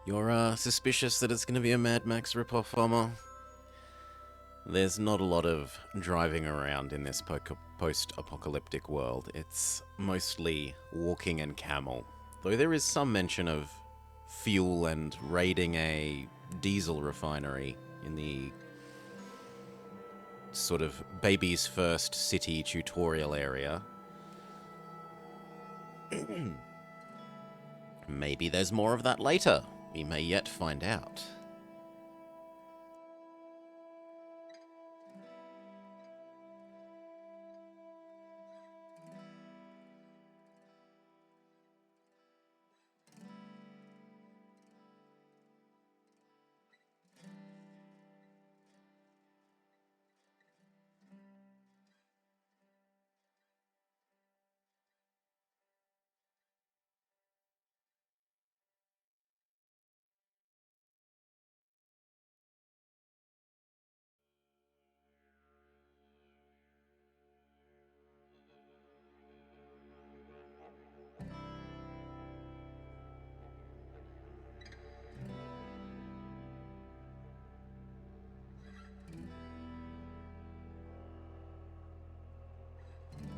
You're suspicious that it's going to be a Mad Max ripoff, Homer? There's not a lot of driving around in this post-apocalyptic world. It's mostly walking and camel. Though there is some mention of fuel and raiding a diesel refinery in the sort of baby's first city tutorial area. Maybe there's more of that later. We may yet find out.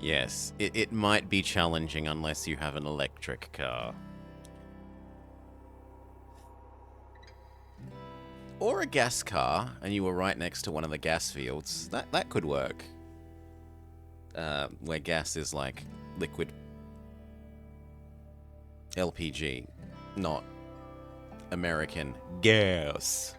Yes, it might be challenging unless you have an electric car. Or a gas car, and you were right next to one of the gas fields. That could work. Where gas is like liquid LPG, not American gas.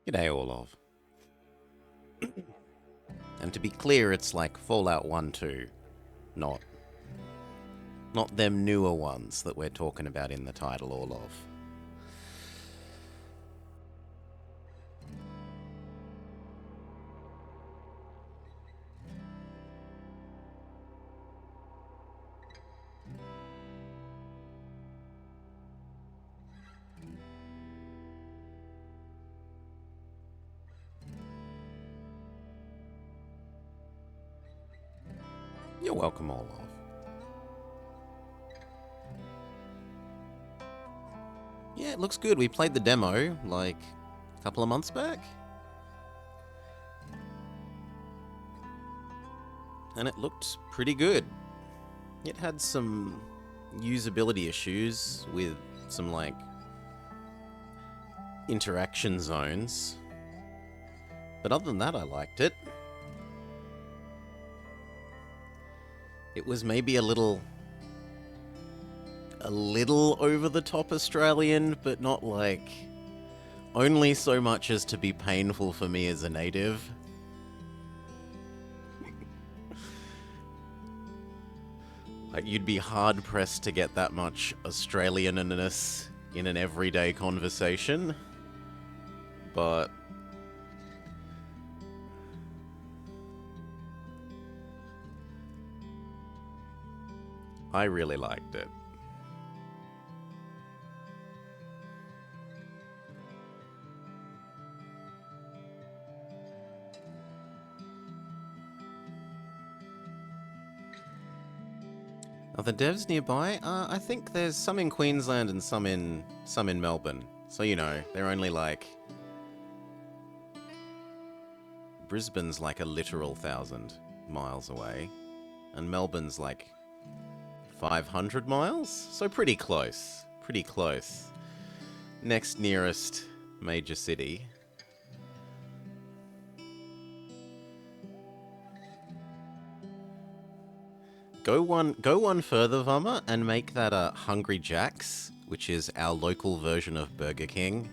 G'day, Orlov. And to be clear, it's like Fallout 1, 2, not them newer ones that we're talking about in the title, Orlov. You're welcome, Orlov. Yeah, it looks good. We played the demo, like, a couple of months back. And it looked pretty good. It had some usability issues with some, like, interaction zones. But other than that, I liked it. It was maybe a little over the top Australian, but not like only so much as to be painful for me as a native. Like, you'd be hard pressed to get that much Australianness in an everyday conversation. But I really liked it. Are the devs nearby? I think there's some in Queensland and some in Melbourne. So, you know, they're only like... Brisbane's like a literal 1,000 miles away. And Melbourne's like 500 miles? So pretty close. Pretty close. Next nearest major city. Go one further, Vummer, and make that a Hungry Jack's, which is our local version of Burger King.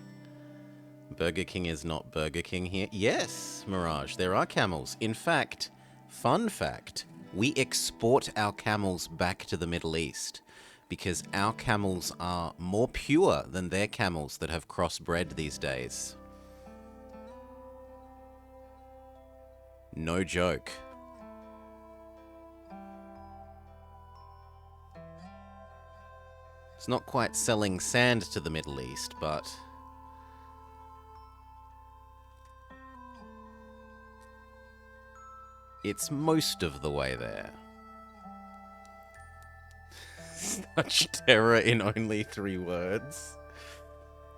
Burger King is not Burger King here. Yes, Mirage, there are camels. In fact, fun fact, we export our camels back to the Middle East because our camels are more pure than their camels that have crossbred these days. No joke. It's not quite selling sand to the Middle East, but... it's most of the way there. Such terror in only 3 words.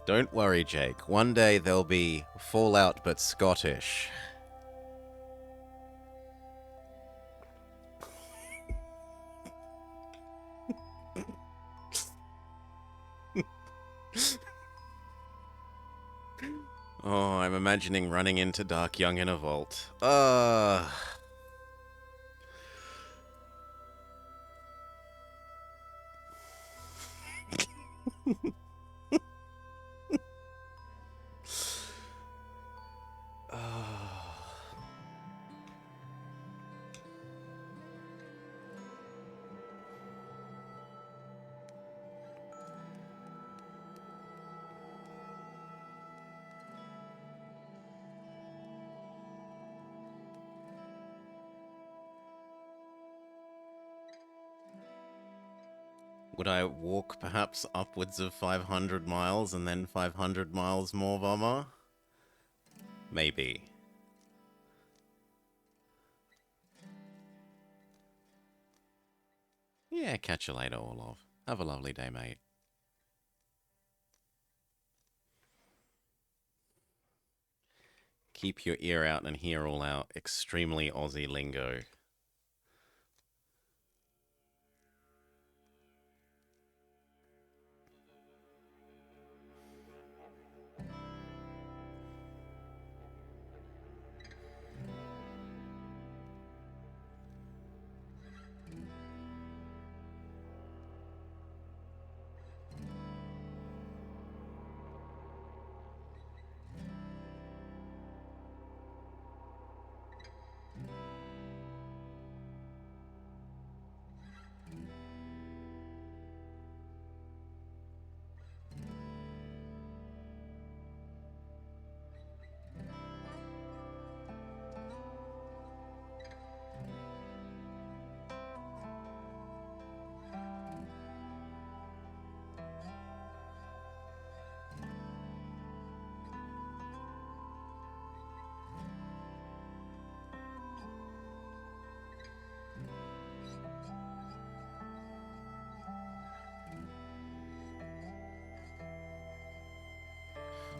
Don't worry, Jake. One day there'll be Fallout but Scottish. imagining running into Dark Young in a vault. Would I walk perhaps upwards of 500 miles and then 500 miles more, Vommer? Maybe. Yeah, catch you later, Orlov. Have a lovely day, mate. Keep your ear out and hear all our extremely Aussie lingo.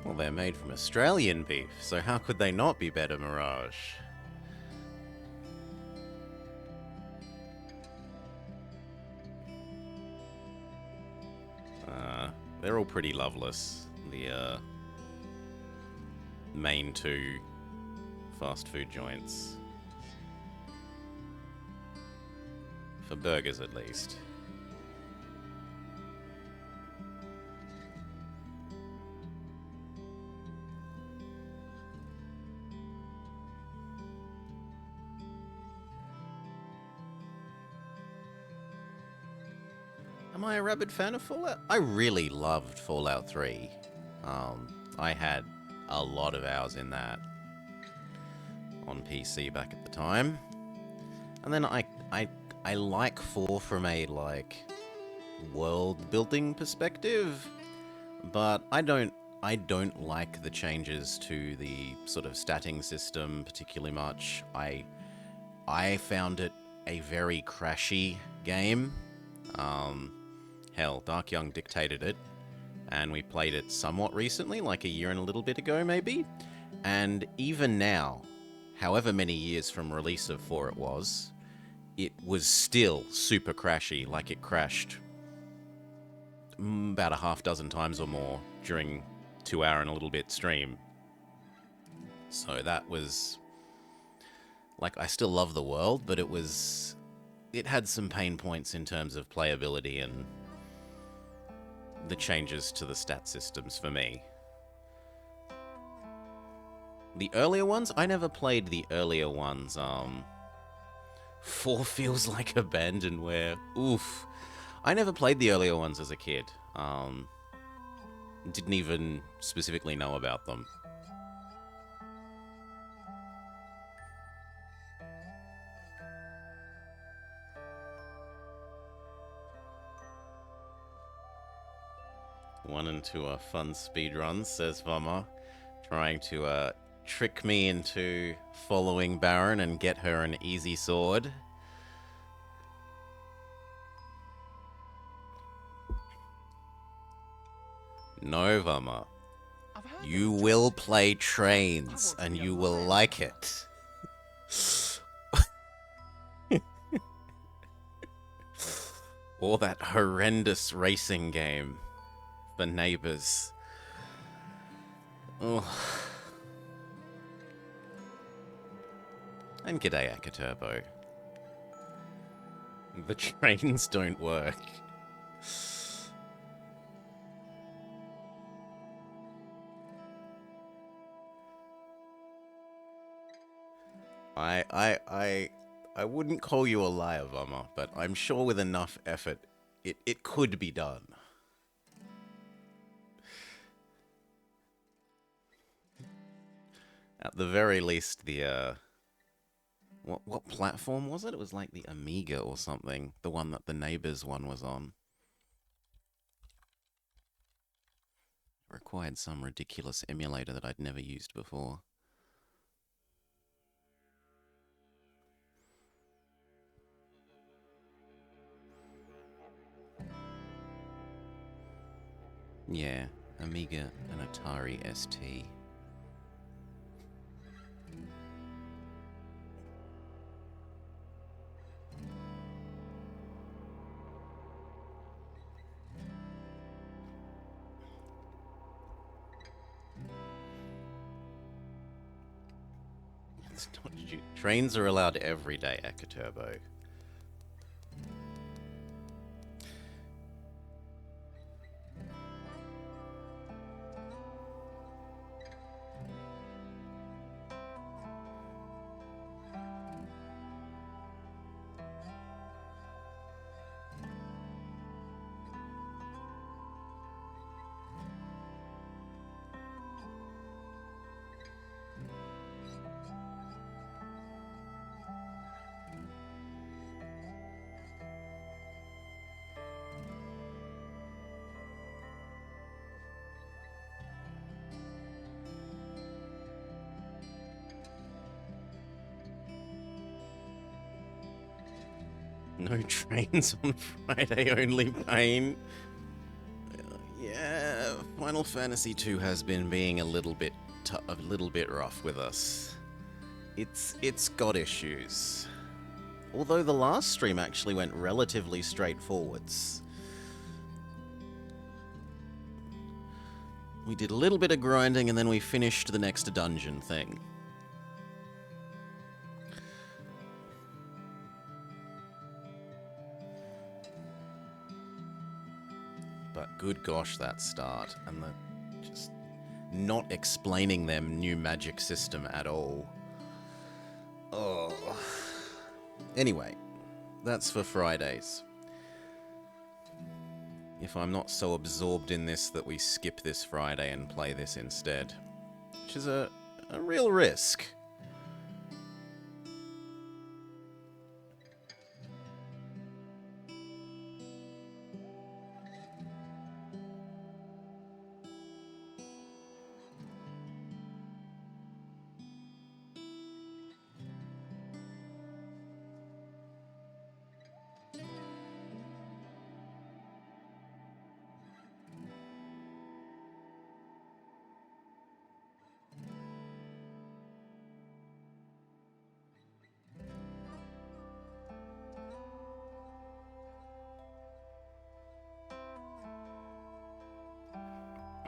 Well, they're made from Australian beef, so how could they not be better, Mirage? They're all pretty loveless. The main two fast food joints. For burgers, at least. Am I a rabid fan of Fallout? I really loved Fallout 3. I had a lot of hours in that on PC back at the time. And then I like 4 from a, like, world-building perspective, but I don't like the changes to the sort of statting system particularly much. I found it a very crashy game. Hell, Dark Young dictated it, and we played it somewhat recently, like a year and a little bit ago, maybe. And even now, however many years from release of 4 it was still super crashy, like it crashed about a half dozen times or more during 2 hour and a little bit stream. So that was, like, I still love the world, but it had some pain points in terms of playability and the changes to the stat systems for me. The earlier ones, I never played the earlier ones. 4 feels like abandonware. Oof. I never played the earlier ones as a kid. Didn't even specifically know about them. One and two are fun speedruns, says Vama, trying to trick me into following Baron and get her an easy sword. No, Vama. You will play trains and you will like it. Or that horrendous racing game for neighbors. Oh. And g'day, Akaturbo. The trains don't work. I wouldn't call you a liar, Vommer, but I'm sure with enough effort, it could be done. At the very least, the, what platform was it? It was like the Amiga or something. The one that the neighbors one was on. It required some ridiculous emulator that I'd never used before. Yeah, Amiga and Atari ST. Trains are allowed every day, Akaturbo. No trains on Friday, only pain. Yeah, Final Fantasy II has been being a little bit rough with us. It's got issues. Although the last stream actually went relatively straightforwards. We did a little bit of grinding and then we finished the next dungeon thing. But good gosh, that start and the just not explaining them new magic system at all. Oh. Anyway, that's for Fridays. If I'm not so absorbed in this that we skip this Friday and play this instead. Which is a real risk.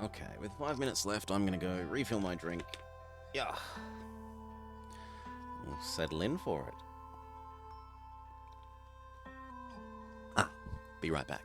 Okay, with 5 minutes left, I'm gonna go refill my drink. Yeah. We'll settle in for it. Ah, be right back.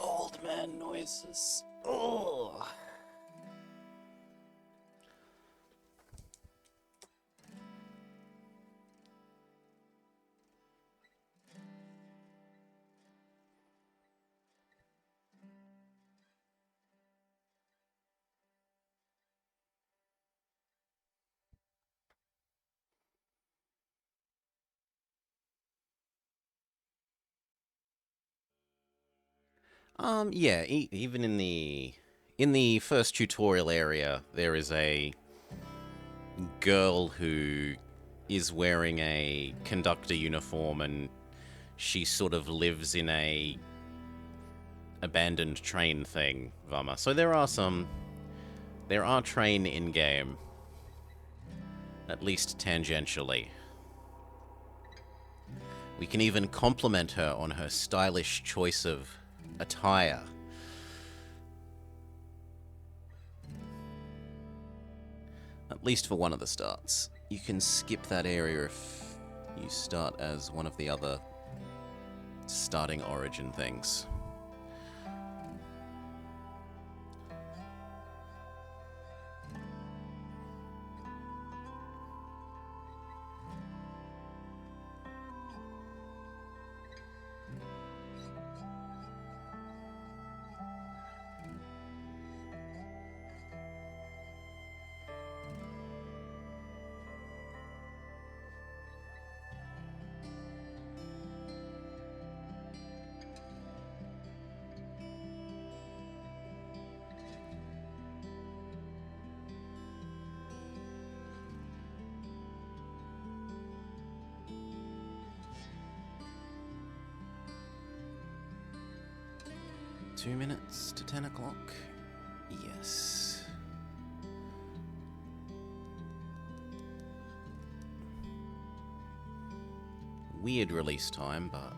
Old man noises. Oh. Yeah, even in the first tutorial area, there is a girl who is wearing a conductor uniform, and she sort of lives in a abandoned train thing, Vama. So there are train in-game, at least tangentially. We can even compliment her on her stylish choice of attire. At least for one of the starts. You can skip that area if you start as one of the other starting origin things. Two minutes to 10 o'clock? Yes. Weird release time, but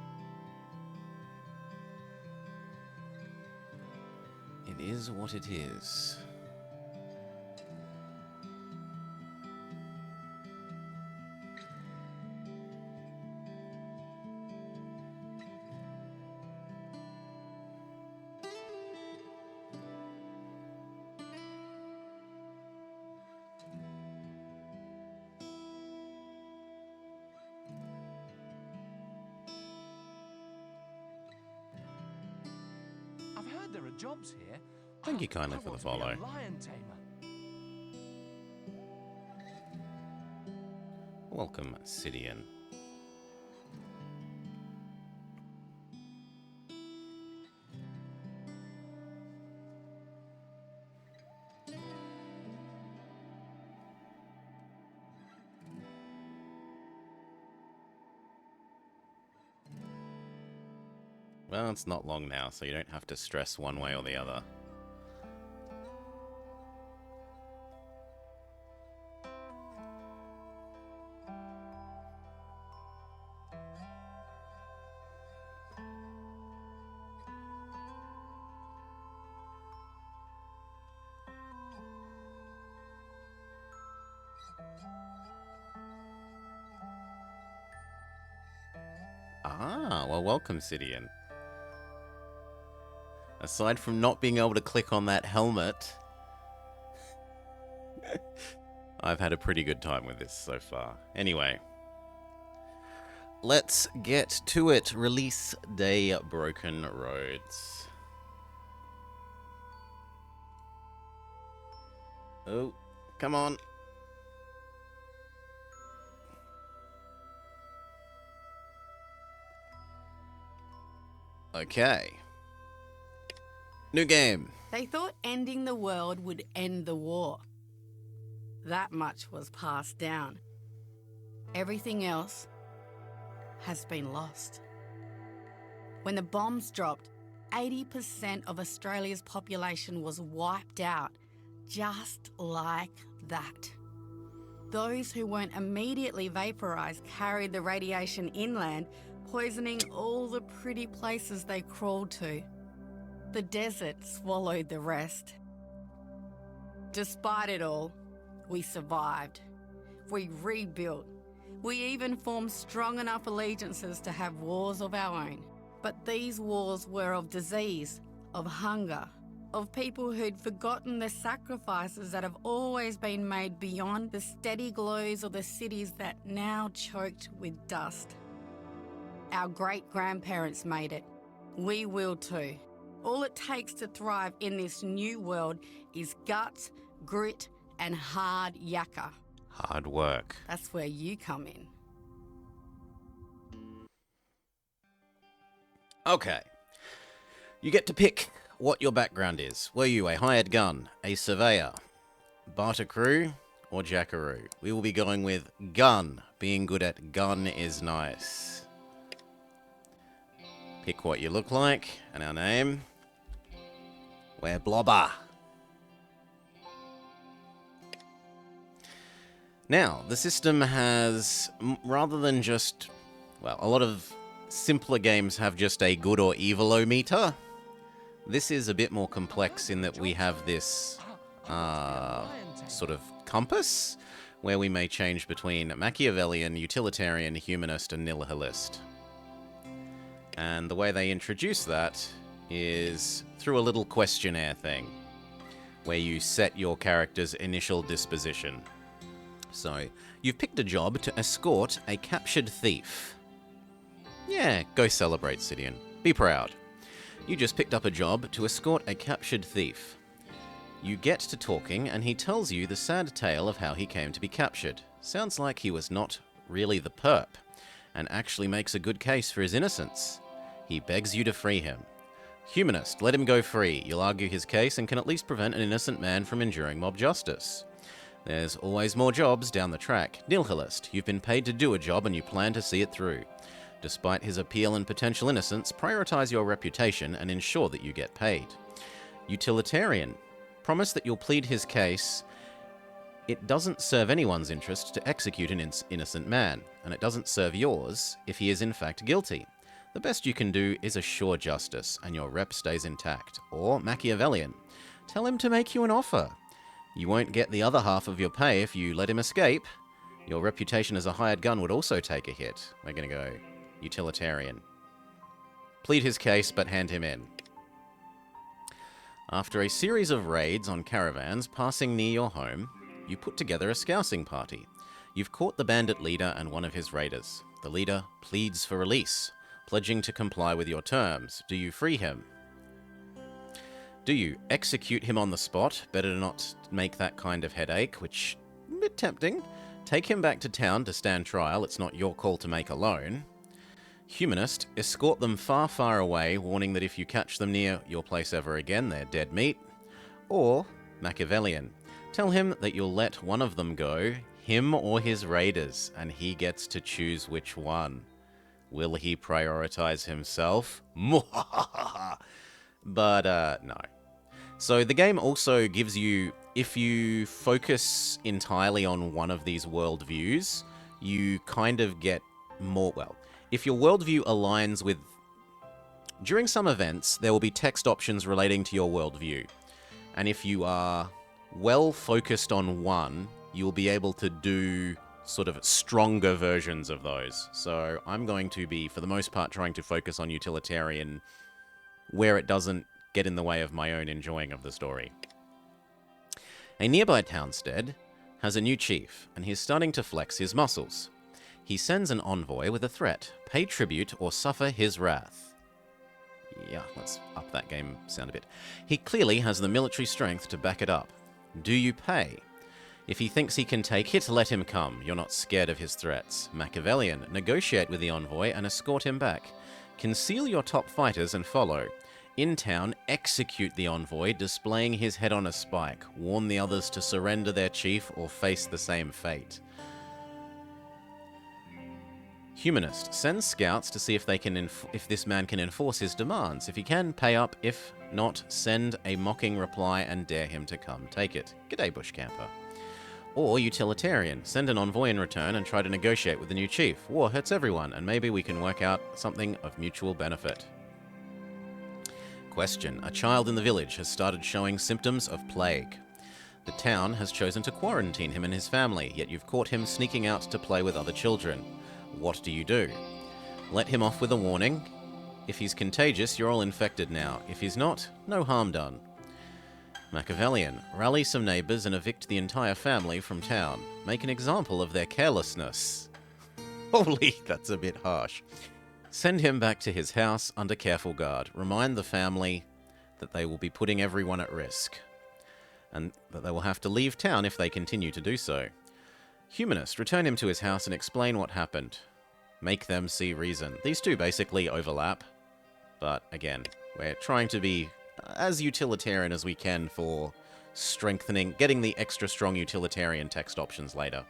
it is what it is. I've heard there are jobs here. Thank you kindly I for the want to be a follow. lion tamer. Welcome, Sidian. Well, it's not long now, so you don't have to stress one way or the other. Ah, well, welcome, Sidian. Aside from not being able to click on that helmet, I've had a pretty good time with this so far. Anyway, let's get to it. Release day, Broken Roads. Oh, come on. Okay. New game. They thought ending the world would end the war. That much was passed down. Everything else has been lost. When the bombs dropped, 80% of Australia's population was wiped out, just like that. Those who weren't immediately vaporised carried the radiation inland, poisoning all the pretty places they crawled to. The desert swallowed the rest. Despite it all, we survived. We rebuilt. We even formed strong enough allegiances to have wars of our own. But these wars were of disease, of hunger, of people who'd forgotten the sacrifices that have always been made beyond the steady glows of the cities that now choked with dust. Our great-grandparents made it. We will too. All it takes to thrive in this new world is guts, grit, and hard yakka. Hard work. That's where you come in. Okay. You get to pick what your background is. Were you a hired gun, a surveyor, barter crew, or jackaroo? We will be going with gun. Being good at gun is nice. Pick what you look like, and our name. We're Blobber. Now, the system has, rather than just, well, a lot of simpler games have just a good or evil-o-meter. This is a bit more complex in that we have this sort of compass where we may change between Machiavellian, utilitarian, humanist, and nihilist. And the way they introduce that is through a little questionnaire thing where you set your character's initial disposition. So, you've picked a job to escort a captured thief. Yeah, go celebrate, Sidian. Be proud. You just picked up a job to escort a captured thief. You get to talking and he tells you the sad tale of how he came to be captured. Sounds like he was not really the perp, and actually makes a good case for his innocence. He begs you to free him. Humanist, let him go free. You'll argue his case and can at least prevent an innocent man from enduring mob justice. There's always more jobs down the track. Nihilist, you've been paid to do a job and you plan to see it through. Despite his appeal and potential innocence, prioritize your reputation and ensure that you get paid. Utilitarian, promise that you'll plead his case. It doesn't serve anyone's interest to execute an innocent man, and it doesn't serve yours if he is in fact guilty. The best you can do is assure justice, and your rep stays intact. Or Machiavellian, tell him to make you an offer. You won't get the other half of your pay if you let him escape. Your reputation as a hired gun would also take a hit. We're going to go utilitarian. Plead his case, but hand him in. After a series of raids on caravans passing near your home, you put together a scousing party. You've caught the bandit leader and one of his raiders. The leader pleads for release, pledging to comply with your terms. Do you free him? Do you execute him on the spot? Better not make that kind of headache, which is a bit tempting. Take him back to town to stand trial. It's not your call to make alone. Humanist, escort them far, far away, warning that if you catch them near your place ever again, they're dead meat. Or Machiavellian, tell him that you'll let one of them go, him or his raiders, and he gets to choose which one. Will he prioritize himself? But, no. So the game also gives you, if you focus entirely on one of these worldviews, you kind of get more, well, if your worldview aligns with... During some events, there will be text options relating to your worldview. And if you are well focused on one, you'll be able to do sort of stronger versions of those. So I'm going to be, for the most part, trying to focus on utilitarian where it doesn't get in the way of my own enjoying of the story. A nearby townstead has a new chief, and he's starting to flex his muscles. He sends an envoy with a threat: pay tribute or suffer his wrath. Yeah, let's up that game sound a bit. He clearly has the military strength to back it up. Do you pay? If he thinks he can take it, let him come. You're not scared of his threats. Machiavellian, negotiate with the envoy and escort him back. Conceal your top fighters and follow. In town, execute the envoy, displaying his head on a spike. Warn the others to surrender their chief or face the same fate. Humanist, send scouts to see if they can if this man can enforce his demands. If he can, pay up. If not, send a mocking reply and dare him to come take it. G'day, bush camper. Or utilitarian, send an envoy in return and try to negotiate with the new chief. War hurts everyone, and maybe we can work out something of mutual benefit. Question: a child in the village has started showing symptoms of plague. The town has chosen to quarantine him and his family, yet you've caught him sneaking out to play with other children. What do you do? Let him off with a warning. If he's contagious, you're all infected now. If he's not, no harm done. Machiavellian, rally some neighbors and evict the entire family from town. Make an example of their carelessness. Holy, that's a bit harsh. Send him back to his house under careful guard. Remind the family that they will be putting everyone at risk, and that they will have to leave town if they continue to do so. Humanist, return him to his house and explain what happened. Make them see reason. These two basically overlap. But again, we're trying to be as utilitarian as we can for strengthening, getting the extra strong utilitarian text options later.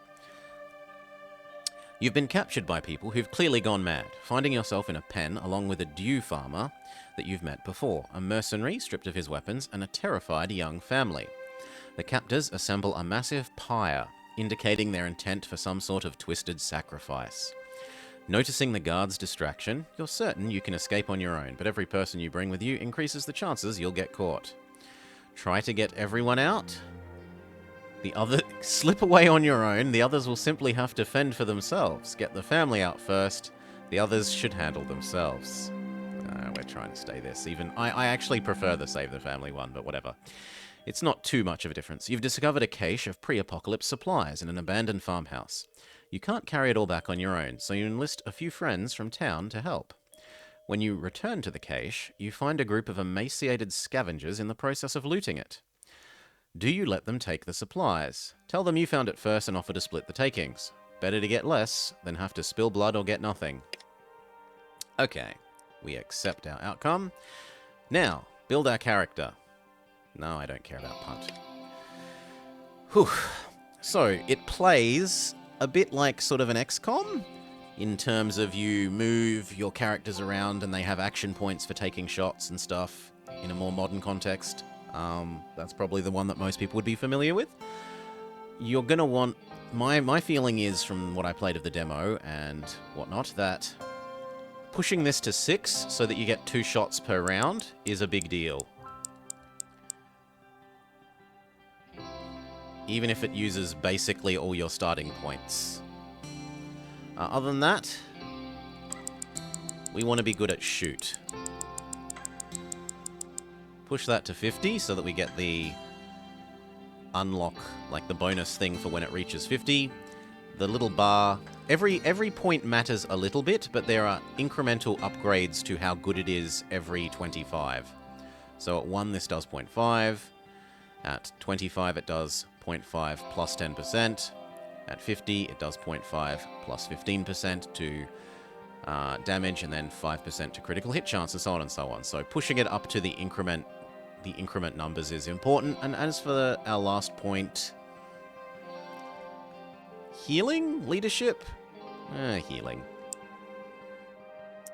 You've been captured by people who've clearly gone mad, finding yourself in a pen along with a dew farmer that you've met before, a mercenary stripped of his weapons, and a terrified young family. The captors assemble a massive pyre, indicating their intent for some sort of twisted sacrifice. Noticing the guard's distraction, you're certain you can escape on your own, but every person you bring with you increases the chances you'll get caught. Try to get everyone out. Slip away on your own, the others will simply have to fend for themselves. Get the family out first, the others should handle themselves. We're trying to stay this. Even I actually prefer the save the family one, but whatever. It's not too much of a difference. You've discovered a cache of pre-apocalypse supplies in an abandoned farmhouse. You can't carry it all back on your own, so you enlist a few friends from town to help. When you return to the cache, you find a group of emaciated scavengers in the process of looting it. Do you let them take the supplies? Tell them you found it first and offer to split the takings. Better to get less than have to spill blood or get nothing. Okay, we accept our outcome. Now, build our character. No, I don't care about punt. Whew. So, it plays a bit like sort of an XCOM, in terms of you move your characters around and they have action points for taking shots and stuff in a more modern context. That's probably the one that most people would be familiar with. You're going to want... My feeling is, from what I played of the demo and whatnot, that pushing this to 6 so that you get 2 shots per round is a big deal. Even if it uses basically all your starting points. Other than that, we want to be good at shoot. Push that to 50 so that we get the unlock, like the bonus thing for when it reaches 50. The little bar, every point matters a little bit, but there are incremental upgrades to how good it is every 25. So at 1 this does 0.5, at 25 it does 0.5 plus 10%, at 50 it does 0.5 plus 15% to damage, and then 5% to critical hit chance, and so on and so on. So pushing it up to the increment numbers is important. And as for our last point, healing? Leadership? Healing.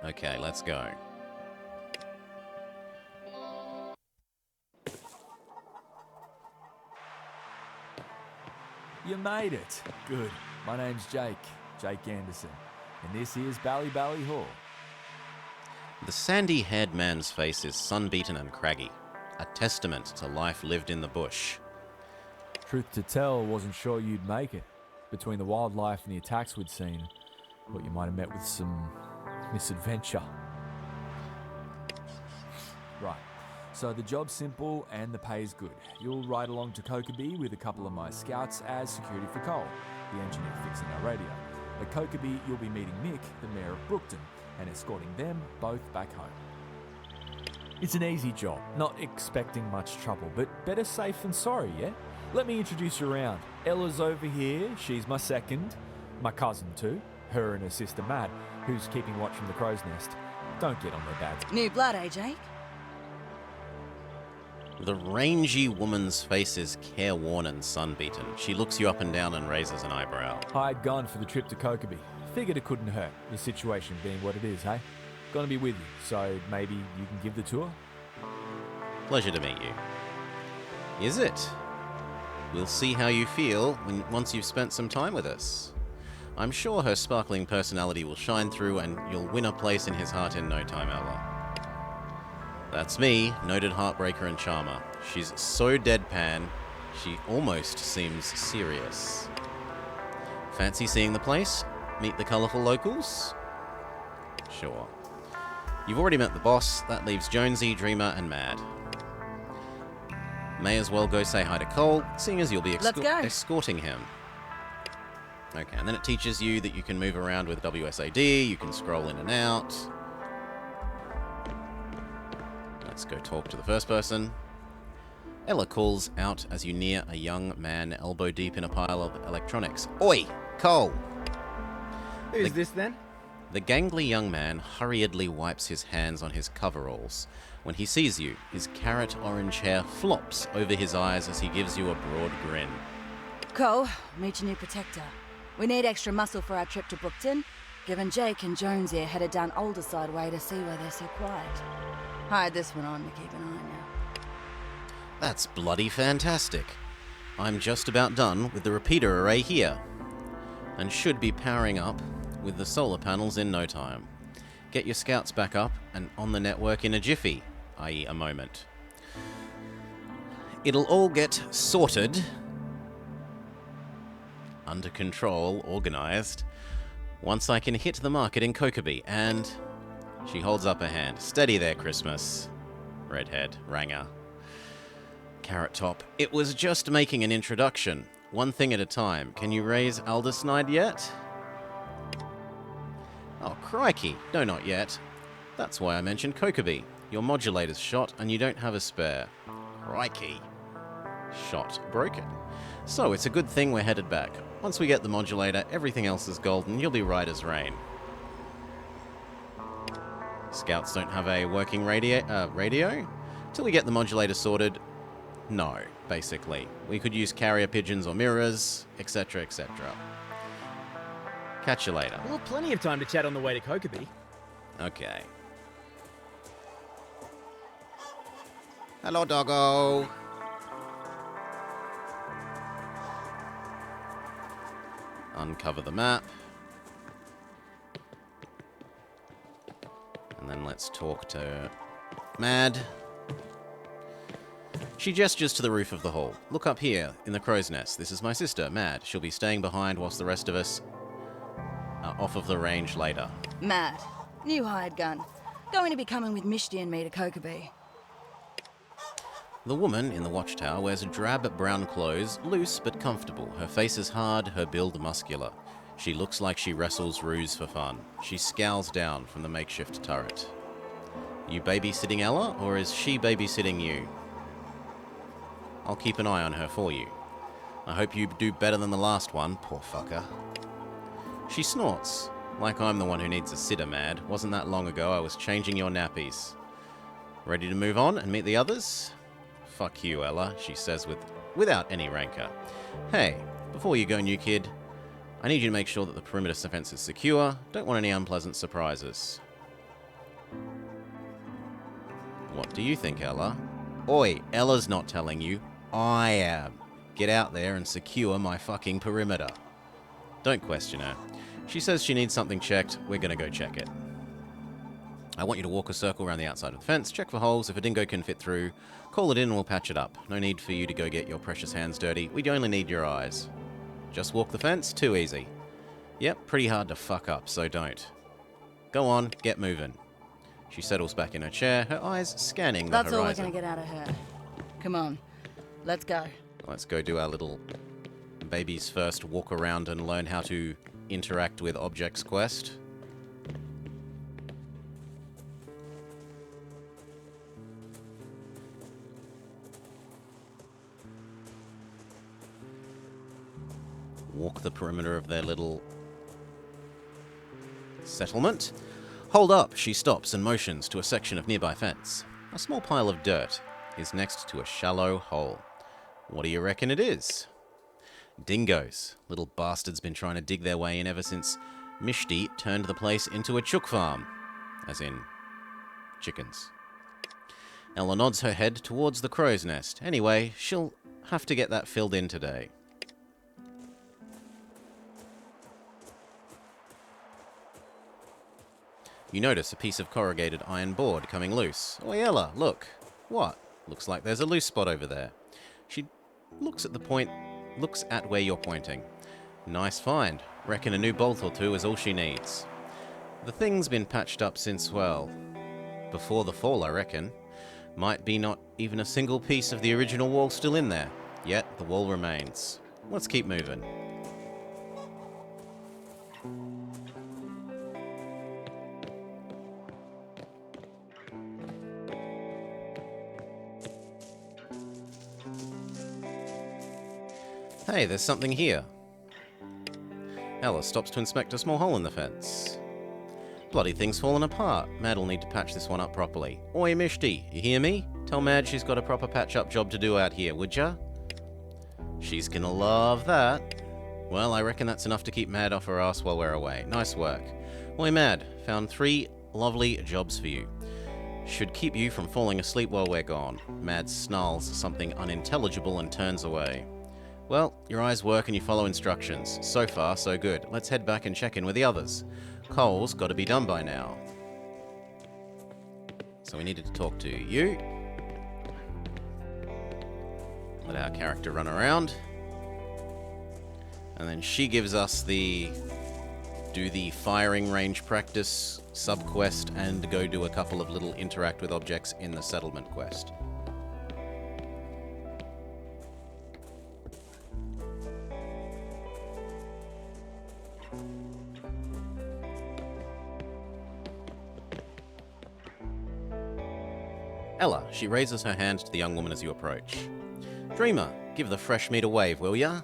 Okay, let's go. You made it. Good. My name's Jake Anderson, and this is Bally Hall. The sandy-haired man's face is sun-beaten and craggy, a testament to life lived in the bush. Truth to tell, wasn't sure you'd make it. Between the wildlife and the attacks we'd seen, thought you might have met with some misadventure. Right. So the job's simple and the pay's good. You'll ride along to Kokeby with a couple of my scouts as security for Cole, the engineer fixing our radio. At Kokeby, you'll be meeting Mick, the mayor of Brookton, and escorting them both back home. It's an easy job, not expecting much trouble, but better safe than sorry, yeah? Let me introduce you around. Ella's over here, she's my second. My cousin too, her and her sister Matt, who's keeping watch from the crow's nest. Don't get on their bad. New blood, eh, Jake? The rangy woman's face is careworn and sun-beaten. She looks you up and down and raises an eyebrow. Hired gun for the trip to Kokeby. Figured it couldn't hurt, the situation being what it is, hey? Gonna be with you, so maybe you can give the tour? Pleasure to meet you. Is it? We'll see how you feel once you've spent some time with us. I'm sure her sparkling personality will shine through and you'll win a place in his heart in no time, Ella. That's me, noted heartbreaker and charmer. She's so deadpan, she almost seems serious. Fancy seeing the place? Meet the colourful locals? Sure. You've already met the boss, that leaves Jonesy, Dreamer, and Mad. May as well go say hi to Cole, seeing as you'll be escorting him. Okay, and then it teaches you that you can move around with WSAD, you can scroll in and out. Let's go talk to the first person. Ella calls out as you near a young man elbow deep in a pile of electronics. Oi, Cole! Who's this then? The gangly young man hurriedly wipes his hands on his coveralls. When he sees you, his carrot orange hair flops over his eyes as he gives you a broad grin. Cole, meet your new protector. We need extra muscle for our trip to Brookton, given Jake and Jones here headed down Alderside way to see why they're so quiet. Hired this one on to keep an eye on you. That's bloody fantastic. I'm just about done with the repeater array here, and should be powering up with the solar panels in no time. Get your scouts back up and on the network in a jiffy, i.e. a moment. It'll all get sorted, under control, organized, once I can hit the market in Kokeby, and she holds up a hand. Steady there, Christmas. Redhead, Ranger. Carrot Top. It was just making an introduction. One thing at a time. Can you raise Alderside yet? Oh, crikey. No, not yet. That's why I mentioned Kokeby. Your modulator's shot and you don't have a spare. Crikey. Shot broken. So, it's a good thing we're headed back. Once we get the modulator, everything else is golden. You'll be right as rain. Scouts don't have a working radio? Till we get the modulator sorted, no, basically. We could use carrier pigeons or mirrors, etc., etc. Catch you later. We'll have plenty of time to chat on the way to Kokeby. Okay. Hello, doggo. Uncover the map. And then let's talk to Mad. She gestures to the roof of the hall. Look up here, in the crow's nest. This is my sister, Mad. She'll be staying behind whilst the rest of us are off of the range later. Mad. New hired gun. Going to be coming with Mishti and me to Kokeby. The woman in the watchtower wears drab brown clothes, loose but comfortable. Her face is hard, her build muscular. She looks like she wrestles ruse for fun. She scowls down from the makeshift turret. You babysitting Ella, or is she babysitting you? I'll keep an eye on her for you. I hope you do better than the last one, poor fucker. She snorts, like I'm the one who needs a sitter, Mad. Wasn't that long ago I was changing your nappies. Ready to move on and meet the others? Fuck you, Ella, she says without any rancor. Hey, before you go, new kid, I need you to make sure that the perimeter fence is secure. Don't want any unpleasant surprises. What do you think, Ella? Oi, Ella's not telling you. I am. Get out there and secure my fucking perimeter. Don't question her. She says she needs something checked. We're gonna go check it. I want you to walk a circle around the outside of the fence, check for holes. If a dingo can fit through, call it in and we'll patch it up. No need for you to go get your precious hands dirty. We only need your eyes. Just walk the fence? Too easy. Yep, pretty hard to fuck up, so don't. Go on, get moving. She settles back in her chair, her eyes scanning the horizon. That's all we're gonna get out of her. Come on, let's go. Let's go do our little baby's first walk around and learn how to interact with objects quest. Walk the perimeter of their little settlement. Hold up, she stops and motions to a section of nearby fence. A small pile of dirt is next to a shallow hole. What do you reckon it is? Dingoes. Little bastards been trying to dig their way in ever since Mishti turned the place into a chook farm. As in, chickens. Ella nods her head towards the crow's nest. Anyway, she'll have to get that filled in today. You notice a piece of corrugated iron board coming loose. Oi, Ella, look. What? Looks like there's a loose spot over there. She looks at where you're pointing. Nice find. Reckon a new bolt or two is all she needs. The thing's been patched up since, well, before the fall, I reckon. Might be not even a single piece of the original wall still in there. Yet, the wall remains. Let's keep moving. Hey, there's something here. Ella stops to inspect a small hole in the fence. Bloody thing's fallen apart. Mad'll need to patch this one up properly. Oi, Mishti, you hear me? Tell Mad she's got a proper patch-up job to do out here, would ya? She's gonna love that. Well, I reckon that's enough to keep Mad off her ass while we're away. Nice work. Oi, Mad, found 3 lovely jobs for you. Should keep you from falling asleep while we're gone. Mad snarls something unintelligible and turns away. Well, your eyes work and you follow instructions. So far, so good. Let's head back and check in with the others. Coal's got to be done by now. So we needed to talk to you. Let our character run around. And then she gives us the do the firing range practice sub-quest and go do a couple of little interact with objects in the settlement quest. Ella, she raises her hand to the young woman as you approach. Dreamer, give the fresh meat a wave, will ya?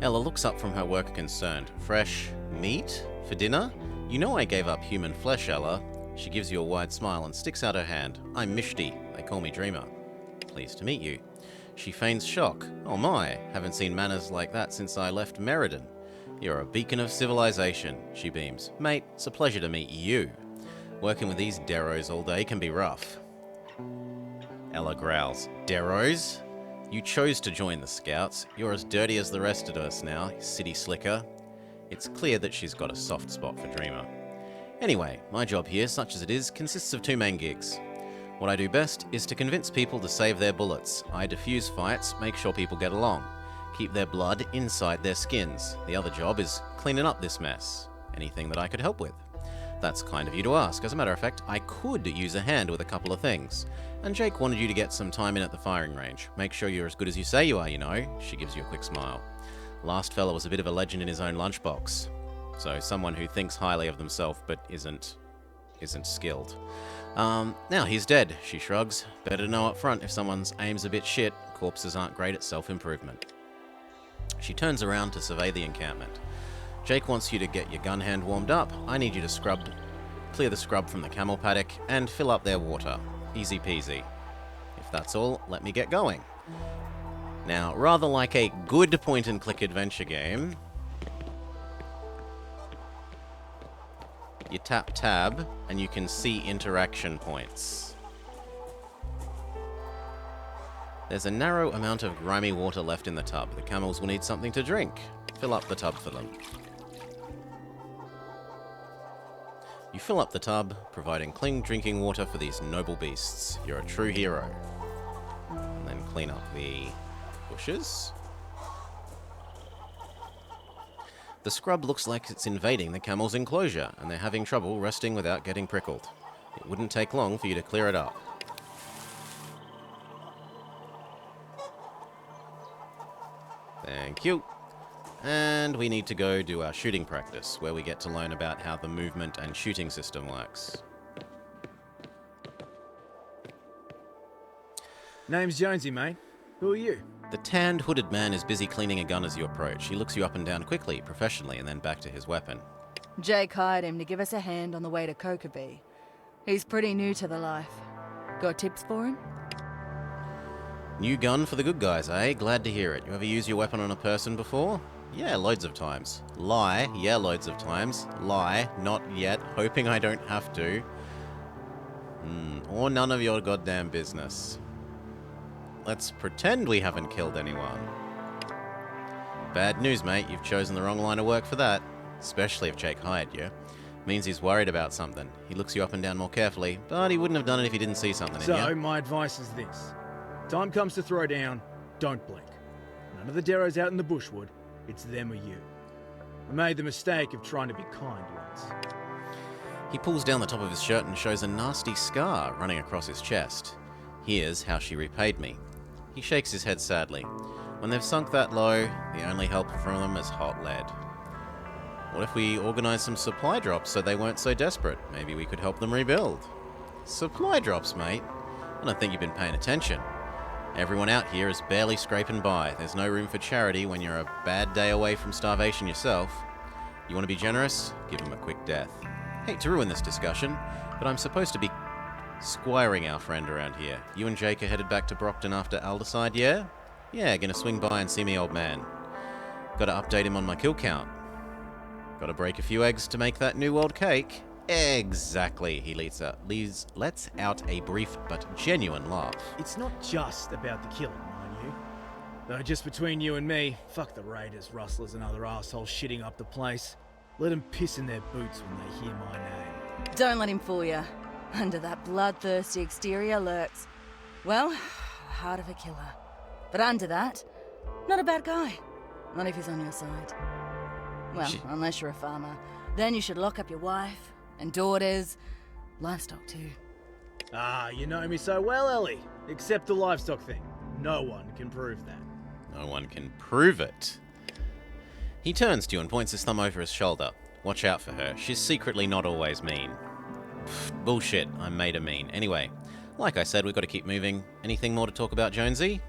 Ella looks up from her work concerned. Fresh meat? For dinner? You know I gave up human flesh, Ella. She gives you a wide smile and sticks out her hand. I'm Mishti. They call me Dreamer. Pleased to meet you. She feigns shock. Oh my, haven't seen manners like that since I left Meriden. You're a beacon of civilization, she beams. Mate, it's a pleasure to meet you. Working with these deros all day can be rough. Ella growls. Deros? You chose to join the Scouts. You're as dirty as the rest of us now, city slicker. It's clear that she's got a soft spot for Dreamer. Anyway, my job here, such as it is, consists of 2 main gigs. What I do best is to convince people to save their bullets. I defuse fights, make sure people get along. Keep their blood inside their skins. The other job is cleaning up this mess. Anything that I could help with? That's kind of you to ask. As a matter of fact, I could use a hand with a couple of things. And Jake wanted you to get some time in at the firing range. Make sure you're as good as you say you are, you know. She gives you a quick smile. Last fella was a bit of a legend in his own lunchbox. So someone who thinks highly of themselves but isn't skilled. Now he's dead, she shrugs. Better to know up front if someone's aim's a bit shit. Corpses aren't great at self-improvement. She turns around to survey the encampment. Jake wants you to get your gun hand warmed up. I need you to clear the scrub from the camel paddock and fill up their water. Easy peasy. If that's all, let me get going. Now, rather like a good point-and-click adventure game, you tap tab and you can see interaction points. There's a narrow amount of grimy water left in the tub. The camels will need something to drink. Fill up the tub for them. You fill up the tub, providing clean drinking water for these noble beasts. You're a true hero. And then clean up the bushes. The scrub looks like it's invading the camel's enclosure, and they're having trouble resting without getting prickled. It wouldn't take long for you to clear it up. Thank you. And we need to go do our shooting practice, where we get to learn about how the movement and shooting system works. Name's Jonesy, mate. Who are you? The tanned, hooded man is busy cleaning a gun as you approach. He looks you up and down quickly, professionally, and then back to his weapon. Jake hired him to give us a hand on the way to Kokobee. He's pretty new to the life. Got tips for him? New gun for the good guys, eh? Glad to hear it. You ever use your weapon on a person before? Yeah, loads of times. Lie, yeah, loads of times. Lie, not yet, hoping I don't have to. Or none of your goddamn business. Let's pretend we haven't killed anyone. Bad news, mate. You've chosen the wrong line of work for that. Especially if Jake hired you. Means he's worried about something. He looks you up and down more carefully, but he wouldn't have done it if he didn't see something in you. So, my advice is this. Time comes to throw down, don't blink. None of the deros out in the bush would. It's them or you. I made the mistake of trying to be kind once. He pulls down the top of his shirt and shows a nasty scar running across his chest. Here's how she repaid me. He shakes his head sadly. When they've sunk that low, the only help from them is hot lead. What if we organise some supply drops so they weren't so desperate? Maybe we could help them rebuild. Supply drops, mate? I don't think you've been paying attention. Everyone out here is barely scraping by. There's no room for charity when you're a bad day away from starvation yourself. You want to be generous? Give them a quick death. Hate to ruin this discussion, but I'm supposed to be squiring our friend around here. You and Jake are headed back to Brockton after Alderside, yeah? Yeah, gonna swing by and see me old man. Gotta update him on my kill count. Gotta break a few eggs to make that new world cake. Exactly, he lets out a brief but genuine laugh. It's not just about the killing, mind you. Though just between you and me, fuck the raiders, rustlers and other assholes shitting up the place. Let them piss in their boots when they hear my name. Don't let him fool you. Under that bloodthirsty exterior lurks, well, the heart of a killer. But under that, not a bad guy. Not if he's on your side. Well, unless you're a farmer. Then you should lock up your wife and daughters, livestock too. Ah, you know me so well, Ellie. Except the livestock thing. No one can prove that. No one can prove it. He turns to you and points his thumb over his shoulder. Watch out for her. She's secretly not always mean. Pfft, bullshit. I made her mean. Anyway, like I said, we've got to keep moving. Anything more to talk about, Jonesy?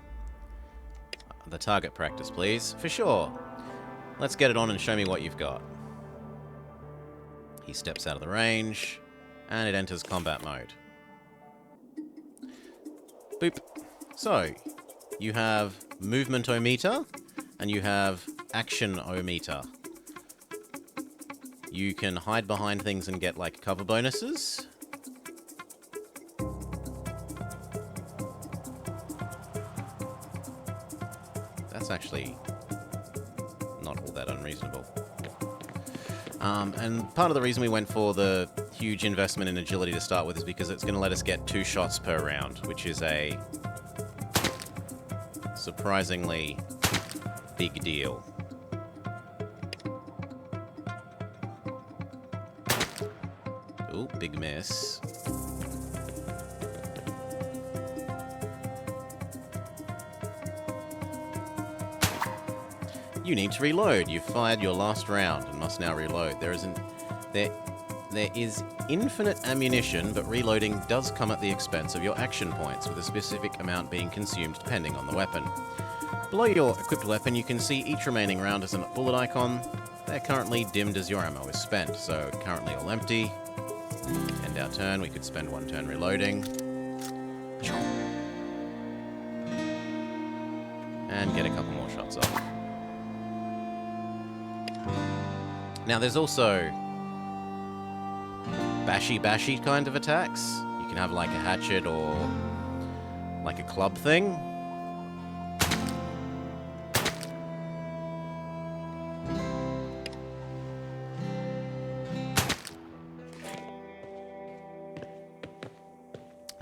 The target practice, please. For sure. Let's get it on and show me what you've got. He steps out of the range, and it enters combat mode. Boop. So, you have movement-o-meter, and you have action-o-meter. You can hide behind things and get, like, cover bonuses. That's actually not all that unreasonable. And part of the reason we went for the huge investment in agility to start with is because it's going to let us get 2 shots per round, which is a surprisingly big deal. Ooh, big miss. You need to reload. You've fired your last round and must now reload. There is infinite ammunition, but reloading does come at the expense of your action points, with a specific amount being consumed depending on the weapon. Below your equipped weapon, you can see each remaining round as a bullet icon. They're currently dimmed as your ammo is spent, so currently all empty. End our turn, we could spend 1 turn reloading. And get a couple more shots off. Now there's also bashy kind of attacks. You can have like a hatchet or like a club thing.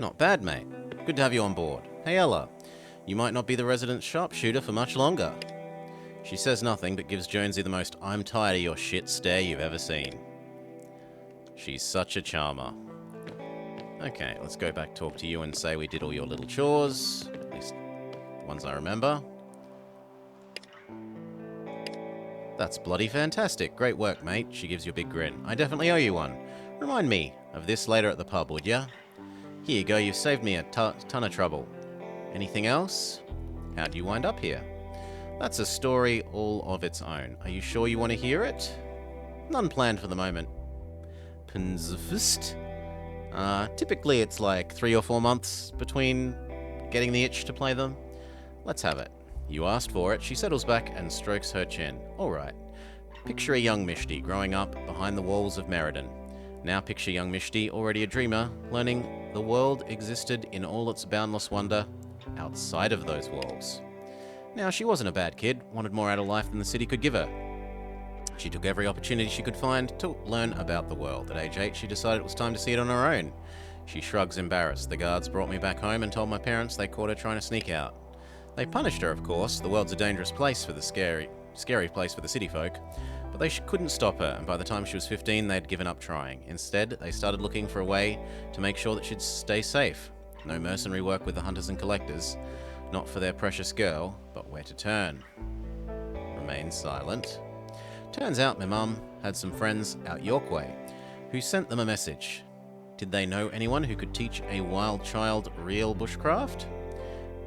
Not bad, mate. Good to have you on board. Hey, Ella. You might not be the resident sharpshooter for much longer. She says nothing, but gives Jonesy the most "I'm tired of your shit" stare you've ever seen. She's such a charmer. Okay, let's go back, talk to you, and say we did all your little chores. At least ones I remember. That's bloody fantastic. Great work, mate. She gives you a big grin. I definitely owe you one. Remind me of this later at the pub, would ya? Here you go, you've saved me a ton of trouble. Anything else? How'd you wind up here? That's a story all of its own. Are you sure you want to hear it? None planned for the moment. Pnzfst. Typically it's like 3 or 4 months between getting the itch to play them. Let's have it. You asked for it. She settles back and strokes her chin. Alright. Picture a young Mishti growing up behind the walls of Meriden. Now picture young Mishti, already a dreamer, learning the world existed in all its boundless wonder outside of those walls. Now, she wasn't a bad kid, wanted more out of life than the city could give her. She took every opportunity she could find to learn about the world. At age 8, she decided it was time to see it on her own. She shrugs, embarrassed. The guards brought me back home and told my parents they caught her trying to sneak out. They punished her, of course. The world's a dangerous place for the scary place for the city folk. But they couldn't stop her, and by the time she was 15, they'd given up trying. Instead, they started looking for a way to make sure that she'd stay safe. No mercenary work with the hunters and collectors. Not for their precious girl, but where to turn. Remain silent. Turns out my mum had some friends out York way who sent them a message. Did they know anyone who could teach a wild child real bushcraft?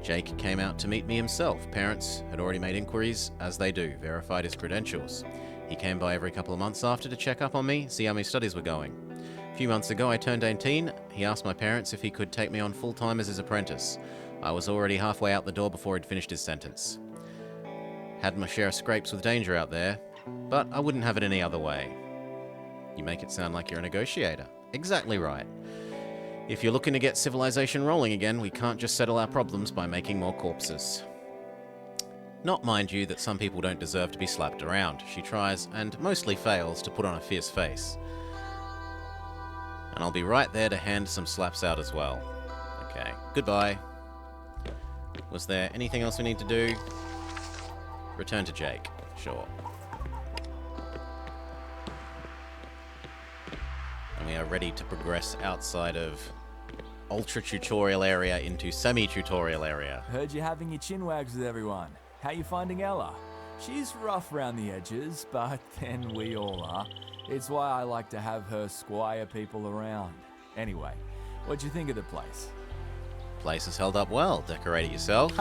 Jake came out to meet me himself. Parents had already made inquiries, as they do, verified his credentials. He came by every couple of months after to check up on me, see how my studies were going. A few months ago, I turned 18. He asked my parents if he could take me on full-time as his apprentice. I was already halfway out the door before he'd finished his sentence. Had my share of scrapes with danger out there, but I wouldn't have it any other way. You make it sound like you're a negotiator. Exactly right. If you're looking to get civilization rolling again, we can't just settle our problems by making more corpses. Not, mind you, that some people don't deserve to be slapped around. She tries, and mostly fails, to put on a fierce face. And I'll be right there to hand some slaps out as well. Okay, goodbye. Was there anything else we need to do? Return to Jake. Sure. And we are ready to progress outside of ultra-tutorial area into semi-tutorial area. Heard you having your chin wags with everyone. How you finding Ella? She's rough around the edges, but then we all are. It's why I like to have her squire people around. Anyway, what'd you think of the place? Place has held up well. Decorate it yourself.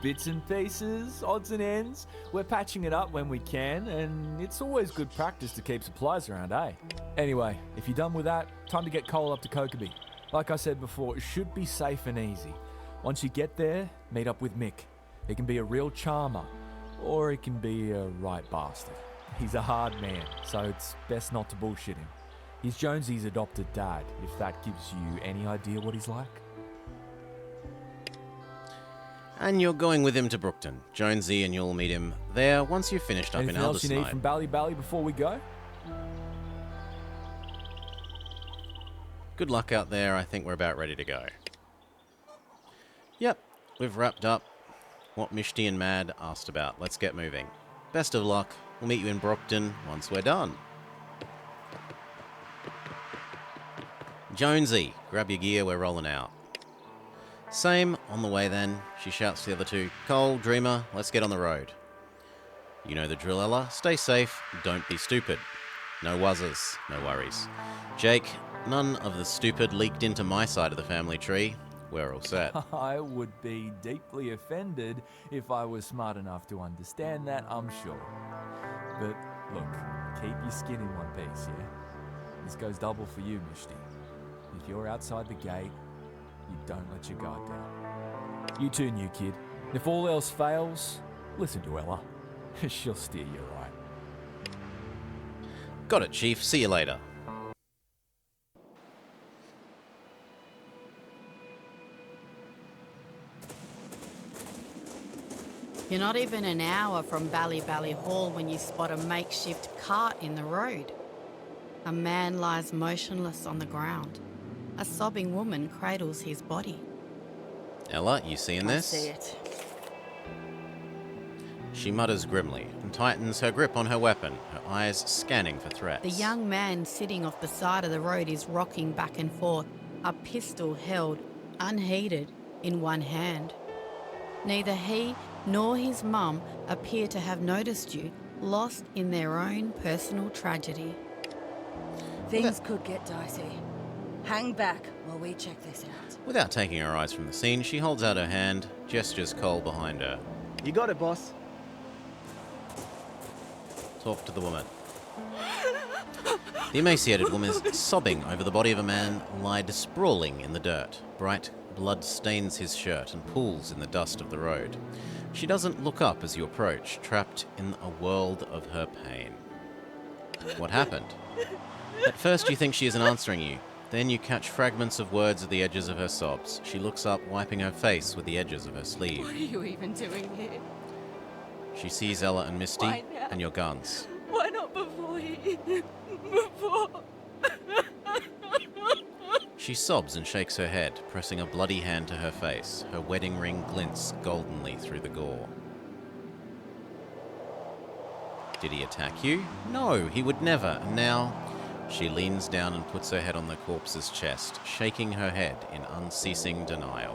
Bits and pieces, odds and ends. We're patching it up when we can, and it's always good practice to keep supplies around, eh? Anyway, if you're done with that, time to get Cole up to Kokeby. Like I said before, it should be safe and easy. Once you get there, meet up with Mick. He can be a real charmer, or he can be a right bastard. He's a hard man, so it's best not to bullshit him. He's Jonesy's adopted dad, if that gives you any idea what he's like. And you're going with him to Brookton. Jonesy and you'll meet him there once you've finished up Anything in else you need Aldersnipe. from Bally before we go? Good luck out there. I think we're about ready to go. Yep, we've wrapped up what Mishti and Mad asked about. Let's get moving. Best of luck. We'll meet you in Brookton once we're done. Jonesy, grab your gear, we're rolling out. Same, on the way then, she shouts to the other two. Cole, Dreamer, let's get on the road. You know the drill, Ella. Stay safe, don't be stupid. No wuzzers, no worries. Jake, none of the stupid leaked into my side of the family tree. We're all set. I would be deeply offended if I was smart enough to understand that, I'm sure. But look, keep your skin in one piece, yeah? This goes double for you, Mishti. If you're outside the gate, you don't let your guard down. You too, new kid. If all else fails, listen to Ella. She'll steer you right. Got it, Chief. See you later. You're not even an hour from Bally Hall when you spot a makeshift cart in the road. A man lies motionless on the ground. A sobbing woman cradles his body. Ella, you seeing this? I see it. She mutters grimly and tightens her grip on her weapon, her eyes scanning for threats. The young man sitting off the side of the road is rocking back and forth, a pistol held, unheeded, in one hand. Neither he nor his mum appear to have noticed you, lost in their own personal tragedy. Things could get dicey. Hang back while we check this out. Without taking her eyes from the scene, she holds out her hand, gestures Cole behind her. You got it, boss. Talk to the woman. The emaciated woman is sobbing over the body of a man lied sprawling in the dirt. Bright blood stains his shirt and pools in the dust of the road. She doesn't look up as you approach, trapped in a world of her pain. What happened? At first you think she isn't answering you. Then you catch fragments of words at the edges of her sobs. She looks up, wiping her face with the edges of her sleeve. What are you even doing here? She sees Ella and Misty Why now? and your guns. Why not before before? She sobs and shakes her head, pressing a bloody hand to her face. Her wedding ring glints goldenly through the gore. Did he attack you? No, he would never. And now she leans down and puts her head on the corpse's chest, shaking her head in unceasing denial.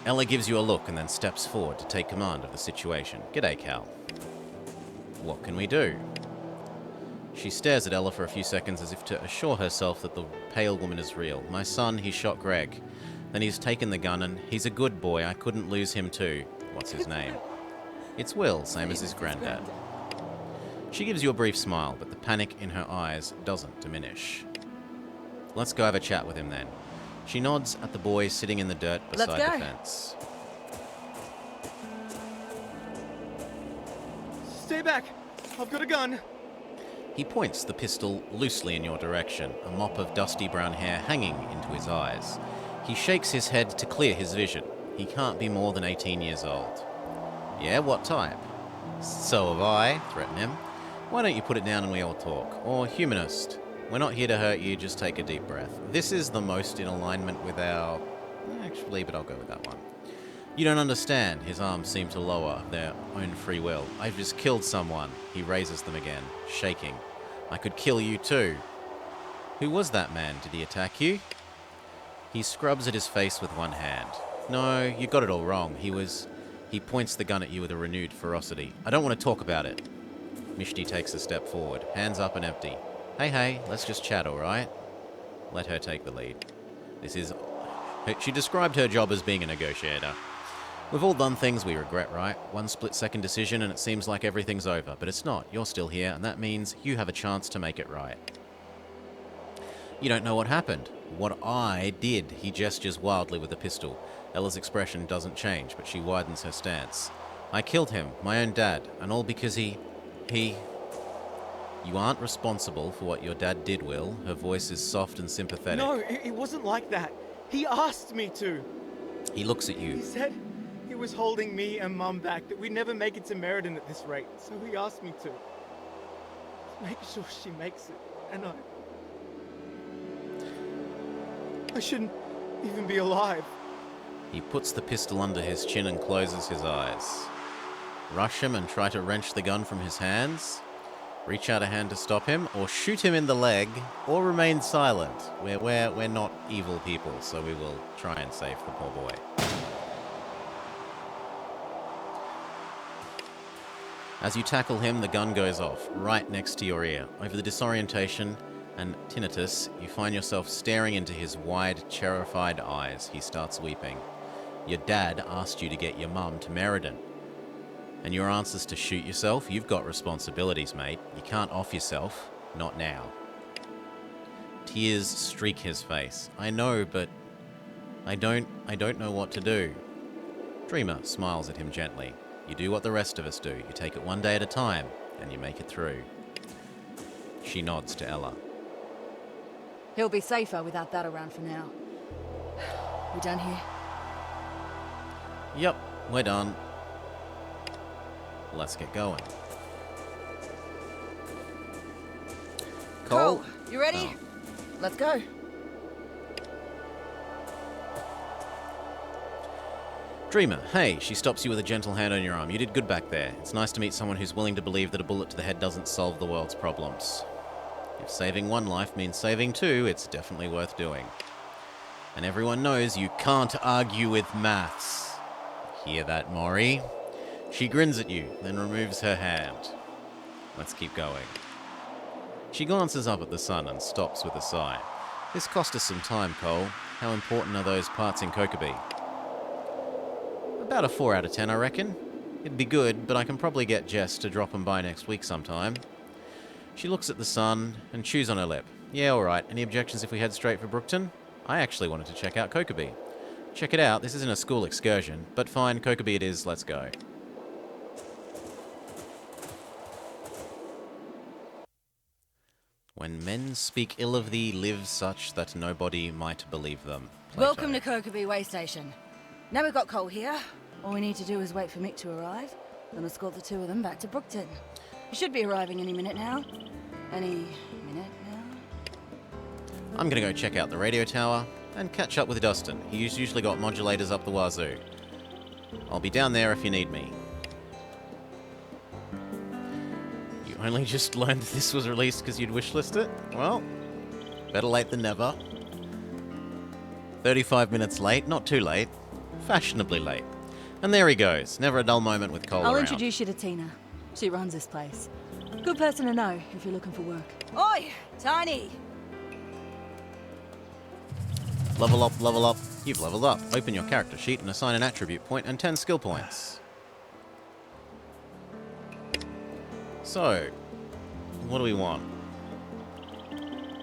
Ella gives you a look and then steps forward to take command of the situation. G'day, Cal. What can we do? She stares at Ella for a few seconds as if to assure herself that the pale woman is real. My son, he shot Greg. Then he's taken the gun and he's a good boy. I couldn't lose him too. What's his name? It's Will, same as his granddad. She gives you a brief smile, but the panic in her eyes doesn't diminish. Let's go have a chat with him then. She nods at the boy sitting in the dirt beside Let's go. the fence. Stay back! I've got a gun! He points the pistol loosely in your direction, a mop of dusty brown hair hanging into his eyes. He shakes his head to clear his vision. He can't be more than 18 years old. Yeah, what type? So have I, threaten him. Why don't you put it down and we all talk? Or humanist. We're not here to hurt you, just take a deep breath. This is the most in alignment with our... Actually, but I'll go with that one. You don't understand. His arms seem to lower of their own free will. I've just killed someone. He raises them again, shaking. I could kill you too. Who was that man? Did he attack you? He scrubs at his face with one hand. No, you got it all wrong. He points the gun at you with a renewed ferocity. I don't want to talk about it. Mishti takes a step forward, hands up and empty. Hey, let's just chat, alright? Let her take the lead. She described her job as being a negotiator. We've all done things we regret, right? One split-second decision and it seems like everything's over, but it's not. You're still here, and that means you have a chance to make it right. You don't know what happened. What I did. He gestures wildly with the pistol. Ella's expression doesn't change, but she widens her stance. I killed him, my own dad, and all because he... You aren't responsible for what your dad did, Will. Her voice is soft and sympathetic. No, it wasn't like that. He asked me to. He looks at He you. said he was holding me and Mum back, that we'd never make it to Meriden at this rate, so he asked me to. Make sure she makes it, and I shouldn't even be alive. He puts the pistol under his chin and closes his eyes. Rush him and try to wrench the gun from his hands? Reach out a hand to stop him, or shoot him in the leg, or remain silent. We're not evil people, so we will try and save the poor boy. As you tackle him, the gun goes off, right next to your ear. Over the disorientation and tinnitus, you find yourself staring into his wide, terrified eyes. He starts weeping. Your dad asked you to get your mum to Meriden. And your answer's to shoot yourself? You've got responsibilities, mate. You can't off yourself. Not now. Tears streak his face. I know, but I don't know what to do. Dreamer smiles at him gently. You do what the rest of us do. You take it one day at a time, and you make it through. She nods to Ella. He'll be safer without that around for now. We done here? Yep, we're done. Let's get going. Cole? You ready? Oh. Let's go. Dreamer, hey, she stops you with a gentle hand on your arm. You did good back there. It's nice to meet someone who's willing to believe that a bullet to the head doesn't solve the world's problems. If saving one life means saving two, it's definitely worth doing. And everyone knows you can't argue with maths. Hear that, Maury? She grins at you, then removes her hand. Let's keep going. She glances up at the sun and stops with a sigh. This cost us some time, Cole. How important are those parts in Kokobee? About a 4 out of 10, I reckon. It'd be good, but I can probably get Jess to drop them by next week sometime. She looks at the sun and chews on her lip. Yeah, alright. Any objections if we head straight for Brookton? I actually wanted to check out Kokobee. Check it out, this isn't a school excursion, but fine, Kokobee it is, let's go. When men speak ill of thee, live such that nobody might believe them. Plato. Welcome to Kokobee Way Station. Now we've got Cole here. All we need to do is wait for Mick to arrive, then escort the two of them back to Brookton. He should be arriving any minute now. Any minute now? I'm gonna go check out the radio tower and catch up with Dustin. He's usually got modulators up the wazoo. I'll be down there if you need me. You only just learned that this was released because you'd wishlist it? Well, better late than never. 35 minutes late, not too late. Fashionably late. And there he goes. Never a dull moment with Cole I'll around. introduce you to Tina. She runs this place. Good person to know if you're looking for work. Oi, Tiny! Level up, level up. You've leveled up. Open your character sheet and assign an attribute point and 10 skill points. So, What do we want?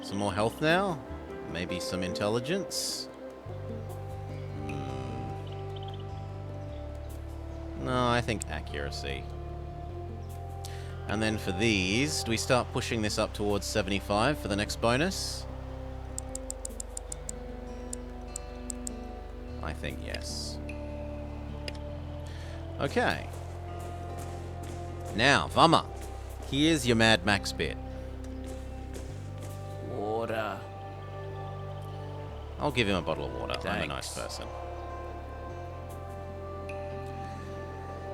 Some more health now? Maybe some intelligence? No, I think accuracy. And then for these, do we start pushing this up towards 75 for the next bonus? I think yes. Okay. Now, Vama, here's your Mad Max bit. Water. I'll give him a bottle of water. I'm a nice Thanks. person.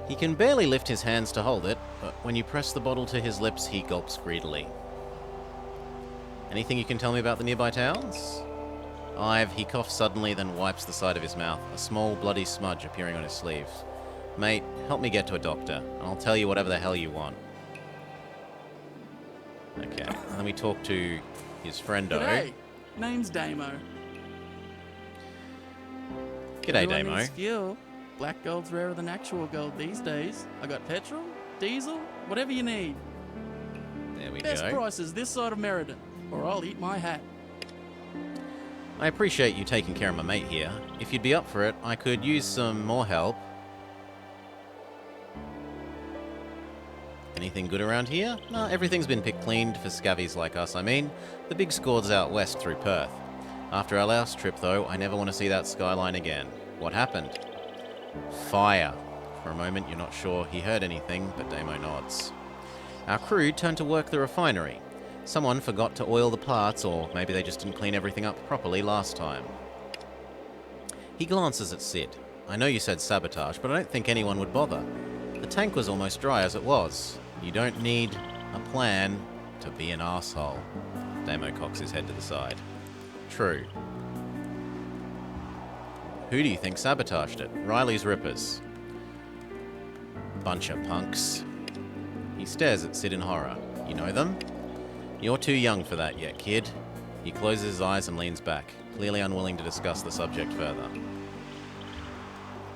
He can barely lift his hands to hold it, but when you press the bottle to his lips, he gulps greedily. Anything you can tell me about the nearby towns? He coughs suddenly, then wipes the side of his mouth, a small bloody smudge appearing on his sleeve. Mate, help me get to a doctor, and I'll tell you whatever the hell you want. Okay, let me talk to his friendo. G'day. Name's Damo. G'day, Everyone Damo. needs fuel. Black gold's rarer than actual gold these days. I got petrol, diesel, whatever you need. There we Best go. prices this side of Meriden, or I'll eat my hat. I appreciate you taking care of my mate here. If you'd be up for it, I could use some more help. Anything good around here? No, everything's been picked cleaned for scabbies like us, I mean. The big score's out west through Perth. After our last trip, though, I never want to see that skyline again. What happened? Fire. For a moment, you're not sure he heard anything, but Damo nods. Our crew turned to work the refinery. Someone forgot to oil the parts, or maybe they just didn't clean everything up properly last time. He glances at Sid. I know you said sabotage, but I don't think anyone would bother. The tank was almost dry as it was. You don't need a plan to be an asshole. Damo cocks his head to the side. True. Who do you think sabotaged it? Riley's Rippers. Bunch of punks. He stares at Sid in horror. You know them? You're too young for that yet, kid. He closes his eyes and leans back, clearly unwilling to discuss the subject further.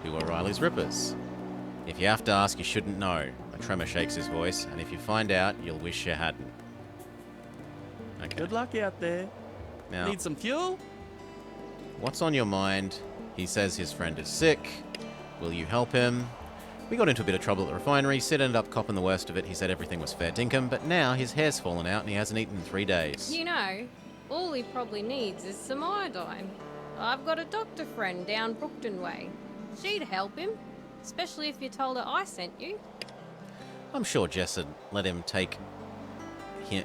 Who are Riley's Rippers? If you have to ask, you shouldn't know. A tremor shakes his voice, and if you find out, you'll wish you hadn't. Okay. Good luck out there. Now, Need some fuel? what's on your mind? He says his friend is sick. Will you help him? We got into a bit of trouble at the refinery. Sid ended up copping the worst of it. He said everything was fair dinkum, but now his hair's fallen out and he hasn't eaten in 3 days. You know, all he probably needs is some iodine. I've got a doctor friend down Brookton Way. She'd help him, especially if you told her I sent you. I'm sure Jess would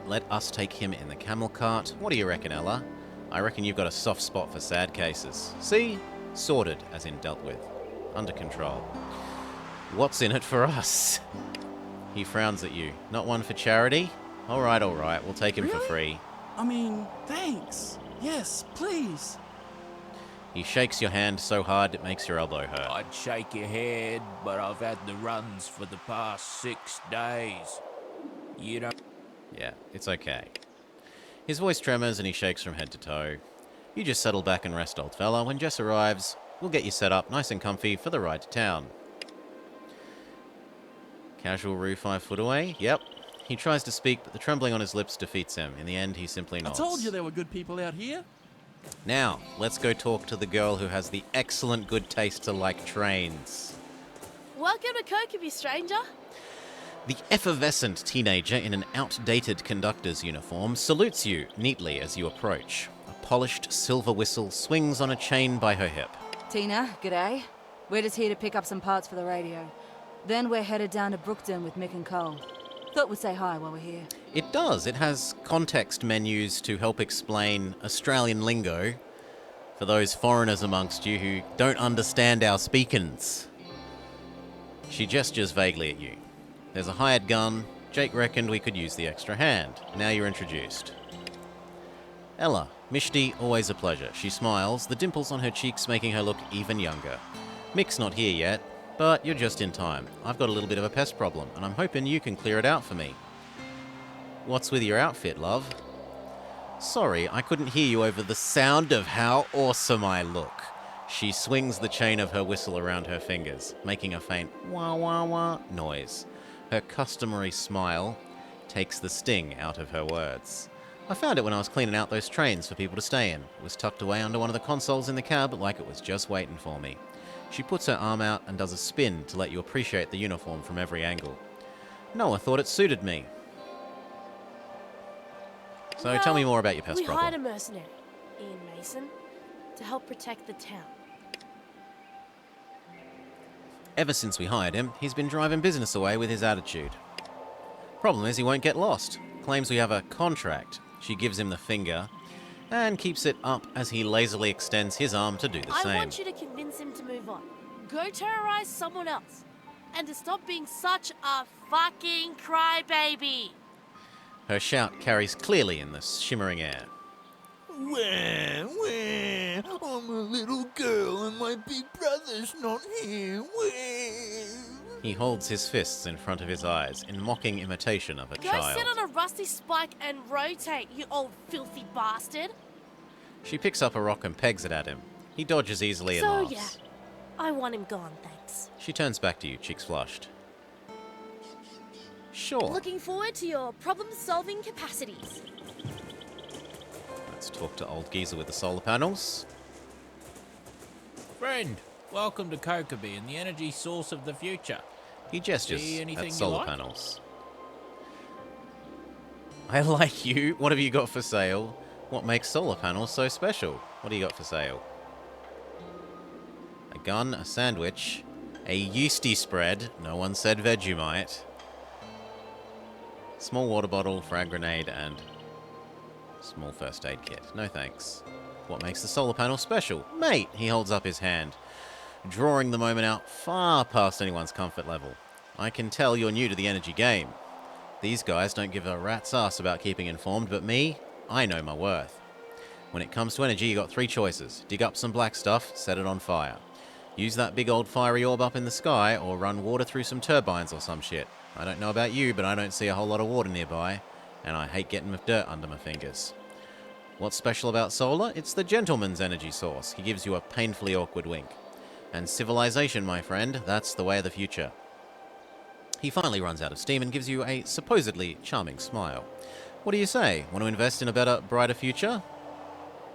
let us take him in the camel cart. What do you reckon, Ella? I reckon you've got a soft spot for sad cases. See? Sorted, as in dealt with. Under control. What's in it for us? He frowns at you. Not one for charity? Alright, we'll take him for free. I mean, thanks. Yes, please. He shakes your hand so hard it makes your elbow hurt. I'd shake your head, but I've had the runs for the past 6 days. You don't... Yeah, it's okay. His voice tremors and he shakes from head to toe. You just settle back and rest, old fella. When Jess arrives, we'll get you set up nice and comfy for the ride to town. Casual Roo 5 foot away? Yep. He tries to speak, but the trembling on his lips defeats him. In the end, he simply I nods. told you there were good people out here. Now, let's go talk to the girl who has the excellent good taste to like trains. Welcome to Kokobi, stranger. The effervescent teenager in an outdated conductor's uniform salutes you neatly as you approach. A polished silver whistle swings on a chain by her hip. Tina, g'day. We're just here to pick up some parts for the radio. Then we're headed down to Brookton with Mick and Cole. Thought we'd say hi while we're here. It does. It has context menus to help explain Australian lingo for those foreigners amongst you who don't understand our speakins. She gestures vaguely at you. There's a hired gun. Jake reckoned we could use the extra hand. Now you're introduced. Ella, Mishti, always a pleasure. She smiles, the dimples on her cheeks making her look even younger. Mick's not here yet, but you're just in time. I've got a little bit of a pest problem, and I'm hoping you can clear it out for me. What's with your outfit, love? Sorry, I couldn't hear you over the sound of how awesome I look. She swings the chain of her whistle around her fingers, making a faint wah wah wah noise. Her customary smile takes the sting out of her words. I found it when I was cleaning out those trains for people to stay in. It was tucked away under one of the consoles in the cab like it was just waiting for me. She puts her arm out and does a spin to let you appreciate the uniform from every angle. Noah thought it suited me. So tell me more about your pest we problem. hired a mercenary, Ian Mason, to help protect the town. Ever since we hired him, he's been driving business away with his attitude. Problem is he won't get lost. Claims we have a contract. She gives him the finger and keeps it up as he lazily extends his arm to do the same. I want you to convince him to move on. Go terrorize someone else. And to stop being such a fucking crybaby. Her shout carries clearly in the shimmering air. Where? I'm a little girl and my big brother's not here. Where? He holds his fists in front of his eyes in mocking imitation of a Go child. sit on a rusty spike and rotate, you old filthy bastard. She picks up a rock and pegs it at him. He dodges easily and So laughs. yeah, I want him gone, thanks. She turns back to you, cheeks flushed. Sure. Looking forward to your problem-solving capacities. Let's talk to old geezer with the solar panels. Friend, welcome to Kokobi and the energy source of the future. He gestures See anything at you solar like? panels. I like you. What have you got for sale? What makes solar panels so special? What do you got for sale? A gun, a sandwich, a yeasty spread. No one said Vegemite. Small water bottle, frag grenade, and small first aid kit. No thanks. What makes the solar panel special? Mate! He holds up his hand, drawing the moment out far past anyone's comfort level. I can tell you're new to the energy game. These guys don't give a rat's ass about keeping informed, but me, I know my worth. When it comes to energy, you got 3 choices. Dig up some black stuff, set it on fire. Use that big old fiery orb up in the sky, or run water through some turbines or some shit. I don't know about you, but I don't see a whole lot of water nearby, and I hate getting dirt under my fingers. What's special about solar? It's the gentleman's energy source. He gives you a painfully awkward wink. And civilization, my friend, that's the way of the future. He finally runs out of steam and gives you a supposedly charming smile. What do you say? Want to invest in a better, brighter future?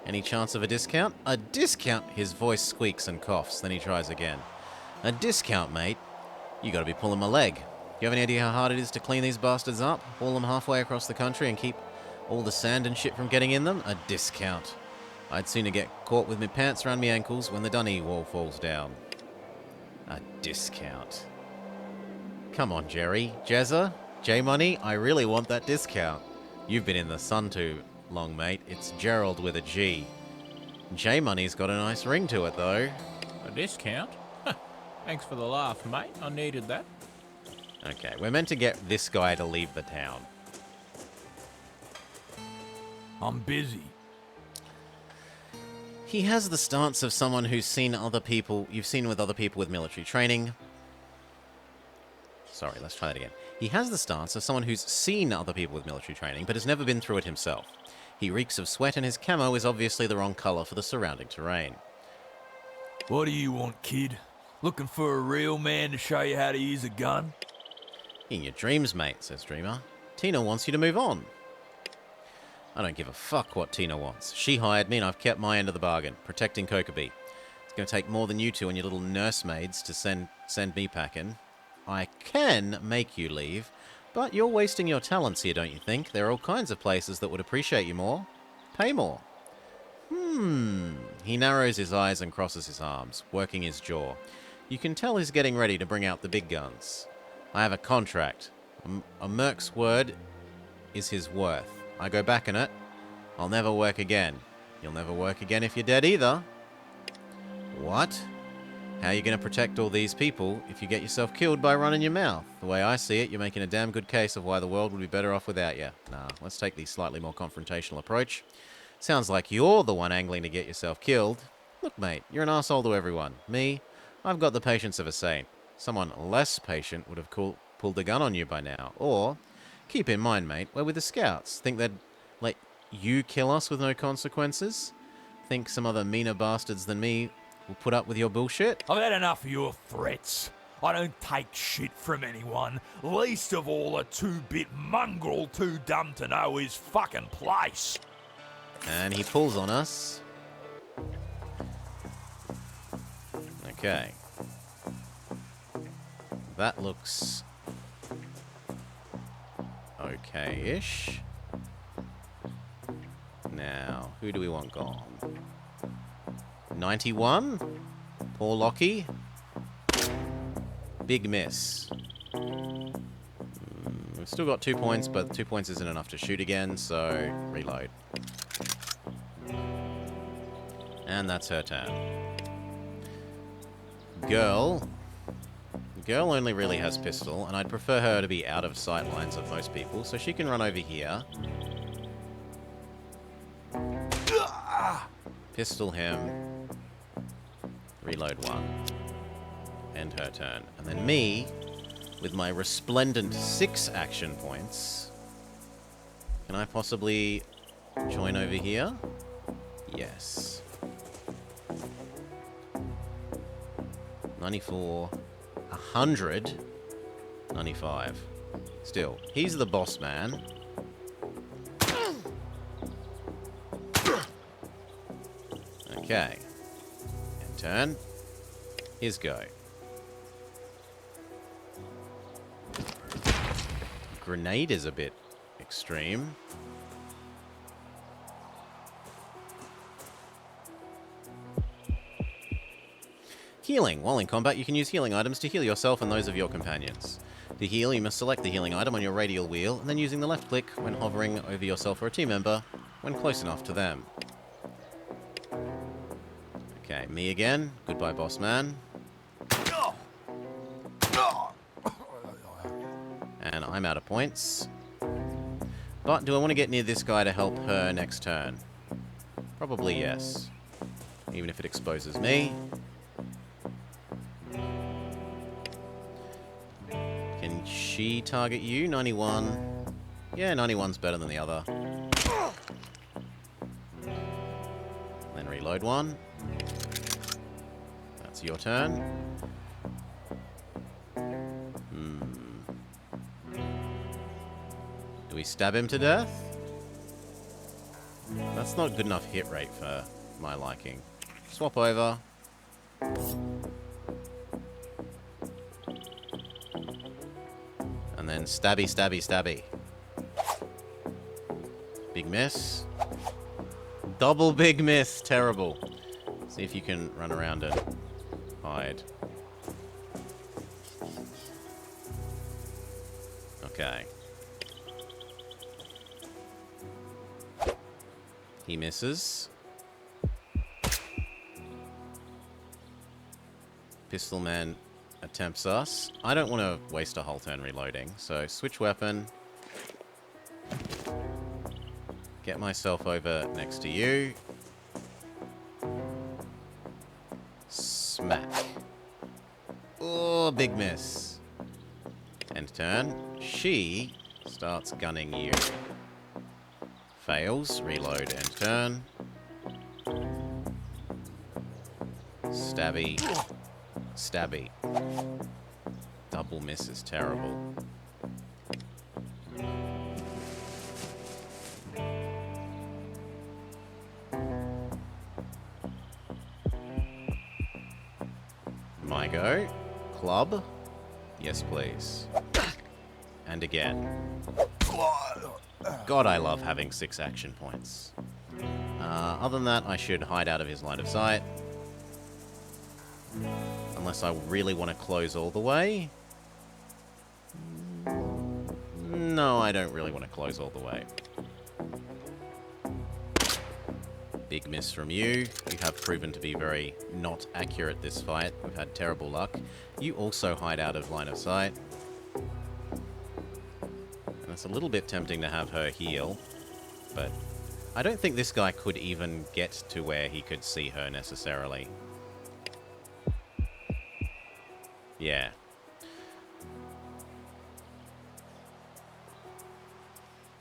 Any chance of a discount? A discount? His voice squeaks and coughs, then he tries again. A discount, mate? You gotta be pulling my leg. Do you have any idea how hard it is to clean these bastards up? Haul them halfway across the country and keep all the sand and shit from getting in them? A discount. I'd sooner get caught with my pants around my ankles when the dunny wall falls down. A discount. Come on, Jerry. Jezza? J-Money? I really want that discount. You've been in the sun too long, mate. It's Gerald with a G. J-Money's got a nice ring to it, though. A discount? Thanks for the laugh, mate. I needed that. Okay, we're meant to get this guy to leave the town. I'm busy. He has the stance of someone who's seen other people, you've seen with other people with military training. Sorry, let's try that again. He has the stance of someone who's seen other people with military training, but has never been through it himself. He reeks of sweat and his camo is obviously the wrong colour for the surrounding terrain. What do you want, kid? Looking for a real man to show you how to use a gun? In your dreams, mate, says Dreamer. Tina wants you to move on. I don't give a fuck what Tina wants. She hired me and I've kept my end of the bargain, protecting Kokobi. It's going to take more than you two and your little nursemaids to send me packing. I can make you leave, but you're wasting your talents here, don't you think? There are all kinds of places that would appreciate you more. Pay more. He narrows his eyes and crosses his arms, working his jaw. You can tell he's getting ready to bring out the big guns. I have a contract. A merc's word is his worth. I go back on it, I'll never work again. You'll never work again if you're dead either. What? How are you going to protect all these people if you get yourself killed by running your mouth? The way I see it, you're making a damn good case of why the world would be better off without you. Nah, let's take the slightly more confrontational approach. Sounds like you're the one angling to get yourself killed. Look, mate, you're an arsehole to everyone. Me, I've got the patience of a saint. Someone less patient would have pulled a gun on you by now. Or, keep in mind, mate, we're with the Scouts. Think they'd let you kill us with no consequences? Think some other meaner bastards than me will put up with your bullshit? I've had enough of your threats. I don't take shit from anyone, least of all a two-bit mongrel too dumb to know his fucking place. And he pulls on us. Okay. That looks okay-ish. Now, who do we want gone? 91? Poor Lockie. Big miss. We've still got 2 points, but 2 points isn't enough to shoot again, so reload. And that's her turn. Girl only really has pistol, and I'd prefer her to be out of sight lines of most people, so she can run over here. Pistol him. Reload 1. End her turn. And then me, with my resplendent 6 action points. Can I possibly join over here? Yes. 94. 100. 95. Still, he's the boss man. Okay. End turn. His go. Grenade is a bit extreme. Healing. While in combat, you can use healing items to heal yourself and those of your companions. To heal, you must select the healing item on your radial wheel, and then using the left click when hovering over yourself or a team member when close enough to them. Okay, me again. Goodbye, boss man. And I'm out of points. But do I want to get near this guy to help her next turn? Probably yes. Even if it exposes me. Can she target you? 91. Yeah, 91's better than the other. Then reload 1. That's your turn. Do we stab him to death? That's not good enough hit rate for my liking. Swap over. And then stabby, stabby, stabby. Big miss. Double big miss. Terrible. See if you can run around and hide. Okay. He misses. Pistol man attempts us. I don't want to waste a whole turn reloading, so switch weapon. Get myself over next to you. Smack. Oh, big miss. End turn. She starts gunning you. Fails. Reload. End turn. Stabby. Stabby. Double miss is terrible. My go. Club. Yes, please. And again. God, I love having 6 action points. Other than that, I should hide out of his line of sight. Unless I really want to close all the way. No, I don't really want to close all the way. Big miss from you. You have proven to be very not accurate this fight. We've had terrible luck. You also hide out of line of sight. And it's a little bit tempting to have her heal. But I don't think this guy could even get to where he could see her necessarily. Yeah.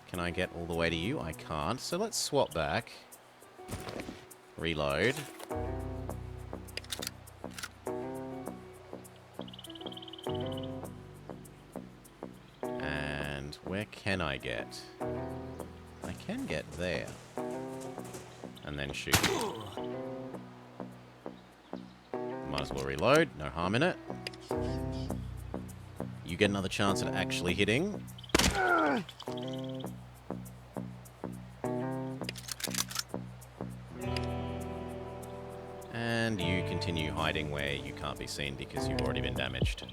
Can I get all the way to you? I can't. So let's swap back. Reload. can I get? I can get there. And then shoot. Might as well reload. No harm in it. You get another chance at actually hitting. And you continue hiding where you can't be seen because you've already been damaged.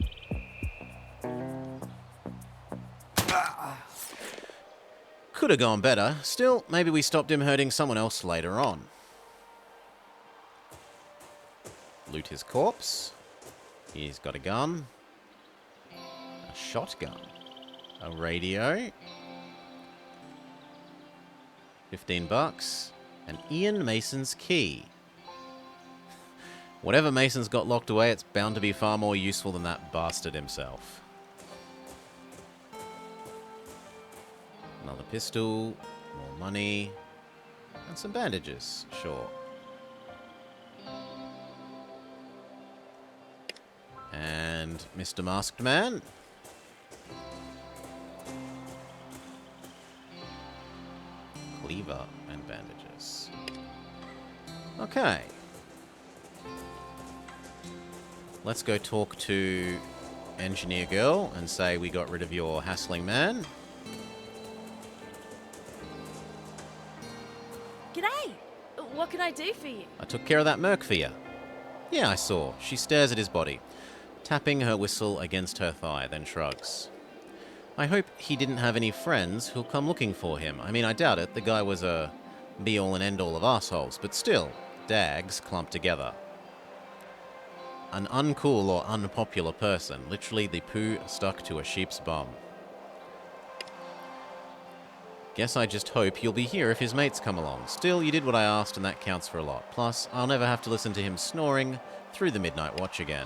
Could have gone better. Still, maybe we stopped him hurting someone else later on. Loot his corpse. He's got a gun. A shotgun. A radio. 15 bucks. And Ian Mason's key. Whatever Mason's got locked away, it's bound to be far more useful than that bastard himself. Another pistol, more money, and some bandages, sure. And Mr. Masked Man. Cleaver and bandages. Okay. Let's go talk to Engineer Girl and say we got rid of your hassling man. G'day! What can I do for you? I took care of that merc for you. Yeah, I saw. She stares at his body, tapping her whistle against her thigh, then shrugs. I hope he didn't have any friends who'll come looking for him. I mean, I doubt it. The guy was a be-all and end-all of assholes, but still, dags clumped together. An uncool or unpopular person. Literally the poo stuck to a sheep's bum. Guess I just hope he'll be here if his mates come along. Still, you did what I asked and that counts for a lot. Plus, I'll never have to listen to him snoring through the midnight watch again.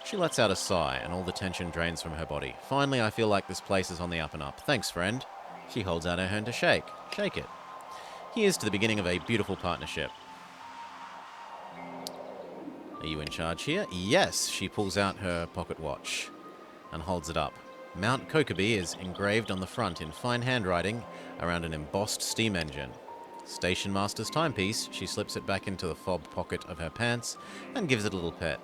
She lets out a sigh and all the tension drains from her body. Finally, I feel like this place is on the up and up. Thanks, friend. She holds out her hand to shake. Shake it. Here's to the beginning of a beautiful partnership. Are you in charge here? Yes. She pulls out her pocket watch and holds it up. Mount Kokeby is engraved on the front in fine handwriting around an embossed steam engine. Station Master's timepiece. She slips it back into the fob pocket of her pants and gives it a little pet.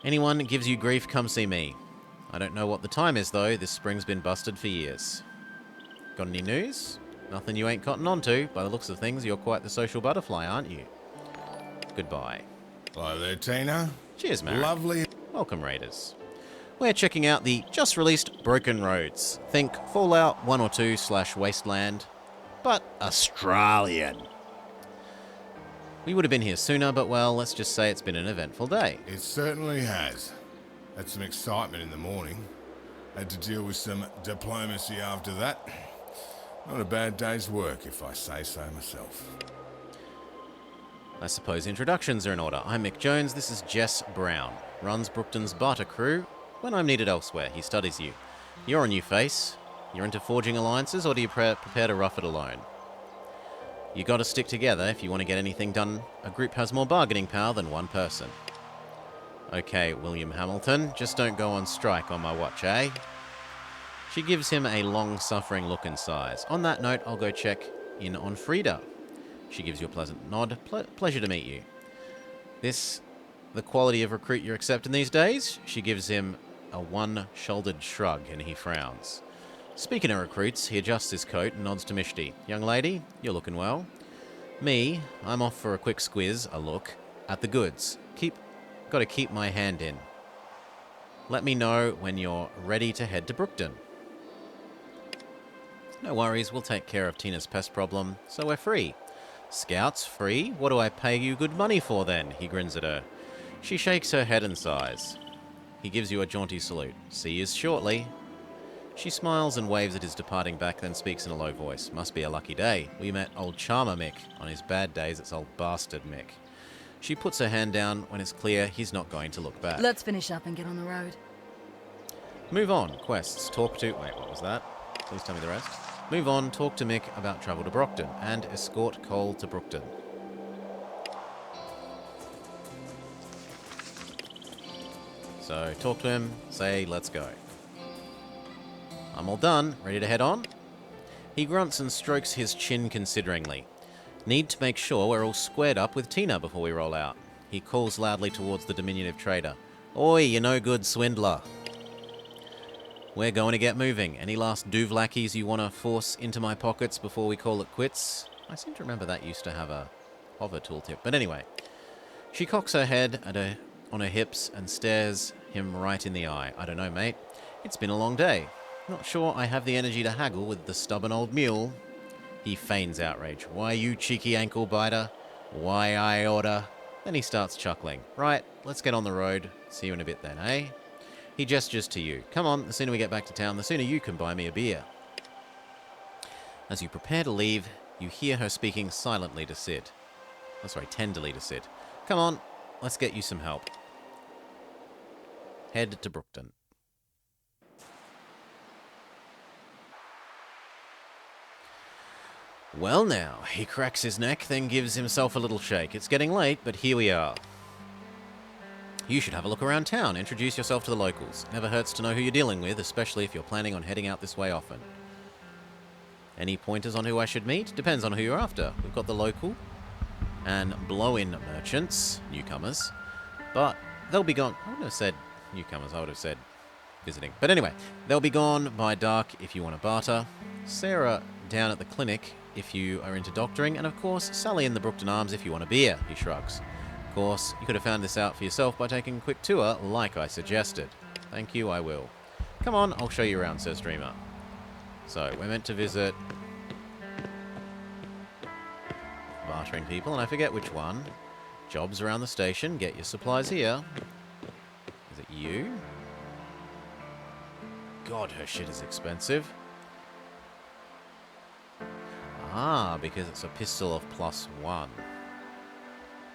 Anyone gives you grief, come see me. I don't know what the time is, though. This spring's been busted for years. Got any news? Nothing you ain't cotton on to. By the looks of things, you're quite the social butterfly, aren't you? Goodbye. Hello there, Tina. Cheers, Mary. Lovely. Welcome, Raiders. We're checking out the just-released Broken Roads. Think Fallout 1 or 2 / Wasteland, but Australian. We would have been here sooner, but well, let's just say it's been an eventful day. It certainly has. Had some excitement in the morning. Had to deal with some diplomacy after that. Not a bad day's work, if I say so myself. I suppose introductions are in order. I'm Mick Jones, this is Jess Brown. Runs Brookton's barter crew. When I'm needed elsewhere, he studies you. You're a new face. You're into forging alliances, or do you prepare to rough it alone? You gotta stick together if you want to get anything done. A group has more bargaining power than one person. Okay, William Hamilton, just don't go on strike on my watch, eh? She gives him a long-suffering look and sighs. On that note, I'll go check in on Frida. She gives you a pleasant nod. Pleasure to meet you. This the quality of recruit you're accepting these days? She gives him a one-shouldered shrug and he frowns. Speaking of recruits, he adjusts his coat and nods to Mishti. Young lady, you're looking well. Me, I'm off for a quick squiz, a look, at the goods. Gotta keep my hand in. Let me know when you're ready to head to Brookton. No worries, we'll take care of Tina's pest problem, so we're free. Scouts, free? What do I pay you good money for then? He grins at her. She shakes her head and sighs. He gives you a jaunty salute. See you shortly. She smiles and waves at his departing back, then speaks in a low voice. Must be a lucky day. We met old Charmer Mick. On his bad days, it's old bastard Mick. She puts her hand down when it's clear he's not going to look back. Let's finish up and get on the road. Move on. Quests. Talk to... Wait, what was that? Please tell me the rest. Move on. Talk to Mick about travel to Brockton. And escort Cole to Brookton. So, talk to him. Say, let's go. I'm all done. Ready to head on? He grunts and strokes his chin consideringly. Need to make sure we're all squared up with Tina before we roll out. He calls loudly towards the diminutive trader. Oi, you no good swindler. We're going to get moving. Any last duvlackies you want to force into my pockets before we call it quits? I seem to remember that used to have a hover tooltip. But anyway, she cocks her head on her hips and stares him right in the eye. I don't know, mate. It's been a long day. Not sure I have the energy to haggle with the stubborn old mule. He feigns outrage. Why, you cheeky ankle biter? Why I order? Then he starts chuckling. Right, let's get on the road. See you in a bit then, eh? He gestures to you. Come on, the sooner we get back to town, the sooner you can buy me a beer. As you prepare to leave, you hear her speaking silently to Sid. Oh, sorry, tenderly to Sid. Come on, let's get you some help. Head to Brookton. Well now, he cracks his neck, then gives himself a little shake. It's getting late, but here we are. You should have a look around town, introduce yourself to the locals. Never hurts to know who you're dealing with, especially if you're planning on heading out this way often. Any pointers on who I should meet? Depends on who you're after. We've got the local and blow-in merchants, newcomers, but they'll be gone. I wouldn't have said newcomers, I would have said visiting. But anyway, they'll be gone by dark if you want to barter. Sarah down at the clinic if you are into doctoring, and of course Sally in the Brookton Arms if you want a beer, he shrugs. Of course, you could have found this out for yourself by taking a quick tour like I suggested. Thank you, I will. Come on, I'll show you around, says Dreamer. So, we're meant to visit bartering people, and I forget which one. Jobs around the station, get your supplies here. Is it you? God, her shit is expensive. Ah, because it's a pistol of +1. I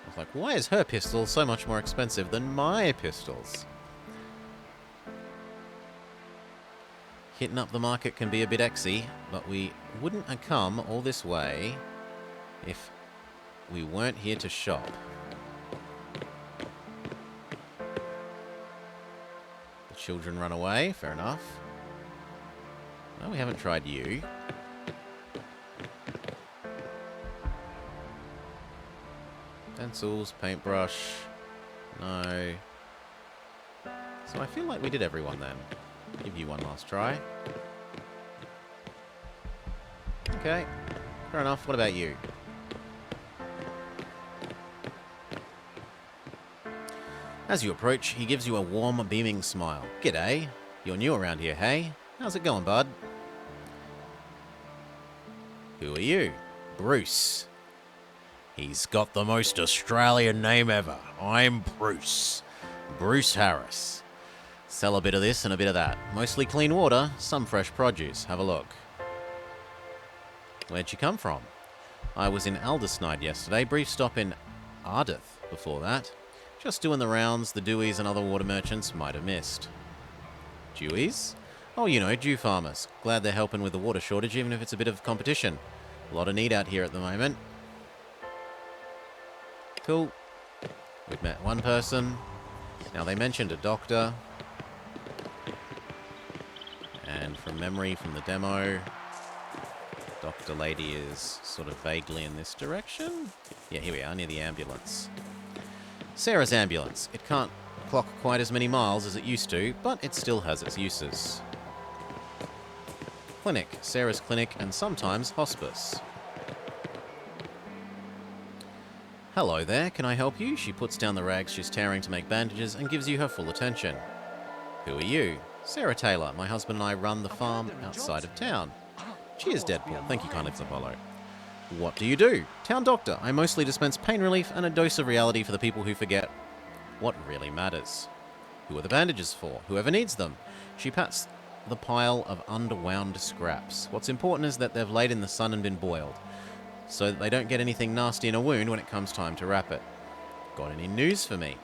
was like, why is her pistol so much more expensive than my pistols? Hitting up the market can be a bit exy, but we wouldn't have come all this way if we weren't here to shop. The children run away, fair enough. No, we haven't tried you. Pencils, paintbrush, no. So I feel like we did everyone then. Give you one last try. Okay, fair enough. What about you? As you approach, he gives you a warm, beaming smile. G'day. You're new around here, hey? How's it going, bud? Who are you? Bruce. He's got the most Australian name ever. I'm Bruce. Bruce Harris. Sell a bit of this and a bit of that. Mostly clean water, some fresh produce. Have a look. Where'd you come from? I was in Aldersnide yesterday. Brief stop in Ardith before that. Just doing the rounds the Deweys and other water merchants might have missed. Deweys? Oh, you know, Dew farmers. Glad they're helping with the water shortage, even if it's a bit of competition. A lot of need out here at the moment. Cool. We've met one person. Now, they mentioned a doctor. And from memory from the demo, Doctor Lady is sort of vaguely in this direction. Yeah, here we are, near the ambulance. Sarah's ambulance. It can't clock quite as many miles as it used to, but it still has its uses. Clinic. Sarah's clinic and sometimes hospice. Hello there, can I help you? She puts down the rags she's tearing to make bandages and gives you her full attention. Who are you? Sarah Taylor. My husband and I run the farm outside of town. Cheers, Deadpool. Thank you kindly for the follow. What do you do? Town doctor. I mostly dispense pain relief and a dose of reality for the people who forget what really matters. Who are the bandages for? Whoever needs them. She pats the pile of underwound scraps. What's important is that they've laid in the sun and been boiled, so that they don't get anything nasty in a wound when it comes time to wrap it. Got any news for me?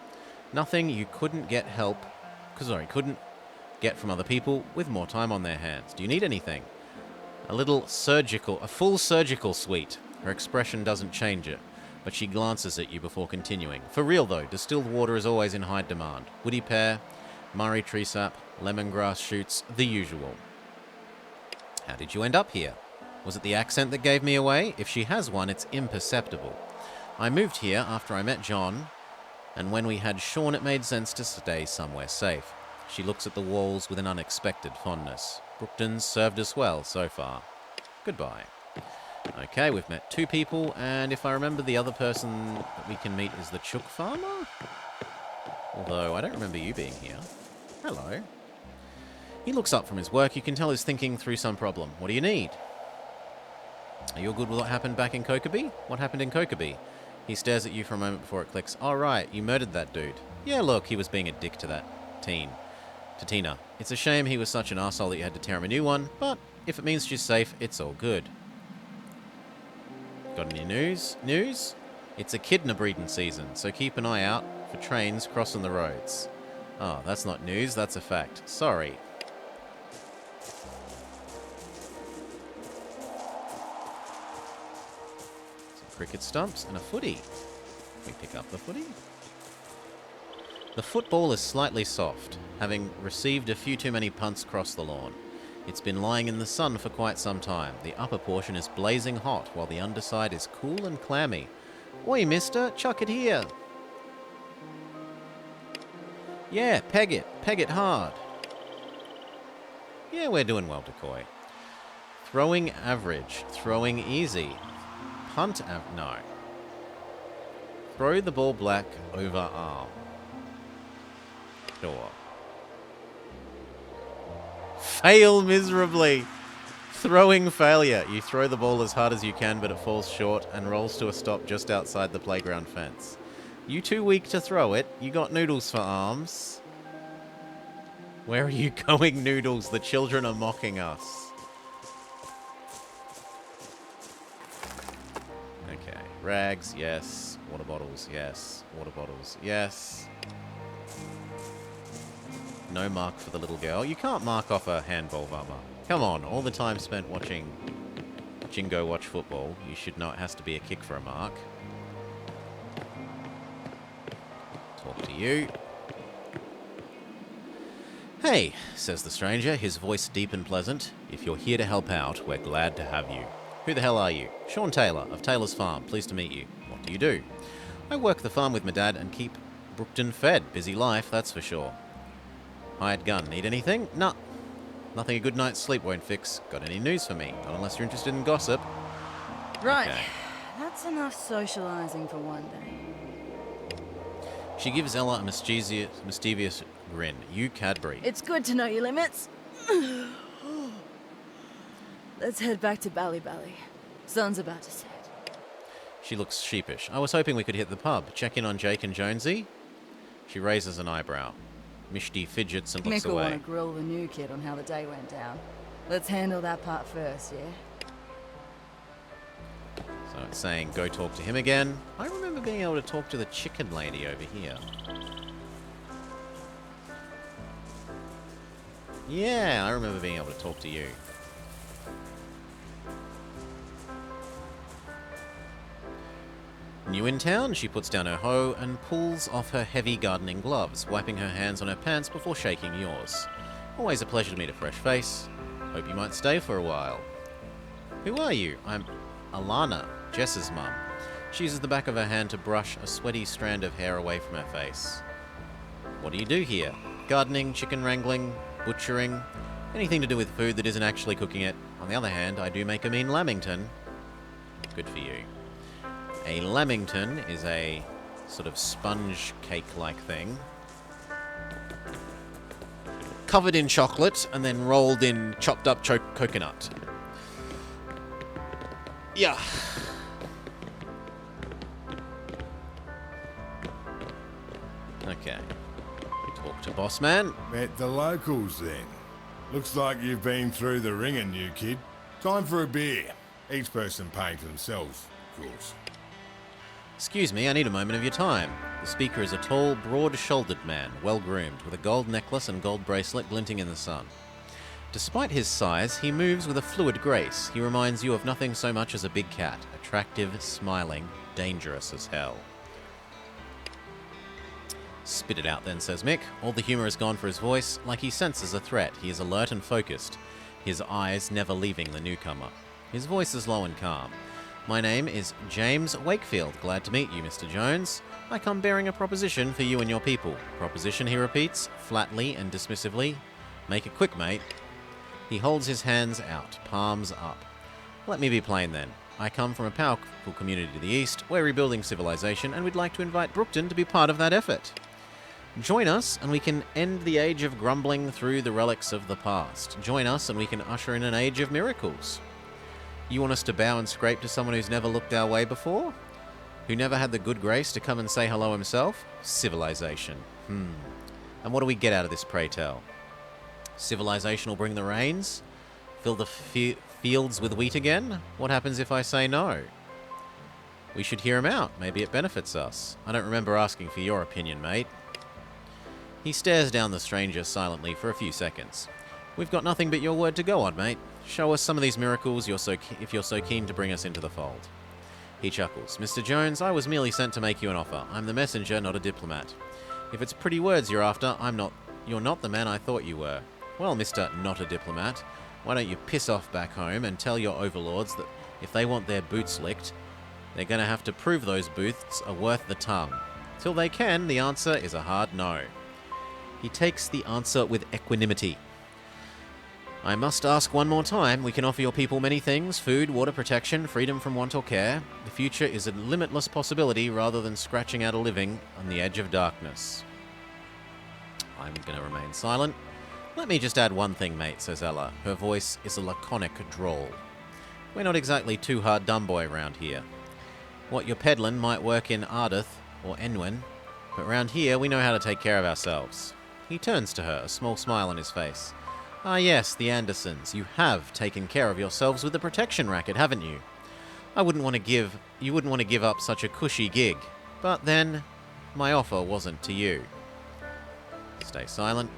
Nothing you couldn't get couldn't get from other people with more time on their hands. Do you need anything? A full surgical suite. Her expression doesn't change it, but she glances at you before continuing. For real though, distilled water is always in high demand. Woody pear, Murray tree sap, lemongrass shoots, the usual. How did you end up here? Was it the accent that gave me away? If she has one, it's imperceptible. I moved here after I met John, and when we had Sean, it made sense to stay somewhere safe. She looks at the walls with an unexpected fondness. Brookton's served us well so far. Goodbye. Okay, we've met 2 people, and if I remember, the other person that we can meet is the chook farmer? Although, I don't remember you being here. Hello. He looks up from his work. You can tell he's thinking through some problem. What do you need? Are you all good with what happened back in Kokeby? What happened in Kokeby? He stares at you for a moment before it clicks. Oh, right, you murdered that dude. Yeah, look, he was being a dick to that to Tina. It's a shame he was such an arsehole that you had to tear him a new one, but if it means she's safe, it's all good. Got any news? News? It's echidna breeding season, so keep an eye out for trains crossing the roads. Oh, that's not news, that's a fact. Sorry. Some cricket stumps and a footy. We pick up the footy. The football is slightly soft, having received a few too many punts across the lawn. It's been lying in the sun for quite some time. The upper portion is blazing hot, while the underside is cool and clammy. Oi, mister, chuck it here. Yeah, peg it hard. Yeah, we're doing well, Decoy. Throwing average, throwing easy. Punt no. Throw the ball black over arm. Sure. Fail miserably. Throwing failure. You throw the ball as hard as you can, but it falls short and rolls to a stop just outside the playground fence. You too weak to throw it. You got noodles for arms. Where are you going, Noodles? The children are mocking us. Okay. Rags, yes. Water bottles, yes. Water bottles, yes. No mark for the little girl. You can't mark off a handball, Vama. Come on, all the time spent watching Jingo watch football, you should know it has to be a kick for a mark. Talk to you. Hey, says the stranger, his voice deep and pleasant. If you're here to help out, we're glad to have you. Who the hell are you? Sean Taylor, of Taylor's Farm. Pleased to meet you. What do you do? I work the farm with my dad and keep Brookton fed. Busy life, that's for sure. Hired gun. Need anything? Nah. Nothing a good night's sleep won't fix. Got any news for me? Not unless you're interested in gossip. Right. Okay. That's enough socializing for one day. She gives Ella a mischievous grin. You Cadbury. It's good to know your limits. Let's head back to Bally. Sun's about to set. She looks sheepish. I was hoping we could hit the pub. Check in on Jake and Jonesy. She raises an eyebrow. Mishti fidgets and looks Mick will away. want to grill the new kid on how the day went down. Let's handle that part first, yeah? So it's saying go talk to him again. I remember being able to talk to the chicken lady over here. Yeah, I remember being able to talk to you. New in town, she puts down her hoe and pulls off her heavy gardening gloves, wiping her hands on her pants before shaking yours. Always a pleasure to meet a fresh face. Hope you might stay for a while. Who are you? I'm Alana, Jess's mum. She uses the back of her hand to brush a sweaty strand of hair away from her face. What do you do here? Gardening, chicken wrangling, butchering, anything to do with food that isn't actually cooking it. On the other hand, I do make a mean lamington. Good for you. A lamington is a sort of sponge cake-like thing. Covered in chocolate and then rolled in chopped up coconut. Yeah. Okay. Talk to boss man. Met the locals then. Looks like you've been through the ringer, new kid. Time for a beer. Each person paying for themselves, of course. Excuse me, I need a moment of your time. The speaker is a tall, broad-shouldered man, well-groomed, with a gold necklace and gold bracelet glinting in the sun. Despite his size, he moves with a fluid grace. He reminds you of nothing so much as a big cat. Attractive, smiling, dangerous as hell. Spit it out then, says Mick. All the humour is gone for his voice. Like he senses a threat, he is alert and focused. his eyes never leaving the newcomer. His voice is low and calm. My name is James Wakefield. Glad to meet you, Mr. Jones. I come bearing a proposition for you and your people. Proposition, he repeats, flatly and dismissively. Make it quick, mate. He holds his hands out, palms up. Let me be plain then. I come from a powerful community to the east. We're rebuilding civilization, and we'd like to invite Brookton to be part of that effort. Join us, and we can end the age of grumbling through the relics of the past. Join us, and we can usher in an age of miracles. You want us to bow and scrape to someone who's never looked our way before? Who never had the good grace to come and say hello himself? Civilization. And what do we get out of this, pray tell? Civilization will bring the rains? Fill the fields with wheat again? What happens if I say no? We should hear him out. Maybe it benefits us. I don't remember asking for your opinion, mate. He stares down the stranger silently for a few seconds. We've got nothing but your word to go on, mate. Show us some of these miracles if you're so keen to bring us into the fold. He chuckles. Mr. Jones, I was merely sent to make you an offer. I'm the messenger, not a diplomat. If it's pretty words you're after, you're not the man I thought you were. Well, Mr. Not a Diplomat, why don't you piss off back home and tell your overlords that if they want their boots licked, they're going to have to prove those boots are worth the tongue. Till they can, the answer is a hard no. He takes the answer with equanimity. I must ask one more time. We can offer your people many things: food, water, protection, freedom from want or care. The future is a limitless possibility rather than scratching out a living on the edge of darkness. I'm going to remain silent. Let me just add one thing, mate, says Ella. Her voice is a laconic drawl. We're not exactly too hard dumb boy round here. What you're peddling might work in Ardith or Enwyn, but round here we know how to take care of ourselves. He turns to her, a small smile on his face. Ah yes, the Andersons. You have taken care of yourselves with the protection racket, haven't you? You wouldn't want to give up such a cushy gig. But then, my offer wasn't to you. Stay silent.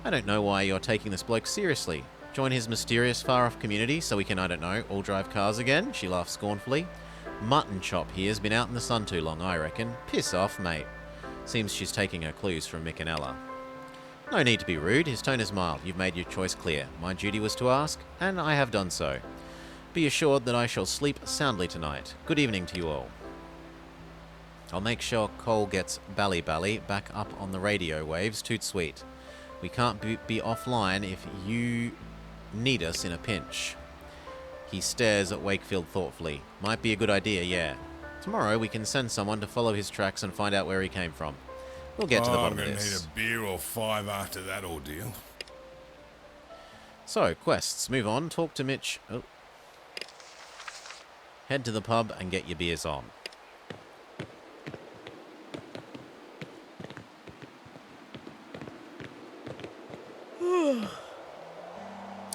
I don't know why you're taking this bloke seriously. Join his mysterious far-off community so we can, I don't know, all drive cars again? She laughs scornfully. Mutton chop here's been out in the sun too long, I reckon. Piss off, mate. Seems she's taking her clues from Mick and Ella. No need to be rude. His tone is mild. You've made your choice clear. My duty was to ask, and I have done so. Be assured that I shall sleep soundly tonight. Good evening to you all. I'll make sure Cole gets Bally Bally back up on the radio waves. Toot sweet. We can't be offline if you need us in a pinch. He stares at Wakefield thoughtfully. Might be a good idea, yeah. Tomorrow we can send someone to follow his tracks and find out where he came from. We'll get to the bottom of this. I'm going to need a beer or 5 after that ordeal. So, quests. Move on. Talk to Mitch. Oh. Head to the pub and get your beers on.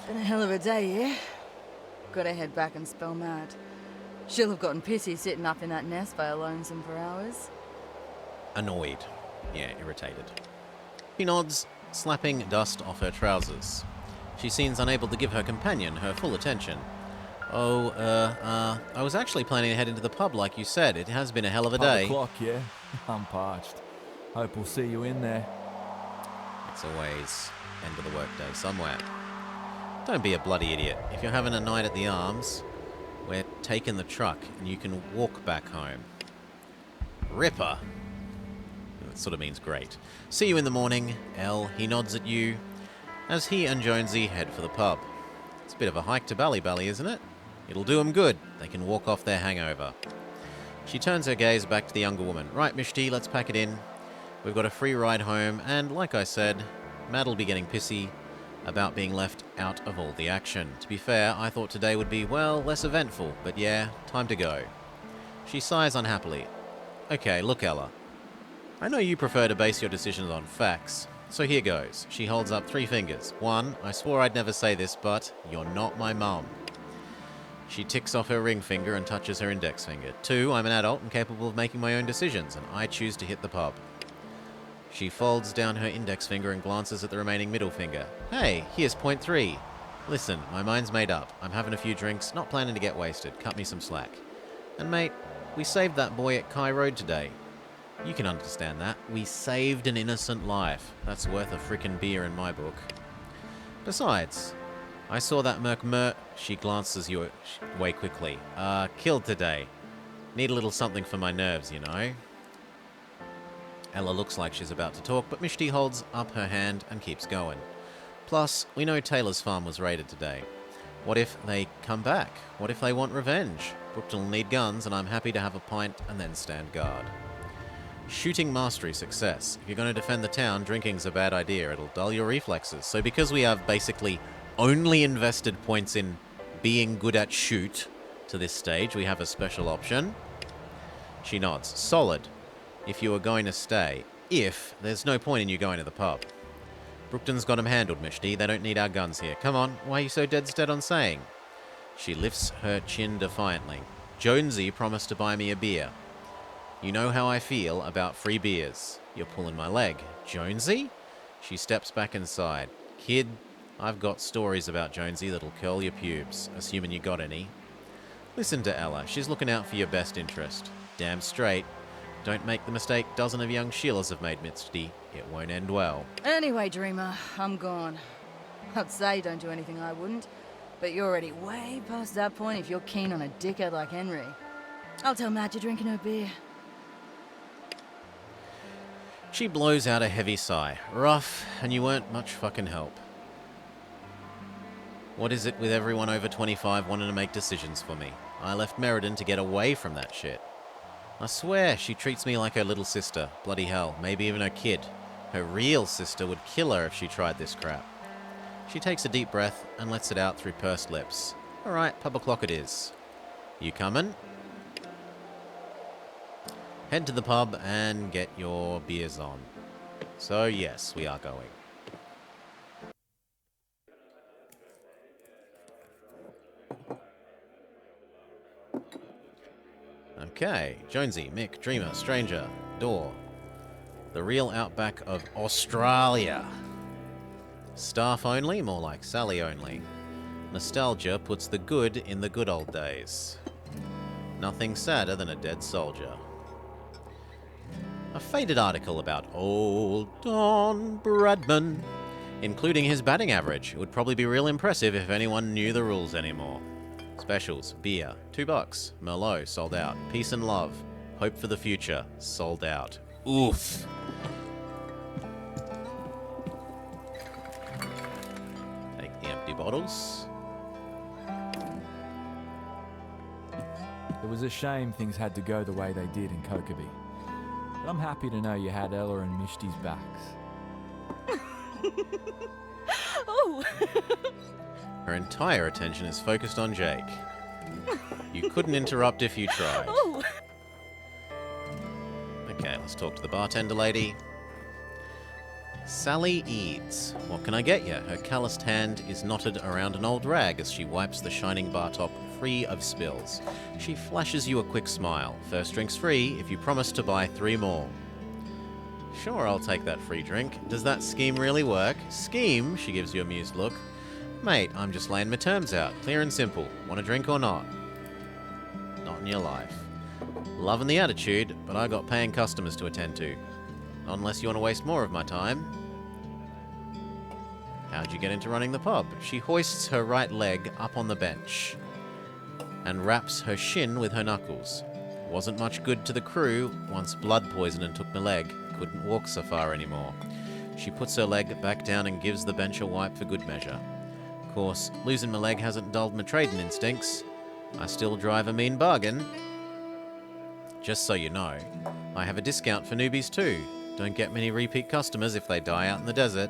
Been a hell of a day, yeah? Gotta head back and spell mad. She'll have gotten pissy sitting up in that nest by lonesome for hours. Annoyed. Yeah, irritated. He nods, slapping dust off her trousers. She seems unable to give her companion her full attention. I was actually planning to head into the pub like you said. It has been a hell of a day. 5 o'clock, yeah? I'm parched. Hope we'll see you in there. It's always end of the workday somewhere. Don't be a bloody idiot. If you're having a night at the Arms, we're taking the truck and you can walk back home. Ripper. That sort of means great. See you in the morning, Elle. He nods at you as he and Jonesy head for the pub. It's a bit of a hike to Bally Bally, isn't it? It'll do them good. They can walk off their hangover. She turns her gaze back to the younger woman. Right, Mishti, let's pack it in. We've got a free ride home, and like I said, Matt'll be getting pissy about being left out of all the action. To be fair, I thought today would be, well, less eventful, but yeah, time to go. She sighs unhappily. Okay, look, Ella. I know you prefer to base your decisions on facts, so here goes. She holds up 3 fingers. 1, I swore I'd never say this, but you're not my mum. She ticks off her ring finger and touches her index finger. 2, I'm an adult and capable of making my own decisions, and I choose to hit the pub. She folds down her index finger and glances at the remaining middle finger. Hey, here's point 3. Listen, my mind's made up. I'm having a few drinks, not planning to get wasted. Cut me some slack. And mate, we saved that boy at Kai Road today. You can understand that. We saved an innocent life. That's worth a frickin' beer in my book. Besides, I saw that merc. She glances you away quickly. Killed today. Need a little something for my nerves, you know. Ella looks like she's about to talk, but Mishti holds up her hand and keeps going. Plus, we know Taylor's farm was raided today. What if they come back? What if they want revenge? Brookton will need guns, and I'm happy to have a pint and then stand guard. Shooting mastery success. If you're going to defend the town, drinking's a bad idea. It'll dull your reflexes. So because we have basically only invested points in being good at shoot to this stage, we have a special option. She nods. Solid. If you are going to stay. If. There's no point in you going to the pub. Brookton's got 'em handled, Mishti. They don't need our guns here. Come on. Why are you so dead set on saying? She lifts her chin defiantly. Jonesy promised to buy me a beer. You know how I feel about free beers. You're pulling my leg. Jonesy? She steps back inside. Kid, I've got stories about Jonesy that'll curl your pubes, assuming you got any. Listen to Ella. She's looking out for your best interest. Damn straight. Don't make the mistake dozen of young Sheilas have made, Misty. It won't end well. Anyway, Dreamer, I'm gone. I'd say don't do anything I wouldn't, but you're already way past that point if you're keen on a dickhead like Henry. I'll tell Matt you're drinking her beer. She blows out a heavy sigh. Rough, and you weren't much fucking help. What is it with everyone over 25 wanting to make decisions for me? I left Meriden to get away from that shit. I swear, she treats me like her little sister. Bloody hell, maybe even her kid. Her real sister would kill her if she tried this crap. She takes a deep breath and lets it out through pursed lips. Alright, pub o'clock it is. You coming? Head to the pub and get your beers on. So yes, we are going. Okay, Jonesy, Mick, Dreamer, Stranger, Door. The real outback of Australia. Staff only, more like Sally only. Nostalgia puts the good in the good old days. Nothing sadder than a dead soldier. A faded article about old Don Bradman, including his batting average. It would probably be real impressive if anyone knew the rules anymore. Specials, beer, $2. Merlot, sold out. Peace and love. Hope for the future, sold out. Oof. Take the empty bottles. It was a shame things had to go the way they did in Kokobi. But I'm happy to know you had Ella and Mishti's backs. Oh! Her entire attention is focused on Jake. You couldn't interrupt if you tried. Oh! Okay, let's talk to the bartender lady. Sally Eads. What can I get you? Her calloused hand is knotted around an old rag as she wipes the shining bar top free of spills. She flashes you a quick smile. First drink's free if you promise to buy 3 more. Sure, I'll take that free drink. Does that scheme really work? Scheme? She gives you an amused look. Mate, I'm just laying my terms out. Clear and simple. Want a drink or not? Not in your life. Loving the attitude, but I got paying customers to attend to. Not unless you want to waste more of my time. How'd you get into running the pub? She hoists her right leg up on the bench and raps her shin with her knuckles. Wasn't much good to the crew once blood poisoning took my leg. Couldn't walk so far anymore. She puts her leg back down and gives the bench a wipe for good measure. Of course, losing my leg hasn't dulled my trading instincts. I still drive a mean bargain. Just so you know, I have a discount for newbies too. Don't get many repeat customers if they die out in the desert.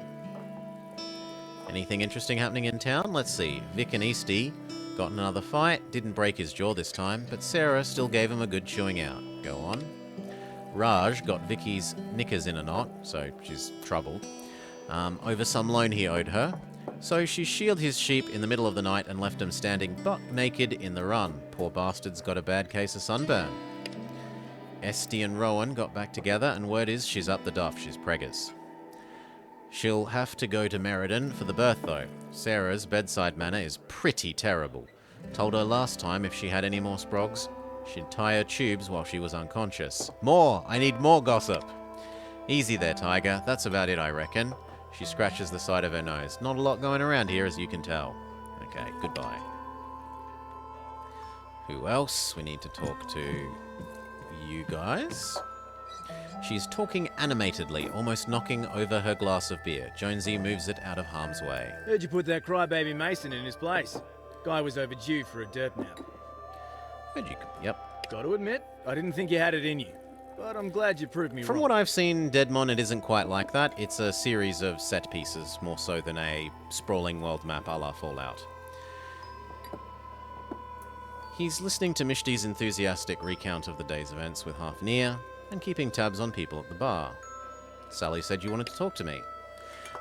Anything interesting happening in town? Let's see. Vic and Eastie got in another fight. Didn't break his jaw this time, but Sarah still gave him a good chewing out. Go on. Raj got Vicky's knickers in a knot, so she's troubled, over some loan he owed her. So she shielded his sheep in the middle of the night and left him standing buck naked in the run. Poor bastard's got a bad case of sunburn. Esty and Rowan got back together, and word is she's up the duff. She's preggers. She'll have to go to Meriden for the birth, though. Sarah's bedside manner is pretty terrible. Told her last time if she had any more sprogs, she'd tie her tubes while she was unconscious. More! I need more gossip! Easy there, Tiger. That's about it, I reckon. She scratches the side of her nose. Not a lot going around here, as you can tell. Okay, goodbye. Who else? We need to talk to you guys. She's talking animatedly, almost knocking over her glass of beer. Jonesy moves it out of harm's way. Heard you put that crybaby Mason in his place. Guy was overdue for a dirt nap. Heard you... Yep. Got to admit, I didn't think you had it in you. But I'm glad you proved me wrong. From what I've seen, Deadmon, it isn't quite like that. It's a series of set pieces, more so than a sprawling world map a la Fallout. He's listening to Mishti's enthusiastic recount of the day's events with half an ear, and keeping tabs on people at the bar. Sally said you wanted to talk to me.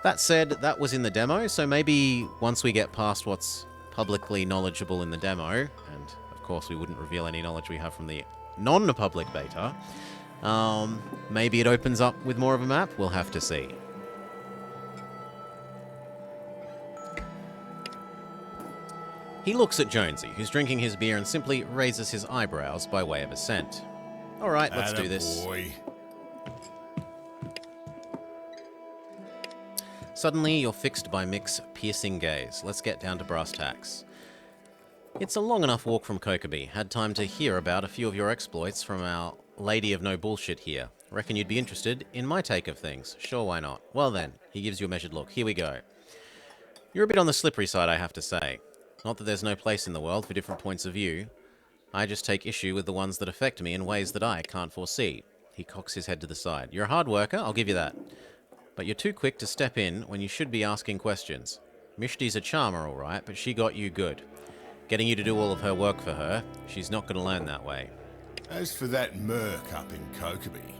That said, that was in the demo, so maybe once we get past what's publicly knowledgeable in the demo, and of course we wouldn't reveal any knowledge we have from the non-public beta, maybe it opens up with more of a map. We'll have to see. He looks at Jonesy, who's drinking his beer, and simply raises his eyebrows by way of assent. All right, let's do this. Boy. Suddenly, you're fixed by Mick's piercing gaze. Let's get down to brass tacks. It's a long enough walk from Kokeby. Had time to hear about a few of your exploits from our lady of no bullshit here. Reckon you'd be interested in my take of things. Sure, why not? Well then, he gives you a measured look. Here we go. You're a bit on the slippery side, I have to say. Not that there's no place in the world for different points of view. I just take issue with the ones that affect me in ways that I can't foresee. He cocks his head to the side. You're a hard worker, I'll give you that. But you're too quick to step in when you should be asking questions. Mishti's a charmer, all right, but she got you good. Getting you to do all of her work for her, she's not going to learn that way. As for that merc up in Kokeby,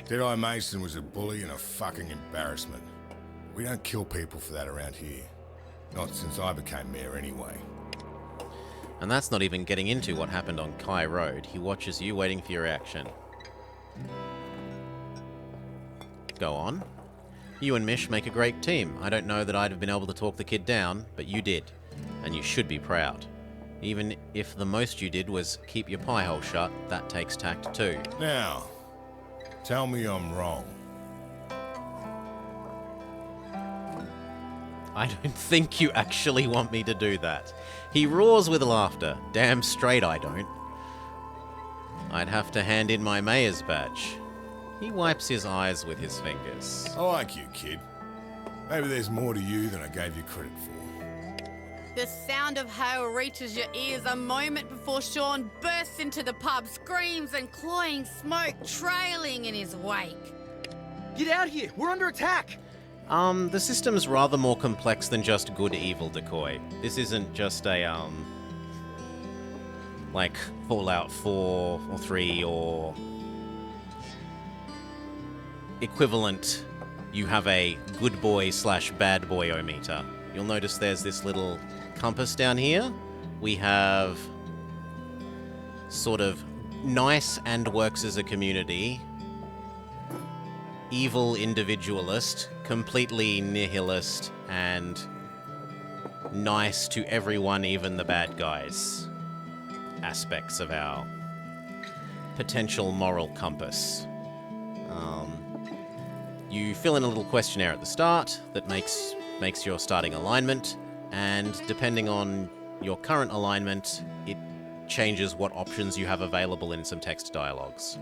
Deadeye Mason was a bully and a fucking embarrassment. We don't kill people for that around here. Not since I became mayor anyway. And that's not even getting into what happened on Kai Road. He watches you, waiting for your reaction. Go on. You and Mish make a great team. I don't know that I'd have been able to talk the kid down, but you did. And you should be proud. Even if the most you did was keep your pie hole shut, that takes tact too. Now, tell me I'm wrong. I don't think you actually want me to do that. He roars with laughter. Damn straight I don't. I'd have to hand in my mayor's badge. He wipes his eyes with his fingers. I like you, kid. Maybe there's more to you than I gave you credit for. The sound of hail reaches your ears a moment before Sean bursts into the pub, screams and cloying smoke trailing in his wake. Get out here! We're under attack! The system's rather more complex than just good-evil decoy. This isn't just a, like Fallout 4 or 3 or equivalent, you have a good boy / bad boy-o-meter. You'll notice there's this little compass down here. We have sort of nice and works as a community, evil individualist, completely nihilist, and nice to everyone, even the bad guys, aspects of our potential moral compass. You fill in a little questionnaire at the start that makes your starting alignment, and depending on your current alignment, it changes what options you have available in some text dialogues.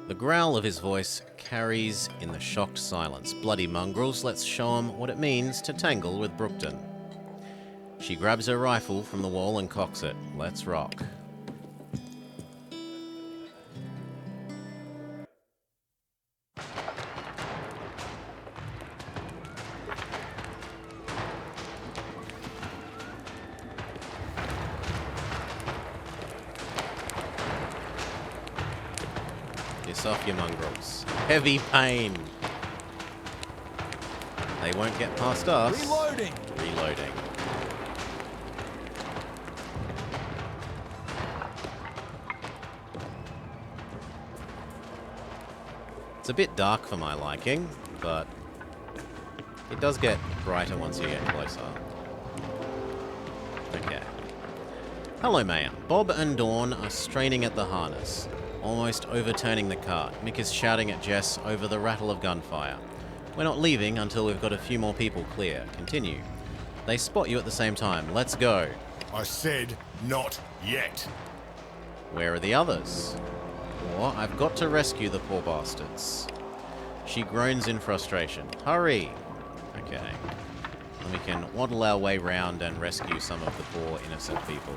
The growl of his voice carries in the shocked silence. Bloody mongrels, let's show 'em what it means to tangle with Brookton. She grabs her rifle from the wall and cocks it. Let's rock. Off your mongrels. Heavy pain. They won't get past us. Reloading. Reloading. It's a bit dark for my liking, but it does get brighter once you get closer. Okay. Hello, Mayor. Bob and Dawn are straining at the harness, almost overturning the cart. Mick is shouting at Jess over the rattle of gunfire. We're not leaving until we've got a few more people clear. Continue. They spot you at the same time. Let's go. I said not yet. Where are the others? Or I've got to rescue the poor bastards. She groans in frustration. Hurry! Okay. And we can waddle our way round and rescue some of the poor innocent people.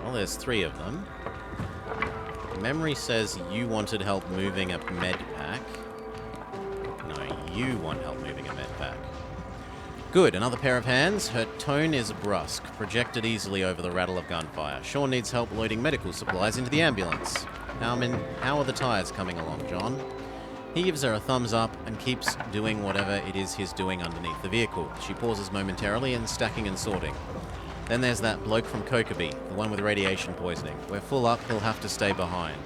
Well, there's 3 of them. Memory says you wanted help moving a med pack. No, you want help moving a med pack. Good, another pair of hands. Her tone is brusque, projected easily over the rattle of gunfire. Sean needs help loading medical supplies into the ambulance. How are the tires coming along, John? He gives her a thumbs up and keeps doing whatever it is he's doing underneath the vehicle. She pauses momentarily and stacking and sorting. Then there's that bloke from Kokeby, the one with radiation poisoning. We're full up, he'll have to stay behind.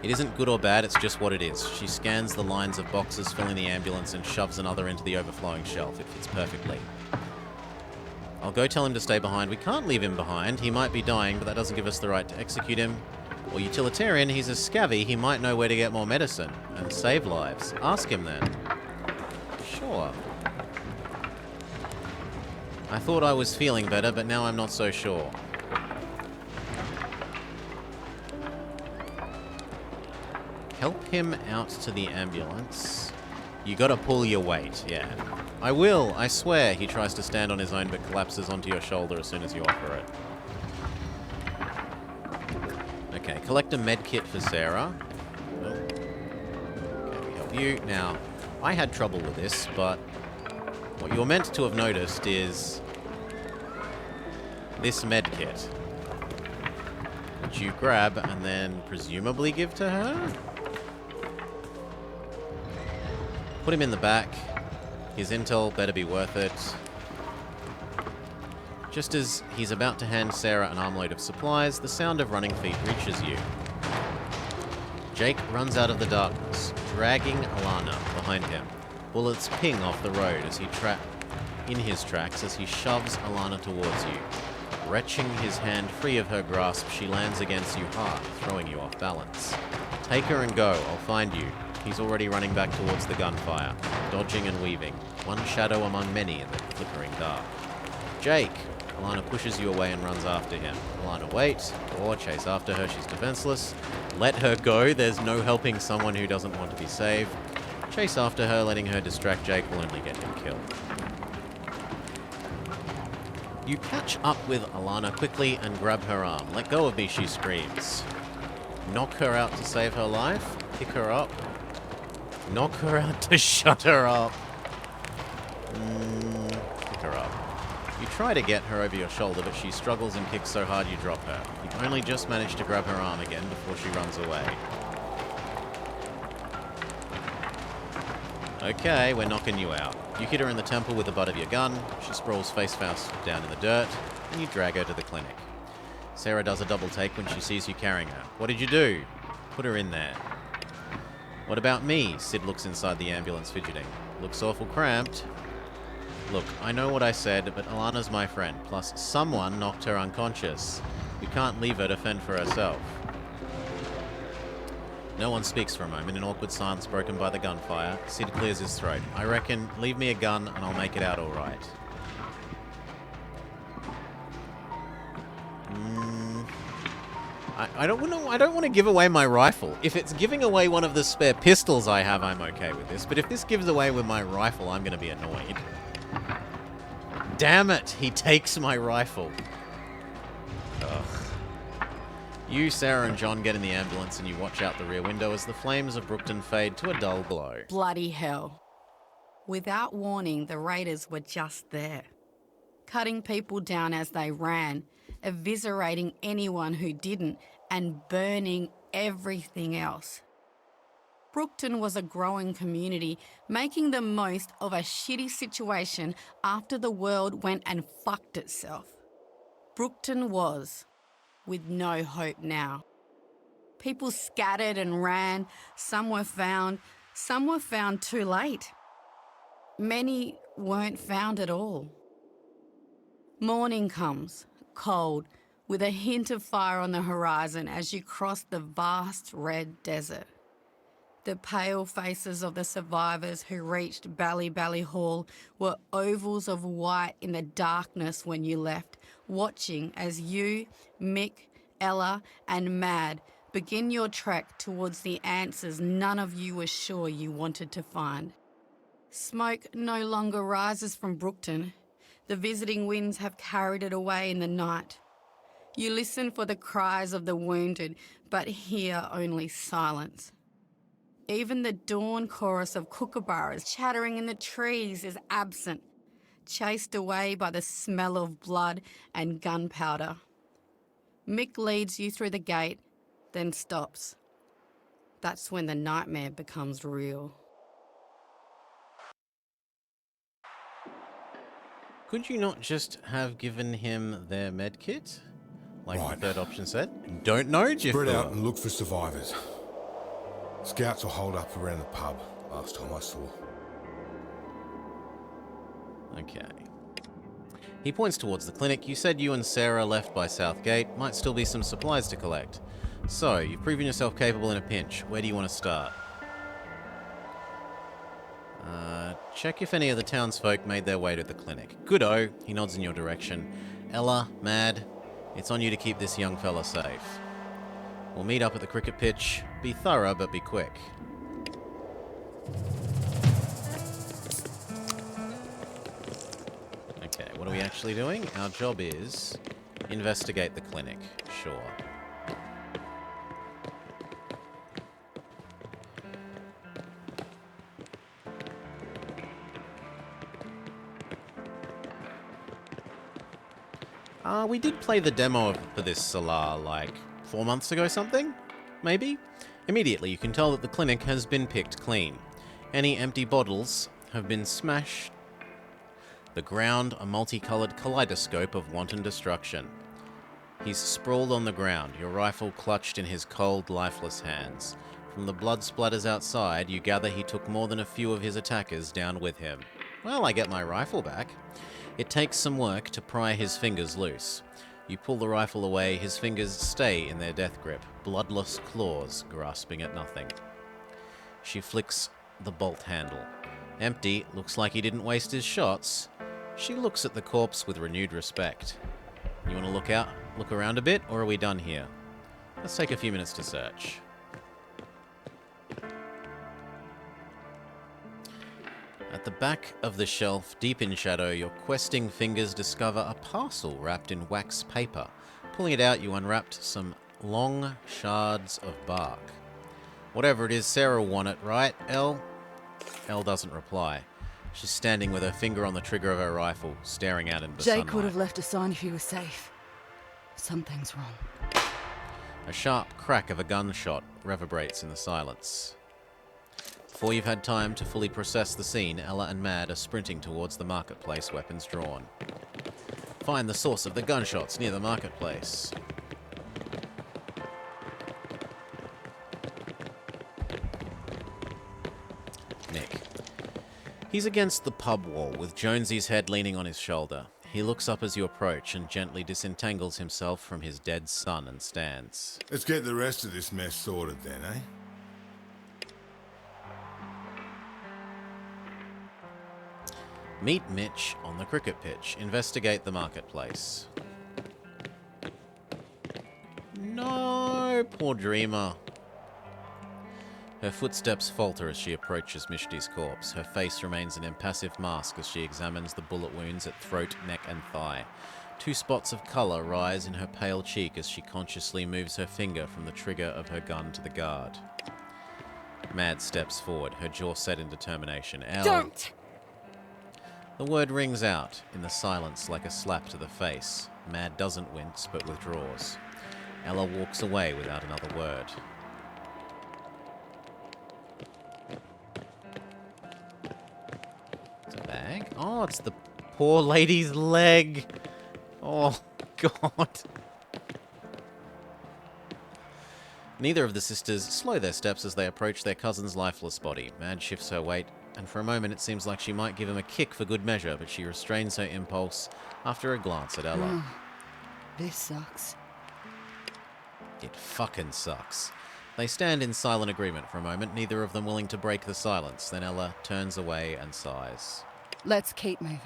It isn't good or bad, it's just what it is. She scans the lines of boxes filling the ambulance and shoves another into the overflowing shelf. It fits perfectly. I'll go tell him to stay behind. We can't leave him behind. He might be dying, but that doesn't give us the right to execute him. Or utilitarian, he's a scabby. He might know where to get more medicine and save lives. Ask him then. Sure. I thought I was feeling better, but now I'm not so sure. Help him out to the ambulance. You gotta pull your weight, yeah. I will, I swear. He tries to stand on his own, but collapses onto your shoulder as soon as you offer it. Okay, collect a med kit for Sarah. Oh. Okay, we help you. Now, I had trouble with this, but what you're meant to have noticed is this med kit, which you grab and then presumably give to her? Put him in the back. His intel better be worth it. Just as he's about to hand Sarah an armload of supplies, the sound of running feet reaches you. Jake runs out of the darkness, dragging Alana behind him. Bullets ping off the road as he in his tracks as he shoves Alana towards you. Wrenching his hand free of her grasp, she lands against you hard, throwing you off balance. Take her and go, I'll find you. He's already running back towards the gunfire, dodging and weaving, one shadow among many in the flickering dark. Jake! Alana pushes you away and runs after him. Alana, wait, or chase after her, she's defenseless. Let her go, there's no helping someone who doesn't want to be saved. Chase after her, letting her distract Jake will only get him killed. You catch up with Alana quickly and grab her arm. Let go of me, she screams. Knock her out to save her life? Pick her up? Knock her out to shut her up? Pick her up. You try to get her over your shoulder, but she struggles and kicks so hard you drop her. You only just manage to grab her arm again before she runs away. Okay, we're knocking you out. You hit her in the temple with the butt of your gun. She sprawls face first down in the dirt, and you drag her to the clinic. Sarah does a double take when she sees you carrying her. What did you do? Put her in there. What about me? Sid looks inside the ambulance, fidgeting. Looks awful cramped. Look, I know what I said, but Alana's my friend. Plus, someone knocked her unconscious. We can't leave her to fend for herself. No one speaks for a moment, an awkward silence broken by the gunfire. Sid clears his throat. I reckon, leave me a gun and I'll make it out all right. I don't want to give away my rifle. If it's giving away one of the spare pistols I have, I'm okay with this. But if this gives away with my rifle, I'm going to be annoyed. Damn it! He takes my rifle. Ugh. You, Sarah, and John get in the ambulance and you watch out the rear window as the flames of Brookton fade to a dull glow. Bloody hell. Without warning, the raiders were just there, cutting people down as they ran, eviscerating anyone who didn't, and burning everything else. Brookton was a growing community, making the most of a shitty situation after the world went and fucked itself. Brookton was, with no hope now. People scattered and ran. Some were found too late. Many weren't found at all. Morning comes, cold, with a hint of fire on the horizon as you cross the vast red desert. The pale faces of the survivors who reached Bally Hall were ovals of white in the darkness when you left, watching as you, Mick, Ella and Mad begin your trek towards the answers none of you were sure you wanted to find. Smoke no longer rises from Brookton. The visiting winds have carried it away in the night. You listen for the cries of the wounded, but hear only silence. Even the dawn chorus of kookaburras chattering in the trees is absent, chased away by the smell of blood and gunpowder. Mick leads you through the gate, then stops. That's when the nightmare becomes real. Could you not just have given him their med kit? Like Right. the third option said? Don't know, Jeff. Spread out and look for survivors. Scouts will hold up around the pub, last time I saw. Okay. He points towards the clinic. You said you and Sarah left by South Gate. Might still be some supplies to collect. So, you've proven yourself capable in a pinch. Where do you want to start? Check if any of the townsfolk made their way to the clinic. Good-o. He nods in your direction. Ella, Mad, it's on you to keep this young fella safe. We'll meet up at the cricket pitch. Be thorough, but be quick. Okay, what are we actually doing? Our job is investigate the clinic. Sure. We did play the demo for this Solar like 4 months ago something? Maybe? Immediately you can tell that the clinic has been picked clean. Any empty bottles have been smashed. The ground a multicoloured kaleidoscope of wanton destruction. He's sprawled on the ground, your rifle clutched in his cold, lifeless hands. From the blood splatters outside, you gather he took more than a few of his attackers down with him. Well, I get my rifle back. It takes some work to pry his fingers loose. You pull the rifle away, his fingers stay in their death grip, bloodless claws grasping at nothing. She flicks the bolt handle. Empty, looks like he didn't waste his shots. She looks at the corpse with renewed respect. You want to look around a bit, or are we done here? Let's take a few minutes to search. At the back of the shelf, deep in shadow, your questing fingers discover a parcel wrapped in wax paper. Pulling it out, you unwrapped some long shards of bark. Whatever it is, Sarah will want it, right, Elle? Elle doesn't reply. She's standing with her finger on the trigger of her rifle, staring out into the sunlight. Jake would have left a sign if he was safe. Something's wrong. A sharp crack of a gunshot reverberates in the silence. Before you've had time to fully process the scene, Ella and Mad are sprinting towards the marketplace, weapons drawn. Find the source of the gunshots near the marketplace. Nick. He's against the pub wall, with Jonesy's head leaning on his shoulder. He looks up as you approach and gently disentangles himself from his dead son and stands. Let's get the rest of this mess sorted then, eh? Meet Mitch on the cricket pitch. Investigate the marketplace. No, poor dreamer. Her footsteps falter as she approaches Mishti's corpse. Her face remains an impassive mask as she examines the bullet wounds at throat, neck and thigh. 2 spots of colour rise in her pale cheek as she consciously moves her finger from the trigger of her gun to the guard. Mad steps forward, her jaw set in determination. Don't! The word rings out in the silence like a slap to the face. Mad doesn't wince, but withdraws. Ella walks away without another word. It's a bag? Oh, it's the poor lady's leg. Oh, God. Neither of the sisters slow their steps as they approach their cousin's lifeless body. Mad shifts her weight, and for a moment it seems like she might give him a kick for good measure, but she restrains her impulse after a glance at Ella. This sucks. It fucking sucks. They stand in silent agreement for a moment, neither of them willing to break the silence. Then Ella turns away and sighs. Let's keep moving.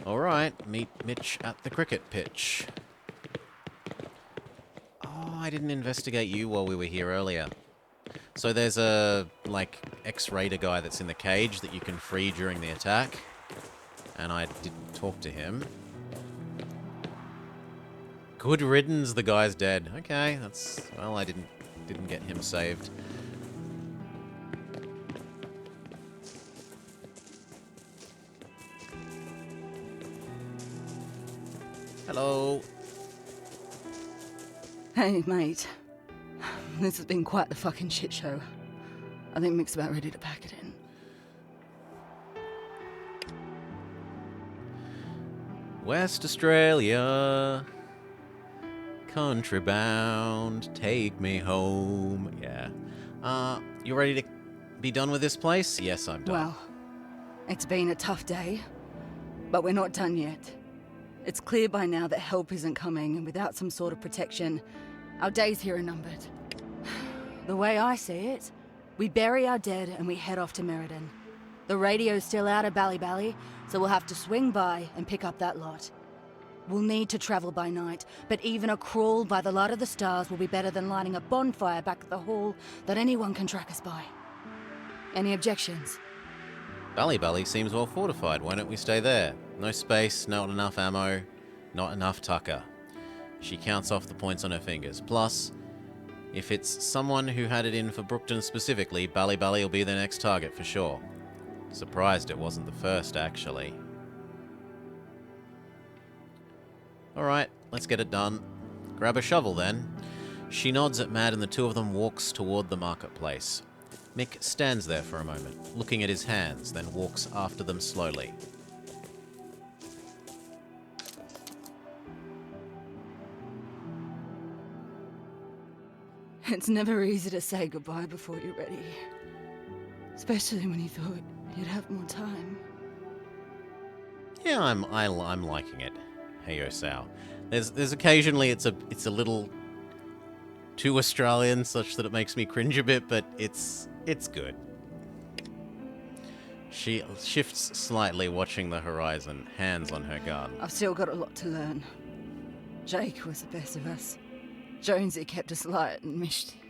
Alright, meet Mitch at the cricket pitch. Oh, I didn't investigate you while we were here earlier. So there's a, ex-raider guy that's in the cage that you can free during the attack. And I didn't talk to him. Good riddance, the guy's dead. Okay, well, I didn't get him saved. Hello. Hey, mate. This has been quite the fucking shit show. I think Mick's about ready to pack it in. West Australia. Country bound. Take me home. Yeah. You ready to be done with this place? Yes, I'm done. Well, it's been a tough day, but we're not done yet. It's clear by now that help isn't coming, and without some sort of protection, our days here are numbered. The way I see it, we bury our dead and we head off to Meriden. The radio's still out of Ballybally, so we'll have to swing by and pick up that lot. We'll need to travel by night, but even a crawl by the light of the stars will be better than lighting a bonfire back at the hall that anyone can track us by. Any objections? Ballybally seems well fortified. Why don't we stay there? No space, not enough ammo, not enough tucker. She counts off the points on her fingers. Plus, if it's someone who had it in for Brookton specifically, Ballybally will be the next target for sure. Surprised it wasn't the first, actually. Alright, let's get it done. Grab a shovel then. She nods at Mad and the two of them walks toward the marketplace. Mick stands there for a moment, looking at his hands, then walks after them slowly. It's never easy to say goodbye before you're ready. Especially when you thought you'd have more time. Yeah, I'm liking it. Hey, yo, Sal. There's occasionally it's a little too Australian, such that it makes me cringe a bit, but it's good. She shifts slightly, watching the horizon, hands on her gun. I've still got a lot to learn. Jake was the best of us. Jonesy kept us light and misty.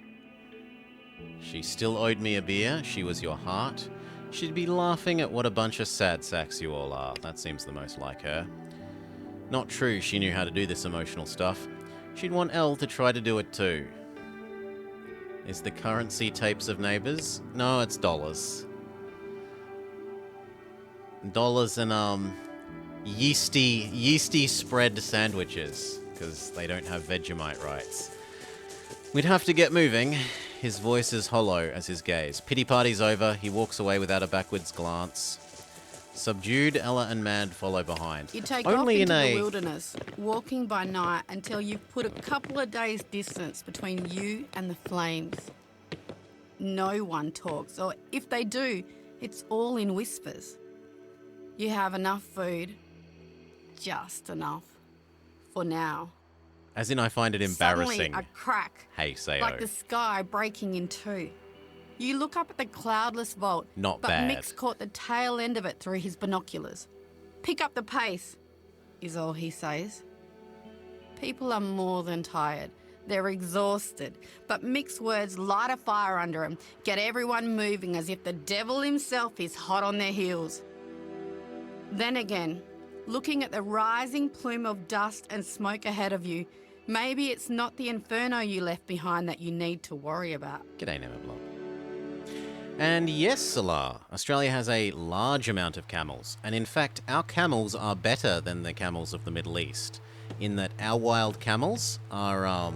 She still owed me a beer. She was your heart. She'd be laughing at what a bunch of sad sacks you all are. That seems the most like her. Not true, she knew how to do this emotional stuff. She'd want Elle to try to do it too. Is the currency tapes of neighbours? No, it's dollars. Dollars and, yeasty spread sandwiches, because they don't have Vegemite rights. We'd have to get moving. His voice is hollow as his gaze. Pity party's over. He walks away without a backwards glance. Subdued, Ella and Mad follow behind. You take Only off into in the wilderness, walking by night until you've put a couple of days' distance between you and the flames. No one talks, or if they do, it's all in whispers. You have enough food, just enough, for now. As in, I find it embarrassing. Suddenly, a crack, Hey, Sayo. like the sky breaking in two. You look up at the cloudless vault, Not but bad. Mick's caught the tail end of it through his binoculars. Pick up the pace, is all he says. People are more than tired. They're exhausted, but Mick's words light a fire under him, get everyone moving as if the devil himself is hot on their heels. Then again, looking at the rising plume of dust and smoke ahead of you, maybe it's not the inferno you left behind that you need to worry about. G'day, Neverblock. And yes, Salah, Australia has a large amount of camels, and in fact, our camels are better than the camels of the Middle East, in that our wild camels are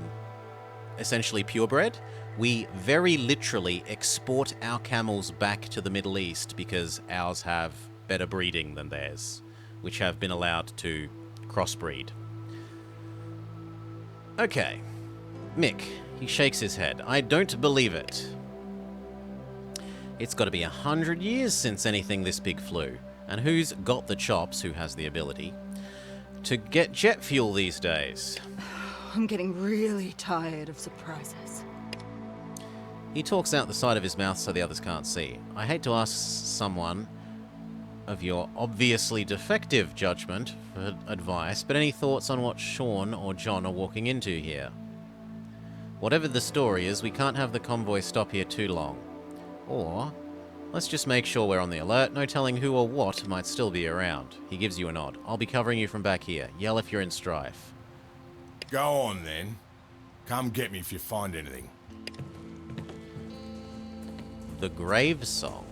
essentially purebred. We very literally export our camels back to the Middle East because ours have better breeding than theirs, which have been allowed to crossbreed. Okay. Mick, he shakes his head. I don't believe it. It's got to be 100 years since anything this big flew. And who's got the chops, who has the ability, to get jet fuel these days? I'm getting really tired of surprises. He talks out the side of his mouth so the others can't see. I hate to ask someone of your obviously defective judgment for advice, but any thoughts on what Sean or John are walking into here? Whatever the story is, we can't have the convoy stop here too long. Or, let's just make sure we're on the alert, no telling who or what might still be around. He gives you a nod. I'll be covering you from back here. Yell if you're in strife. Go on, then. Come get me if you find anything. The Grave Song.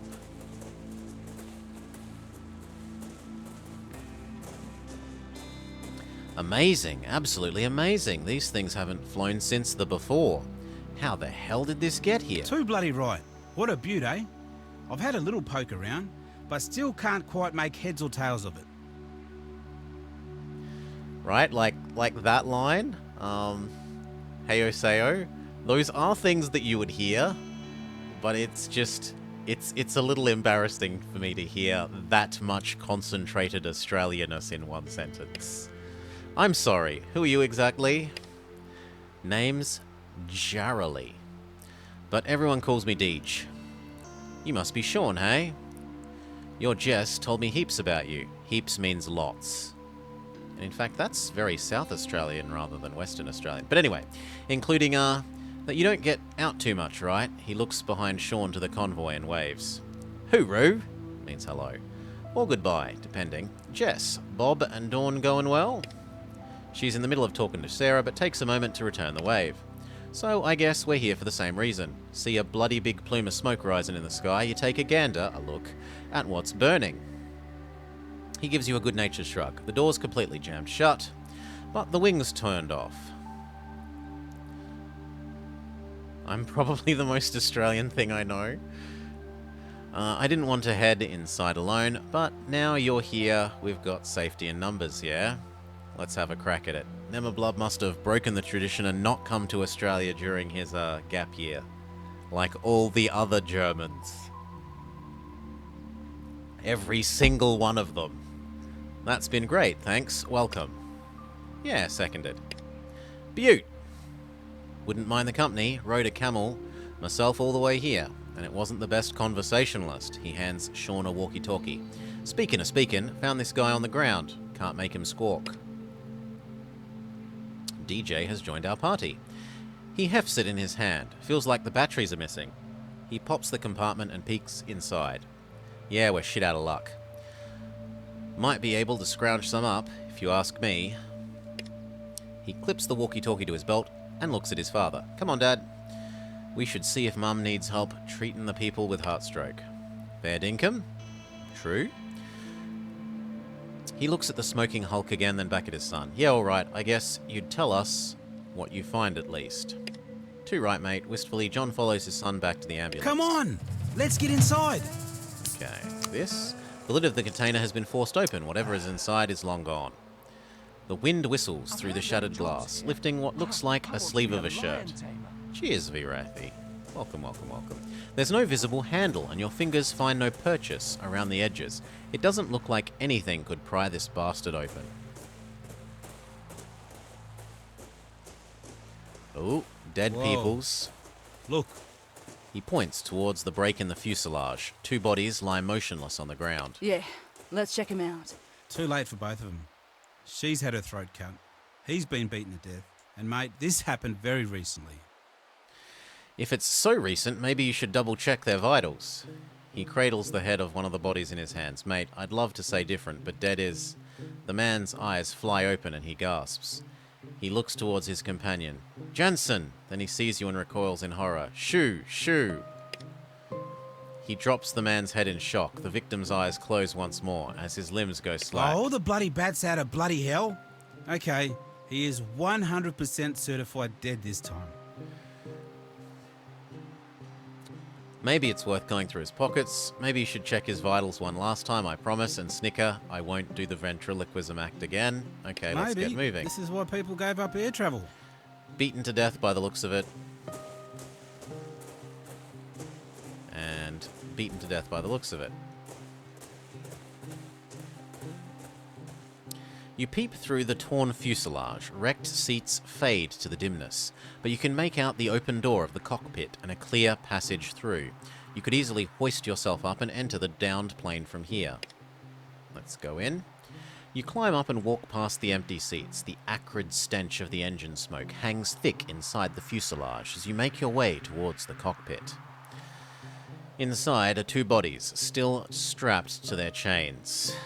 Amazing, absolutely amazing. These things haven't flown since the before. How the hell did this get here? Too bloody right. What a beaut, eh? I've had a little poke around, but still can't quite make heads or tails of it. Right, like that line? Heyo Seyo. Those are things that you would hear, but it's just, it's a little embarrassing for me to hear that much concentrated Australianness in one sentence. I'm sorry, who are you exactly? Name's Jarrally. But everyone calls me Deej. You must be Sean, hey? Your Jess told me heaps about you. Heaps means lots. And in fact, that's very South Australian rather than Western Australian. But anyway, including, that you don't get out too much, right? He looks behind Sean to the convoy and waves. Hooroo means hello. Or goodbye, depending. Jess, Bob and Dawn going well? She's in the middle of talking to Sarah, but takes a moment to return the wave. So I guess we're here for the same reason. See a bloody big plume of smoke rising in the sky, you take a gander, a look, at what's burning. He gives you a good-natured shrug. The door's completely jammed shut, but the wings turned off. I'm probably the most Australian thing I know. I didn't want to head inside alone, but now you're here, we've got safety in numbers, yeah? Let's have a crack at it. Nemerblood must have broken the tradition and not come to Australia during his gap year, like all the other Germans. Every single one of them. That's been great, thanks. Welcome. Yeah, seconded. Beaut. Wouldn't mind the company. Rode a camel myself all the way here, and it wasn't the best conversationalist. He hands Sean a walkie-talkie. Speaking of speaking, found this guy on the ground. Can't make him squawk. DJ has joined our party. He hefts it in his hand. Feels like the batteries are missing. He pops the compartment and peeks inside. Yeah, we're shit out of luck. Might be able to scrounge some up, if you ask me. He clips the walkie-talkie to his belt and looks at his father. Come on, Dad. We should see if Mum needs help treating the people with heartstroke. Fair dinkum? True. He looks at the smoking hulk again, then back at his son. Yeah, alright, I guess you'd tell us what you find at least. Too right, mate. Wistfully, John follows his son back to the ambulance. Come on! Let's get inside! Okay, this. The lid of the container has been forced open. Whatever is inside is long gone. The wind whistles through the shattered glass, lifting what looks like a sleeve of a shirt. Cheers, Virathi. Welcome, welcome, welcome. There's no visible handle, and your fingers find no purchase around the edges. It doesn't look like anything could pry this bastard open. Oh, dead peoples. Look. He points towards the break in the fuselage. Two bodies lie motionless on the ground. Yeah, let's check him out. Too late for both of them. She's had her throat cut. He's been beaten to death. And mate, this happened very recently. If it's so recent, maybe you should double-check their vitals. He cradles the head of one of the bodies in his hands. Mate, I'd love to say different, but dead is... The man's eyes fly open and he gasps. He looks towards his companion. Jansen! Then he sees you and recoils in horror. Shoo! Shoo! He drops the man's head in shock. The victim's eyes close once more as his limbs go slack. Oh, the bloody bat's out of bloody hell. Okay, he is 100% certified dead this time. Maybe it's worth going through his pockets. Maybe you should check his vitals one last time, I promise, and snicker, I won't do the ventriloquism act again. Okay, let's get moving. This is why people gave up air travel. Beaten to death by the looks of it. And beaten to death by the looks of it. You peep through the torn fuselage. Wrecked seats fade to the dimness, but you can make out the open door of the cockpit and a clear passage through. You could easily hoist yourself up and enter the downed plane from here. Let's go in. You climb up and walk past the empty seats. The acrid stench of the engine smoke hangs thick inside the fuselage as you make your way towards the cockpit. Inside are two bodies, still strapped to their chains.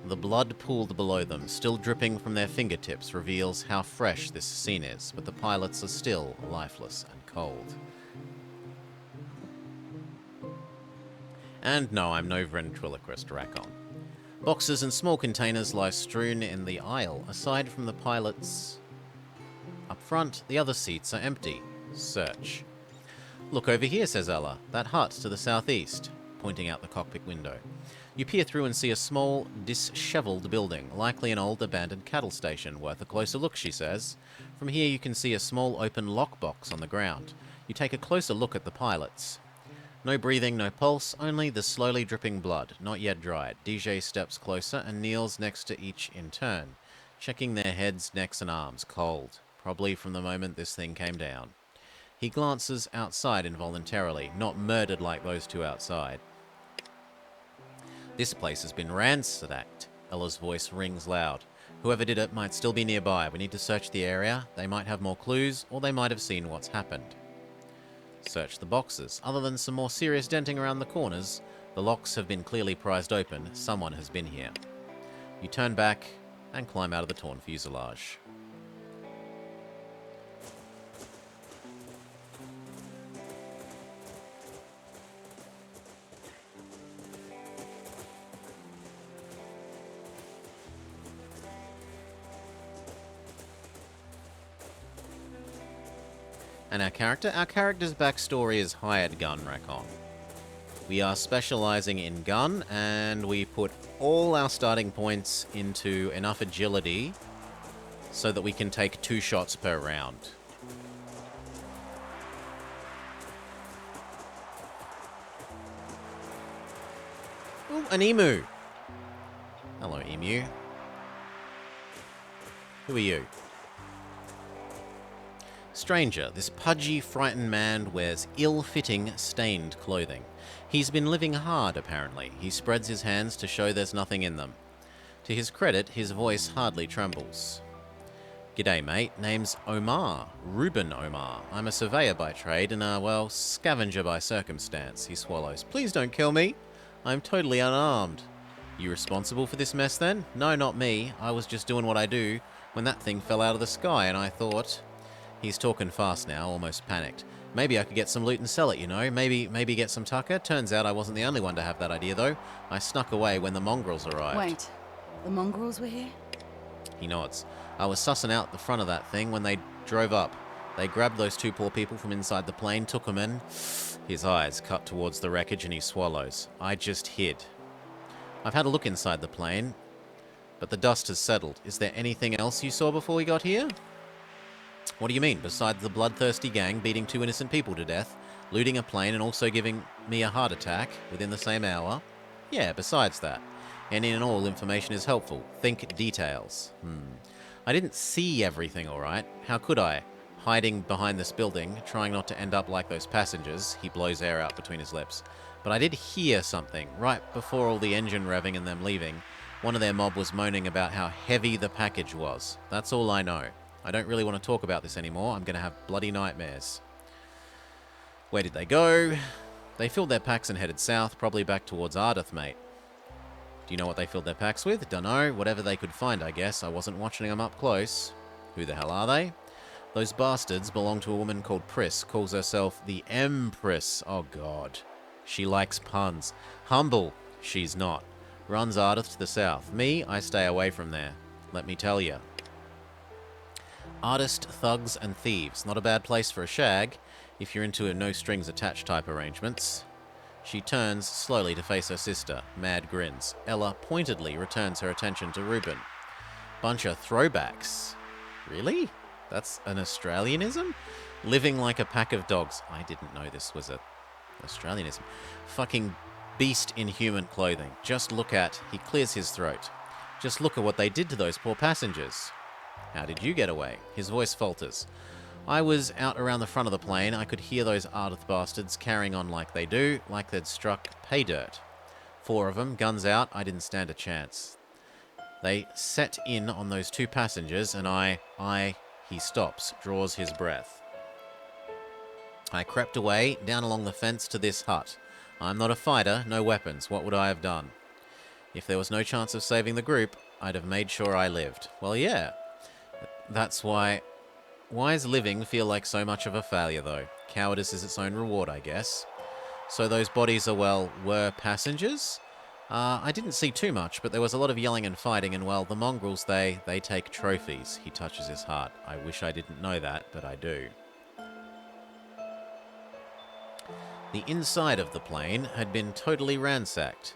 The blood pooled below them, still dripping from their fingertips, reveals how fresh this scene is, but the pilots are still lifeless and cold. And no, I'm no ventriloquist, Racon. Boxes and small containers lie strewn in the aisle. Aside from the pilots up front, the other seats are empty. Search. Look over here, says Ella. That hut to the southeast, pointing out the cockpit window. You peer through and see a small, dishevelled building, likely an old abandoned cattle station. Worth a closer look, she says. From here you can see a small open lockbox on the ground. You take a closer look at the pilots. No breathing, no pulse, only the slowly dripping blood, not yet dried. DJ steps closer and kneels next to each in turn, checking their heads, necks and arms, cold, probably from the moment this thing came down. He glances outside involuntarily, not murdered like those two outside. This place has been ransacked. Ella's voice rings loud. Whoever did it might still be nearby. We need to search the area. They might have more clues, or they might have seen what's happened. Search the boxes. Other than some more serious denting around the corners, the locks have been clearly prized open. Someone has been here. You turn back and climb out of the torn fuselage. And our character's backstory is hired gun, Racon. We are specializing in gun, and we put all our starting points into enough agility so that we can take 2 shots per round. Ooh, an emu. Hello, emu. Who are you? Stranger, this pudgy, frightened man wears ill-fitting, stained clothing. He's been living hard, apparently. He spreads his hands to show there's nothing in them. To his credit, his voice hardly trembles. G'day, mate. Name's Omar. Reuben Omar. I'm a surveyor by trade and a, scavenger by circumstance. He swallows. Please don't kill me. I'm totally unarmed. You responsible for this mess, then? No, not me. I was just doing what I do when that thing fell out of the sky, and I thought... He's talking fast now, almost panicked. Maybe I could get some loot and sell it, you know? Maybe get some tucker? Turns out I wasn't the only one to have that idea, though. I snuck away when the mongrels arrived. Wait, the mongrels were here? He nods. I was sussing out the front of that thing when they drove up. They grabbed those 2 poor people from inside the plane, took them in. His eyes cut towards the wreckage and he swallows. I just hid. I've had a look inside the plane, but the dust has settled. Is there anything else you saw before we got here? What do you mean, besides the bloodthirsty gang beating 2 innocent people to death, looting a plane and also giving me a heart attack within the same hour? Yeah, besides that. Any and all information is helpful. Think details. I didn't see everything, alright. How could I? Hiding behind this building, trying not to end up like those passengers. He blows air out between his lips. But I did hear something, right before all the engine revving and them leaving. One of their mob was moaning about how heavy the package was. That's all I know. I don't really want to talk about this anymore. I'm going to have bloody nightmares. Where did they go? They filled their packs and headed south, probably back towards Ardith, mate. Do you know what they filled their packs with? Dunno. Whatever they could find, I guess. I wasn't watching them up close. Who the hell are they? Those bastards belong to a woman called Priss. Calls herself the Empress. Oh, God. She likes puns. Humble. She's not. Runs Ardith to the south. Me, I stay away from there. Let me tell you. Artist, thugs, and thieves. Not a bad place for a shag. if you're into a no-strings-attached type arrangements. She turns slowly to face her sister. Mad grins. Ella pointedly returns her attention to Reuben. Bunch of throwbacks. Really? That's an Australianism? Living like a pack of dogs. I didn't know this was a Australianism. Fucking beast in human clothing. Just look at... He clears his throat. Just look at what they did to those poor passengers. How did you get away? His voice falters. I was out around the front of the plane. I could hear those Ardith bastards carrying on like they do, like they'd struck pay dirt. 4 of them, guns out. I didn't stand a chance. They set in on those 2 passengers, and He stops, draws his breath. I crept away, down along the fence to this hut. I'm not a fighter, no weapons. What would I have done? If there was no chance of saving the group, I'd have made sure I lived. Well, yeah. That's why... Why does living feel like so much of a failure, though? Cowardice is its own reward, I guess. So those bodies were passengers? I didn't see too much, but there was a lot of yelling and fighting, and, well, the mongrels, they take trophies. He touches his heart. I wish I didn't know that, but I do. The inside of the plane had been totally ransacked.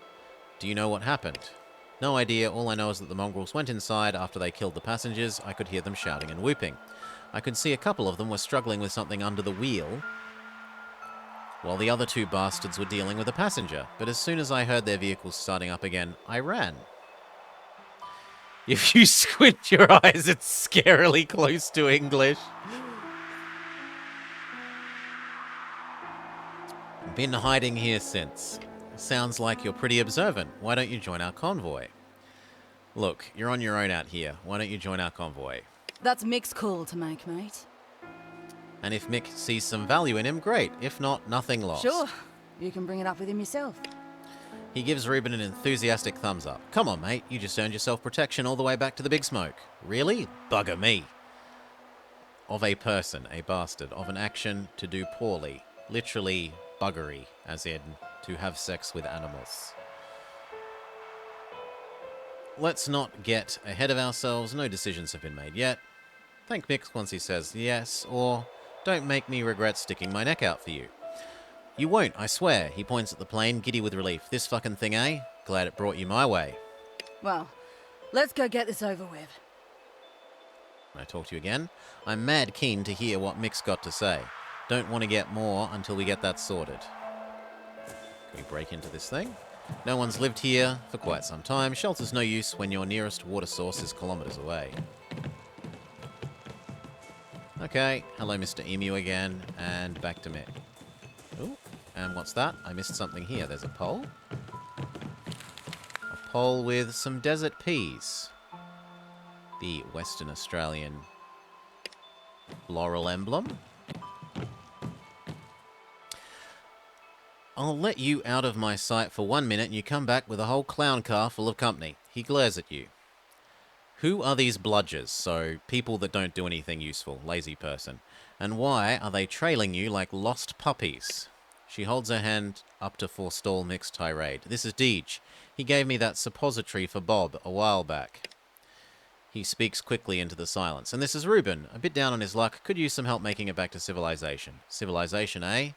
Do you know what happened? No idea. All I know is that the mongrels went inside after they killed the passengers. I could hear them shouting and whooping. I could see a couple of them were struggling with something under the wheel, while the other 2 bastards were dealing with a passenger. But as soon as I heard their vehicles starting up again, I ran. If you squint your eyes, it's scarily close to English. Been hiding here since. Sounds like you're pretty observant. Why don't you join our convoy? Look, you're on your own out here. Why don't you join our convoy? That's Mick's call to make, mate. And if Mick sees some value in him, great. If not, nothing lost. Sure. You can bring it up with him yourself. He gives Reuben an enthusiastic thumbs up. Come on, mate. You just earned yourself protection all the way back to the big smoke. Really? Bugger me. Of a person, a bastard. Of an action to do poorly. Literally buggery, as in to have sex with animals. Let's not get ahead of ourselves. No decisions have been made yet. Thank Mick once he says yes, or don't make me regret sticking my neck out for you. You won't, I swear. He points at the plane, giddy with relief. This fucking thing, eh? Glad it brought you my way. Well, let's go get this over with. Can I talk to you again? I'm mad keen to hear what Mick's got to say. Don't want to get more until we get that sorted. Can we break into this thing? No one's lived here for quite some time. Shelter's no use when your nearest water source is kilometers away. Okay, hello Mr. Emu again, and back to Mick. Ooh, and what's that? I missed something here. There's a pole. A pole with some desert peas. The Western Australian floral emblem. I'll let you out of my sight for 1 minute and you come back with a whole clown car full of company. He glares at you. Who are these bludgers? So, people that don't do anything useful. Lazy person. And why are they trailing you like lost puppies? She holds her hand up to forestall Mick's tirade. This is Deej. He gave me that suppository for Bob a while back. He speaks quickly into the silence. And this is Reuben. A bit down on his luck. Could use some help making it back to civilization. Civilization, eh?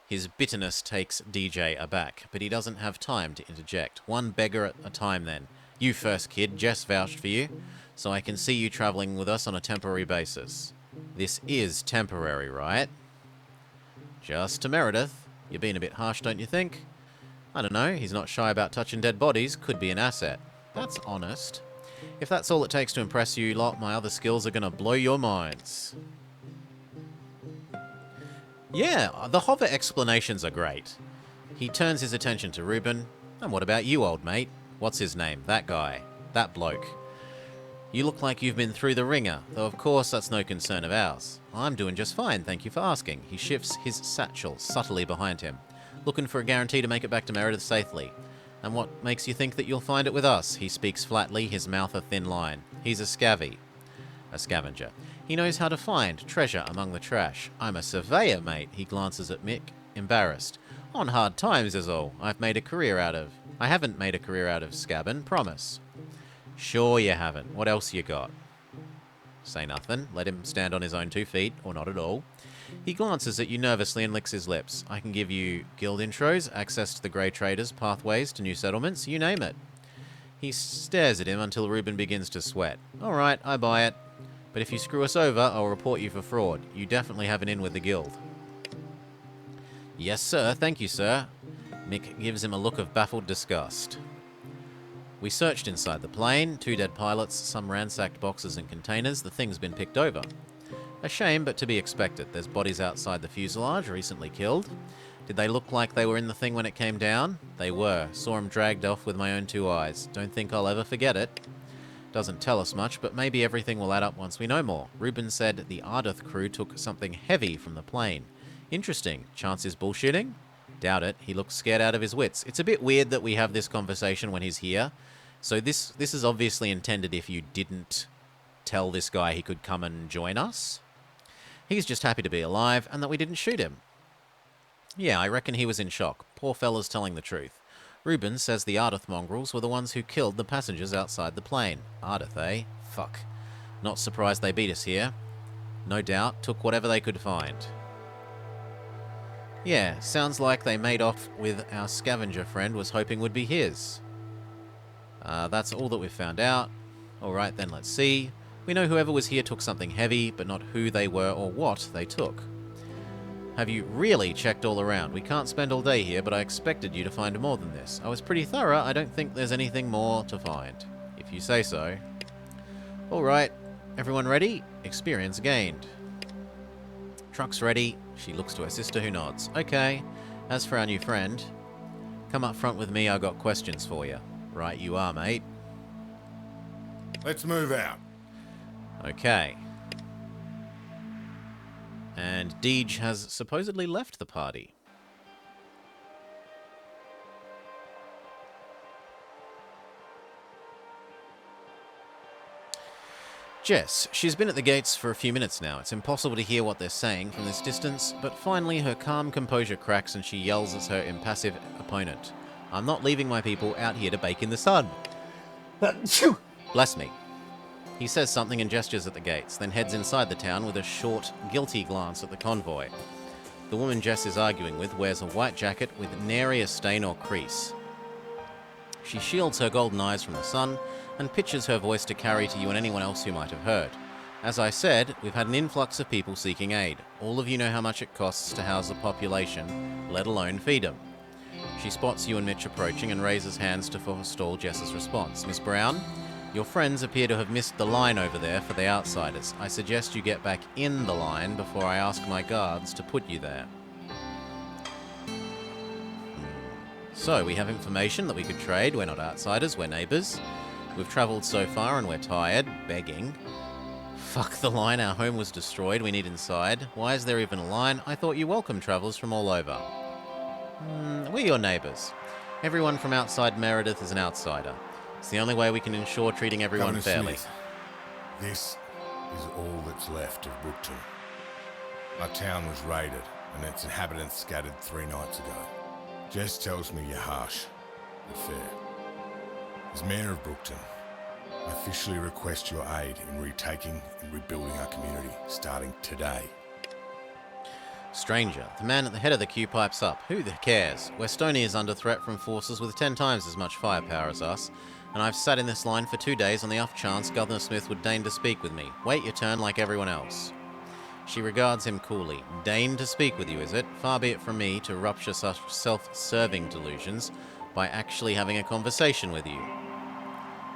His bitterness takes DJ aback, but he doesn't have time to interject. One beggar at a time, then. You first, kid. Jess vouched for you, so I can see you traveling with us on a temporary basis. This is temporary, right? Just to Meredith. You're being a bit harsh, don't you think? I don't know. He's not shy about touching dead bodies. Could be an asset. That's honest. If that's all it takes to impress you lot, my other skills are going to blow your minds. Yeah, the hover explanations are great. He turns his attention to Reuben. And what about you, old mate? What's his name? That guy. That bloke. You look like you've been through the ringer, though of course that's no concern of ours. I'm doing just fine, thank you for asking. He shifts his satchel subtly behind him, looking for a guarantee to make it back to Meredith safely. And what makes you think that you'll find it with us? He speaks flatly, his mouth a thin line. He's a scavvy. A scavenger. He knows how to find treasure among the trash. I'm a surveyor, mate. He glances at Mick, embarrassed. On hard times is all. I haven't made a career out of scabbing, promise. Sure you haven't. What else you got? Say nothing. Let him stand on his own 2 feet, or not at all. He glances at you nervously and licks his lips. I can give you guild intros, access to the grey traders, pathways to new settlements, you name it. He stares at him until Reuben begins to sweat. Alright, I buy it. But if you screw us over, I'll report you for fraud. You definitely have an in with the guild. Yes, sir. Thank you, sir. Mick gives him a look of baffled disgust. We searched inside the plane. 2 dead pilots, some ransacked boxes and containers. The thing's been picked over. A shame, but to be expected. There's bodies outside the fuselage, recently killed. Did they look like they were in the thing when it came down? They were. Saw them dragged off with my own 2 eyes. Don't think I'll ever forget it. Doesn't tell us much, but maybe everything will add up once we know more. Reuben said the Ardith crew took something heavy from the plane. Interesting. Chance is bullshitting? Doubt it. He looks scared out of his wits. It's a bit weird that we have this conversation when he's here. So this is obviously intended if you didn't tell this guy he could come and join us. He's just happy to be alive and that we didn't shoot him. Yeah, I reckon he was in shock. Poor fella's telling the truth. Reuben says the Ardith mongrels were the ones who killed the passengers outside the plane. Ardith, eh? Fuck. Not surprised they beat us here. No doubt, took whatever they could find. Yeah, sounds like they made off with our scavenger friend was hoping would be his. That's all that we've found out. Alright then, let's see. We know whoever was here took something heavy, but not who they were or what they took. Have you really checked all around? We can't spend all day here, but I expected you to find more than this. I was pretty thorough. I don't think there's anything more to find. If you say so. Alright, everyone ready? Experience gained. Truck's ready. She looks to her sister who nods. Okay, as for our new friend, come up front with me, I got questions for you. Right you are, mate. Let's move out. Okay. And Deej has supposedly left the party. Jess, she's been at the gates for a few minutes now. It's impossible to hear what they're saying from this distance, but finally her calm composure cracks and she yells at her impassive opponent. I'm not leaving my people out here to bake in the sun. Bless me. He says something and gestures at the gates, then heads inside the town with a short, guilty glance at the convoy. The woman Jess is arguing with wears a white jacket with nary a stain or crease. She shields her golden eyes from the sun and pitches her voice to carry to you and anyone else who might have heard. As I said, we've had an influx of people seeking aid. All of you know how much it costs to house a population, let alone feed them. She spots you and Mitch approaching and raises hands to forestall Jess's response. Miss Brown, your friends appear to have missed the line over there for the outsiders. I suggest you get back in the line before I ask my guards to put you there. So, we have information that we could trade. We're not outsiders, we're neighbours. We've travelled so far and we're tired, begging. Fuck the line, our home was destroyed, we need inside. Why is there even a line? I thought you welcomed travellers from all over. We're your neighbours. Everyone from outside Meredith is an outsider. It's the only way we can ensure treating everyone Governor fairly. Smith, this is all that's left of Brookton. Our town was raided and its inhabitants scattered 3 nights ago. Jess tells me you're harsh, but fair. As Mayor of Brookton, I officially request your aid in retaking and rebuilding our community, starting today. Stranger, the man at the head of the queue pipes up. Who the cares? Westonia is under threat from forces with 10 times as much firepower as us, and I've sat in this line for 2 days on the off chance Governor Smith would deign to speak with me. Wait your turn like everyone else. She regards him coolly. Deign to speak with you, is it? Far be it from me to rupture such self-serving delusions by actually having a conversation with you.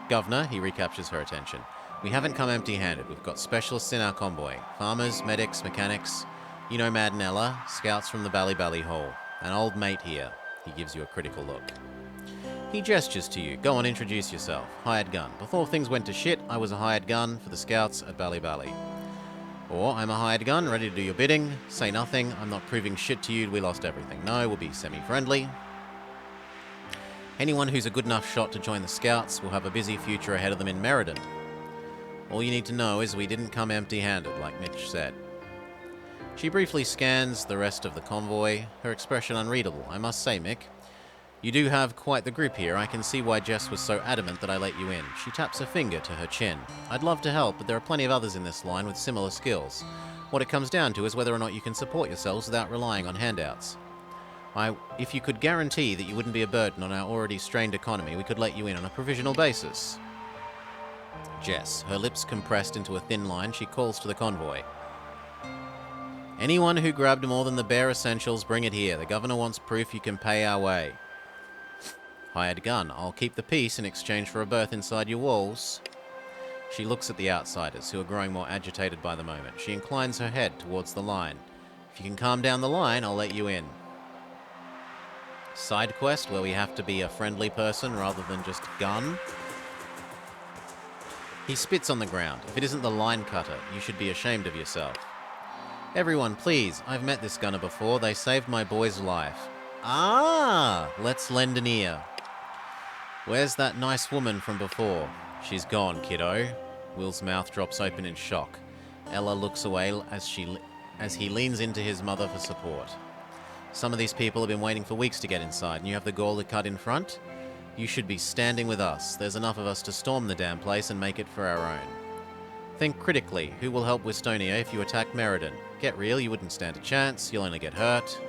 Governor, he recaptures her attention. We haven't come empty-handed. We've got specialists in our convoy. Farmers, medics, mechanics. You know Madnella, scouts from the Bally Hole. An old mate here. He gives you a critical look. He gestures to you. Go on, introduce yourself. Hired gun. Before things went to shit, I was a hired gun for the scouts at Bally. Or, I'm a hired gun, ready to do your bidding. Say nothing. I'm not proving shit to you. We lost everything. No, we'll be semi-friendly. Anyone who's a good enough shot to join the scouts will have a busy future ahead of them in Meriden. All you need to know is we didn't come empty-handed, like Mitch said. She briefly scans the rest of the convoy, her expression unreadable. I must say, Mick, you do have quite the group here. I can see why Jess was so adamant that I let you in. She taps her finger to her chin. I'd love to help, but there are plenty of others in this line with similar skills. What it comes down to is whether or not you can support yourselves without relying on handouts. If you could guarantee that you wouldn't be a burden on our already strained economy, we could let you in on a provisional basis. Jess, her lips compressed into a thin line, she calls to the convoy. Anyone who grabbed more than the bare essentials, bring it here. The governor wants proof you can pay our way. Hired gun. I'll keep the peace in exchange for a berth inside your walls. She looks at the outsiders, who are growing more agitated by the moment. She inclines her head towards the line. If you can calm down the line, I'll let you in. Side quest, where we have to be a friendly person rather than just gun. He spits on the ground. If it isn't the line cutter, you should be ashamed of yourself. Everyone, please. I've met this gunner before. They saved my boy's life. Ah! Let's lend an ear. Where's that nice woman from before? She's gone, kiddo. Will's mouth drops open in shock. Ella looks away as he leans into his mother for support. Some of these people have been waiting for weeks to get inside, and you have the gall to cut in front? You should be standing with us. There's enough of us to storm the damn place and make it for our own. Think critically. Who will help Wastonia if you attack Meriden? Get real, you wouldn't stand a chance. You'll only get hurt.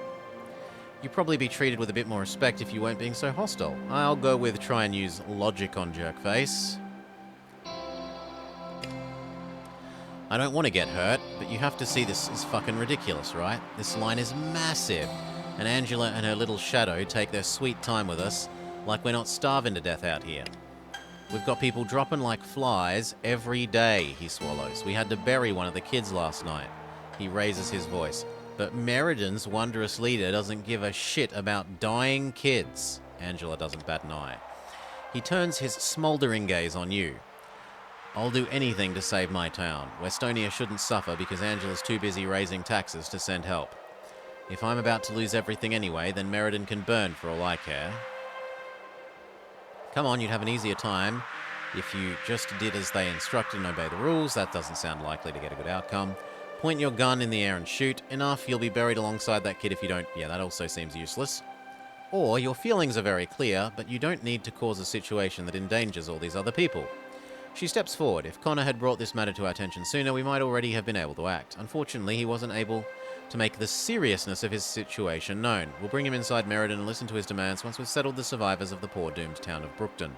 You'd probably be treated with a bit more respect if you weren't being so hostile. I'll go with try and use logic on Jerkface. I don't want to get hurt, but you have to see this is fucking ridiculous, right? This line is massive, and Angela and her little shadow take their sweet time with us like we're not starving to death out here. We've got people dropping like flies every day, he swallows. We had to bury one of the kids last night. He raises his voice. But Meriden's wondrous leader doesn't give a shit about dying kids. Angela doesn't bat an eye. He turns his smouldering gaze on you. I'll do anything to save my town. Wastonia shouldn't suffer because Angela's too busy raising taxes to send help. If I'm about to lose everything anyway, then Meriden can burn for all I care. Come on, you'd have an easier time if you just did as they instructed and obey the rules. That doesn't sound likely to get a good outcome. Point your gun in the air and shoot. Enough, you'll be buried alongside that kid if you don't. Yeah, that also seems useless. Or your feelings are very clear, but you don't need to cause a situation that endangers all these other people. She steps forward. If Connor had brought this matter to our attention sooner, we might already have been able to act. Unfortunately, he wasn't able to make the seriousness of his situation known. We'll bring him inside Meriden and listen to his demands once we've settled the survivors of the poor doomed town of Brookton.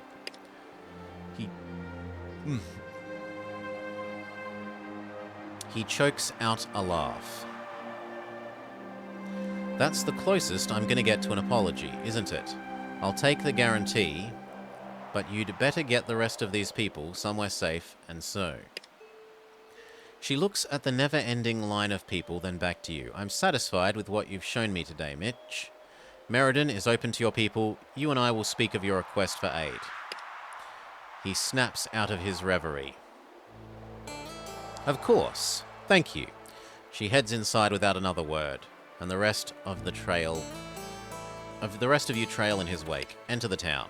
He chokes out a laugh. That's the closest I'm going to get to an apology, isn't it? I'll take the guarantee, but you'd better get the rest of these people somewhere safe and so. She looks at the never-ending line of people, then back to you. I'm satisfied with what you've shown me today, Mitch. Meriden is open to your people. You and I will speak of your request for aid. He snaps out of his reverie. Of course. Thank you. She heads inside without another word, and the rest of you trail in his wake. Enter the town.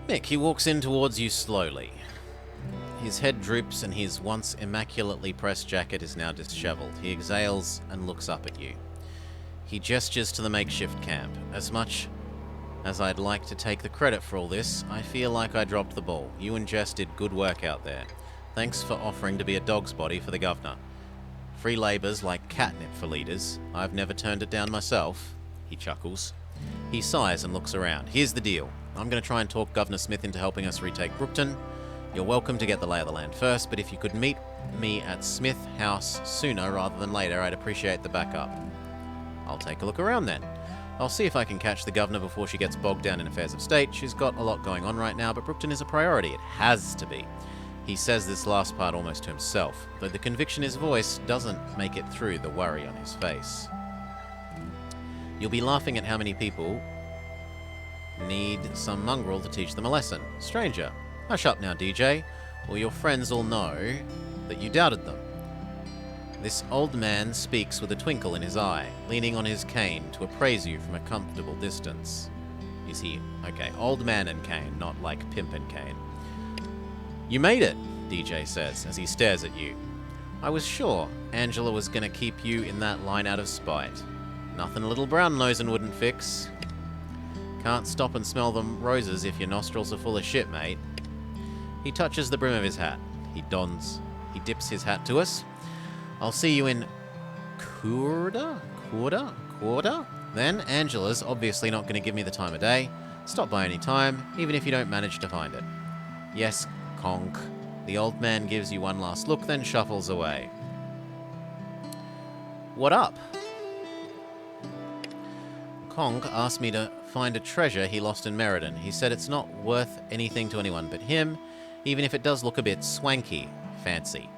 Mick, he walks in towards you slowly. His head droops and his once immaculately pressed jacket is now disheveled. He exhales and looks up at you. He gestures to the makeshift camp. As much as I'd like to take the credit for all this, I feel like I dropped the ball. You and Jess did good work out there. Thanks for offering to be a dog's body for the governor. Free labor's like catnip for leaders. I've never turned it down myself. He chuckles. He sighs and looks around. Here's the deal. I'm going to try and talk Governor Smith into helping us retake Brookton. You're welcome to get the lay of the land first, but if you could meet me at Smith House sooner rather than later, I'd appreciate the backup. I'll take a look around then. I'll see if I can catch the governor before she gets bogged down in affairs of state. She's got a lot going on right now, but Brookton is a priority. It has to be. He says this last part almost to himself, though the conviction in his voice doesn't make it through the worry on his face. You'll be laughing at how many people need some mongrel to teach them a lesson. Stranger, hush up now, DJ, or your friends will know that you doubted them. This old man speaks with a twinkle in his eye, leaning on his cane to appraise you from a comfortable distance. Is he... okay, old man and cane, not like pimp and cane. You made it, DJ says, as he stares at you. I was sure Angela was going to keep you in that line out of spite. Nothing little brown-nosing wouldn't fix. Can't stop and smell the roses if your nostrils are full of shit, mate. He touches the brim of his hat. He dips his hat to us. I'll see you in quarter? Then Angela's obviously not going to give me the time of day. Stop by any time, even if you don't manage to find it. Yes, conk. The old man gives you one last look, then shuffles away. What up? Conk asked me to find a treasure he lost in Meriden. He said it's not worth anything to anyone but him, even if it does look a bit swanky, fancy.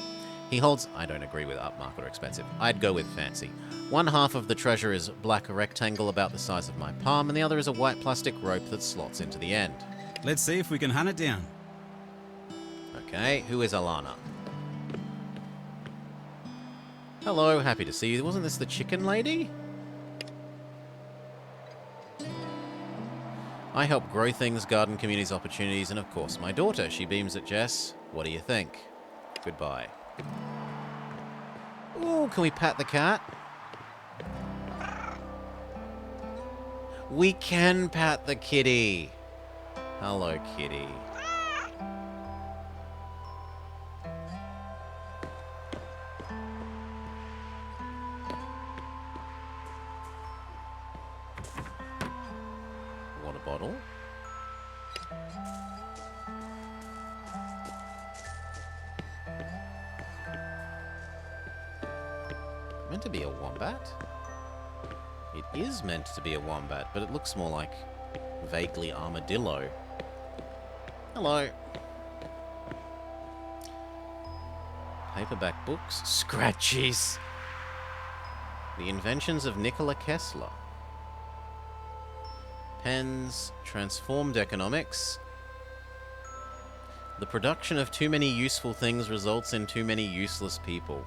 He holds... I don't agree with upmarket or expensive. I'd go with fancy. One half of the treasure is a black rectangle about the size of my palm, and the other is a white plastic rope that slots into the end. Let's see if we can hunt it down. Okay, who is Alana? Hello, happy to see you. Wasn't this the chicken lady? I help grow things, garden communities, opportunities, and of course my daughter. She beams at Jess. What do you think? Goodbye. Ooh, can we pat the cat? We can pat the kitty. Hello, kitty. Water bottle. Meant to be a wombat. It is meant to be a wombat, but it looks more like vaguely armadillo. Hello. Paperback books. Scratchies. The inventions of Nikola Tesla. Pens. Transformed economics. The production of too many useful things results in too many useless people.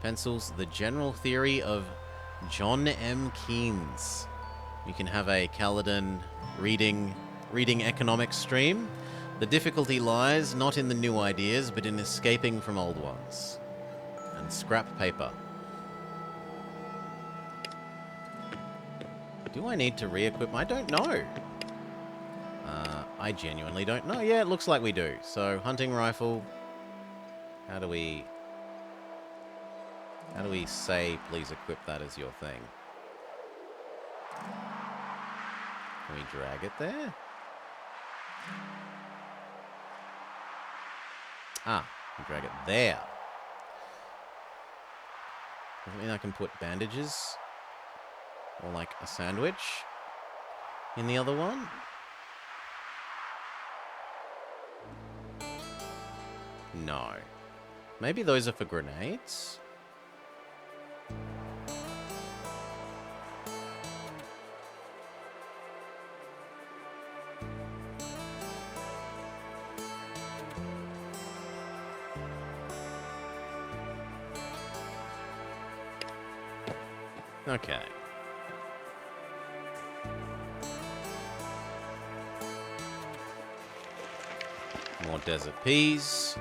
Pencils. The general theory of John M. Keynes. You can have a Caledon reading economics stream. The difficulty lies not in the new ideas, but in escaping from old ones. And scrap paper. Do I need to re-equip? I don't know. I genuinely don't know. Yeah, it looks like we do. So, hunting rifle. How do we say, please equip that as your thing? Can we drag it there? Ah, we drag it there. Does that mean I can put bandages? Or like a sandwich in the other one? No. Maybe those are for grenades? Okay. More desert peas.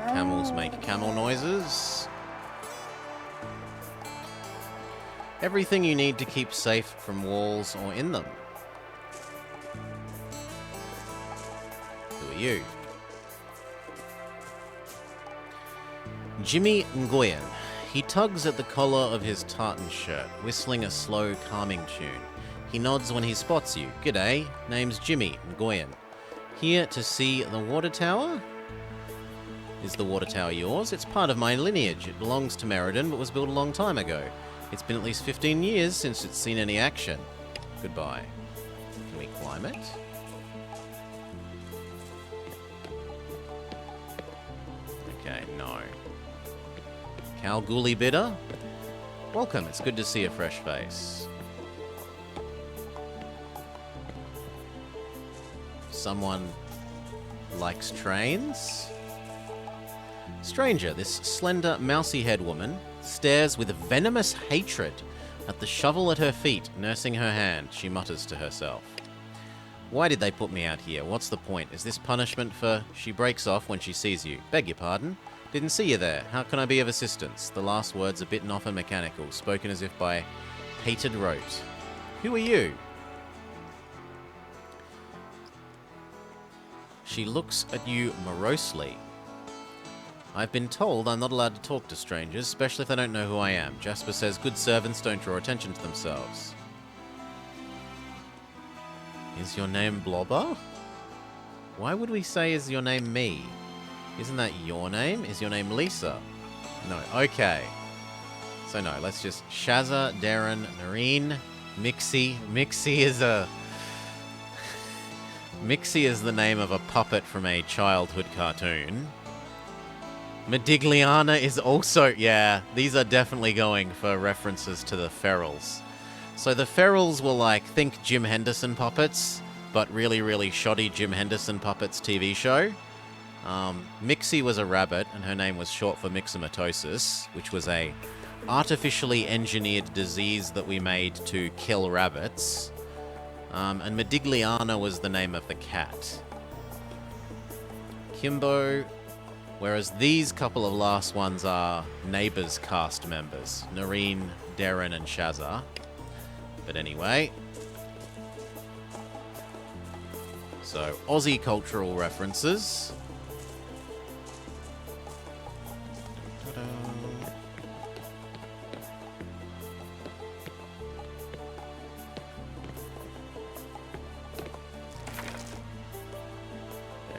Camels make camel noises. Everything you need to keep safe from walls or in them. Who are you? Jimmy Nguyen. He tugs at the collar of his tartan shirt, whistling a slow, calming tune. He nods when he spots you. G'day, name's Jimmy Nguyen. Here to see the water tower? Is the water tower yours? It's part of my lineage. It belongs to Meriden, but was built a long time ago. It's been at least 15 years since it's seen any action. Goodbye. Can we climb it? Okay, no. Kalgoorlie Bidder? Welcome, it's good to see a fresh face. Someone likes trains? Stranger, this slender, mousy-haired woman stares with venomous hatred at the shovel at her feet, nursing her hand. She mutters to herself. Why did they put me out here? What's the point? Is this punishment for... She breaks off when she sees you. Beg your pardon? Didn't see you there. How can I be of assistance? The last words are bitten off and mechanical, spoken as if by hated rote. Who are you? She looks at you morosely. I've been told I'm not allowed to talk to strangers, especially if they don't know who I am. Jasper says good servants don't draw attention to themselves. Is your name Blobber? Why would we say is your name me? Isn't that your name? Is your name Lisa? No, okay. So no, let's just Shazza, Darren, Noreen, Mixie. Mixie is the name of a puppet from a childhood cartoon. Modigliana is also... Yeah, these are definitely going for references to the Ferals. So the Ferals were like, think Jim Henderson puppets, but really, really shoddy Jim Henderson puppets TV show. Mixie was a rabbit, and her name was short for myxomatosis, which was a artificially engineered disease that we made to kill rabbits. And Modigliana was the name of the cat. Kimbo, whereas these couple of last ones are Neighbours cast members. Noreen, Darren, and Shazza. But anyway. So, Aussie cultural references.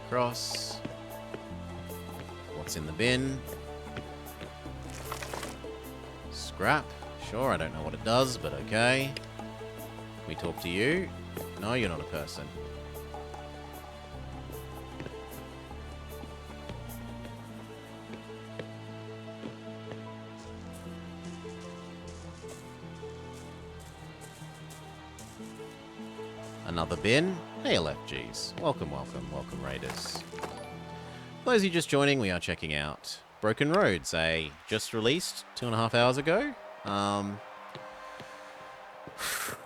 Across. What's in the bin? Scrap. Sure, I don't know what it does, but okay. Can we talk to you? No, you're not a person. Another bin. Hey, LFGs. Welcome, welcome, welcome, Raiders. For those of you just joining, we are checking out Broken Roads, just released 2.5 hours ago.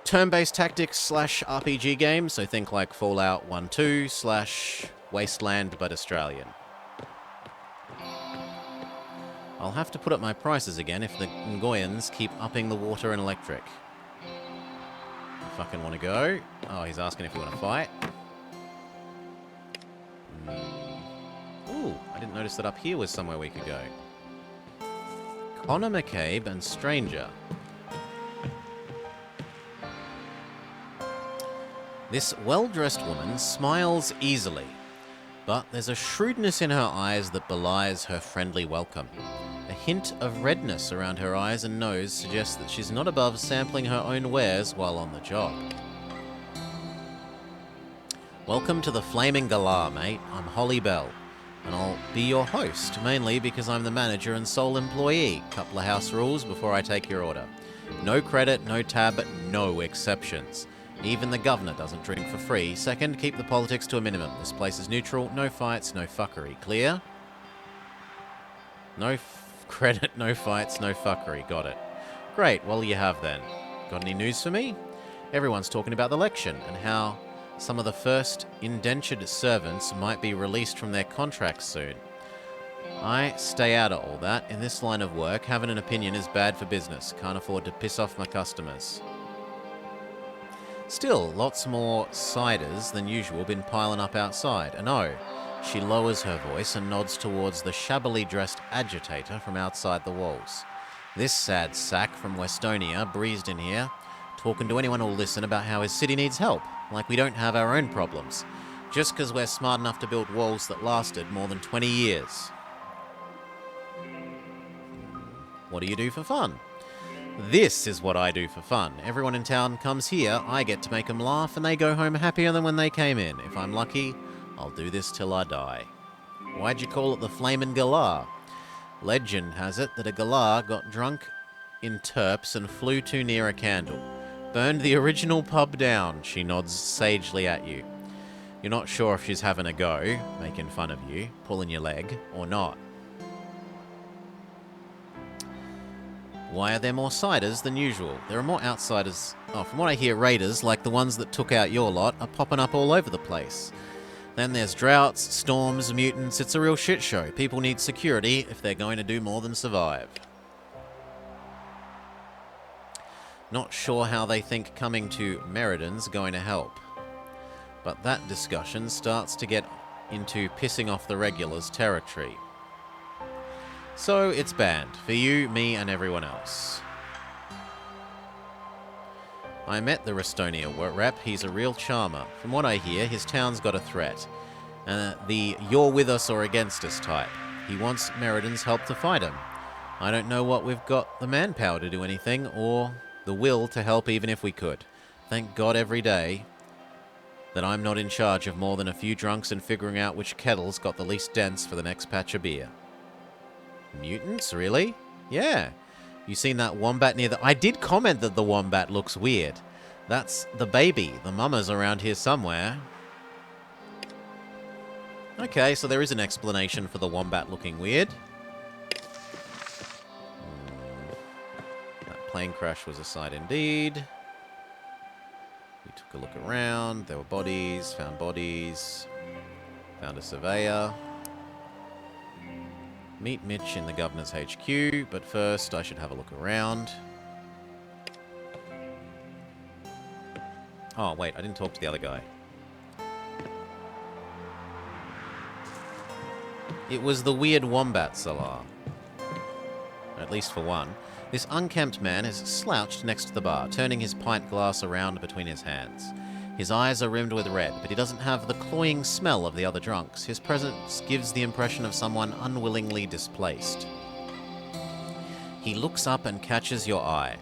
Turn-based tactics / RPG game, so think like Fallout 1-2 / Wasteland, but Australian. I'll have to put up my prices again if the Ngoyans keep upping the water and electric. Fucking want to go. Oh, he's asking if we want to fight. Ooh, I didn't notice that up here was somewhere we could go. Connor McCabe and Stranger. This well-dressed woman smiles easily, but there's a shrewdness in her eyes that belies her friendly welcome. A hint of redness around her eyes and nose suggests that she's not above sampling her own wares while on the job. Welcome to the Flaming Galah, mate. I'm Holly Bell, and I'll be your host, mainly because I'm the manager and sole employee. Couple of house rules before I take your order. No credit, no tab, no exceptions. Even the governor doesn't drink for free. Second, keep the politics to a minimum. This place is neutral, no fights, no fuckery. Clear? No credit, no fights, no fuckery. Got it. Great, well you have then. Got any news for me? Everyone's talking about the election and how some of the first indentured servants might be released from their contracts soon. I stay out of all that. In this line of work, having an opinion is bad for business. Can't afford to piss off my customers. Still, lots more ciders than usual been piling up outside. And oh, she lowers her voice and nods towards the shabbily dressed agitator from outside the walls. This sad sack from Westonia breezed in here, talking to anyone who'll listen about how his city needs help, like we don't have our own problems, just because we're smart enough to build walls that lasted more than 20 years. What do you do for fun? This is what I do for fun. Everyone in town comes here, I get to make them laugh, and they go home happier than when they came in. If I'm lucky, I'll do this till I die. Why'd you call it the Flamin' Galah? Legend has it that a galah got drunk in terps and flew too near a candle. Burned the original pub down, she nods sagely at you. You're not sure if she's having a go, making fun of you, pulling your leg, or not. Why are there more ciders than usual? There are more outsiders. Oh, from what I hear, raiders, like the ones that took out your lot, are popping up all over the place. Then there's droughts, storms, mutants. It's a real shit show. People need security if they're going to do more than survive. Not sure how they think coming to Meriden's going to help. But that discussion starts to get into pissing off the regulars territory. So it's banned for you, me, and everyone else. I met the Restonia rep. He's a real charmer. From what I hear, his town's got a threat. The you're with us or against us type. He wants Meriden's help to fight him. I don't know what we've got the manpower to do anything, or the will to help even if we could. Thank God every day that I'm not in charge of more than a few drunks and figuring out which kettle's got the least dents for the next patch of beer. Mutants, really? Yeah. You seen that wombat near the... I did comment that the wombat looks weird. That's the baby. The mama's around here somewhere. Okay, so there is an explanation for the wombat looking weird. That plane crash was a sight indeed. We took a look around. There were bodies. Found a surveyor. Meet Mitch in the governor's HQ, but first I should have a look around. Oh, wait, I didn't talk to the other guy. It was the weird wombat, Salar. At least for one. This unkempt man is slouched next to the bar, turning his pint glass around between his hands. His eyes are rimmed with red, but he doesn't have the cloying smell of the other drunks. His presence gives the impression of someone unwillingly displaced. He looks up and catches your eye.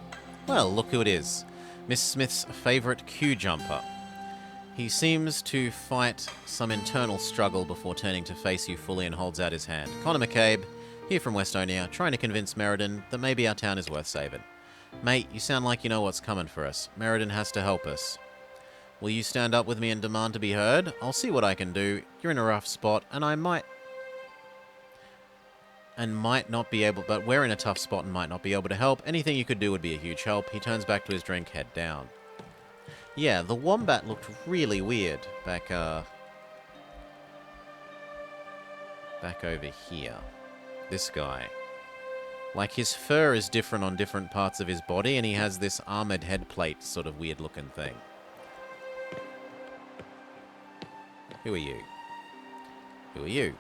Well, look who it is. Miss Smith's favourite queue jumper. He seems to fight some internal struggle before turning to face you fully and holds out his hand. Connor McCabe, here from Westonia, trying to convince Meriden that maybe our town is worth saving. Mate, you sound like you know what's coming for us. Meriden has to help us. Will you stand up with me and demand to be heard? I'll see what I can do. You're in a rough spot, and might not be able... But we're in a tough spot and might not be able to help. Anything you could do would be a huge help. He turns back to his drink, head down. Yeah, the wombat looked really weird back over here. This guy. Like, his fur is different on different parts of his body, and he has this armored head plate sort of weird-looking thing. Who are you? Who are you?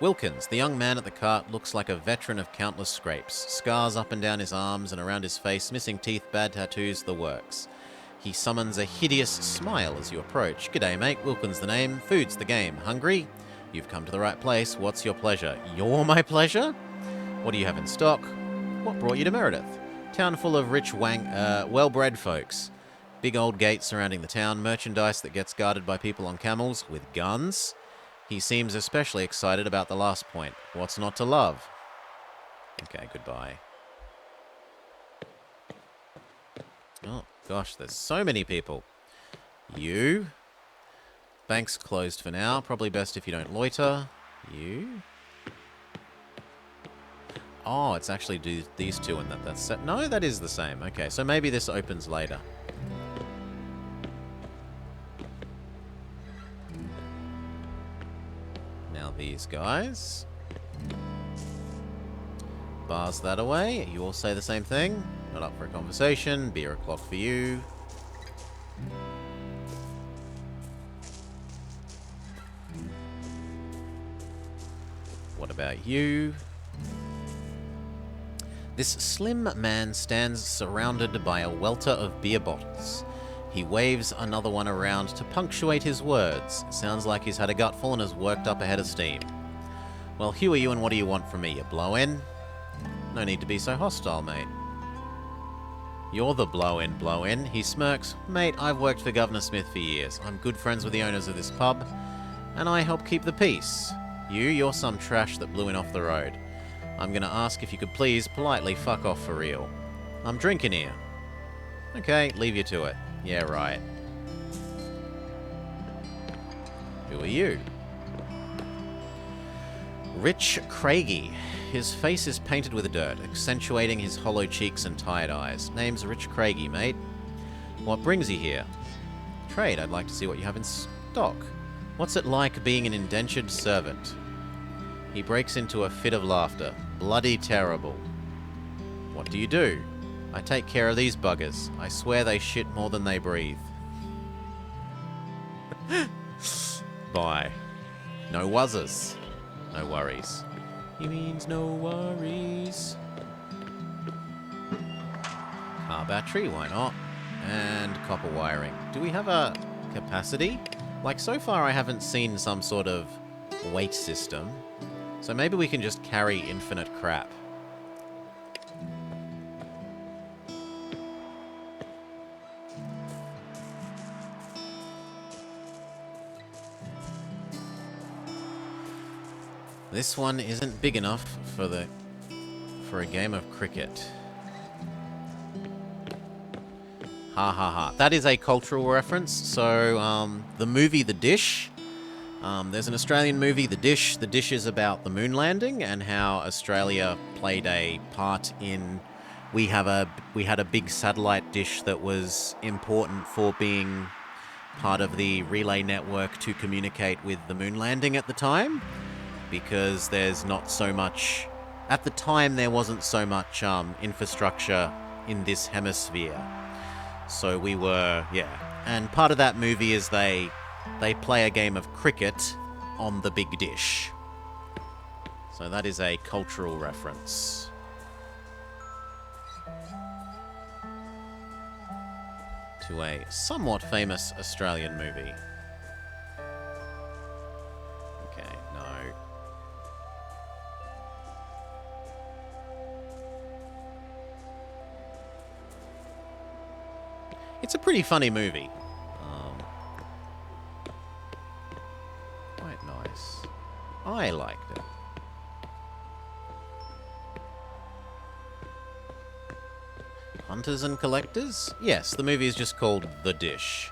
Wilkins, the young man at the cart, looks like a veteran of countless scrapes. Scars up and down his arms and around his face, missing teeth, bad tattoos, the works. He summons a hideous smile as you approach. G'day, mate. Wilkins the name. Food's the game. Hungry? You've come to the right place. What's your pleasure? You're my pleasure? What do you have in stock? What brought you to Meredith? Town full of rich, well-bred folks. Big old gates surrounding the town, merchandise that gets guarded by people on camels with guns. He seems especially excited about the last point. What's not to love? Okay, goodbye. Oh, gosh, there's so many people. You? Bank's closed for now. Probably best if you don't loiter. You? Oh, it's actually these two and that's set. No, that is the same. Okay, so maybe this opens later. Now these guys. Bars that away. You all say the same thing. Not up for a conversation. Beer o'clock for you. What about you? This slim man stands surrounded by a welter of beer bottles. He waves another one around to punctuate his words. Sounds like he's had a gutful and has worked up a head of steam. Well, who are you and what do you want from me, you blow-in? No need to be so hostile, mate. You're the blow-in. He smirks. Mate, I've worked for Governor Smith for years. I'm good friends with the owners of this pub, and I help keep the peace. You're some trash that blew in off the road. I'm gonna ask if you could please politely fuck off for real. I'm drinking here. Okay, leave you to it. Yeah, right. Who are you? Rich Craigie. His face is painted with dirt, accentuating his hollow cheeks and tired eyes. Name's Rich Craigie, mate. What brings you here? Trade, I'd like to see what you have in stock. What's it like being an indentured servant? He breaks into a fit of laughter. Bloody terrible. What do you do? I take care of these buggers. I swear they shit more than they breathe. Bye. No wuzzers. No worries. He means no worries. Car battery, why not? And copper wiring. Do we have a capacity? Like, so far I haven't seen some sort of weight system. So maybe we can just carry infinite crap. This one isn't big enough for a game of cricket. Ha ha ha. That is a cultural reference. So, the movie The Dish. There's an Australian movie, The Dish. The Dish is about the moon landing and how Australia played a part in... We had a big satellite dish that was important for being part of the relay network to communicate with the moon landing at the time. Because there's not so much... At the time, there wasn't so much infrastructure in this hemisphere. So we were... Yeah. And part of that movie is they play a game of cricket on the big dish. So that is a cultural reference. To a somewhat famous Australian movie. Okay, no. It's a pretty funny movie. Quite nice. I liked it. Hunters and Collectors? Yes, the movie is just called The Dish.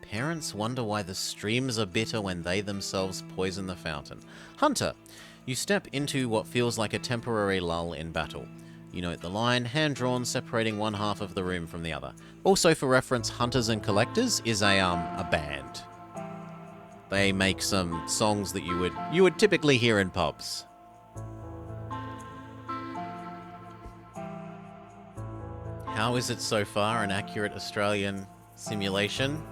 Parents wonder why the streams are bitter when they themselves poison the fountain. Hunter, you step into what feels like a temporary lull in battle. You note the line, hand-drawn, separating one half of the room from the other. Also, for reference, Hunters and Collectors is a band. They make some songs that you would typically hear in pubs. How is it so far, an accurate Australian simulation?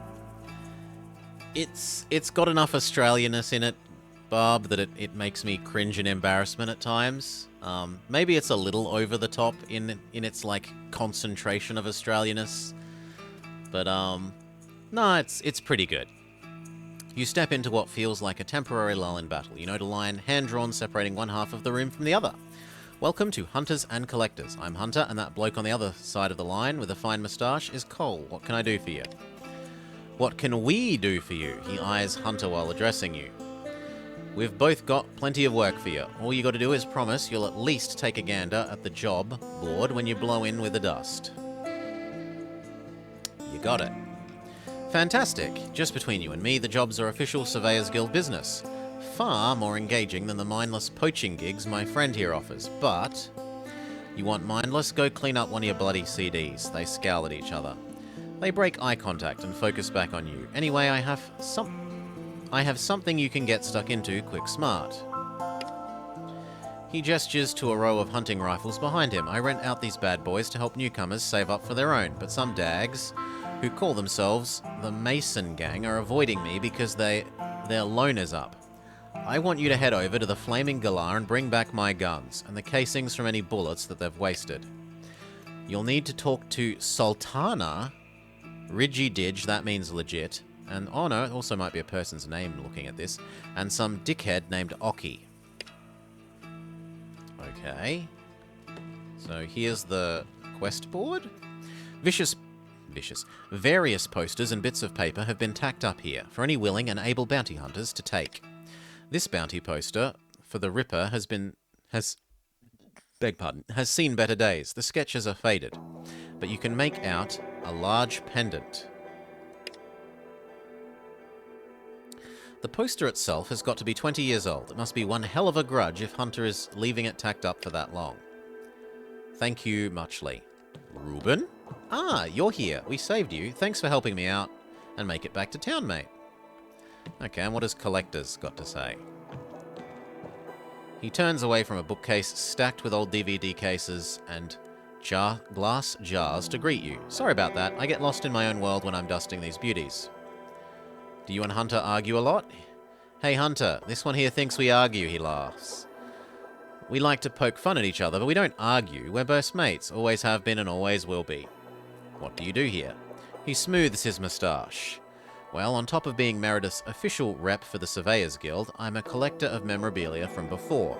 It's got enough Australianness in it, Barb, that it makes me cringe in embarrassment at times. Maybe it's a little over the top in its like concentration of Australianness, but no, it's pretty good. You step into what feels like a temporary lull in battle. You note a line, hand-drawn, separating one half of the room from the other. Welcome to Hunters and Collectors. I'm Hunter, and that bloke on the other side of the line with a fine moustache is Cole. What can I do for you? What can we do for you? He eyes Hunter while addressing you. We've both got plenty of work for you. All you got to do is promise you'll at least take a gander at the job board when you blow in with the dust. You got it. Fantastic. Just between you and me, the jobs are official Surveyors Guild business. Far more engaging than the mindless poaching gigs my friend here offers, but... You want mindless? Go clean up one of your bloody CDs. They scowl at each other. They break eye contact and focus back on you. Anyway, I have something you can get stuck into quick smart. He gestures to a row of hunting rifles behind him. I rent out these bad boys to help newcomers save up for their own, but some dags, who call themselves the Mason Gang, are avoiding me because their loan is up. I want you to head over to the Flaming Galar and bring back my guns, and the casings from any bullets that they've wasted. You'll need to talk to Sultana, Ridgy Didge, that means legit, and oh no, it also might be a person's name looking at this, and some dickhead named Oki. Okay. So here's the quest board. Various posters and bits of paper have been tacked up here for any willing and able bounty hunters to take. This bounty poster for the Ripper has seen better days. The sketches are faded, but you can make out a large pendant. The poster itself has got to be 20 years old. It must be one hell of a grudge if Hunter is leaving it tacked up for that long. Thank you muchly. Reuben? Ah, you're here. We saved you. Thanks for helping me out. And make it back to town, mate. Okay, and what has Collector's got to say? He turns away from a bookcase stacked with old DVD cases and glass jars to greet you. Sorry about that. I get lost in my own world when I'm dusting these beauties. Do you and Hunter argue a lot? Hey, Hunter, this one here thinks we argue, he laughs. We like to poke fun at each other, but we don't argue. We're best mates. Always have been and always will be. What do you do here? He smooths his moustache. Well, on top of being Meredith's official rep for the Surveyors Guild, I'm a collector of memorabilia from before.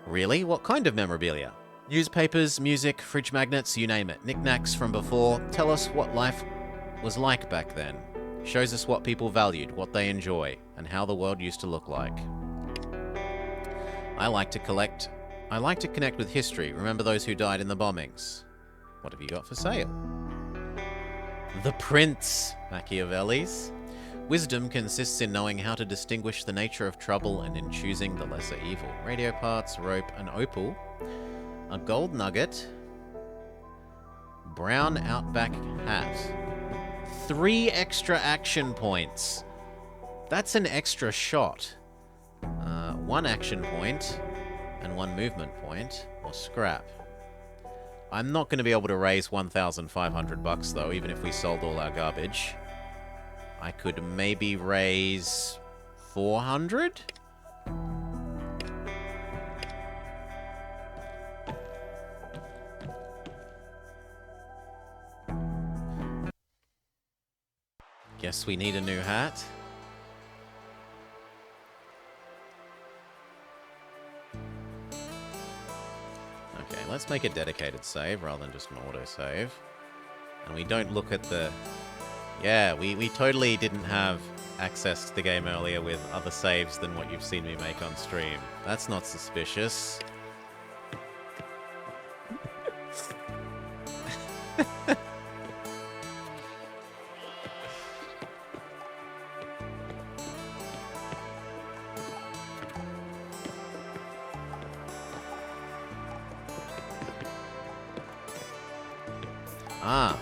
Really? What kind of memorabilia? Newspapers, music, fridge magnets, you name it. Knickknacks from before. Tell us what life was like back then. Shows us what people valued, what they enjoy, and how the world used to look like. I like to connect with history, remember those who died in the bombings. What have you got for sale? The Prince, Machiavelli's. Wisdom consists in knowing how to distinguish the nature of trouble and in choosing the lesser evil. Radio parts, rope, an opal, a gold nugget, brown Outback hat. 3 extra action points. That's an extra shot. 1 action point and 1 movement point, or scrap. I'm not going to be able to raise 1,500 bucks though, even if we sold all our garbage. I could maybe raise 400? Guess we need a new hat. Okay, let's make a dedicated save rather than just an autosave. And we don't look at the... Yeah, we totally didn't have access to the game earlier with other saves than what you've seen me make on stream. That's not suspicious. Ah,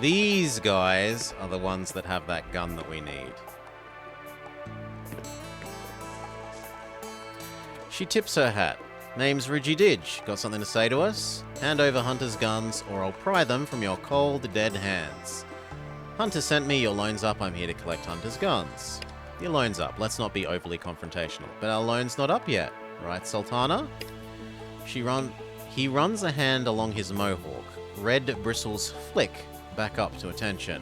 these guys are the ones that have that gun that we need. She tips her hat. Name's Ridgy Didge. Got something to say to us? Hand over Hunter's guns, or I'll pry them from your cold, dead hands. Hunter sent me, your loan's up, I'm here to collect Hunter's guns. Your loan's up, let's not be overly confrontational. But our loan's not up yet, right, Sultana? He runs a hand along his mohawk. Red bristles flick back up to attention.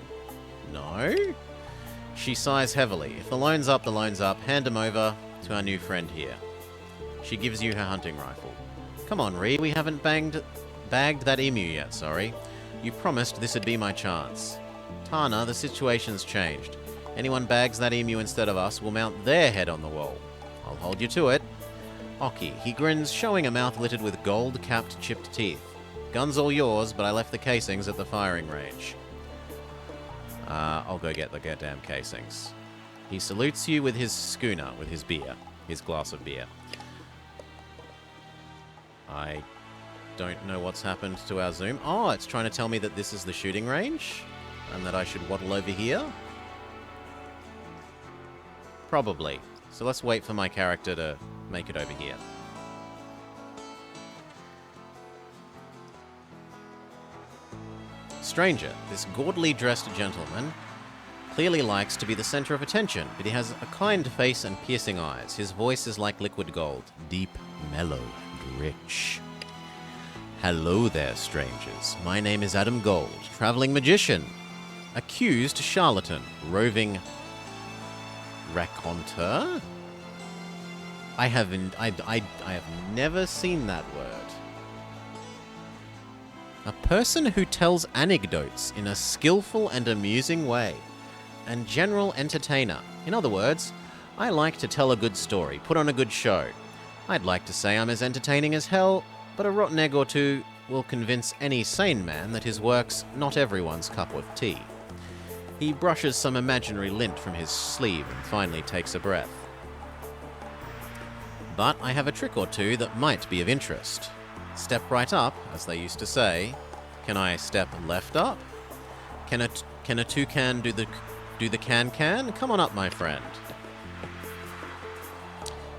No? She sighs heavily. If the loan's up, the loan's up. Hand him over to our new friend here. She gives you her hunting rifle. Come on, Ree, we haven't bagged that emu yet, sorry. You promised this would be my chance. Tana, the situation's changed. Anyone bags that emu instead of us will mount their head on the wall. I'll hold you to it. Oki, he grins, showing a mouth littered with gold-capped chipped teeth. Gun's all yours, but I left the casings at the firing range. I'll go get the goddamn casings. He salutes you with his schooner, with his beer. His glass of beer. I don't know what's happened to our zoom. Oh, it's trying to tell me that this is the shooting range? And that I should waddle over here? Probably. So let's wait for my character to make it over here. Stranger, this gaudily dressed gentleman, clearly likes to be the center of attention, but he has a kind face and piercing eyes. His voice is like liquid gold, deep, mellow, and rich. Hello there, strangers. My name is Adam Gold, traveling magician, accused charlatan, roving raconteur? I have never seen that word. A person who tells anecdotes in a skillful and amusing way. And general entertainer. In other words, I like to tell a good story, put on a good show. I'd like to say I'm as entertaining as hell, but a rotten egg or two will convince any sane man that his work's not everyone's cup of tea. He brushes some imaginary lint from his sleeve and finally takes a breath. But I have a trick or two that might be of interest. Step right up, as they used to say, Can I step left up? Can a toucan do the can? Come on up, my friend.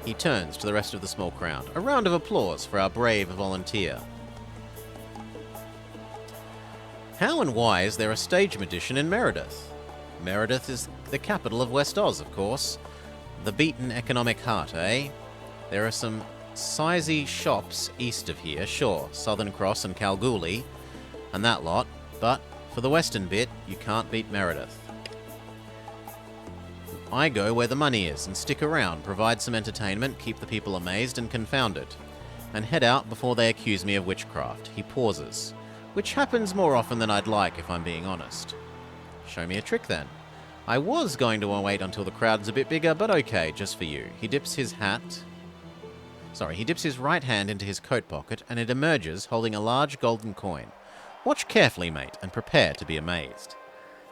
He turns to the rest of the small crowd. A round of applause for our brave volunteer. How and why is there a stage magician in Meredith? Meredith is the capital of West Oz, of course. The beaten economic heart, eh? There are some sizey shops east of here, sure, Southern Cross and Kalgoorlie, and that lot, but for the western bit, you can't beat Meredith. I go where the money is and stick around, provide some entertainment, keep the people amazed and confounded, and head out before they accuse me of witchcraft. He pauses, which happens more often than I'd like, if I'm being honest. Show me a trick, then. I was going to wait until the crowd's a bit bigger, but okay, just for you. He dips his right hand into his coat pocket, and it emerges holding a large golden coin. Watch carefully, mate, and prepare to be amazed.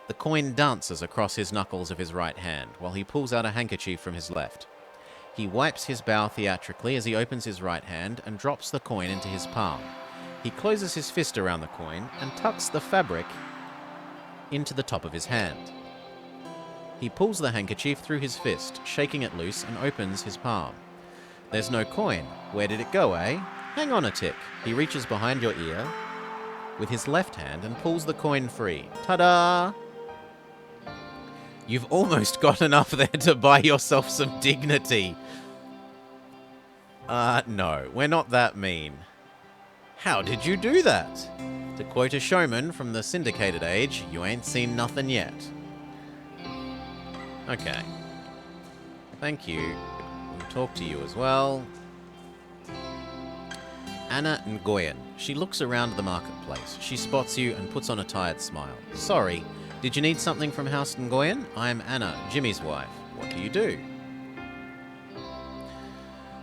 The coin dances across his knuckles of his right hand, while he pulls out a handkerchief from his left. He wipes his brow theatrically as he opens his right hand and drops the coin into his palm. He closes his fist around the coin and tucks the fabric into the top of his hand. He pulls the handkerchief through his fist, shaking it loose, and opens his palm. There's no coin. Where did it go, eh? Hang on a tick. He reaches behind your ear with his left hand and pulls the coin free. Ta-da! You've almost got enough there to buy yourself some dignity. No, we're not that mean. How did you do that? To quote a showman from the syndicated age, you ain't seen nothing yet. Okay. Thank you. We'll talk to you as well. Anna Nguyen. She looks around the marketplace. She spots you and puts on a tired smile. Sorry, did you need something from House Nguyen? I'm Anna, Jimmy's wife. What do you do?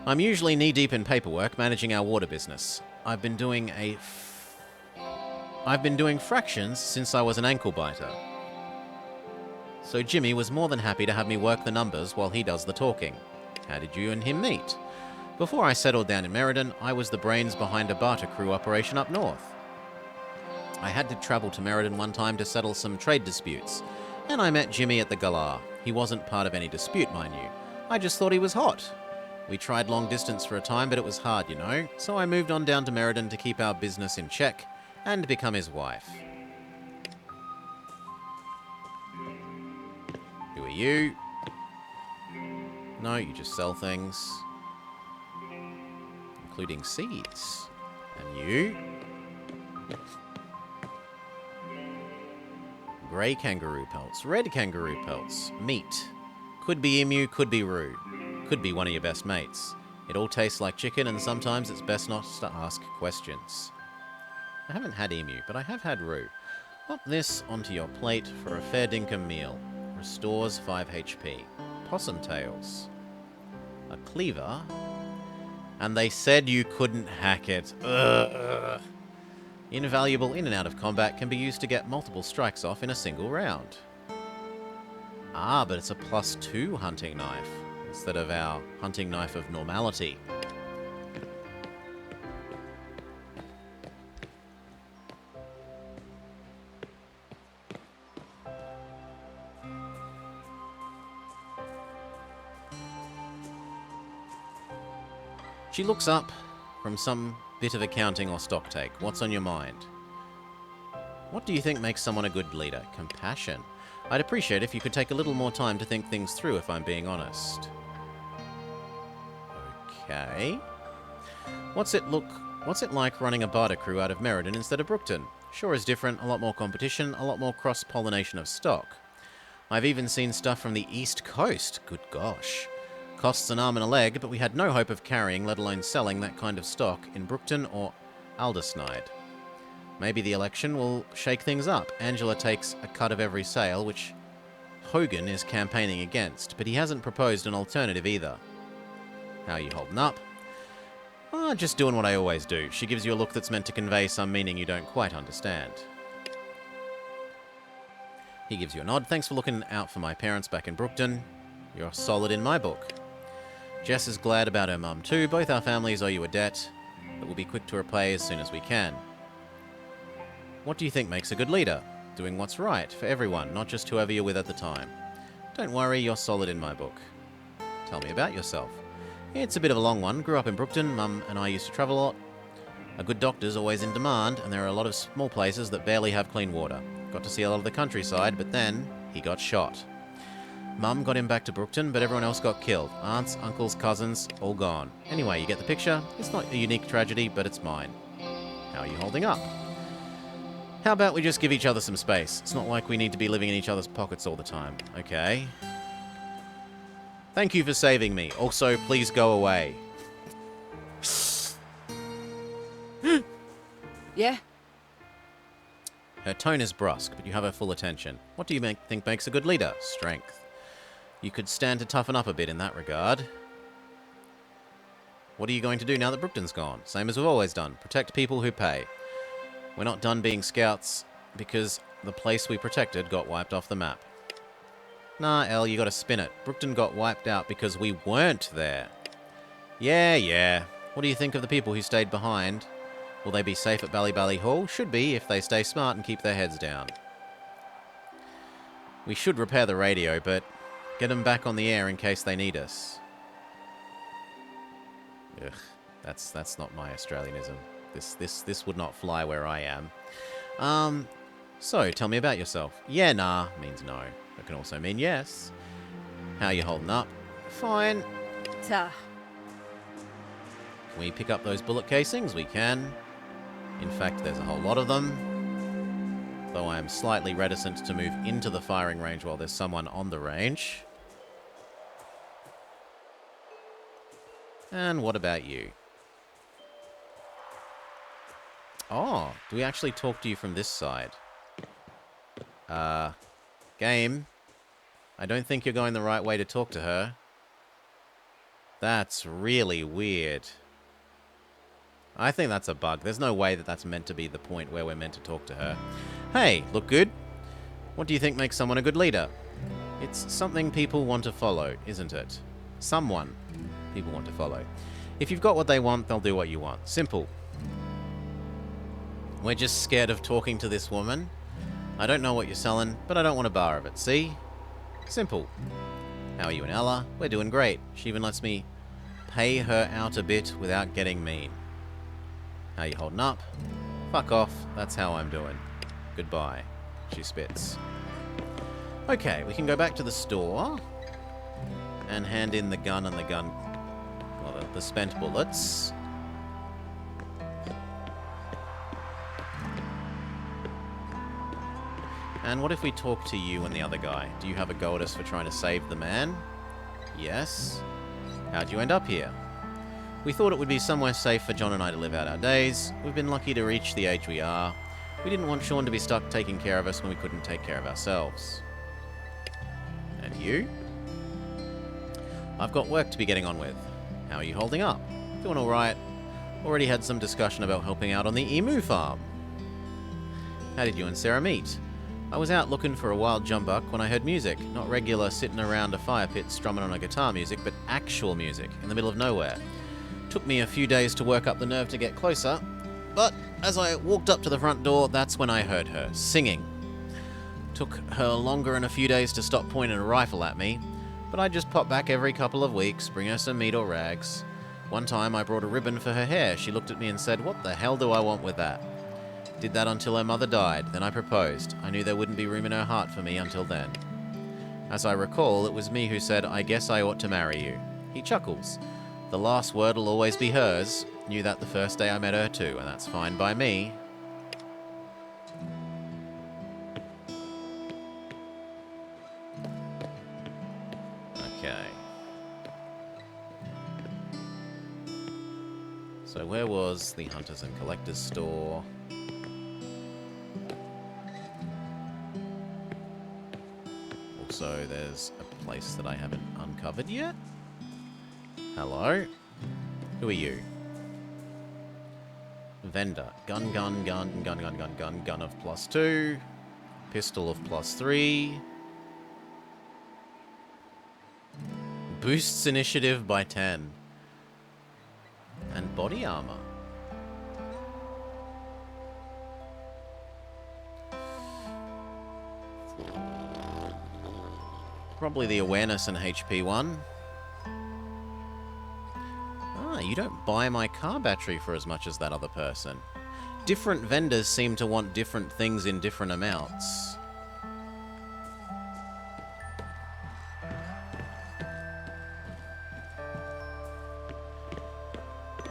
I'm usually knee-deep in paperwork managing our water business. I've been doing fractions since I was an ankle biter. So Jimmy was more than happy to have me work the numbers while he does the talking. How did you and him meet? Before I settled down in Meriden, I was the brains behind a barter crew operation up north. I had to travel to Meriden one time to settle some trade disputes, and I met Jimmy at the Galah. He wasn't part of any dispute, mind you. I just thought he was hot. We tried long distance for a time, but it was hard, you know, so I moved on down to Meriden to keep our business in check and become his wife. Who are you? No, you just sell things. Including seeds. And you? Grey kangaroo pelts, red kangaroo pelts, meat. Could be emu, could be roo. Could be one of your best mates. It all tastes like chicken, and sometimes it's best not to ask questions. I haven't had emu, but I have had roo. Pop this onto your plate for a fair dinkum meal. Restores 5 HP. Possum tails. A cleaver. And they said you couldn't hack it. Ugh. Invaluable in and out of combat, can be used to get multiple strikes off in a single round. Ah, but it's a +2 hunting knife, instead of our hunting knife of normality. She looks up from some bit of accounting or stock take. What's on your mind? What do you think makes someone a good leader? Compassion. I'd appreciate if you could take a little more time to think things through, if I'm being honest. Okay. What's it like running a barter crew out of Meriden instead of Brookton? Sure is different, a lot more competition, a lot more cross-pollination of stock. I've even seen stuff from the East Coast. Good gosh. Costs an arm and a leg, but we had no hope of carrying, let alone selling, that kind of stock in Brookton or Aldersnide. Maybe the election will shake things up. Angela takes a cut of every sale, which Hogan is campaigning against, but he hasn't proposed an alternative either. How are you holding up? Just doing what I always do. She gives you a look that's meant to convey some meaning you don't quite understand. He gives you a nod. Thanks for looking out for my parents back in Brookton. You're solid in my book. Jess is glad about her mum too. Both our families owe you a debt that we'll be quick to repay as soon as we can. What do you think makes a good leader? Doing what's right for everyone, not just whoever you're with at the time. Don't worry, you're solid in my book. Tell me about yourself. It's a bit of a long one. Grew up in Brookton. Mum and I used to travel a lot. A good doctor's always in demand, and there are a lot of small places that barely have clean water. Got to see a lot of the countryside, but then he got shot. Mum got him back to Brookton, but everyone else got killed. Aunts, uncles, cousins, all gone. Anyway, you get the picture? It's not a unique tragedy, but it's mine. How are you holding up? How about we just give each other some space? It's not like we need to be living in each other's pockets all the time. Okay. Thank you for saving me. Also, please go away. Yeah? Her tone is brusque, but you have her full attention. What do you think makes a good leader? Strength. You could stand to toughen up a bit in that regard. What are you going to do now that Brookton's gone? Same as we've always done. Protect people who pay. We're not done being scouts because the place we protected got wiped off the map. Nah, Elle, you gotta spin it. Brookton got wiped out because we weren't there. Yeah. What do you think of the people who stayed behind? Will they be safe at Bally Hall? Should be, if they stay smart and keep their heads down. We should repair the radio, but get them back on the air in case they need us. Ugh, that's not my Australianism. This would not fly where I am. So, tell me about yourself. Yeah, nah, means no. It can also mean yes. How you holding up? Fine. Ta. Can we pick up those bullet casings? We can. In fact, there's a whole lot of them. Though I am slightly reticent to move into the firing range while there's someone on the range. And what about you? Oh, do we actually talk to you from this side? Game. I don't think you're going the right way to talk to her. That's really weird. I think that's a bug. There's no way that that's meant to be the point where we're meant to talk to her. Hey, look good. What do you think makes someone a good leader? It's something people want to follow, isn't it? Someone people want to follow. If you've got what they want, they'll do what you want. Simple. We're just scared of talking to this woman. I don't know what you're selling, but I don't want a bar of it, see? Simple. How are you and Ella? We're doing great. She even lets me pay her out a bit without getting mean. How you holding up? Fuck off. That's how I'm doing. Goodbye. She spits. Okay, we can go back to the store and hand in the gun and the spent bullets. And what if we talk to you and the other guy? Do you have a go at us for trying to save the man? Yes. How'd you end up here? We thought it would be somewhere safe for John and I to live out our days. We've been lucky to reach the age we are. We didn't want Sean to be stuck taking care of us when we couldn't take care of ourselves. And you? I've got work to be getting on with. How are you holding up? Doing alright. Already had some discussion about helping out on the emu farm. How did you and Sarah meet? I was out looking for a wild jumbuck when I heard music. Not regular sitting around a fire pit strumming on a guitar music, but actual music in the middle of nowhere. Took me a few days to work up the nerve to get closer, but as I walked up to the front door, that's when I heard her singing. Took her longer than a few days to stop pointing a rifle at me, but I just pop back every couple of weeks, bring her some meat or rags. One time I brought a ribbon for her hair. She looked at me and said, "What the hell do I want with that?" Did that until her mother died, then I proposed. I knew there wouldn't be room in her heart for me until then. As I recall, it was me who said, "I guess I ought to marry you." He chuckles. The last word'll always be hers. Knew that the first day I met her too, and that's fine by me. Okay. So where was the Hunters and Collectors store? Also, there's a place that I haven't uncovered yet. Hello? Who are you? Vendor. Gun of +2. Pistol of +3. Boosts initiative by 10. And body armor. Probably the awareness and HP one. Ah, you don't buy my car battery for as much as that other person. Different vendors seem to want different things in different amounts.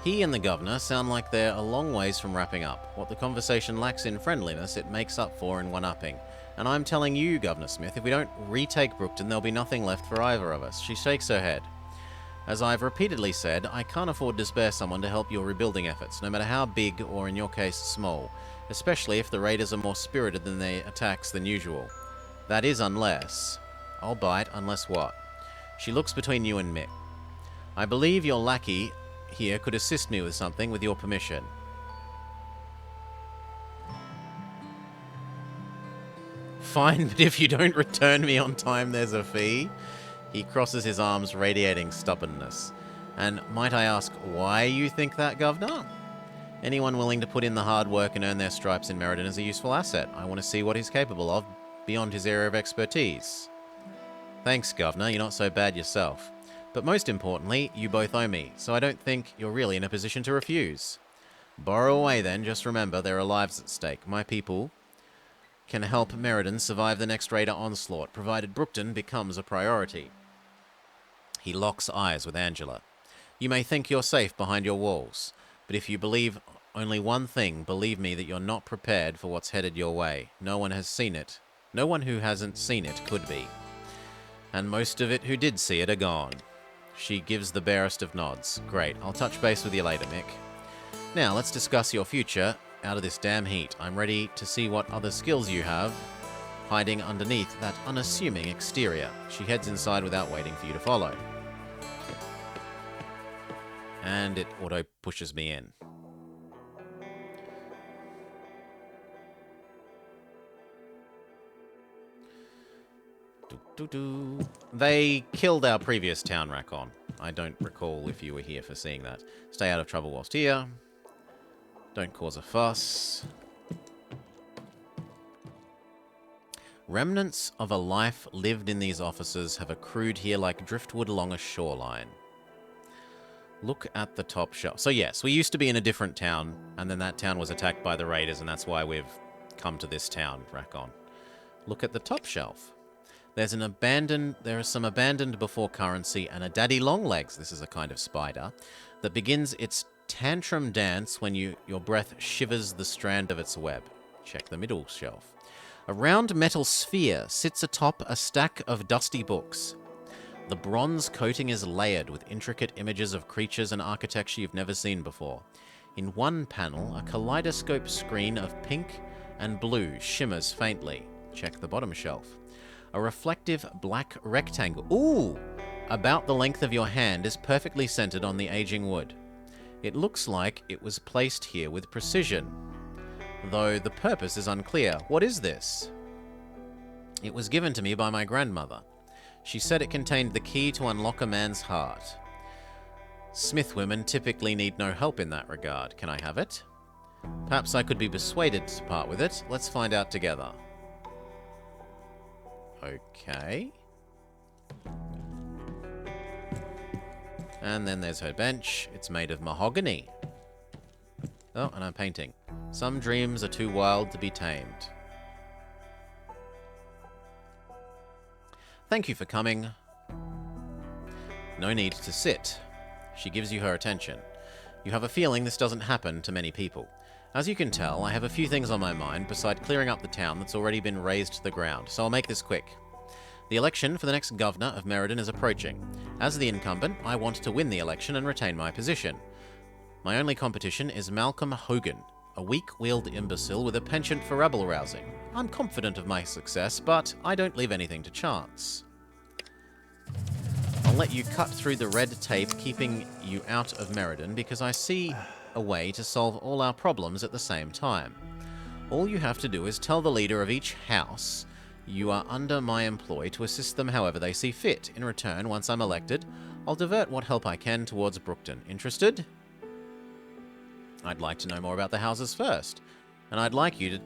He and the governor sound like they're a long ways from wrapping up. What the conversation lacks in friendliness, it makes up for in one-upping. And I'm telling you, Governor Smith, if we don't retake Brookton, there'll be nothing left for either of us. She shakes her head. As I've repeatedly said, I can't afford to spare someone to help your rebuilding efforts, no matter how big or, in your case, small. Especially if the raiders are more spirited in their attacks than usual. That is unless... I'll bite, unless what? She looks between you and Mick. I believe your lackey here could assist me with something, with your permission. Fine, but if you don't return me on time, there's a fee. He crosses his arms, radiating stubbornness. And might I ask why you think that, Governor? Anyone willing to put in the hard work and earn their stripes in Meriden is a useful asset. I want to see what he's capable of, beyond his area of expertise. Thanks, Governor. You're not so bad yourself. But most importantly, you both owe me, so I don't think you're really in a position to refuse. Borrow away then, just remember there are lives at stake. My people can help Meriden survive the next raider onslaught, provided Brookton becomes a priority. He locks eyes with Angela. You may think you're safe behind your walls, but if you believe only one thing, believe me that you're not prepared for what's headed your way. No one has seen it. No one who hasn't seen it could be. And most of it who did see it are gone. She gives the barest of nods. Great, I'll touch base with you later, Mick. Now, let's discuss your future out of this damn heat. I'm ready to see what other skills you have hiding underneath that unassuming exterior. She heads inside without waiting for you to follow. And it auto-pushes me in. They killed our previous town Racon. I don't recall if you were here for seeing that. Stay out of trouble whilst here. Don't cause a fuss. Remnants of a life lived in these offices have accrued here like driftwood along a shoreline. Look at the top shelf. So yes, we used to be in a different town, and then that town was attacked by the raiders, and that's why we've come to this town, Racon. Look at the top shelf. There is some abandoned before currency and a daddy longlegs, this is a kind of spider, that begins its tantrum dance when your breath shivers the strand of its web. Check the middle shelf. A round metal sphere sits atop a stack of dusty books. The bronze coating is layered with intricate images of creatures and architecture you've never seen before. In one panel, a kaleidoscope screen of pink and blue shimmers faintly. Check the bottom shelf. A reflective black rectangle, about the length of your hand, is perfectly centered on the aging wood. It looks like it was placed here with precision, though the purpose is unclear. What is this? It was given to me by my grandmother. She said it contained the key to unlock a man's heart. Smith women typically need no help in that regard. Can I have it? Perhaps I could be persuaded to part with it. Let's find out together. Okay. And then there's her bench. It's made of mahogany. Oh, and I'm painting. Some dreams are too wild to be tamed. Thank you for coming. No need to sit. She gives you her attention. You have a feeling this doesn't happen to many people. As you can tell, I have a few things on my mind beside clearing up the town that's already been razed to the ground, so I'll make this quick. The election for the next governor of Meriden is approaching. As the incumbent, I want to win the election and retain my position. My only competition is Malcolm Hogan, a weak-willed imbecile with a penchant for rabble-rousing. I'm confident of my success, but I don't leave anything to chance. I'll let you cut through the red tape keeping you out of Meriden because I see a way to solve all our problems at the same time. All you have to do is tell the leader of each house you are under my employ to assist them however they see fit. In return, once I'm elected, I'll divert what help I can towards Brookton. Interested? I'd like to know more about the houses first, and I'd like you to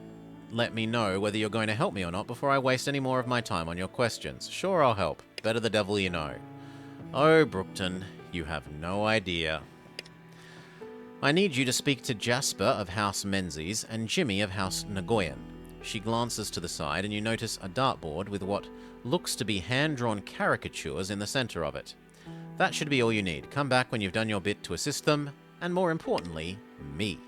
let me know whether you're going to help me or not before I waste any more of my time on your questions. Sure, I'll help. Better the devil you know. Oh, Brookton, you have no idea. I need you to speak to Jasper of House Menzies and Jimmy of House Nagoyan. She glances to the side and you notice a dartboard with what looks to be hand-drawn caricatures in the center of it. That should be all you need. Come back when you've done your bit to assist them, and more importantly, me.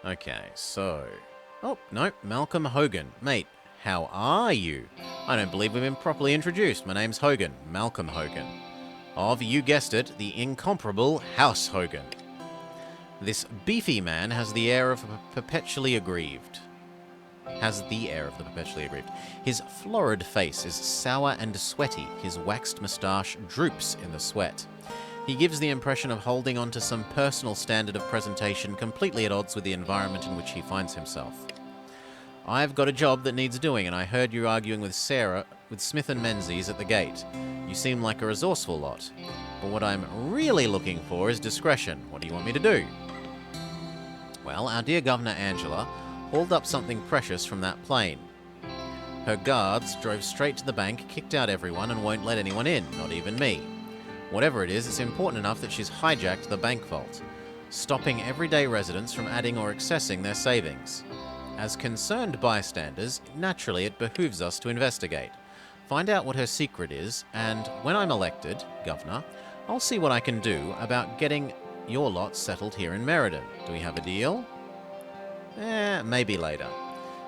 Okay, so... Oh, no, Malcolm Hogan. Mate, how are you? I don't believe we've been properly introduced. My name's Hogan, Malcolm Hogan. Of, you guessed it, the incomparable House Hogan. This beefy man has the air of perpetually aggrieved. His florid face is sour and sweaty. His waxed moustache droops in the sweat. He gives the impression of holding on to some personal standard of presentation completely at odds with the environment in which he finds himself. I've got a job that needs doing, and I heard you arguing with Sarah, with Smith and Menzies at the gate. You seem like a resourceful lot. But what I'm really looking for is discretion. What do you want me to do? Well, our dear Governor Angela hauled up something precious from that plane. Her guards drove straight to the bank, kicked out everyone, and won't let anyone in, not even me. Whatever it is, it's important enough that she's hijacked the bank vault, stopping everyday residents from adding or accessing their savings. As concerned bystanders, naturally it behooves us to investigate, find out what her secret is, and when I'm elected, Governor, I'll see what I can do about getting your lot settled here in Meriden. Do we have a deal? Maybe later.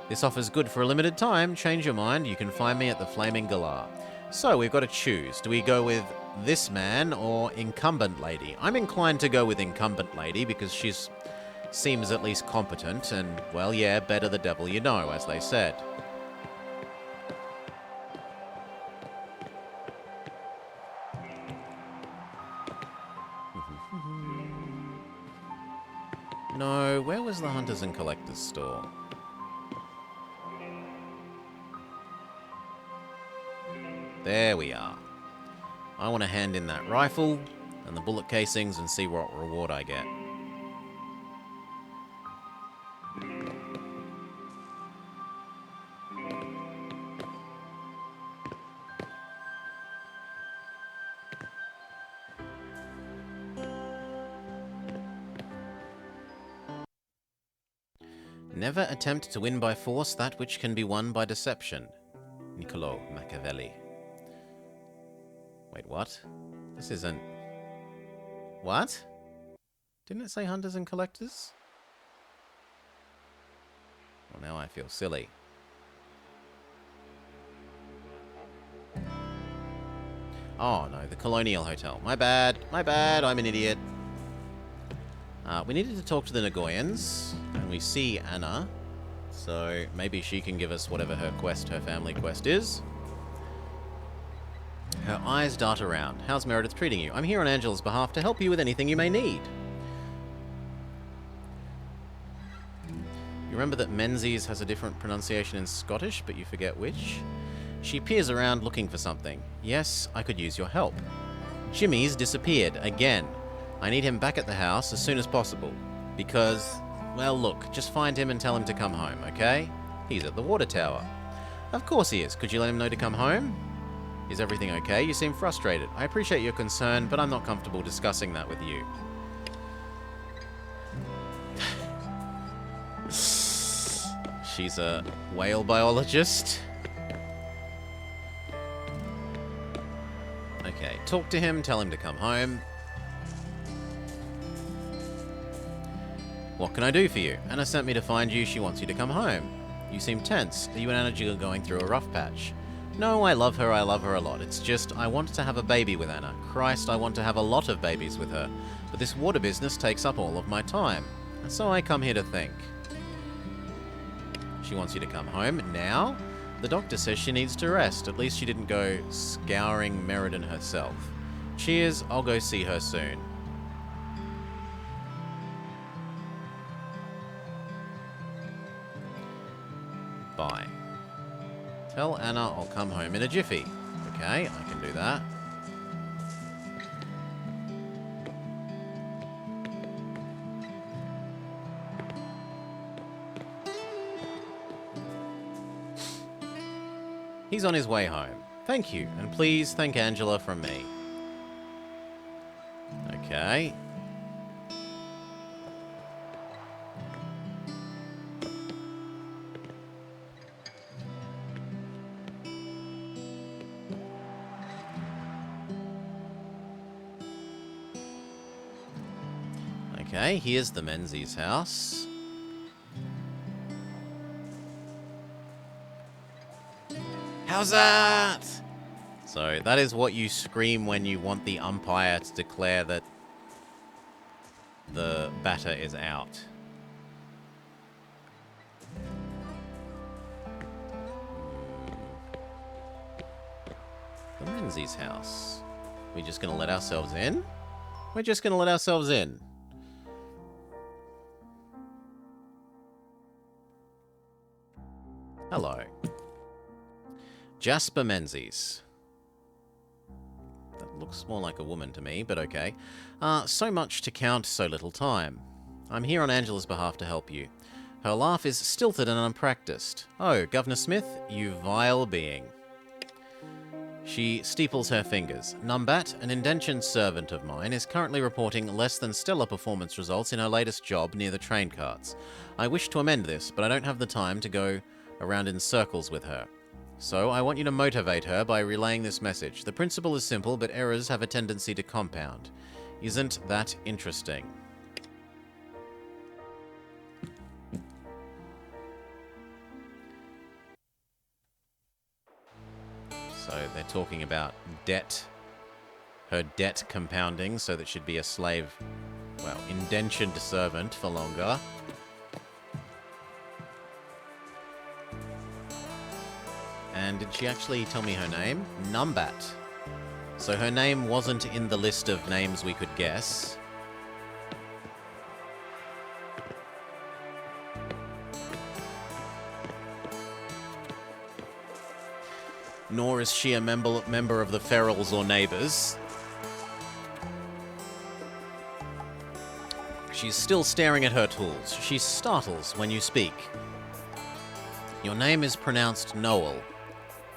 This offer's good for a limited time. Change your mind, you can find me at the Flaming Galah. So we've got to choose. Do we go with this man or incumbent lady? I'm inclined to go with incumbent lady because she's seems at least competent and, well, yeah, better the devil you know, as they said. No, where was the Hunters and Collectors store? There we are. I want to hand in that rifle and the bullet casings and see what reward I get. Never attempt to win by force that which can be won by deception. Niccolo Machiavelli. Wait, what? This isn't... What? Didn't it say Hunters and Collectors? Well, now I feel silly. Oh, no, the Colonial Hotel. My bad, I'm an idiot. We needed to talk to the Nagoyans, and we see Anna, so maybe she can give us whatever her family quest is. Her eyes dart around. How's Meredith treating you? I'm here on Angela's behalf to help you with anything you may need. You remember that Menzies has a different pronunciation in Scottish, but you forget which? She peers around looking for something. Yes, I could use your help. Jimmy's disappeared, again. I need him back at the house as soon as possible. Because, well, look, just find him and tell him to come home, okay? He's at the water tower. Of course he is. Could you let him know to come home? Is everything okay? You seem frustrated. I appreciate your concern, but I'm not comfortable discussing that with you. She's a whale biologist. Okay, talk to him, tell him to come home. What can I do for you? Anna sent me to find you. She wants you to come home. You seem tense. Are you and Anna going through a rough patch? No, I love her a lot. It's just, I want to have a baby with Anna. Christ, I want to have a lot of babies with her. But this water business takes up all of my time. And so I come here to think. She wants you to come home now? The doctor says she needs to rest. At least she didn't go scouring Meriden herself. Cheers, I'll go see her soon. Bye. Tell Anna I'll come home in a jiffy. Okay, I can do that. He's on his way home. Thank you, and please thank Angela from me. Okay. Okay, here's the Menzies' house. How's that? So that is what you scream when you want the umpire to declare that the batter is out. The Menzies' house. We're just going to let ourselves in? We're just going to let ourselves in. Hello. Jasper Menzies. That looks more like a woman to me, but okay. So much to count, so little time. I'm here on Angela's behalf to help you. Her laugh is stilted and unpracticed. Oh, Governor Smith, you vile being. She steeples her fingers. Numbat, an indentured servant of mine, is currently reporting less than stellar performance results in her latest job near the train carts. I wish to amend this, but I don't have the time to go around in circles with her. So I want you to motivate her by relaying this message. The principle is simple, but errors have a tendency to compound. Isn't that interesting? So they're talking about debt, her debt compounding, so that she'd be a slave, well, indentured servant for longer. And did she actually tell me her name? Numbat. So her name wasn't in the list of names we could guess. Nor is she a member of the Ferals or Neighbours. She's still staring at her tools. She startles when you speak. Your name is pronounced Noel,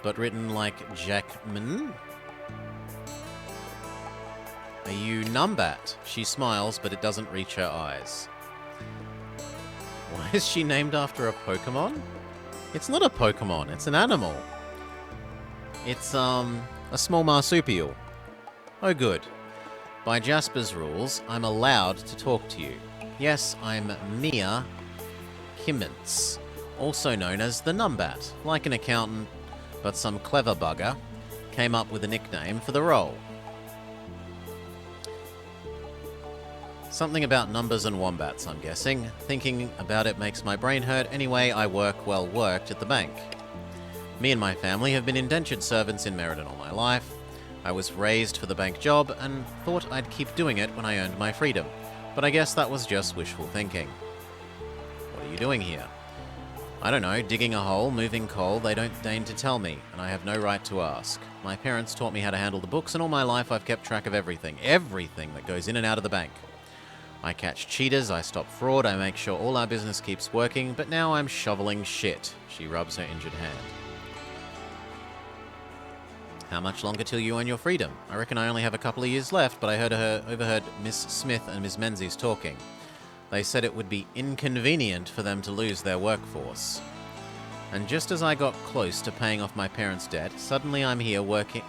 but written like Jackman? Are you Numbat? She smiles, but it doesn't reach her eyes. Why is she named after a Pokemon? It's not a Pokemon, it's an animal. It's, a small marsupial. Oh, good. By Jasper's rules, I'm allowed to talk to you. Yes, I'm Mia Kimmins, also known as the Numbat, like an accountant, but some clever bugger came up with a nickname for the role. Something about numbers and wombats, I'm guessing. Thinking about it makes my brain hurt. Anyway, I work well worked at the bank. Me and my family have been indentured servants in Meriden all my life. I was raised for the bank job and thought I'd keep doing it when I earned my freedom. But I guess that was just wishful thinking. What are you doing here? I don't know, digging a hole, moving coal. They don't deign to tell me, and I have no right to ask. My parents taught me how to handle the books, and all my life I've kept track of everything that goes in and out of the bank. I catch cheaters, I stop fraud, I make sure all our business keeps working, but now I'm shoveling shit. She rubs her injured hand. How much longer till you earn your freedom? I reckon I only have a couple of years left, but I overheard Miss Smith and Miss Menzies talking. They said it would be inconvenient for them to lose their workforce. And just as I got close to paying off my parents' debt, suddenly I'm here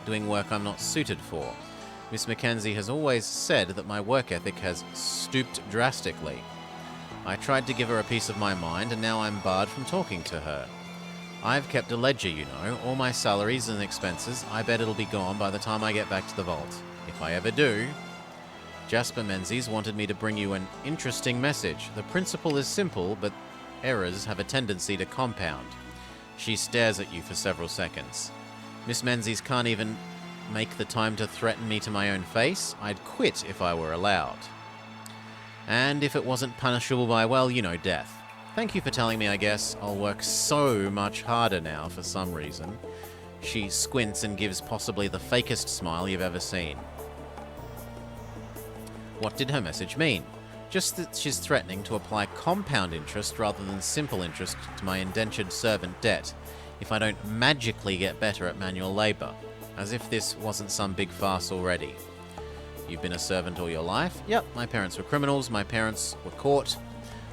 doing work I'm not suited for. Miss Mackenzie has always said that my work ethic has stooped drastically. I tried to give her a piece of my mind, and now I'm barred from talking to her. I've kept a ledger, you know, all my salaries and expenses. I bet it'll be gone by the time I get back to the vault. If I ever do. Jasper Menzies wanted me to bring you an interesting message. The principle is simple, but errors have a tendency to compound. She stares at you for several seconds. Miss Menzies can't even make the time to threaten me to my own face. I'd quit if I were allowed. And if it wasn't punishable by, well, you know, death. Thank you for telling me, I guess. I'll work so much harder now for some reason. She squints and gives possibly the fakest smile you've ever seen. What did her message mean? Just that she's threatening to apply compound interest rather than simple interest to my indentured servant debt if I don't magically get better at manual labour. As if this wasn't some big farce already. You've been a servant all your life? Yep, my parents were criminals, my parents were caught.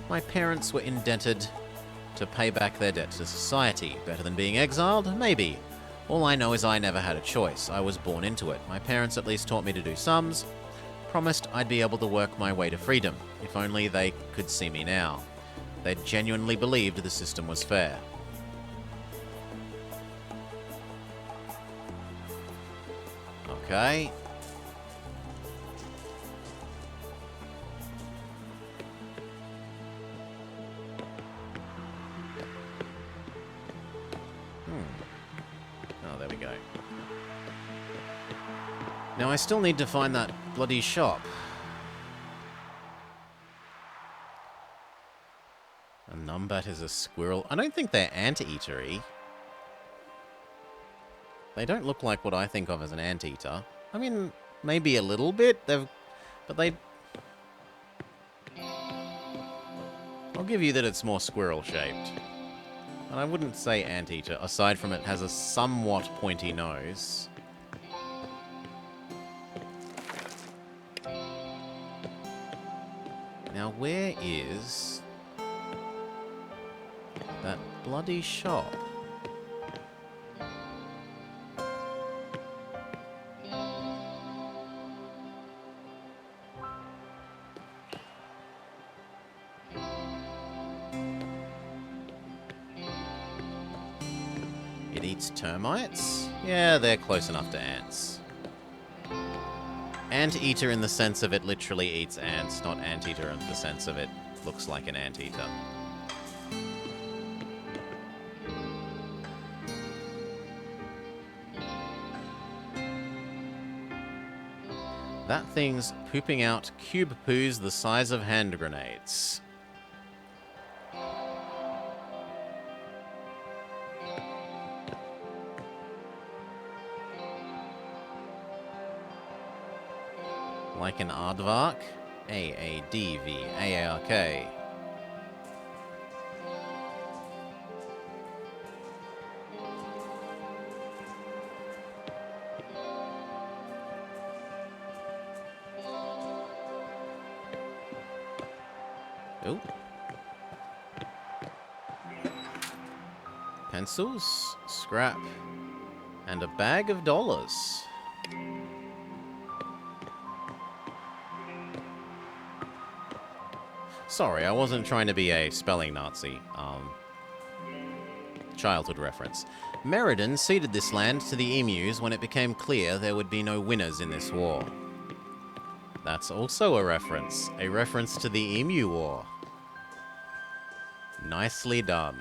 My parents were indebted to pay back their debt to society. Better than being exiled? Maybe. All I know is I never had a choice. I was born into it. My parents at least taught me to do sums. Promised I'd be able to work my way to freedom. If only they could see me now. They genuinely believed the system was fair. Okay. Oh, there we go. Now I still need to find that bloody shop. A numbat is a squirrel. I don't think they're anteater-y. They don't look like what I think of as an anteater. I mean, maybe a little bit. But they... I'll give you that it's more squirrel-shaped. And I wouldn't say anteater, aside from it has a somewhat pointy nose. Now, where is that bloody shop? It eats termites? Yeah, they're close enough to ants. Anteater in the sense of it literally eats ants, not anteater in the sense of it looks like an anteater. That thing's pooping out cube poos the size of hand grenades. Like an aardvark? A-A-D-V-A-R-K. Oh. Pencils, scrap, and a bag of dollars. Sorry, I wasn't trying to be a spelling Nazi. Childhood reference. Meriden ceded this land to the emus when it became clear there would be no winners in this war. That's also a reference to the Emu War. Nicely done.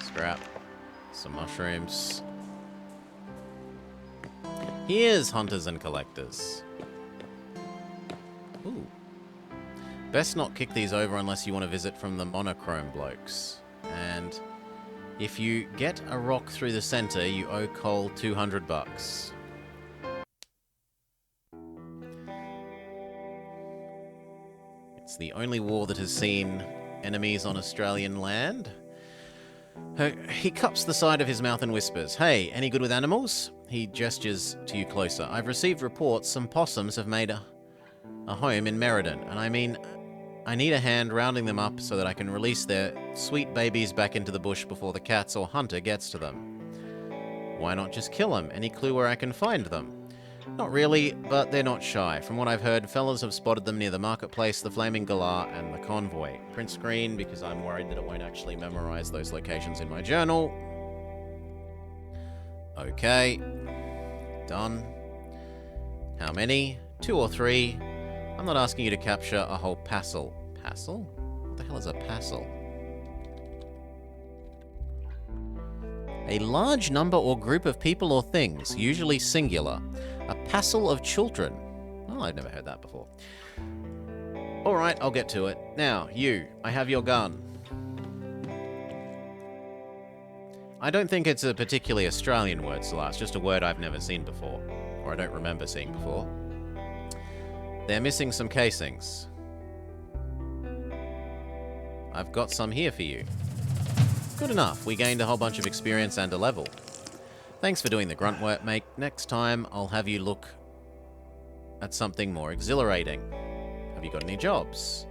Scrap. Some mushrooms. Here's hunters and collectors. Ooh. Best not kick these over unless you want to visit from the monochrome blokes. And if you get a rock through the center, you owe Cole $200. It's the only war that has seen enemies on Australian land. He cups the side of his mouth and whispers, "Hey, any good with animals?" He gestures to you closer. "I've received reports some possums have made a home in Meriden, and I need a hand rounding them up so that I can release their sweet babies back into the bush before the cats or hunter gets to them. Why not just kill them? Any clue where I can find them?" Not really, but they're not shy. From what I've heard, fellas have spotted them near the marketplace, the Flaming Galah, and the convoy. Print screen, because I'm worried that it won't actually memorize those locations in my journal. Okay. Done. How many? 2 or 3? I'm not asking you to capture a whole passel. Passel? What the hell is a passel? A large number or group of people or things, usually singular. A passel of children. Oh, I've never heard that before. Alright, I'll get to it. Now, you. I have your gun. I don't think it's a particularly Australian word, Celeste, just a word I've never seen before. Or I don't remember seeing before. They're missing some casings. I've got some here for you. Good enough. We gained a whole bunch of experience and a level. Thanks for doing the grunt work, mate. Next time, I'll have you look at something more exhilarating. Have you got any jobs?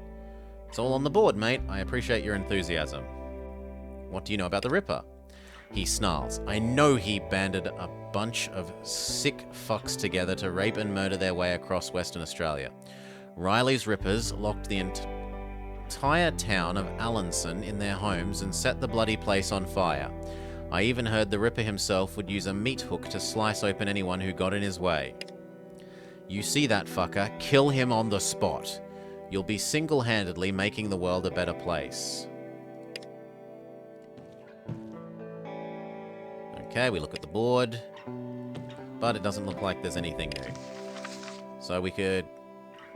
It's all on the board, mate. I appreciate your enthusiasm. What do you know about the Ripper? He snarls. I know he banded a bunch of sick fucks together to rape and murder their way across Western Australia. Riley's Rippers locked the entire town of Allenson in their homes and set the bloody place on fire. I even heard the Ripper himself would use a meat hook to slice open anyone who got in his way. You see that fucker, kill him on the spot. You'll be single-handedly making the world a better place. Okay, we look at the board, but it doesn't look like there's anything new. So we could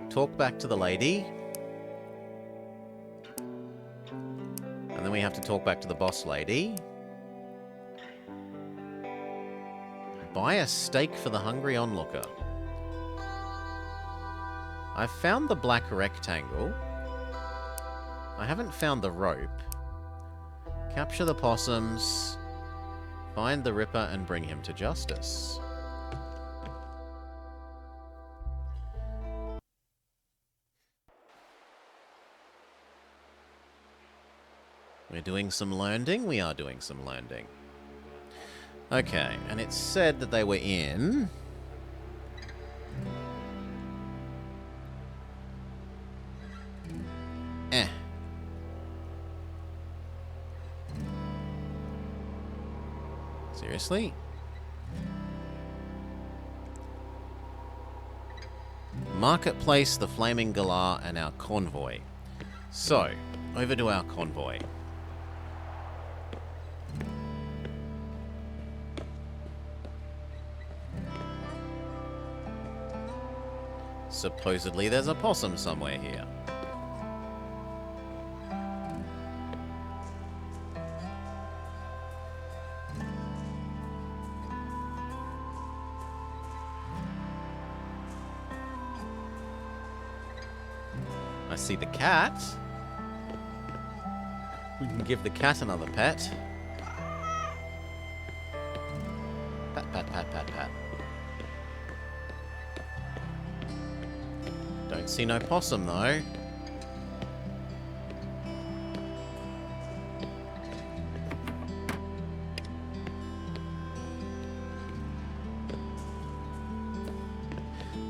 talk back to the lady, and then we have to talk back to the boss lady. Buy a steak for the hungry onlooker. I've found the black rectangle. I haven't found the rope. Capture the possums. Find the Ripper and bring him to justice. We're doing some learning. We are doing some learning. Okay, and it said that they were in... Seriously? Marketplace, the Flaming Galah, and our convoy. So, over to our convoy. Supposedly there's a possum somewhere here. I see the cat. We can give the cat another pet. Pat, pat, pat, pat, pat. Don't see no possum, though.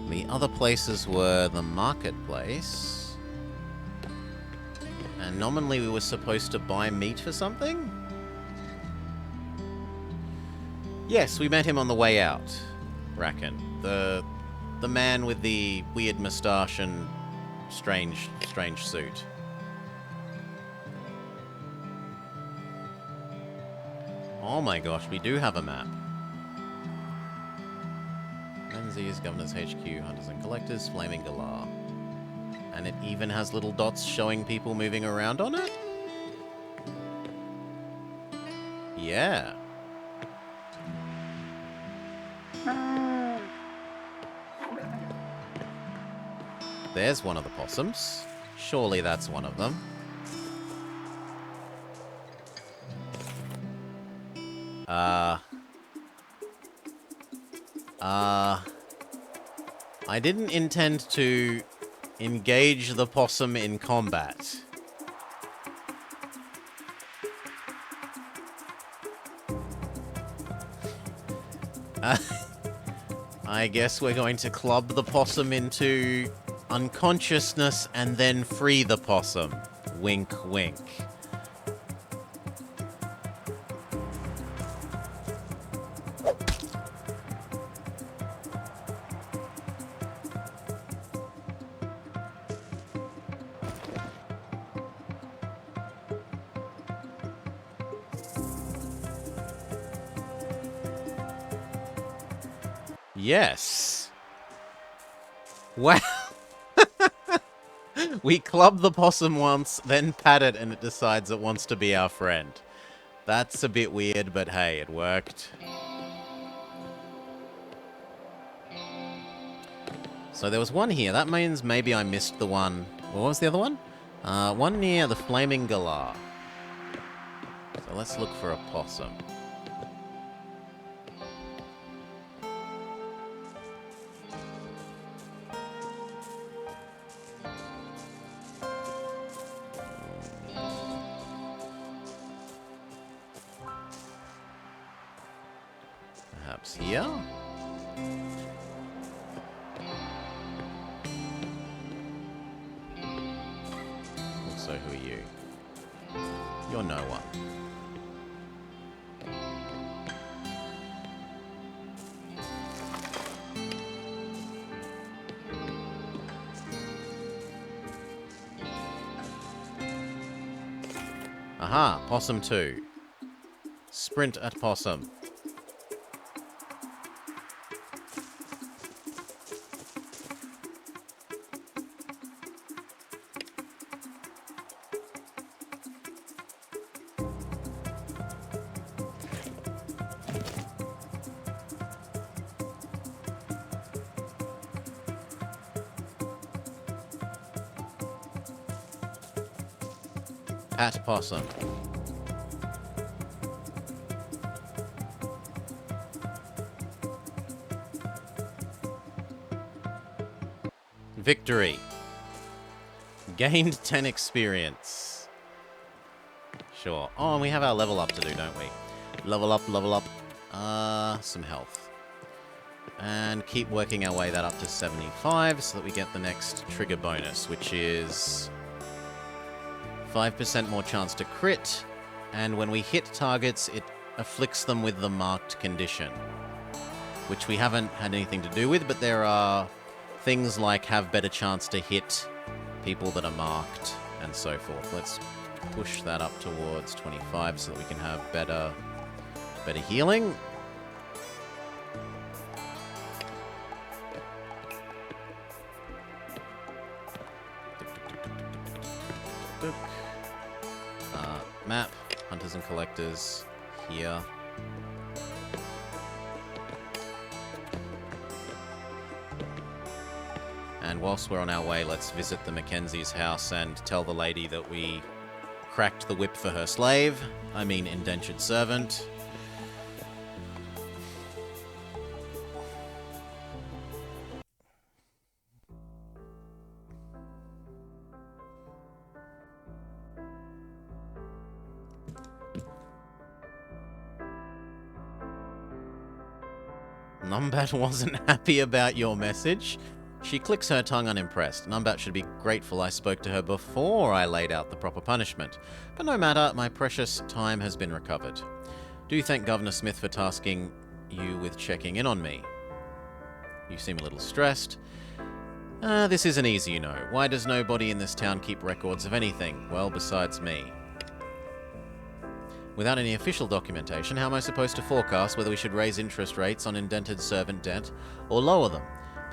The other places were the marketplace. And nominally we were supposed to buy meat for something? Yes, we met him on the way out, Racken. The man with the weird moustache and strange suit. Oh my gosh, we do have a map. Menzies, Governor's HQ, Hunters and Collectors, Flaming Galah. And it even has little dots showing people moving around on it? Yeah. There's one of the possums. Surely that's one of them. I didn't intend to engage the possum in combat. I guess we're going to club the possum into unconsciousness and then free the possum. Wink, wink. Yes. Wow. We club the possum once, then pat it, and it decides it wants to be our friend. That's a bit weird, but hey, it worked. So there was one here. That means maybe I missed the one. What was the other one? One near the Flaming Galah. So let's look for a possum. Perhaps here? So who are you? You're no one. Aha, Possum 2. Sprint at Possum. At Possum. Victory. Gained 10 experience. Sure. Oh, and we have our level up to do, don't we? Level up, level up. Some health. And keep working our way that up to 75 so that we get the next trigger bonus, which is 5% more chance to crit, and when we hit targets, it afflicts them with the marked condition, which we haven't had anything to do with, but there are things like have better chance to hit people that are marked, and so forth. Let's push that up towards 25 so that we can have better healing. Map, hunters and collectors, here. And whilst we're on our way, let's visit the Mackenzie's house and tell the lady that we cracked the whip for her slave. I mean indentured servant. Numbat wasn't happy about your message. She clicks her tongue unimpressed. Numbat should be grateful I spoke to her before I laid out the proper punishment. But no matter, my precious time has been recovered. Do thank Governor Smith for tasking you with checking in on me. You seem a little stressed. This isn't easy, you know. Why does nobody in this town keep records of anything? Well, besides me. Without any official documentation, how am I supposed to forecast whether we should raise interest rates on indentured servant debt or lower them?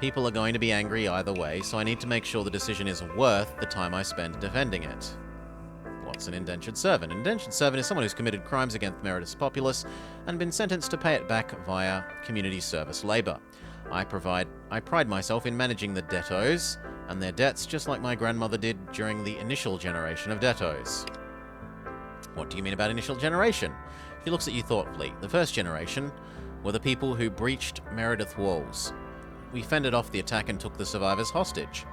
People are going to be angry either way, so I need to make sure the decision is worth the time I spend defending it. What's an indentured servant? An indentured servant is someone who's committed crimes against the meritorious populace and been sentenced to pay it back via community service labour. I pride myself in managing the debtors and their debts just like my grandmother did during the initial generation of debtors. What do you mean about initial generation? She looks at you thoughtfully. The first generation were the people who breached Meredith walls. We fended off the attack and took the survivors hostage.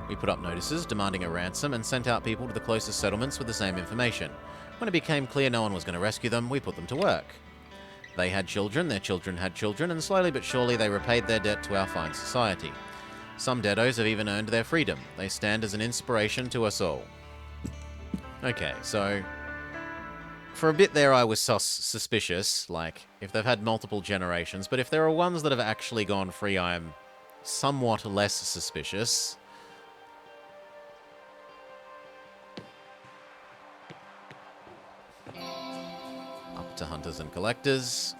We put up notices demanding a ransom and sent out people to the closest settlements with the same information. When it became clear no one was going to rescue them, we put them to work. They had children, their children had children, and slowly but surely they repaid their debt to our fine society. Some deados have even earned their freedom. They stand as an inspiration to us all. Okay, so for a bit there I was suspicious, like, if they've had multiple generations, but if there are ones that have actually gone free, I'm somewhat less suspicious. Up to hunters and collectors.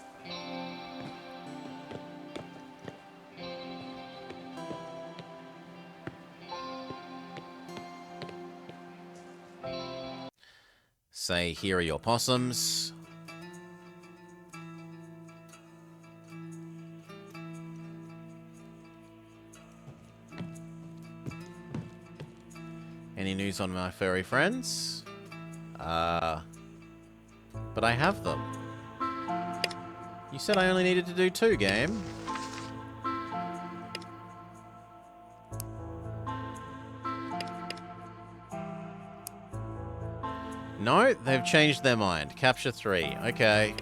Say, here are your possums. Any news on my furry friends? But I have them. You said I only needed to do 2, game. No, they've changed their mind. Capture 3. Okay.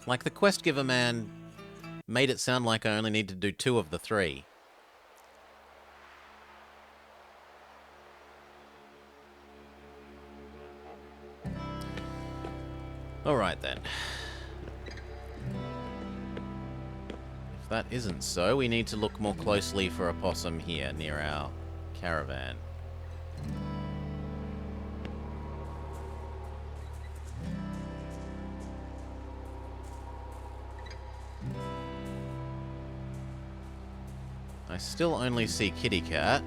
Like the quest giver man made it sound like I only need to do 2 of the 3. Alright then. If that isn't so, we need to look more closely for a possum here near our caravan. I still only see Kitty Cat.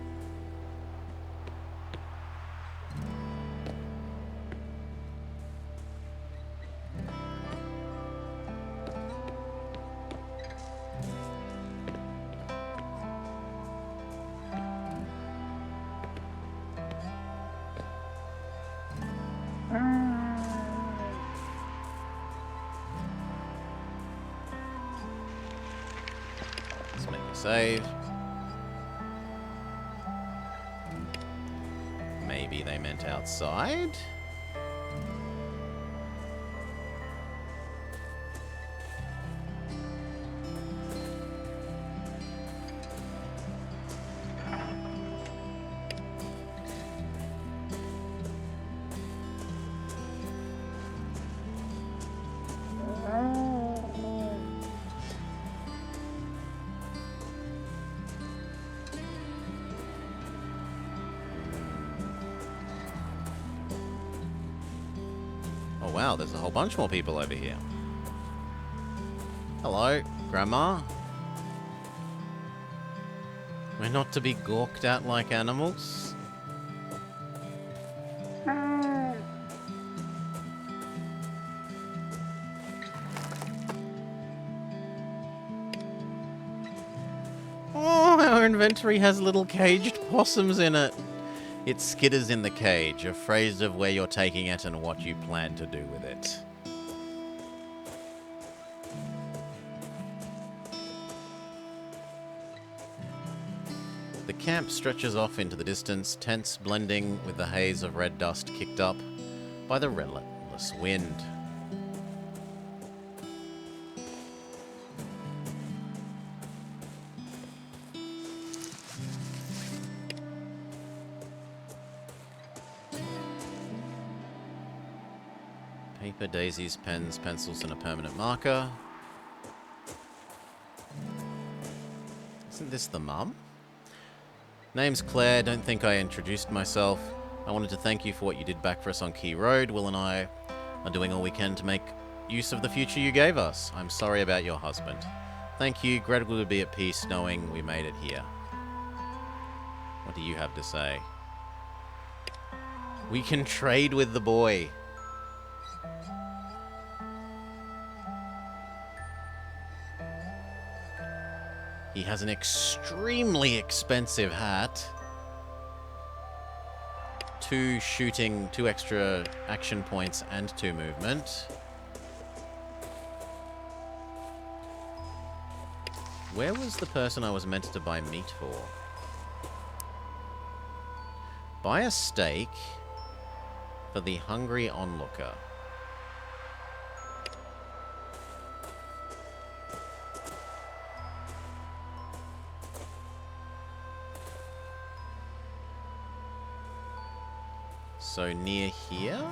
Let's make a save. Maybe they meant outside? Oh wow, there's a whole bunch more people over here. Hello, Grandma. We're not to be gawked at like animals. Oh, our inventory has little caged possums in it. It skitters in the cage, a phrase of where you're taking it and what you plan to do with it. The camp stretches off into the distance, tents blending with the haze of red dust kicked up by the relentless wind. Paper, daisies, pens, pencils, and a permanent marker. Isn't this the mum? Name's Claire. Don't think I introduced myself. I wanted to thank you for what you did back for us on Key Road. Will and I are doing all we can to make use of the future you gave us. I'm sorry about your husband. Thank you. Grateful to be at peace knowing we made it here. What do you have to say? We can trade with the boy. He has an extremely expensive hat. 2 shooting, 2 extra action points, and 2 movement. Where was the person I was meant to buy meat for? Buy a steak for the hungry onlooker. So near here?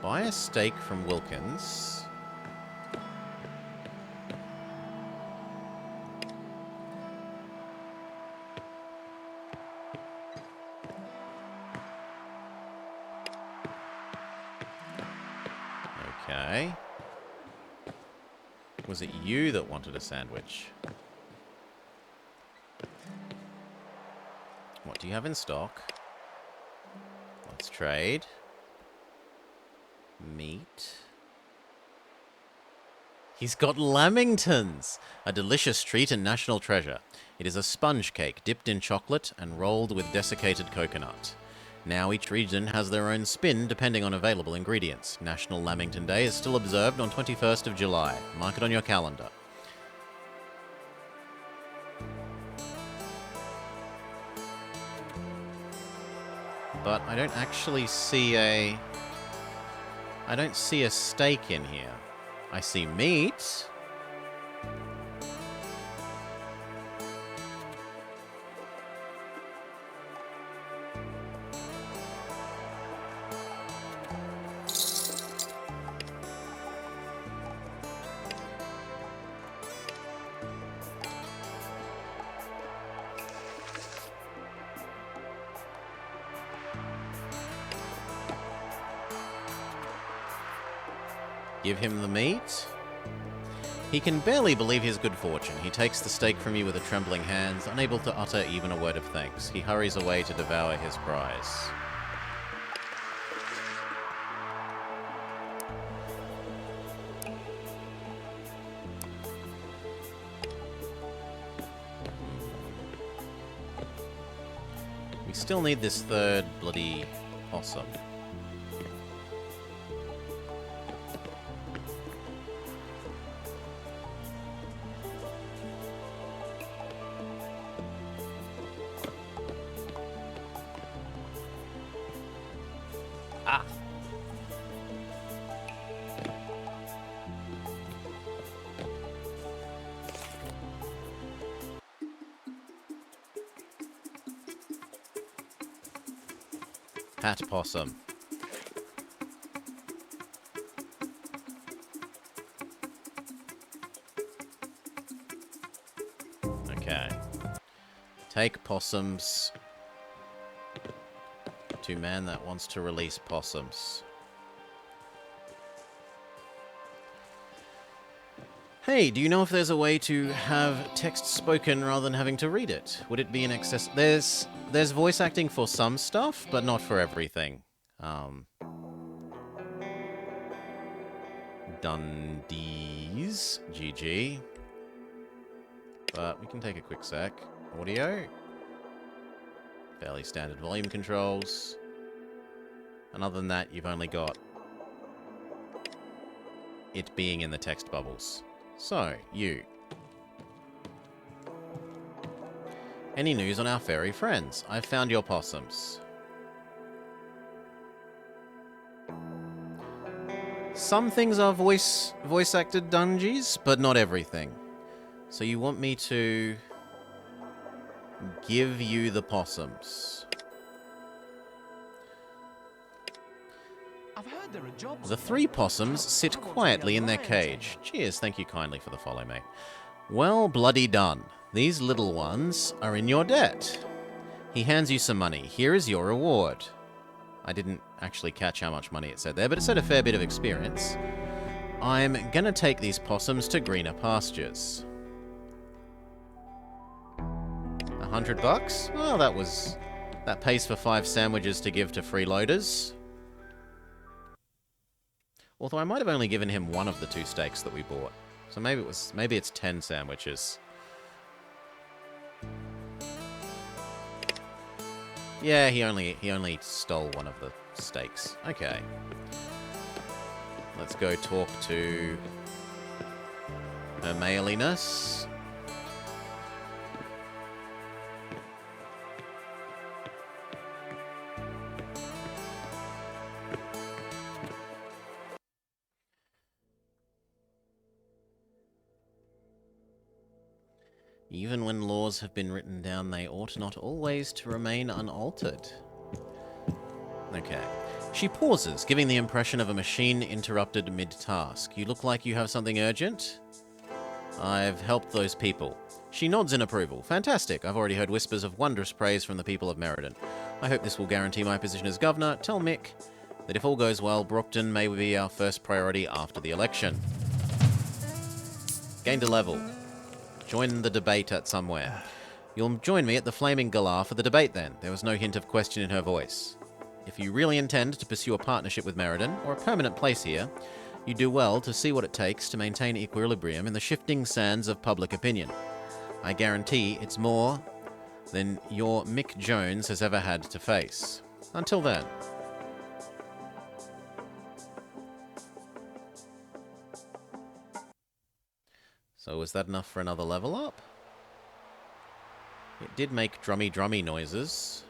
Buy a steak from Wilkins. Okay. Was it you that wanted a sandwich? What do you have in stock? Let's trade. Meat. He's got lamingtons, a delicious treat and national treasure. It is a sponge cake dipped in chocolate and rolled with desiccated coconut. Now each region has their own spin depending on available ingredients. National Lamington Day is still observed on 21st of July. Mark it on your calendar. But I don't actually see a... I don't see a steak in here. I see meat. Give him the meat. He can barely believe his good fortune. He takes the steak from you with a trembling hands, unable to utter even a word of thanks. He hurries away to devour his prize. We still need this third bloody possum. Pat possum. Okay. Take possums to man that wants to release possums. Hey, do you know if there's a way to have text spoken rather than having to read it? Would it be an access... There's voice acting for some stuff, but not for everything. Dundee's GG. But we can take a quick sec. Audio. Fairly standard volume controls. And other than that, you've only got it being in the text bubbles. So, you. Any news on our fairy friends? I've found your possums. Some things are voice-acted dungeons, but not everything. So you want me to give you the possums. I've heard there are jobs. The three possums sit quietly in their cage. Cheers, thank you kindly for the follow, mate. Well, bloody done. These little ones are in your debt. He hands you some money. Here is your reward. I didn't actually catch how much money it said there, but it said a fair bit of experience. I'm gonna take these possums to greener pastures. $100? Well, that pays for 5 sandwiches to give to freeloaders. Although I might have only given him one of the 2 steaks that we bought. So maybe it's 10 sandwiches. Yeah, he only stole one of the steaks. Okay. Let's go talk to her maleness. Even when laws have been written down, they ought not always to remain unaltered. Okay. She pauses, giving the impression of a machine interrupted mid-task. You look like you have something urgent? I've helped those people. She nods in approval. Fantastic. I've already heard whispers of wondrous praise from the people of Meriden. I hope this will guarantee my position as governor. Tell Mick that if all goes well, Brookton may be our first priority after the election. Gained a level. Join the debate at somewhere. You'll join me at the Flaming Galah for the debate then. There was no hint of question in her voice. If you really intend to pursue a partnership with Meriden, or a permanent place here, You do well to see what it takes to maintain equilibrium in the shifting sands of public opinion. I guarantee it's more than your Mick Jones has ever had to face. Until then. So was that enough for another level up? It did make drummy noises.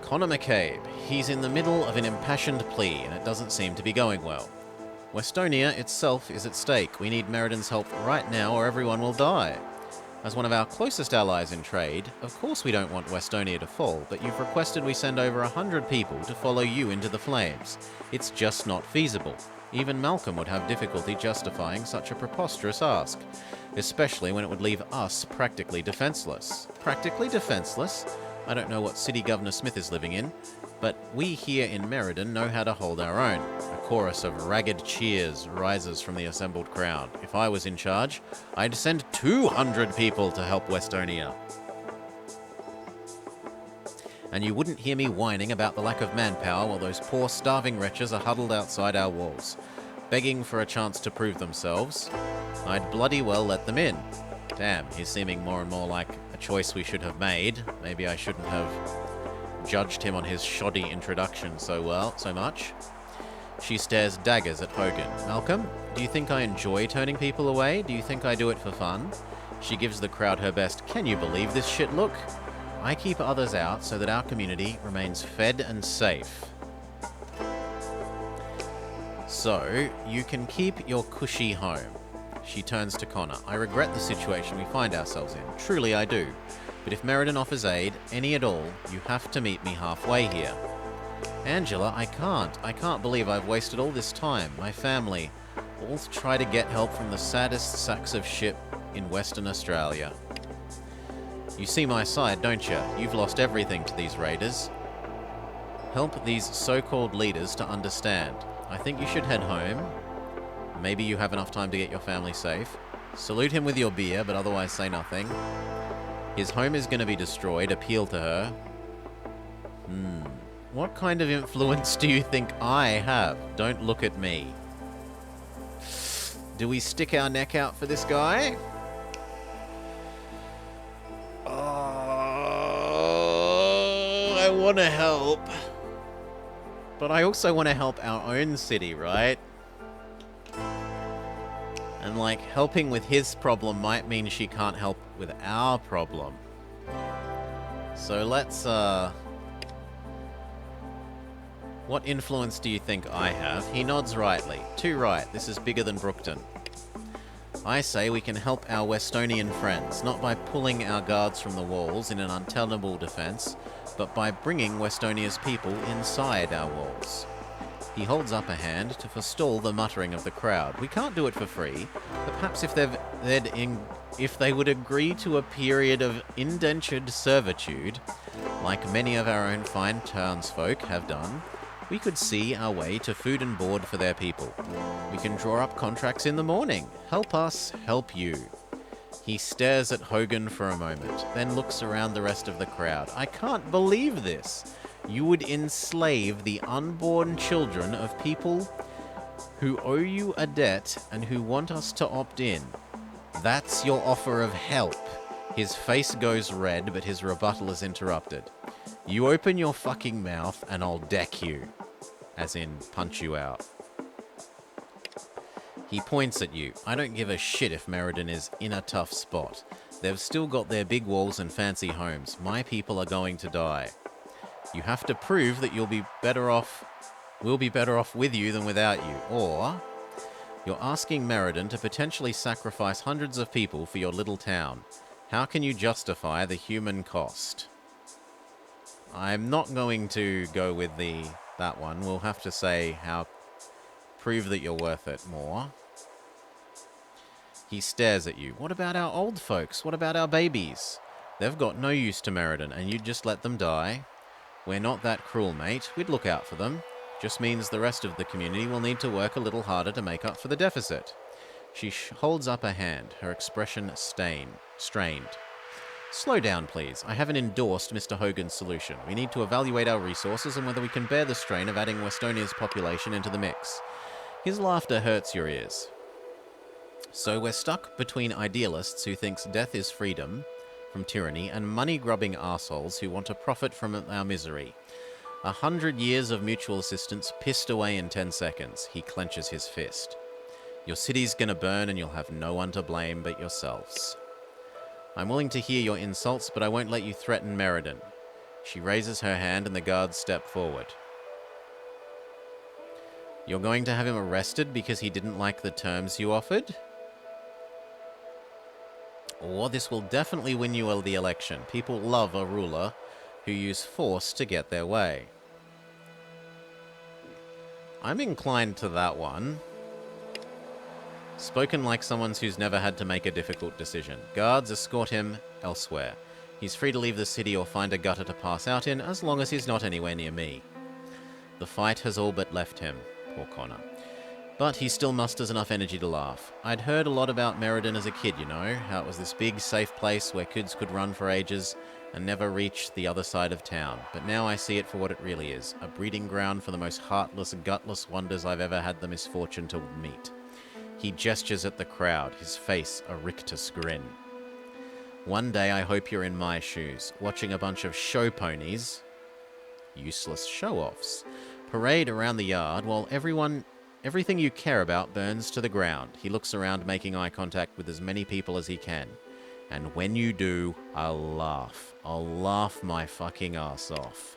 Connor McCabe. He's in the middle of an impassioned plea, and it doesn't seem to be going well. Westonia itself is at stake. We need Merredin's help right now, or everyone will die. As one of our closest allies in trade, of course we don't want Westonia to fall, but you've requested we send over 100 people to follow you into the flames. It's just not feasible. Even Malcolm would have difficulty justifying such a preposterous ask, especially when it would leave us practically defenseless. Practically defenseless? I don't know what city Governor Smith is living in, but we here in Merredin know how to hold our own. A chorus of ragged cheers rises from the assembled crowd. If I was in charge, I'd send 200 people to help Westonia. And you wouldn't hear me whining about the lack of manpower while those poor starving wretches are huddled outside our walls, begging for a chance to prove themselves. I'd bloody well let them in. Damn, he's seeming more and more like a choice we should have made. Maybe I shouldn't have judged him on his shoddy introduction so much. She stares daggers at Hogan. Malcolm, do you think I enjoy turning people away? Do you think I do it for fun? She gives the crowd her best. Can you believe this shit look? I keep others out so that our community remains fed and safe. So, you can keep your cushy home. She turns to Connor. I regret the situation we find ourselves in. Truly I do. But if Merredin offers aid, any at all, you have to meet me halfway here. Angela, I can't. I can't believe I've wasted all this time. My family. All to try to get help from the saddest sacks of shit in Western Australia. You see my side, don't you? You've lost everything to these raiders. Help these so-called leaders to understand. I think you should head home. Maybe you have enough time to get your family safe. Salute him with your beer, but otherwise say nothing. His home is going to be destroyed. Appeal to her. What kind of influence do you think I have? Don't look at me. Do we stick our neck out for this guy? Oh, I want to help. But I also want to help our own city, right? And like, helping with his problem might mean she can't help with our problem. So let's, what influence do you think I have? He nods rightly. Too right, this is bigger than Brookton. I say we can help our Westonian friends, not by pulling our guards from the walls in an untenable defense, but by bringing Westonia's people inside our walls. He holds up a hand to forestall the muttering of the crowd. We can't do it for free, but perhaps if they would agree to a period of indentured servitude, like many of our own fine townsfolk have done, we could see our way to food and board for their people. We can draw up contracts in the morning. Help us, help you. He stares at Hogan for a moment, then looks around the rest of the crowd. I can't believe this. You would enslave the unborn children of people who owe you a debt and who want us to opt in. That's your offer of help. His face goes red, but his rebuttal is interrupted. You open your fucking mouth and I'll deck you. As in, punch you out. He points at you. I don't give a shit if Merredin is in a tough spot. They've still got their big walls and fancy homes. My people are going to die. You have to prove that we'll be better off with you than without you. Or you're asking Merredin to potentially sacrifice hundreds of people for your little town. How can you justify the human cost? I'm not going to go with that one. We'll have to say prove that you're worth it more. He stares at you. What about our old folks? What about our babies? They've got no use to Merredin, and you'd just let them die? We're not that cruel, mate. We'd look out for them. Just means the rest of the community will need to work a little harder to make up for the deficit. She holds up a hand, her expression strained. Slow down, please. I haven't endorsed Mr. Hogan's solution. We need to evaluate our resources and whether we can bear the strain of adding Westonia's population into the mix. His laughter hurts your ears. So we're stuck between idealists who thinks death is freedom from tyranny and money-grubbing arseholes who want to profit from our misery. 100 years of mutual assistance pissed away in 10 seconds. He clenches his fist. Your city's gonna burn and you'll have no one to blame but yourselves. I'm willing to hear your insults, but I won't let you threaten Meriden. She raises her hand and the guards step forward. You're going to have him arrested because he didn't like the terms you offered? Or this will definitely win you the election. People love a ruler who use force to get their way. I'm inclined to that one. Spoken like someone who's never had to make a difficult decision. Guards escort him elsewhere. He's free to leave the city or find a gutter to pass out in, as long as he's not anywhere near me. The fight has all but left him. Poor Connor. But he still musters enough energy to laugh. I'd heard a lot about Meriden as a kid, you know, how it was this big, safe place where kids could run for ages and never reach the other side of town. But now I see it for what it really is, a breeding ground for the most heartless, gutless wonders I've ever had the misfortune to meet. He gestures at the crowd, his face a rictus grin. One day I hope you're in my shoes, watching a bunch of show ponies, useless show-offs, parade around the yard while everything you care about burns to the ground. He looks around, making eye contact with as many people as he can. And when you do, I'll laugh. I'll laugh my fucking ass off.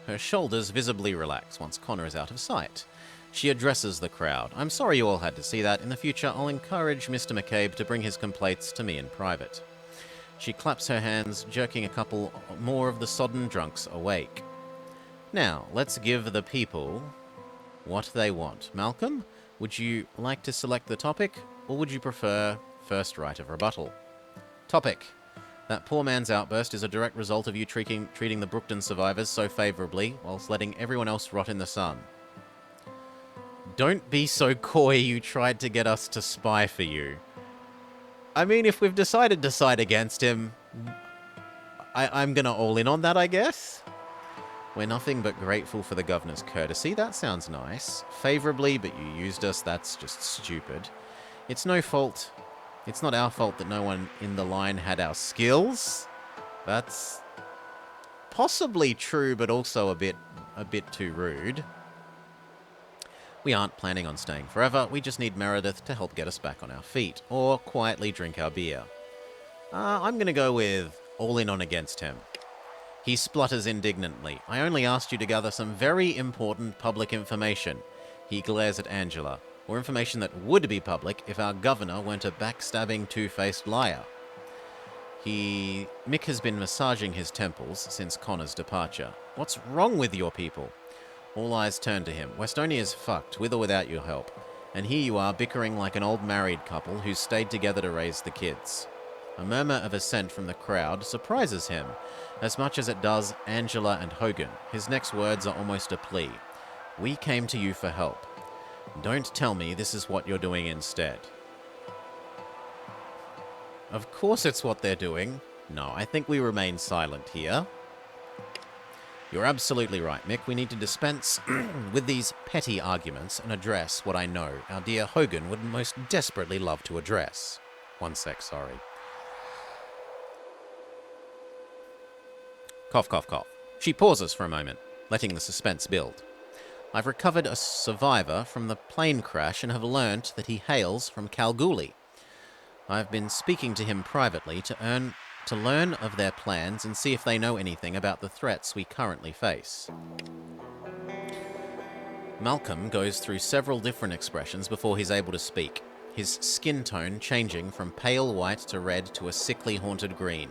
Her shoulders visibly relax once Connor is out of sight. She addresses the crowd. I'm sorry you all had to see that. In the future, I'll encourage Mr. McCabe to bring his complaints to me in private. She claps her hands, jerking a couple more of the sodden drunks awake. Now, let's give the people what they want. Malcolm, would you like to select the topic, or would you prefer first right of rebuttal? Topic. That poor man's outburst is a direct result of you treating the Brookton survivors so favourably, whilst letting everyone else rot in the sun. Don't be so coy, you tried to get us to spy for you. I mean, if we've decided to side against him, I'm gonna all in on that, I guess? We're nothing but grateful for the governor's courtesy. That sounds nice. Favourably, but you used us. That's just stupid. It's no fault. It's not our fault that no one in the line had our skills. That's possibly true, but also a bit too rude. We aren't planning on staying forever. We just need Meredith to help get us back on our feet, or quietly drink our beer. I'm gonna go with all in on against him. He splutters indignantly. I only asked you to gather some very important public information. He glares at Angela. Or information that would be public if our governor weren't a backstabbing, two-faced liar. Mick has been massaging his temples since Connor's departure. What's wrong with your people? All eyes turn to him. Westonia's fucked, with or without your help. And here you are, bickering like an old married couple who stayed together to raise the kids. A murmur of assent from the crowd surprises him, as much as it does Angela and Hogan. His next words are almost a plea. We came to you for help. Don't tell me this is what you're doing instead. Of course it's what they're doing. No, I think we remain silent here. You're absolutely right, Mick. We need to dispense with these petty arguments and address what I know our dear Hogan would most desperately love to address. One sec, sorry. Cough, cough, cough. She pauses for a moment, letting the suspense build. I've recovered a survivor from the plane crash and have learnt that he hails from Kalgoorlie. I've been speaking to him privately to learn of their plans and see if they know anything about the threats we currently face. Malcolm goes through several different expressions before he's able to speak, his skin tone changing from pale white to red to a sickly haunted green.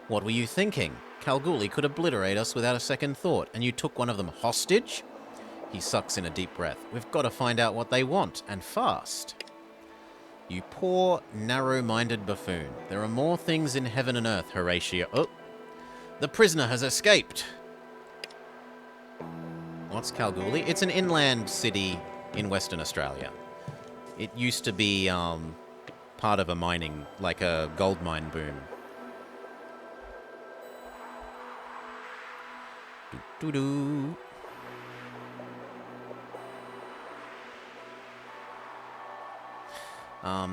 What were you thinking? Kalgoorlie could obliterate us without a second thought, and you took one of them hostage? He sucks in a deep breath. We've got to find out what they want, and fast. You poor, narrow-minded buffoon. There are more things in heaven and earth, Horatio. Oh! The prisoner has escaped! What's Kalgoorlie? It's an inland city in Western Australia. It used to be part of a mining, like a gold mine boom. Doo-doo-doo.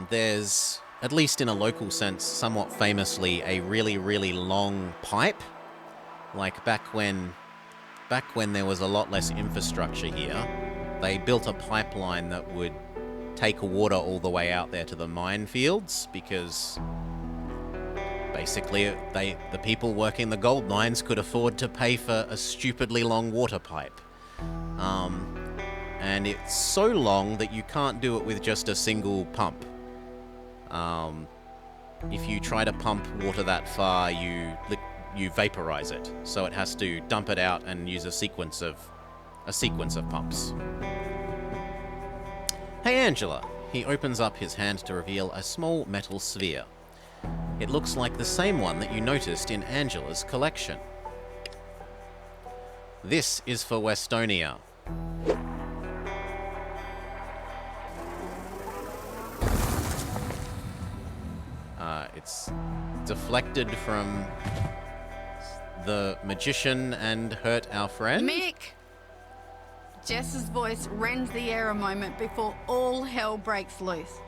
There's, at least in a local sense, somewhat famously, a really, really long pipe. Like back when there was a lot less infrastructure here, they built a pipeline that would take water all the way out there to the mine fields, because basically the people working the gold mines could afford to pay for a stupidly long water pipe. And it's so long that you can't do it with just a single pump. If you try to pump water that far, you vaporize it. So it has to dump it out and use a sequence of pumps. Hey, Angela. He opens up his hand to reveal a small metal sphere. It looks like the same one that you noticed in Angela's collection. This is for Westonia. It's deflected from the magician and hurt our friend. Mick! Jess's voice rends the air a moment before all hell breaks loose.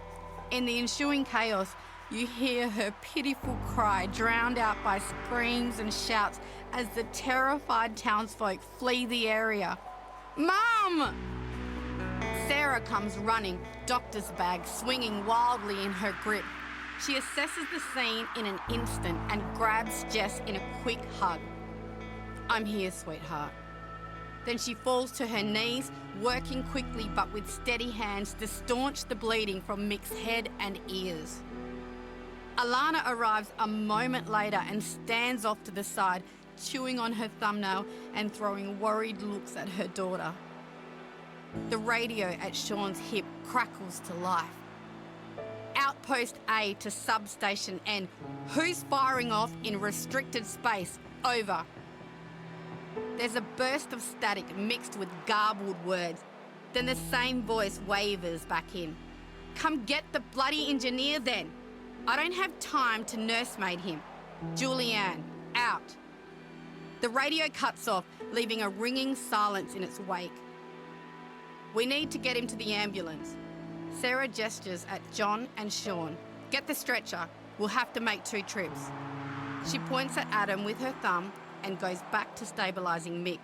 In the ensuing chaos, you hear her pitiful cry drowned out by screams and shouts as the terrified townsfolk flee the area. Mum! Sarah comes running, doctor's bag swinging wildly in her grip. She assesses the scene in an instant and grabs Jess in a quick hug. I'm here, sweetheart. Then she falls to her knees, working quickly but with steady hands to staunch the bleeding from Mick's head and ears. Alana arrives a moment later and stands off to the side, chewing on her thumbnail and throwing worried looks at her daughter. The radio at Sean's hip crackles to life. Outpost A to substation N. Who's firing off in restricted space? Over. There's a burst of static mixed with garbled words. Then the same voice wavers back in. Come get the bloody engineer then. I don't have time to nursemaid him. Julianne, out. The radio cuts off, leaving a ringing silence in its wake. We need to get him to the ambulance. Sarah gestures at John and Sean. Get the stretcher. We'll have to make 2 trips. She points at Adam with her thumb and goes back to stabilising Mick.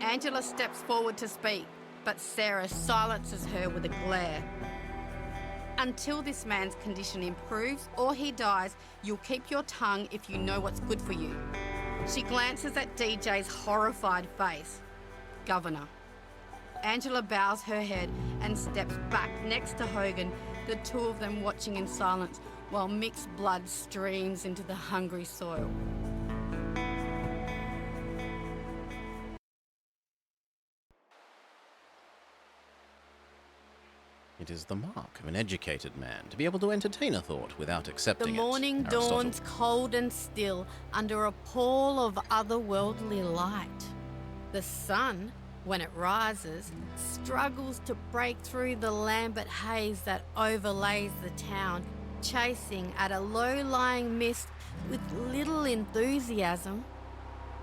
Angela steps forward to speak, but Sarah silences her with a glare. Until this man's condition improves or he dies, you'll keep your tongue if you know what's good for you. She glances at DJ's horrified face. Governor. Angela bows her head and steps back next to Hogan, the two of them watching in silence while Mick's blood streams into the hungry soil. It is the mark of an educated man to be able to entertain a thought without accepting it. The morning dawns cold and still under a pall of otherworldly light. The sun, when it rises, struggles to break through the lambent haze that overlays the town, chasing at a low-lying mist with little enthusiasm.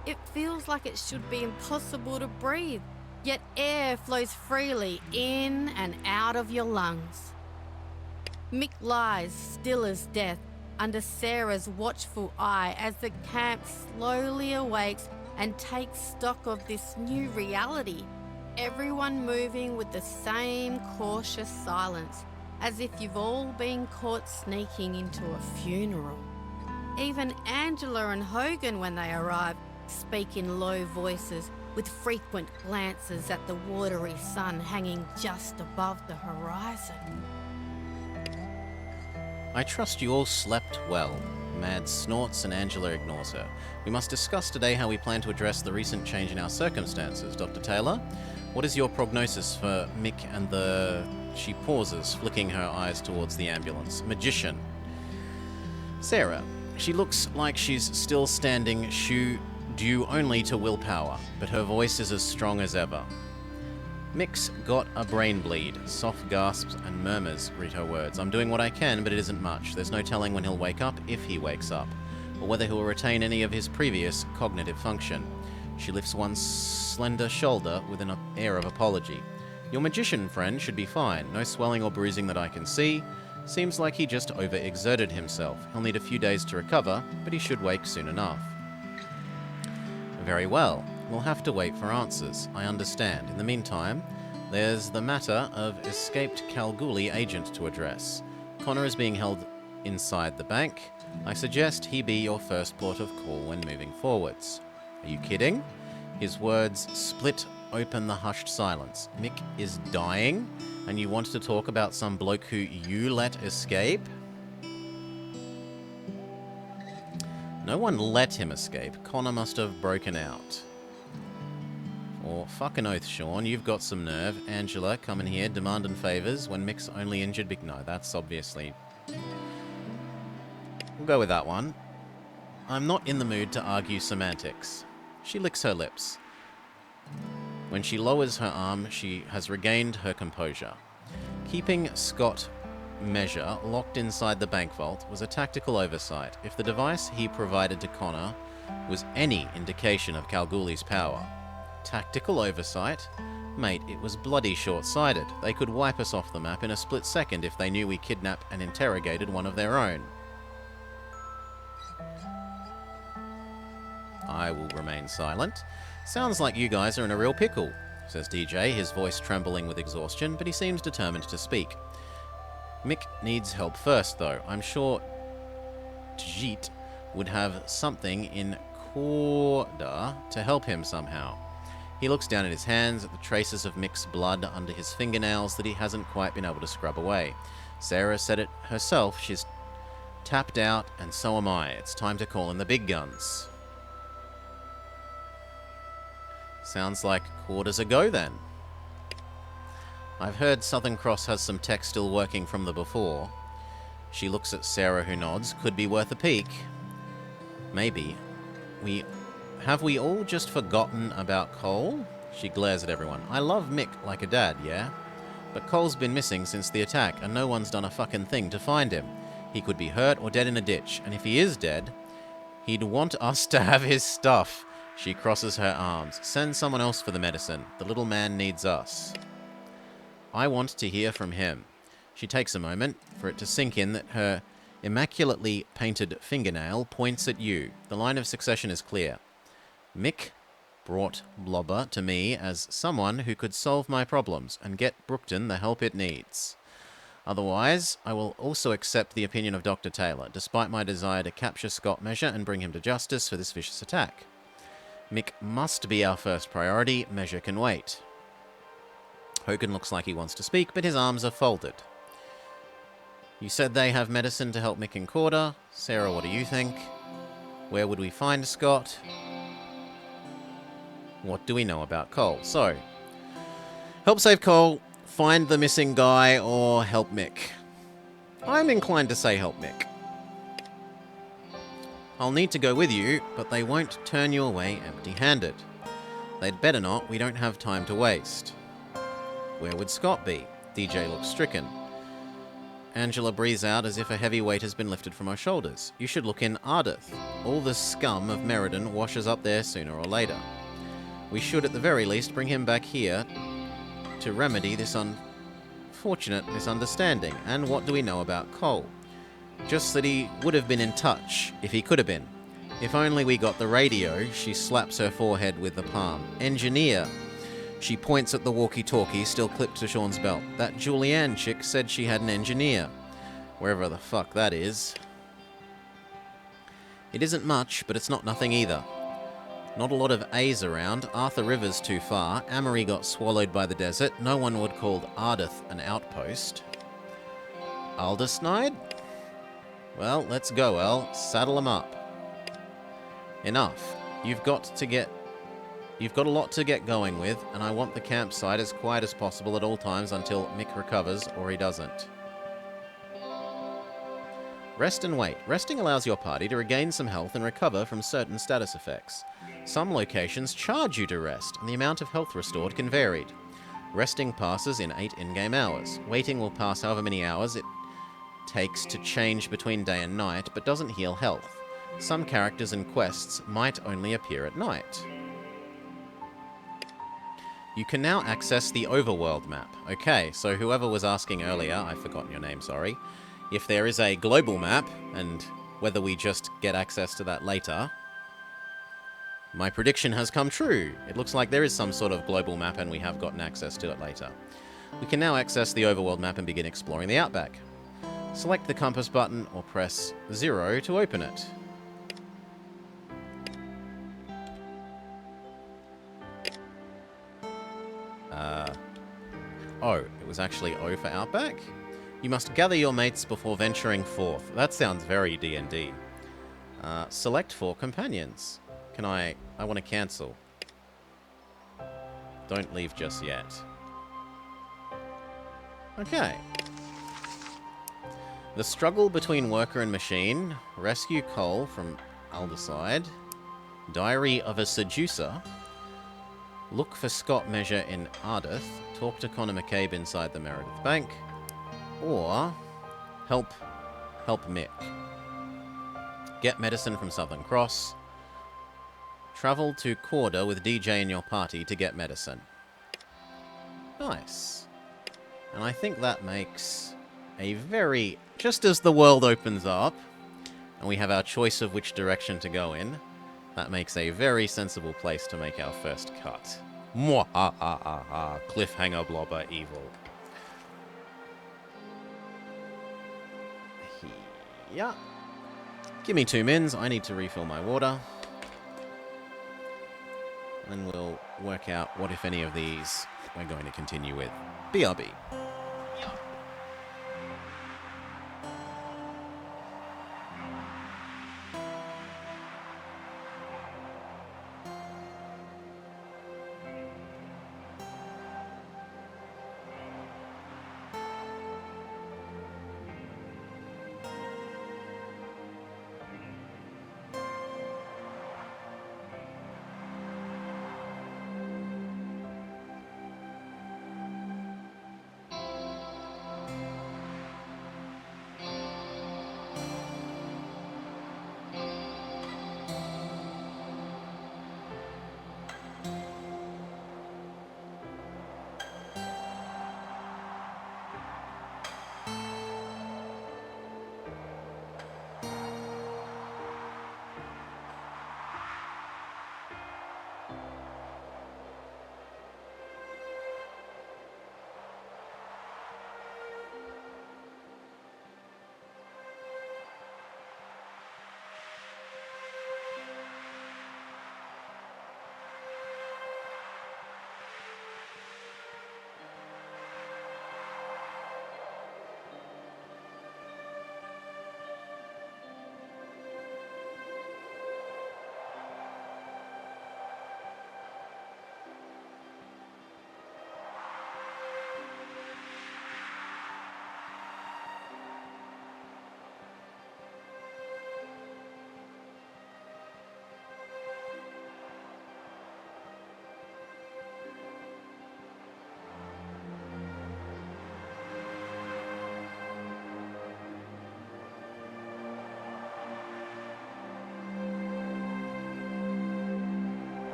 It feels like it should be impossible to breathe, yet air flows freely in and out of your lungs. Mick lies still as death under Sarah's watchful eye as the camp slowly awakes and takes stock of this new reality, everyone moving with the same cautious silence, as if you've all been caught sneaking into a funeral. Even Angela and Hogan, when they arrive, speak in low voices, with frequent glances at the watery sun hanging just above the horizon. I trust you all slept well. Mad snorts and Angela ignores her. We must discuss today how we plan to address the recent change in our circumstances. Dr. Taylor, what is your prognosis for Mick and the... She pauses, flicking her eyes towards the ambulance. Magician. Sarah, she looks like she's still standing due only to willpower, but her voice is as strong as ever. Mick's got a brain bleed. Soft gasps and murmurs greet her words. I'm doing what I can, but it isn't much. There's no telling when he'll wake up, if he wakes up, or whether he'll retain any of his previous cognitive function. She lifts one slender shoulder with an air of apology. Your magician friend should be fine. No swelling or bruising that I can see. Seems like he just overexerted himself. He'll need a few days to recover, but he should wake soon enough. Very well. We'll have to wait for answers. I understand. In the meantime, there's the matter of escaped Kalgoorlie agent to address. Connor is being held inside the bank. I suggest he be your first port of call when moving forwards. Are you kidding? His words split open the hushed silence. Mick is dying, and you want to talk about some bloke who you let escape? No one let him escape. Connor must have broken out. Or fucking oath, Sean, you've got some nerve. Angela, coming here, demanding favours when Mick's only injured. No, that's obviously... We'll go with that one. I'm not in the mood to argue semantics. She licks her lips. When she lowers her arm, she has regained her composure. Keeping Scott Measure locked inside the bank vault was a tactical oversight. If the device he provided to Connor was any indication of Kalgoorlie's power. Tactical oversight? Mate, it was bloody short-sighted. They could wipe us off the map in a split second if they knew we kidnapped and interrogated one of their own. I will remain silent. Sounds like you guys are in a real pickle, says DJ, his voice trembling with exhaustion, but he seems determined to speak. Mick needs help first, though. I'm sure Tjit would have something in Corda to help him somehow. He looks down at his hands at the traces of Mick's blood under his fingernails that he hasn't quite been able to scrub away. Sarah said it herself. She's tapped out, and so am I. It's time to call in the big guns. Sounds like quarters a go, then. I've heard Southern Cross has some tech still working from the before. She looks at Sarah, who nods. Could be worth a peek. Maybe. Have we all just forgotten about Cole? She glares at everyone. I love Mick like a dad, yeah? But Cole's been missing since the attack, and no one's done a fucking thing to find him. He could be hurt or dead in a ditch, and if he is dead, he'd want us to have his stuff. She crosses her arms. Send someone else for the medicine. The little man needs us. I want to hear from him. She takes a moment for it to sink in that her immaculately painted fingernail points at you. The line of succession is clear. Mick brought Blobber to me as someone who could solve my problems and get Brookton the help it needs. Otherwise, I will also accept the opinion of Dr. Taylor, despite my desire to capture Scott Measure and bring him to justice for this vicious attack. Mick must be our first priority. Measure can wait. Hogan looks like he wants to speak, but his arms are folded. You said they have medicine to help Mick and Corda. Sarah, what do you think? Where would we find Scott? What do we know about Cole? So, help save Cole, find the missing guy, or help Mick. I'm inclined to say help Mick. I'll need to go with you, but they won't turn you away empty-handed. They'd better not, we don't have time to waste. Where would Scott be? DJ looks stricken. Angela breathes out as if a heavy weight has been lifted from her shoulders. You should look in Ardith. All the scum of Meriden washes up there sooner or later. We should at the very least bring him back here to remedy this unfortunate misunderstanding. And what do we know about Cole? Just that he would have been in touch, if he could have been. If only we got the radio. She slaps her forehead with the palm. Engineer. She points at the walkie-talkie still clipped to Sean's belt. That Julianne chick said she had an engineer. Wherever the fuck that is. It isn't much, but it's not nothing either. Not a lot of A's around. Arthur River's too far. Amory got swallowed by the desert. No one would call Ardith an outpost. Aldersnide? Well, let's go, El. Saddle 'em up. Enough. You've got a lot to get going with, and I want the campsite as quiet as possible at all times until Mick recovers, or he doesn't. Rest and wait. Resting allows your party to regain some health and recover from certain status effects. Some locations charge you to rest, and the amount of health restored can vary. Resting passes in 8 in-game hours. Waiting will pass however many hours it takes to change between day and night, but doesn't heal health. Some characters and quests might only appear at night. You can now access the overworld map. Okay, so whoever was asking earlier, I've forgotten your name, sorry, if there is a global map, and whether we just get access to that later, my prediction has come true. It looks like there is some sort of global map and we have gotten access to it later. We can now access the overworld map and begin exploring the Outback. Select the compass button or press 0 to open it. Oh, it was actually O for Outback? You must gather your mates before venturing forth. That sounds very D&D. Select 4 companions. Can I want to cancel. Don't leave just yet. Okay. The struggle between worker and machine. Rescue Cole from Alderside. Diary of a Seducer. Look for Scott Measure in Ardith. Talk to Connor McCabe inside the Meredith Bank. Or help Mick. Get medicine from Southern Cross. Travel to Corda with DJ in your party to get medicine. Nice. And I think that makes a very... Just as the world opens up, and we have our choice of which direction to go in, that makes a very sensible place to make our first cut. Mwahahaha. Cliffhanger blobber evil. Yeah. Give me 2 mins. I need to refill my water. And we'll work out what, if any, of these we're going to continue with. BRB.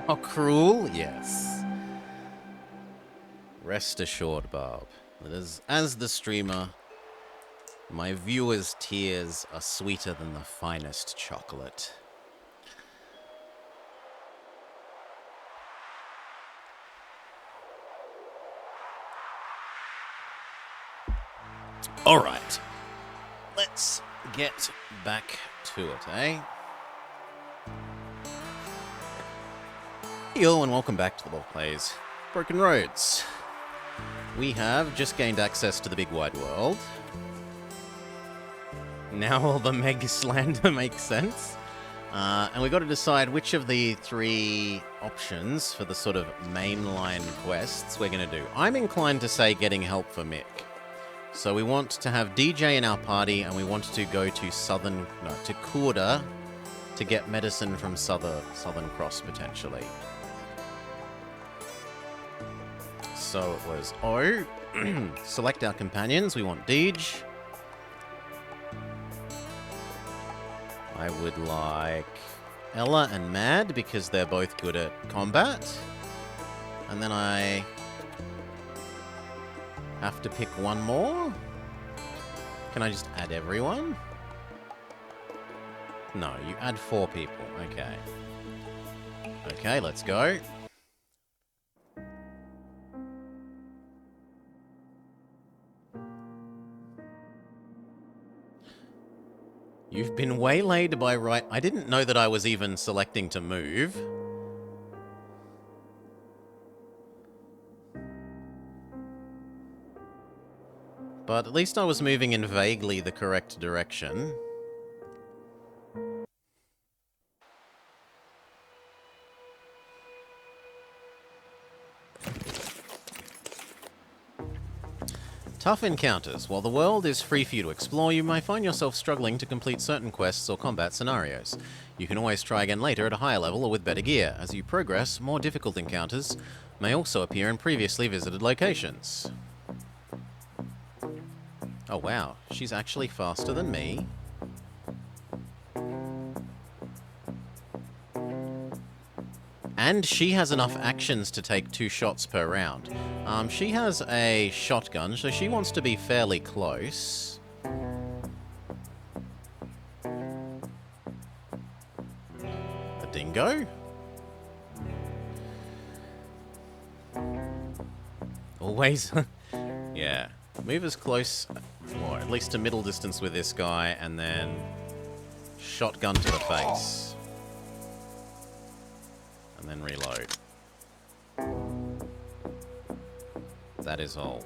How cruel? Yes. Rest assured, Barb, that as the streamer, my viewers' tears are sweeter than the finest chocolate. Alright. Let's get back to it, eh? Hello and welcome back to the Ball Plays Broken Roads. We have just gained access to the big wide world. Now all the Meg slander makes sense. And we've got to decide which of the 3 options for the sort of mainline quests we're going to do. I'm inclined to say getting help for Mick. So we want to have DJ in our party and we want to go to to Corda to get medicine from Southern Cross potentially. So it was O. Select our companions. We want Deej. I would like Ella and Mad because they're both good at combat. And then I have to pick one more. Can I just add everyone? No, you add 4 people. Okay. Okay, let's go. You've been waylaid by right... I didn't know that I was even selecting to move. But at least I was moving in vaguely the correct direction. Tough encounters. While the world is free for you to explore, you may find yourself struggling to complete certain quests or combat scenarios. You can always try again later at a higher level or with better gear. As you progress, more difficult encounters may also appear in previously visited locations. Oh wow, she's actually faster than me. And she has enough actions to take 2 shots per round. She has a shotgun, so she wants to be fairly close. A dingo? Always. Yeah. Move as close, or at least to middle distance with this guy, and then shotgun to the face. And then reload. That is all.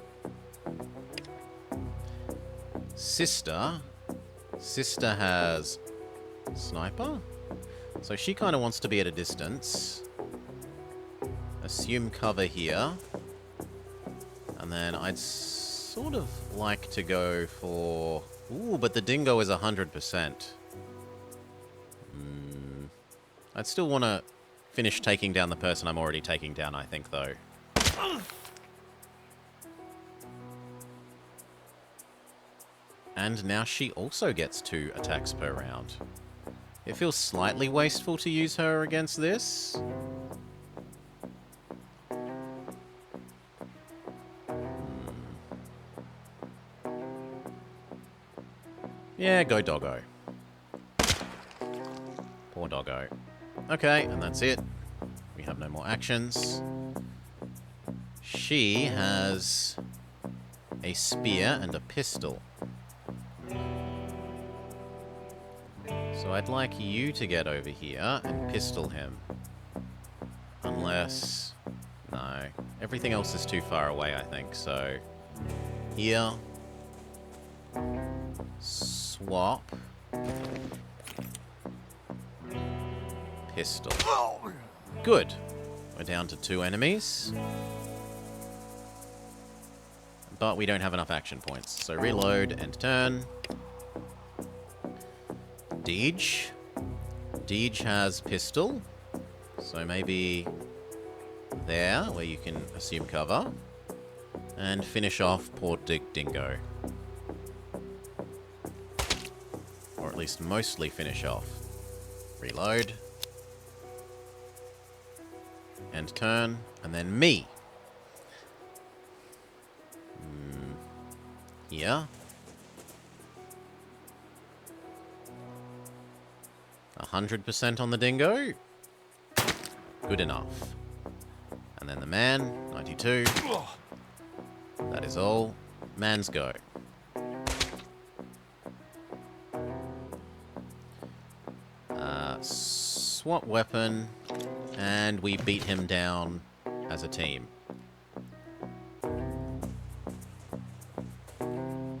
Sister has sniper, so she kind of wants to be at a distance. Assume cover here, and then I'd sort of like to go for... Ooh, but the dingo is 100%. I'd still want to finish taking down the person I'm already taking down, I think, though. And now she also gets 2 attacks per round. It feels slightly wasteful to use her against this. Yeah, go doggo. Poor doggo. Okay, and that's it. We have no more actions. She has a spear and a pistol. So I'd like you to get over here and pistol him. Unless... No. Everything else is too far away, I think, so... Here. Swap. Pistol. Good. We're down to 2 enemies. But we don't have enough action points. So reload and turn. Deej. Deej has pistol. So maybe there, where you can assume cover. And finish off poor Dingo. Or at least mostly finish off. Reload. And turn. And then me. Here. 100% on the dingo. Good enough. And then the man, 92. That is all. Man's go. Swap weapon. And we beat him down as a team.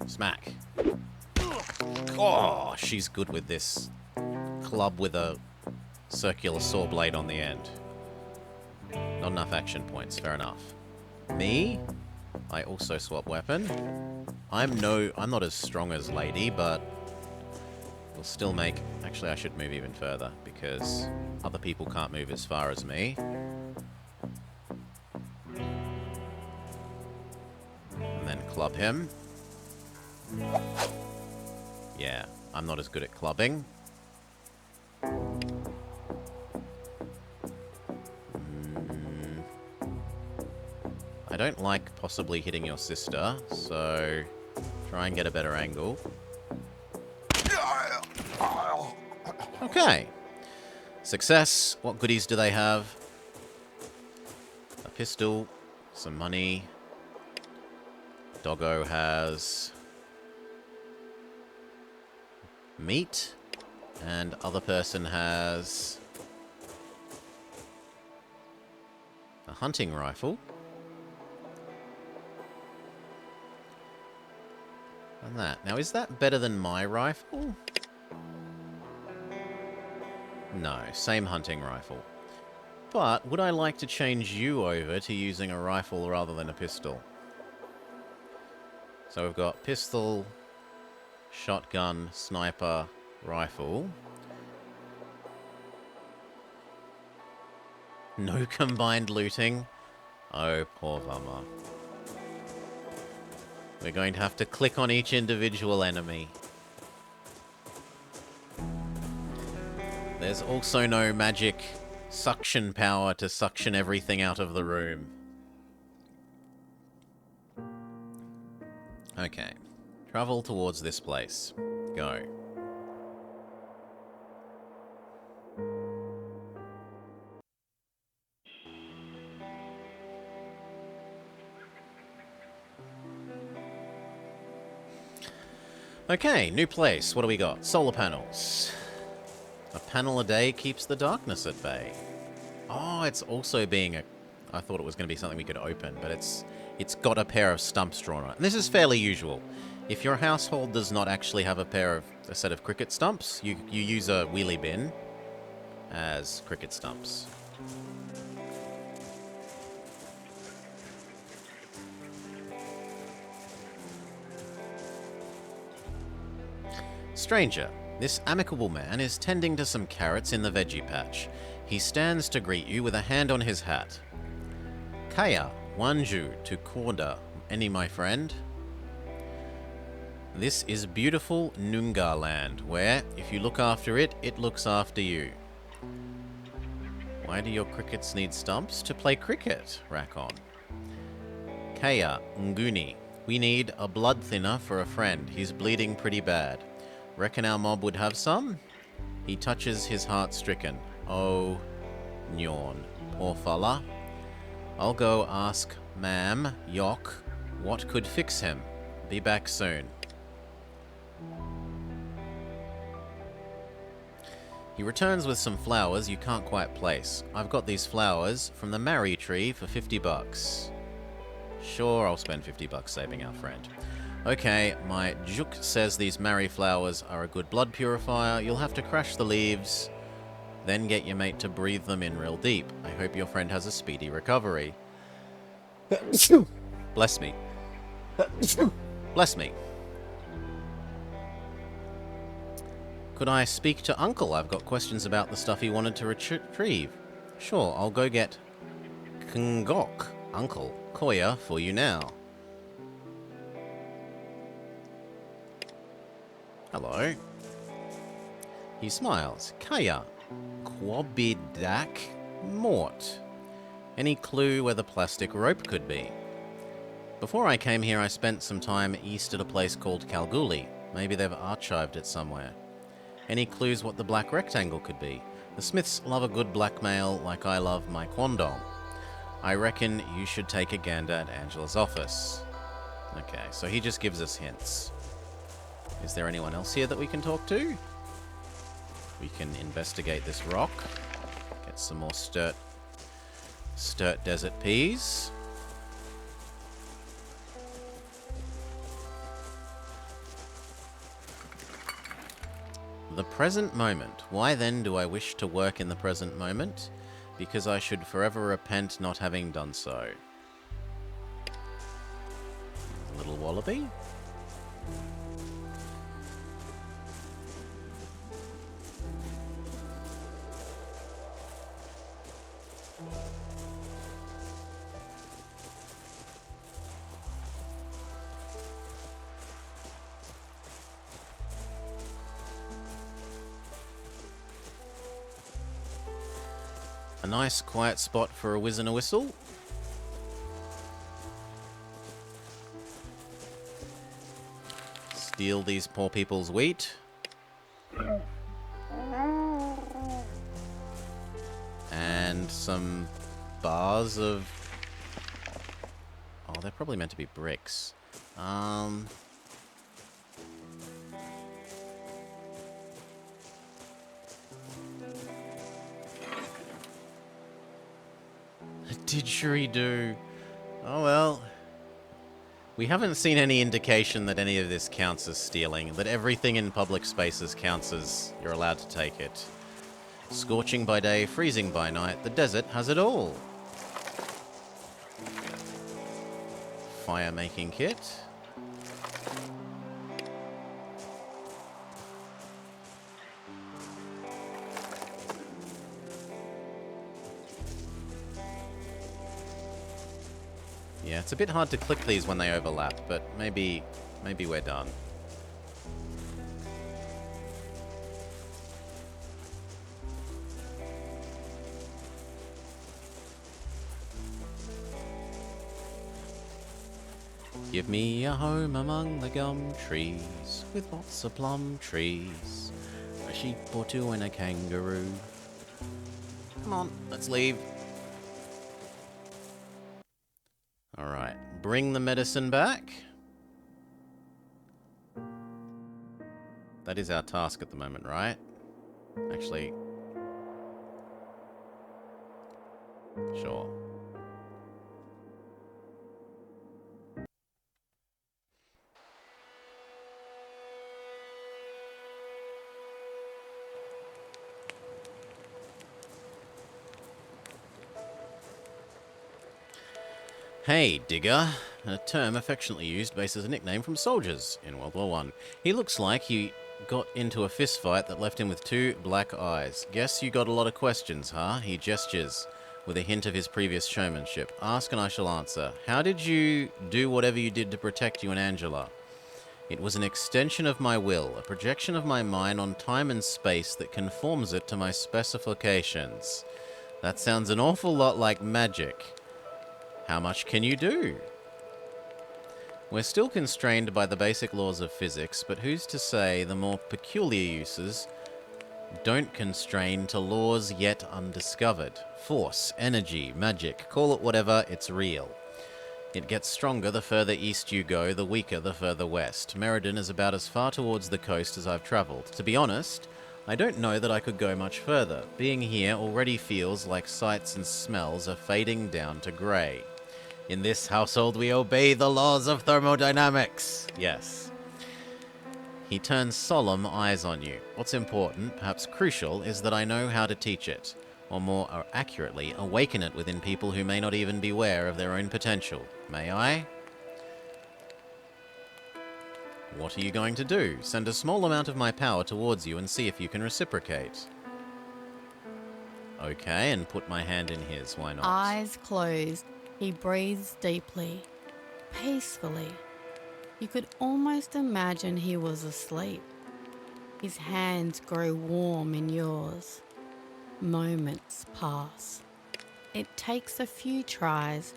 Smack. Oh, she's good with this club with a circular saw blade on the end. Not enough action points, fair enough. Me? I also swap weapon. I'm not as strong as Lady, but we'll still make... Actually, I should move even further, because other people can't move as far as me. club him. Yeah, I'm not as good at clubbing. I don't like possibly hitting your sister, so try and get a better angle. Okay. Success. What goodies do they have? A pistol, some money. Doggo has meat, and other person has a hunting rifle. And that. Now, is that better than my rifle? No, same hunting rifle. But would I like to change you over to using a rifle rather than a pistol? So we've got pistol, shotgun, sniper, rifle. No combined looting. Oh, poor Vama. We're going to have to click on each individual enemy. There's also no magic suction power to suction everything out of the room. Okay. Travel towards this place. Go. Okay, new place. What do we got? Solar panels. A panel a day keeps the darkness at bay. Oh, it's also being a... I thought it was going to be something we could open, but it's got a pair of stumps drawn on it. And this is fairly usual. If your household does not actually have a set of cricket stumps, you use a wheelie bin as cricket stumps. Stranger. This amicable man is tending to some carrots in the veggie patch. He stands to greet you with a hand on his hat. Kaya, Wanju to Korda. Any, my friend? This is beautiful Noongar land, where, if you look after it, it looks after you. Why do your crickets need stumps? To play cricket, Rakon. Kaya, Nguni. We need a blood thinner for a friend. He's bleeding pretty bad. Reckon our mob would have some? He touches his heart stricken. Oh, Nyorn. Poor fella. I'll go ask Ma'am, Yok, what could fix him. Be back soon. He returns with some flowers you can't quite place. I've got these flowers from the Marry Tree for 50 bucks. Sure, I'll spend 50 bucks saving our friend. Okay, my Juk says these Marry flowers are a good blood purifier. You'll have to crash the leaves, then get your mate to breathe them in real deep. I hope your friend has a speedy recovery. Bless me. Bless me. Could I speak to Uncle? I've got questions about the stuff he wanted to retrieve. Sure, I'll go get Kungok, Uncle, Koya, for you now. Hello. He smiles. Kaya. Quobidak Mort. Any clue where the plastic rope could be? Before I came here, I spent some time east at a place called Kalgoorlie. Maybe they've archived it somewhere. Any clues what the black rectangle could be? The Smiths love a good blackmail like I love my Kwandong. I reckon you should take a gander at Angela's office. Okay, so he just gives us hints. Is there anyone else here that we can talk to? We can investigate this rock. Get some more sturt desert peas. The present moment. Why then do I wish to work in the present moment? Because I should forever repent not having done so. Little wallaby. A nice quiet spot for a whiz and a whistle. Steal these poor people's wheat. And some bars of... Oh, they're probably meant to be bricks. Didgeridoo. Oh well. We haven't seen any indication that any of this counts as stealing, that everything in public spaces counts as you're allowed to take it. Scorching by day, freezing by night, the desert has it all. Fire-making kit. Yeah, it's a bit hard to click these when they overlap, but maybe we're done. Give me a home among the gum trees, with lots of plum trees, a sheep or two and a kangaroo. Come on, let's leave. Alright, bring the medicine back. That is our task at the moment, right? Actually... Sure. Hey, Digger, a term affectionately used based as a nickname from soldiers in World War I. He looks like he got into a fist fight that left him with 2 black eyes. Guess you got a lot of questions, huh? He gestures with a hint of his previous showmanship. Ask and I shall answer. How did you do whatever you did to protect you and Angela? It was an extension of my will, a projection of my mind on time and space that conforms it to my specifications. That sounds an awful lot like magic. How much can you do? We're still constrained by the basic laws of physics, but who's to say the more peculiar uses don't constrain to laws yet undiscovered? Force, energy, magic, call it whatever, it's real. It gets stronger the further east you go, the weaker the further west. Meriden is about as far towards the coast as I've travelled. To be honest, I don't know that I could go much further. Being here already feels like sights and smells are fading down to grey. In this household we obey the laws of thermodynamics. Yes. He turns solemn eyes on you. What's important, perhaps crucial, is that I know how to teach it. Or more accurately, awaken it within people who may not even be aware of their own potential. May I? What are you going to do? Send a small amount of my power towards you and see if you can reciprocate. Okay, and put my hand in his, why not? Eyes closed, he breathes deeply, peacefully. You could almost imagine he was asleep. His hands grow warm in yours. Moments pass. It takes a few tries,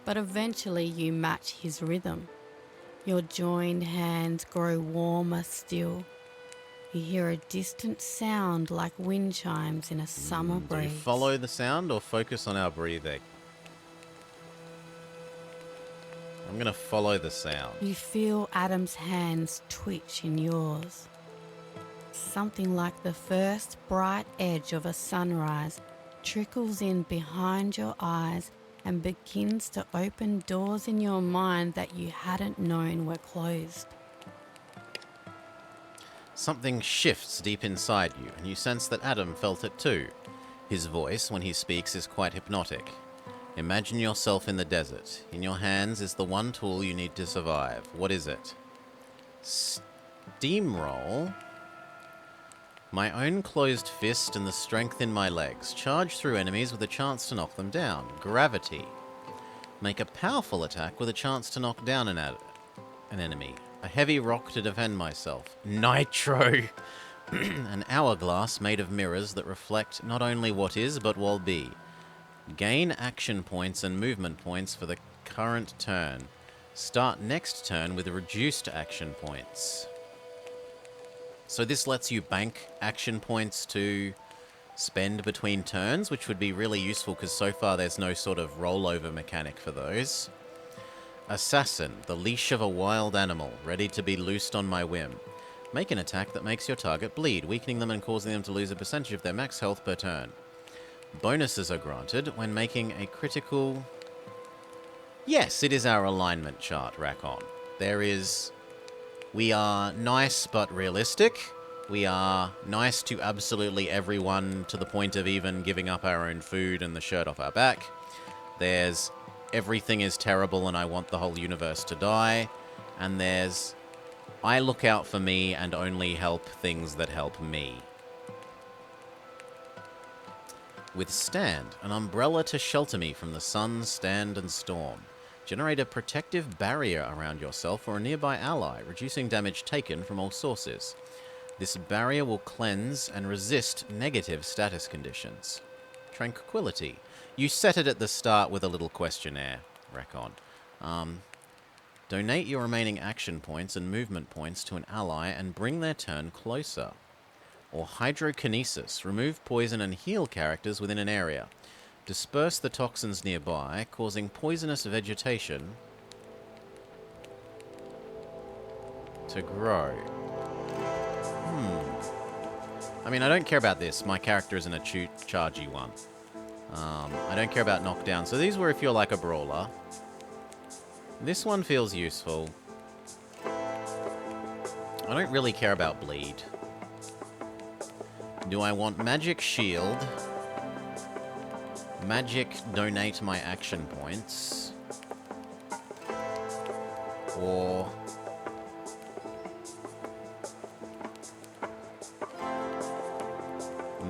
but eventually you match his rhythm. Your joined hands grow warmer still. You hear a distant sound like wind chimes in a summer breeze. Do you follow the sound or focus on our breathing? I'm going to follow the sound. You feel Adam's hands twitch in yours. Something like the first bright edge of a sunrise trickles in behind your eyes and begins to open doors in your mind that you hadn't known were closed. Something shifts deep inside you, and you sense that Adam felt it too. His voice, when he speaks, is quite hypnotic. Imagine yourself in the desert. In your hands is the one tool you need to survive. What is it? Steamroll? My own closed fist and the strength in my legs. Charge through enemies with a chance to knock them down. Gravity. Make a powerful attack with a chance to knock down an enemy. A heavy rock to defend myself. Nitro! An hourglass made of mirrors that reflect not only what is, but will be. Gain action points and movement points for the current turn. Start next turn with reduced action points. So this lets you bank action points to spend between turns, which would be really useful because so far there's no sort of rollover mechanic for those. Assassin, the leash of a wild animal, ready to be loosed on my whim. Make an attack that makes your target bleed, weakening them and causing them to lose a percentage of their max health per turn. Bonuses are granted when making a critical... Yes, it is our alignment chart, Rakon. There is... We are nice but realistic. We are nice to absolutely everyone to the point of even giving up our own food and the shirt off our back. There's everything is terrible and I want the whole universe to die. And there's I look out for me and only help things that help me. Withstand, an umbrella to shelter me from the sun, stand, and storm. Generate a protective barrier around yourself or a nearby ally, reducing damage taken from all sources. This barrier will cleanse and resist negative status conditions. Tranquility. You set it at the start with a little questionnaire, Rakon. Donate your remaining action points and movement points to an ally and bring their turn closer. Or hydrokinesis. Remove poison and heal characters within an area. Disperse the toxins nearby, causing poisonous vegetation to grow. I mean, I don't care about this. My character isn't a chargy one. I don't care about knockdown. So these were if you're like a brawler. This one feels useful. I don't really care about bleed. Do I want magic shield? Magic donate my action points? Or...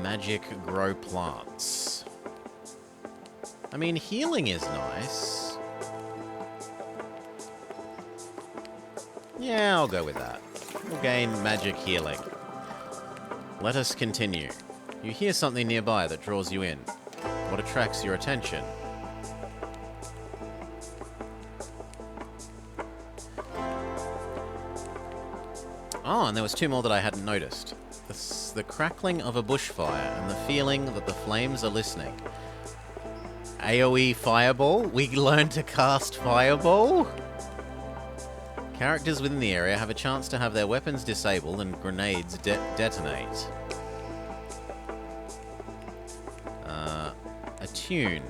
magic grow plants? I mean, healing is nice. Yeah, I'll go with that. We'll gain magic healing. Let us continue. You hear something nearby that draws you in. What attracts your attention? Oh, and there was two more that I hadn't noticed. The crackling of a bushfire and the feeling that the flames are listening. AoE Fireball? We learned to cast Fireball? Characters within the area have a chance to have their weapons disabled and grenades detonate. Attune.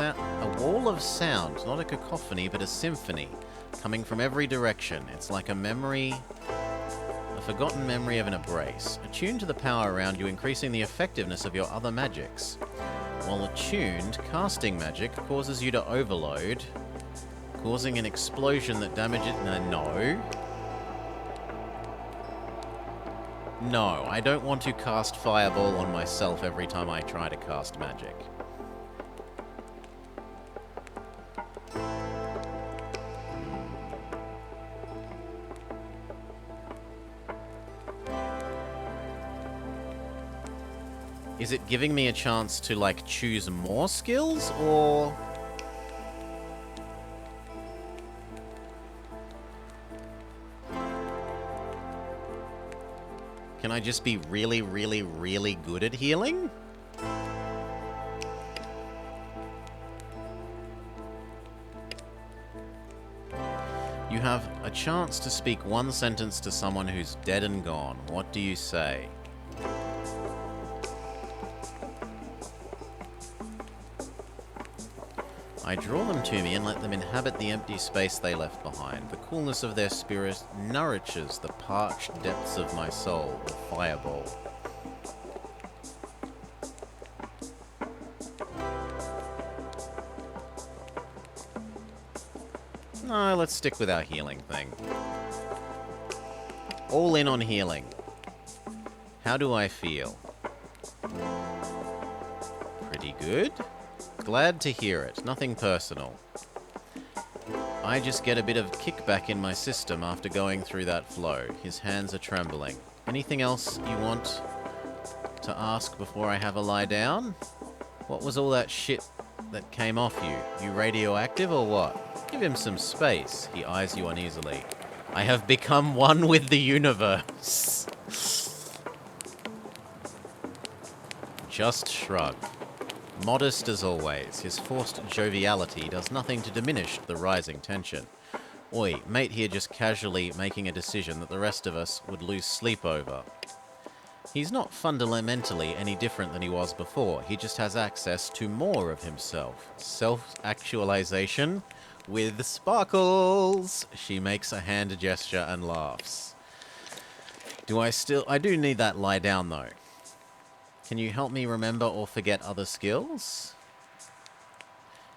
A wall of sound, not a cacophony, but a symphony, coming from every direction. It's like a memory... a forgotten memory of an embrace. Attune to the power around you, increasing the effectiveness of your other magics. While attuned, casting magic causes you to overload, causing an explosion that damages... No. No, I don't want to cast Fireball on myself every time I try to cast magic. Is it giving me a chance to, like, choose more skills, or... can I just be really, really, really good at healing? You have a chance to speak one sentence to someone who's dead and gone. What do you say? I draw them to me and let them inhabit the empty space they left behind. The coolness of their spirit nourishes the parched depths of my soul, the Fireball. No, let's stick with our healing thing. All in on healing. How do I feel? Pretty good. Glad to hear it. Nothing personal. I just get a bit of kickback in my system after going through that flow. His hands are trembling. Anything else you want to ask before I have a lie down? What was all that shit that came off you? You radioactive or what? Give him some space. He eyes you uneasily. I have become one with the universe. Just shrug. Modest as always, his forced joviality does nothing to diminish the rising tension. Oi, mate here just casually making a decision that the rest of us would lose sleep over. He's not fundamentally any different than he was before. He just has access to more of himself. Self-actualization with sparkles. She makes a hand gesture and laughs. I do need that lie down though. Can you help me remember or forget other skills?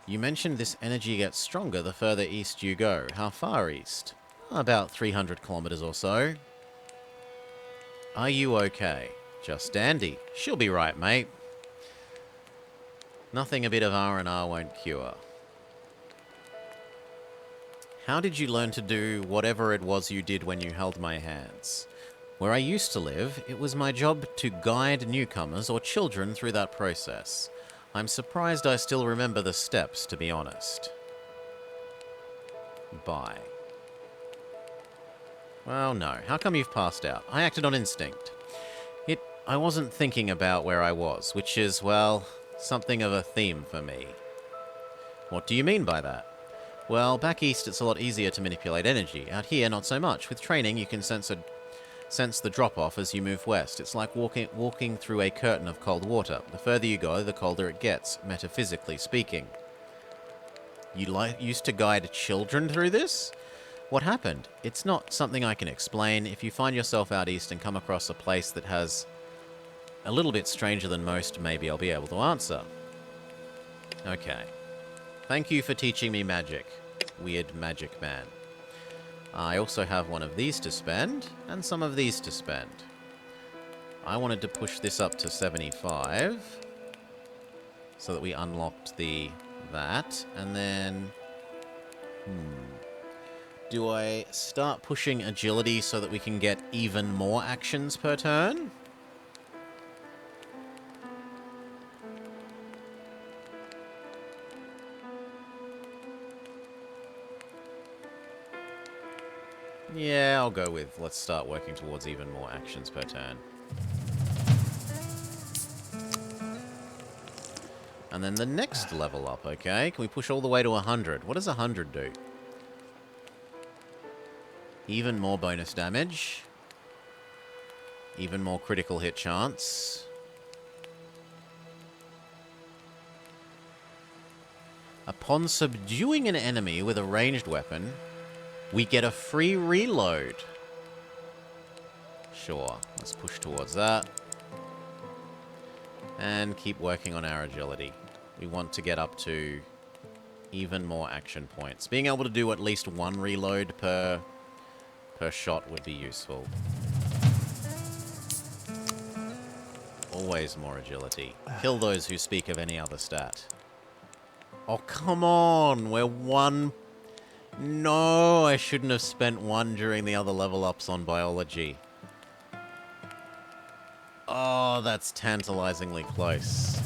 You mentioned this energy gets stronger the further east you go. How far east? About 300 kilometers or so. Are you okay? Just dandy. She'll be right, mate. Nothing a bit of R&R won't cure. How did you learn to do whatever it was you did when you held my hands? Where I used to live, it was my job to guide newcomers or children through that process. I'm surprised I still remember the steps, to be honest. Bye. Well, no. How come you've passed out? I acted on instinct. I wasn't thinking about where I was, which is, well, something of a theme for me. What do you mean by that? Well, back east it's a lot easier to manipulate energy. Out here, not so much. With training, you can sense the drop-off as you move west. It's like walking through a curtain of cold water. The further you go, the colder it gets, metaphysically speaking. You used to guide children through this? What happened? It's not something I can explain. If you find yourself out east and come across a place that has a little bit stranger than most, maybe I'll be able to answer. Okay. Thank you for teaching me magic. Weird magic man. I also have one of these to spend, and some of these to spend. I wanted to push this up to 75, so that we unlocked that, and then... Do I start pushing agility so that we can get even more actions per turn? Yeah, I'll go with let's start working towards even more actions per turn. And then the next level up, okay? Can we push all the way to 100? What does 100 do? Even more bonus damage. Even more critical hit chance. Upon subduing an enemy with a ranged weapon, we get a free reload. Sure, let's push towards that. And keep working on our agility. We want to get up to even more action points. Being able to do at least one reload per shot would be useful. Always more agility. Kill those who speak of any other stat. Oh, come on! We're one... No, I shouldn't have spent one during the other level ups on biology. Oh, that's tantalizingly close.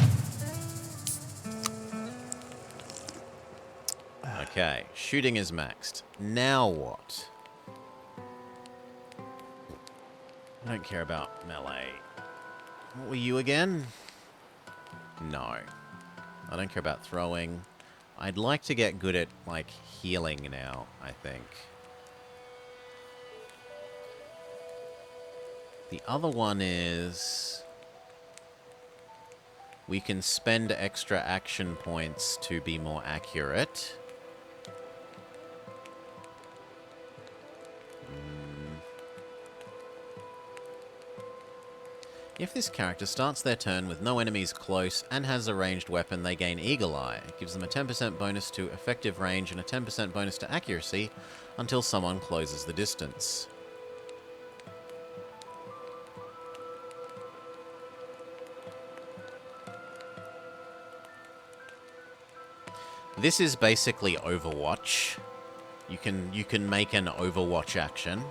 Okay, shooting is maxed. Now what? I don't care about melee. What were you again? No. I don't care about throwing. I'd like to get good at, like, healing now, I think. The other one is... we can spend extra action points to be more accurate. If this character starts their turn with no enemies close and has a ranged weapon, they gain Eagle Eye. It gives them a 10% bonus to effective range and a 10% bonus to accuracy until someone closes the distance. This is basically Overwatch. You can make an Overwatch action.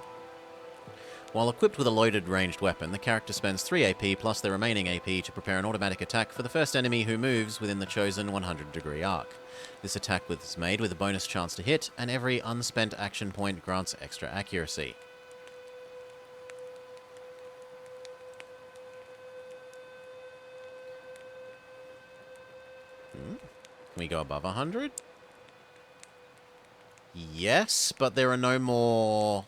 While equipped with a loaded ranged weapon, the character spends 3 AP plus their remaining AP to prepare an automatic attack for the first enemy who moves within the chosen 100-degree arc. This attack was made with a bonus chance to hit, and every unspent action point grants extra accuracy. Can we go above 100? Yes, but there are no more...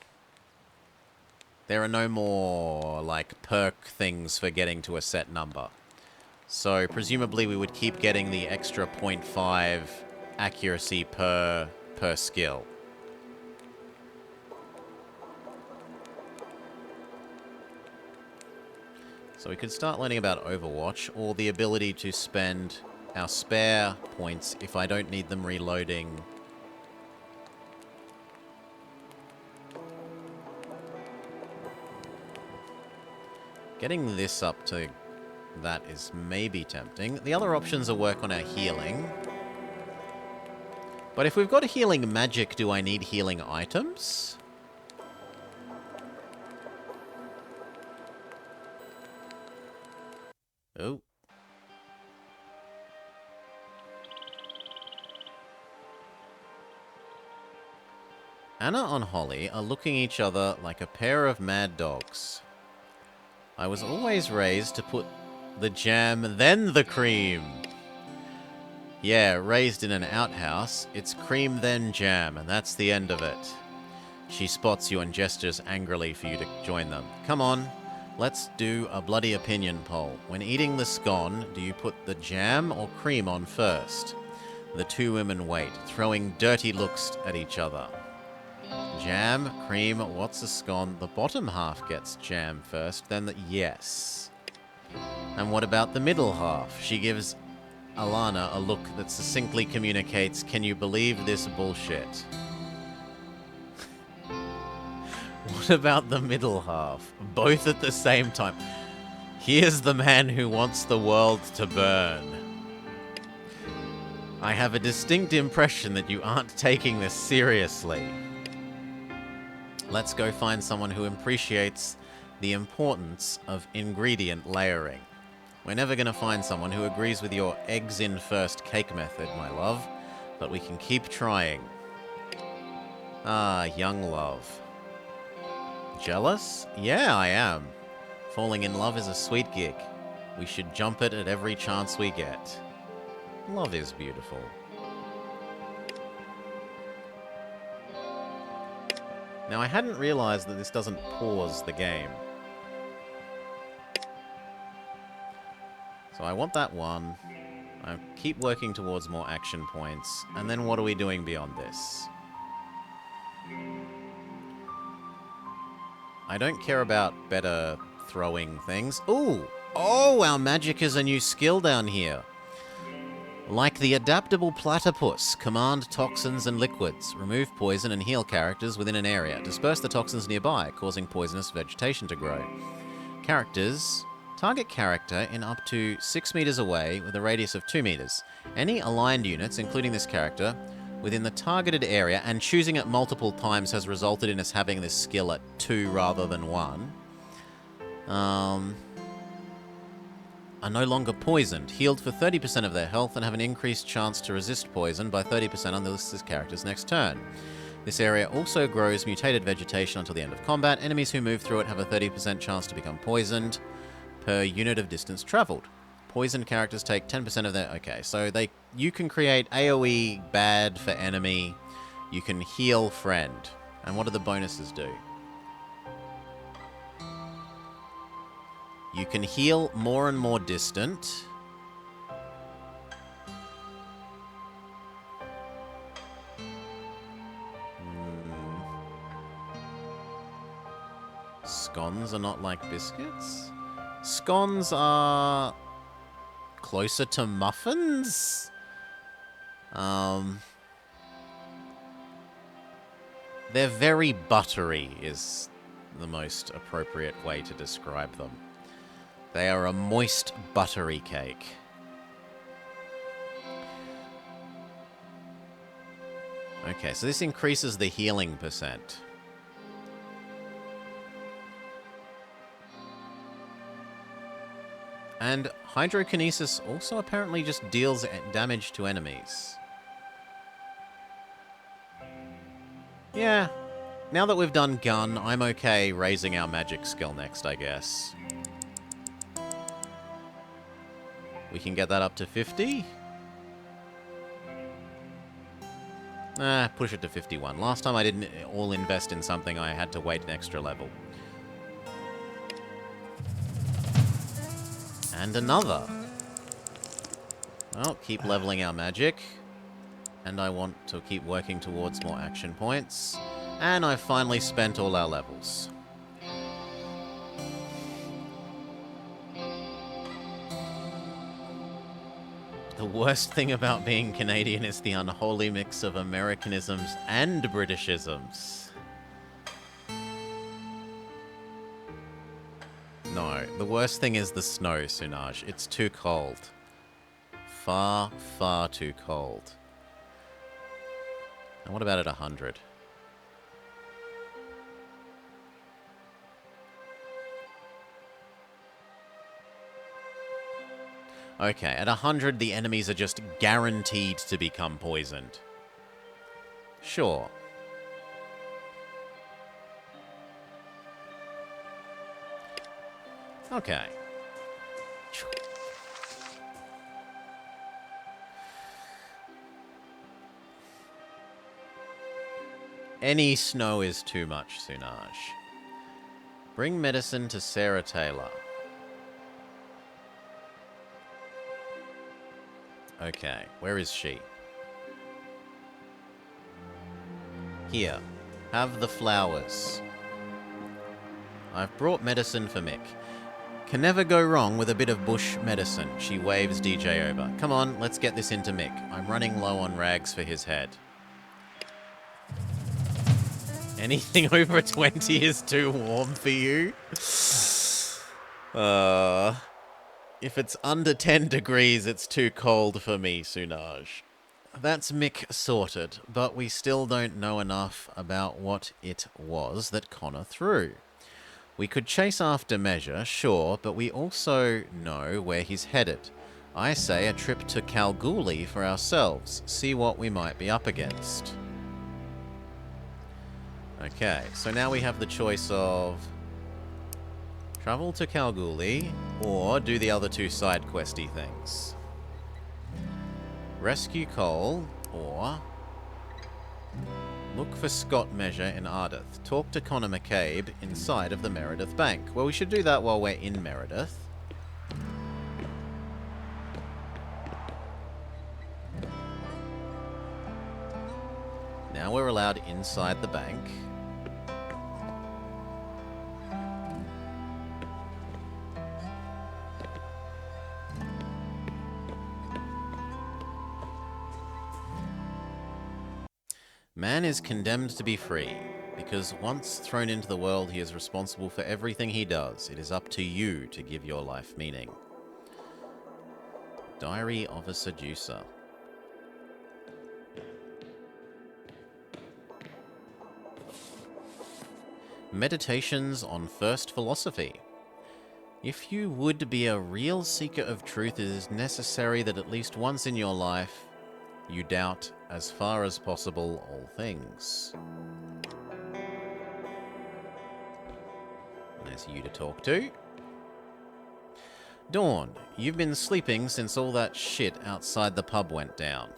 There are no more, like, perk things for getting to a set number. So, presumably we would keep getting the extra 0.5 accuracy per skill. So we could start learning about Overwatch, or the ability to spend our spare points if I don't need them reloading. Getting this up to that is maybe tempting. The other options are work on our healing. But if we've got healing magic, do I need healing items? Oh. Anna and Holly are looking each other like a pair of mad dogs. I was always raised to put the jam, then the cream. Yeah, raised in an outhouse, it's cream then jam, and that's the end of it. She spots you and gestures angrily for you to join them. Come on, let's do a bloody opinion poll. When eating the scone, do you put the jam or cream on first? The two women wait, throwing dirty looks at each other. Jam, cream, what's a scone? The bottom half gets jam first, then the... Yes. And what about the middle half? She gives Alana a look that succinctly communicates, can you believe this bullshit? What about the middle half? Both at the same time. Here's the man who wants the world to burn. I have a distinct impression that you aren't taking this seriously. Let's go find someone who appreciates the importance of ingredient layering. We're never going to find someone who agrees with your eggs in first cake method, my love, but we can keep trying. Ah, young love. Jealous? Yeah, I am. Falling in love is a sweet gig. We should jump it at every chance we get. Love is beautiful. Now, I hadn't realized that this doesn't pause the game. So I want that one. I keep working towards more action points. And then what are we doing beyond this? I don't care about better throwing things. Ooh! Oh, our magic is a new skill down here. Like the adaptable platypus, command toxins and liquids, remove poison and heal characters within an area, disperse the toxins nearby, causing poisonous vegetation to grow. Characters, target character in up to 6 meters away with a radius of 2 meters. Any aligned units, including this character, within the targeted area, and choosing it multiple times has resulted in us having this skill at 2 rather than 1. Are no longer poisoned, healed for 30% of their health, and have an increased chance to resist poison by 30% on this character's next turn. This area also grows mutated vegetation until the end of combat. Enemies who move through it have a 30% chance to become poisoned per unit of distance traveled. Poisoned characters take 10% of their... Okay, so you can create AoE bad for enemy. You can heal friend. And what do the bonuses do? You can heal more and more distant. Scones are not like biscuits? Scones are closer to muffins? They're very buttery is the most appropriate way to describe them. They are a moist, buttery cake. Okay, so this increases the healing percent. And hydrokinesis also apparently just deals damage to enemies. Yeah. Now that we've done gun, I'm okay raising our magic skill next, I guess. We can get that up to 50. Push it to 51. Last time I didn't all invest in something, I had to wait an extra level. And another. Well, keep leveling our magic. And I want to keep working towards more action points. And I've finally spent all our levels. The worst thing about being Canadian is the unholy mix of Americanisms and Britishisms. No, the worst thing is the snow, Sunaj. It's too cold. Far, far too cold. And what about at 100? Okay, at 100, the enemies are just guaranteed to become poisoned. Sure. Okay. Any snow is too much, Sunaj. Bring medicine to Sarah Taylor. Okay, where is she? Here, have the flowers. I've brought medicine for Mick. Can never go wrong with a bit of bush medicine. She waves DJ over. Come on, let's get this into Mick. I'm running low on rags for his head. Anything over 20 is too warm for you? If it's under 10 degrees, it's too cold for me, Sunaj. That's Mick sorted, but we still don't know enough about what it was that Connor threw. We could chase after Measure, sure, but we also know where he's headed. I say a trip to Kalgoorlie for ourselves, see what we might be up against. Okay, so now we have the choice of travel to Kalgoorlie or do the other two side questy things. Rescue Cole or look for Scott Measure in Ardith. Talk to Connor McCabe inside of the Meredith Bank. Well, we should do that while we're in Meredith. Now we're allowed inside the bank. Man is condemned to be free, because once thrown into the world, he is responsible for everything he does. It is up to you to give your life meaning. Diary of a Seducer. Meditations on First Philosophy. If you would be a real seeker of truth, it is necessary that at least once in your life you doubt as far as possible all things. There's you to talk to. Dawn, you've been sleeping since all that shit outside the pub went down.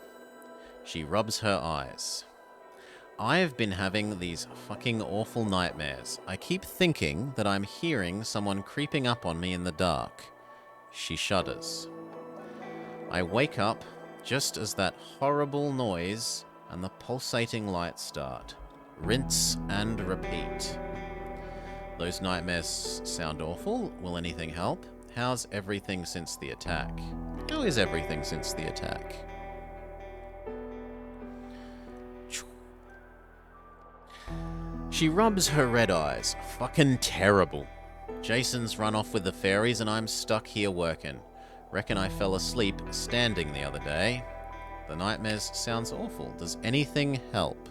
She rubs her eyes. I've been having these fucking awful nightmares. I keep thinking that I'm hearing someone creeping up on me in the dark. She shudders. I wake up just as that horrible noise and the pulsating lights start. Rinse and repeat. Those nightmares sound awful. Will anything help? How's everything since the attack? How is everything since the attack? She rubs her red eyes. Fucking terrible. Jason's run off with the fairies and I'm stuck here working. Reckon I fell asleep standing the other day. The nightmares sounds awful. Does anything help?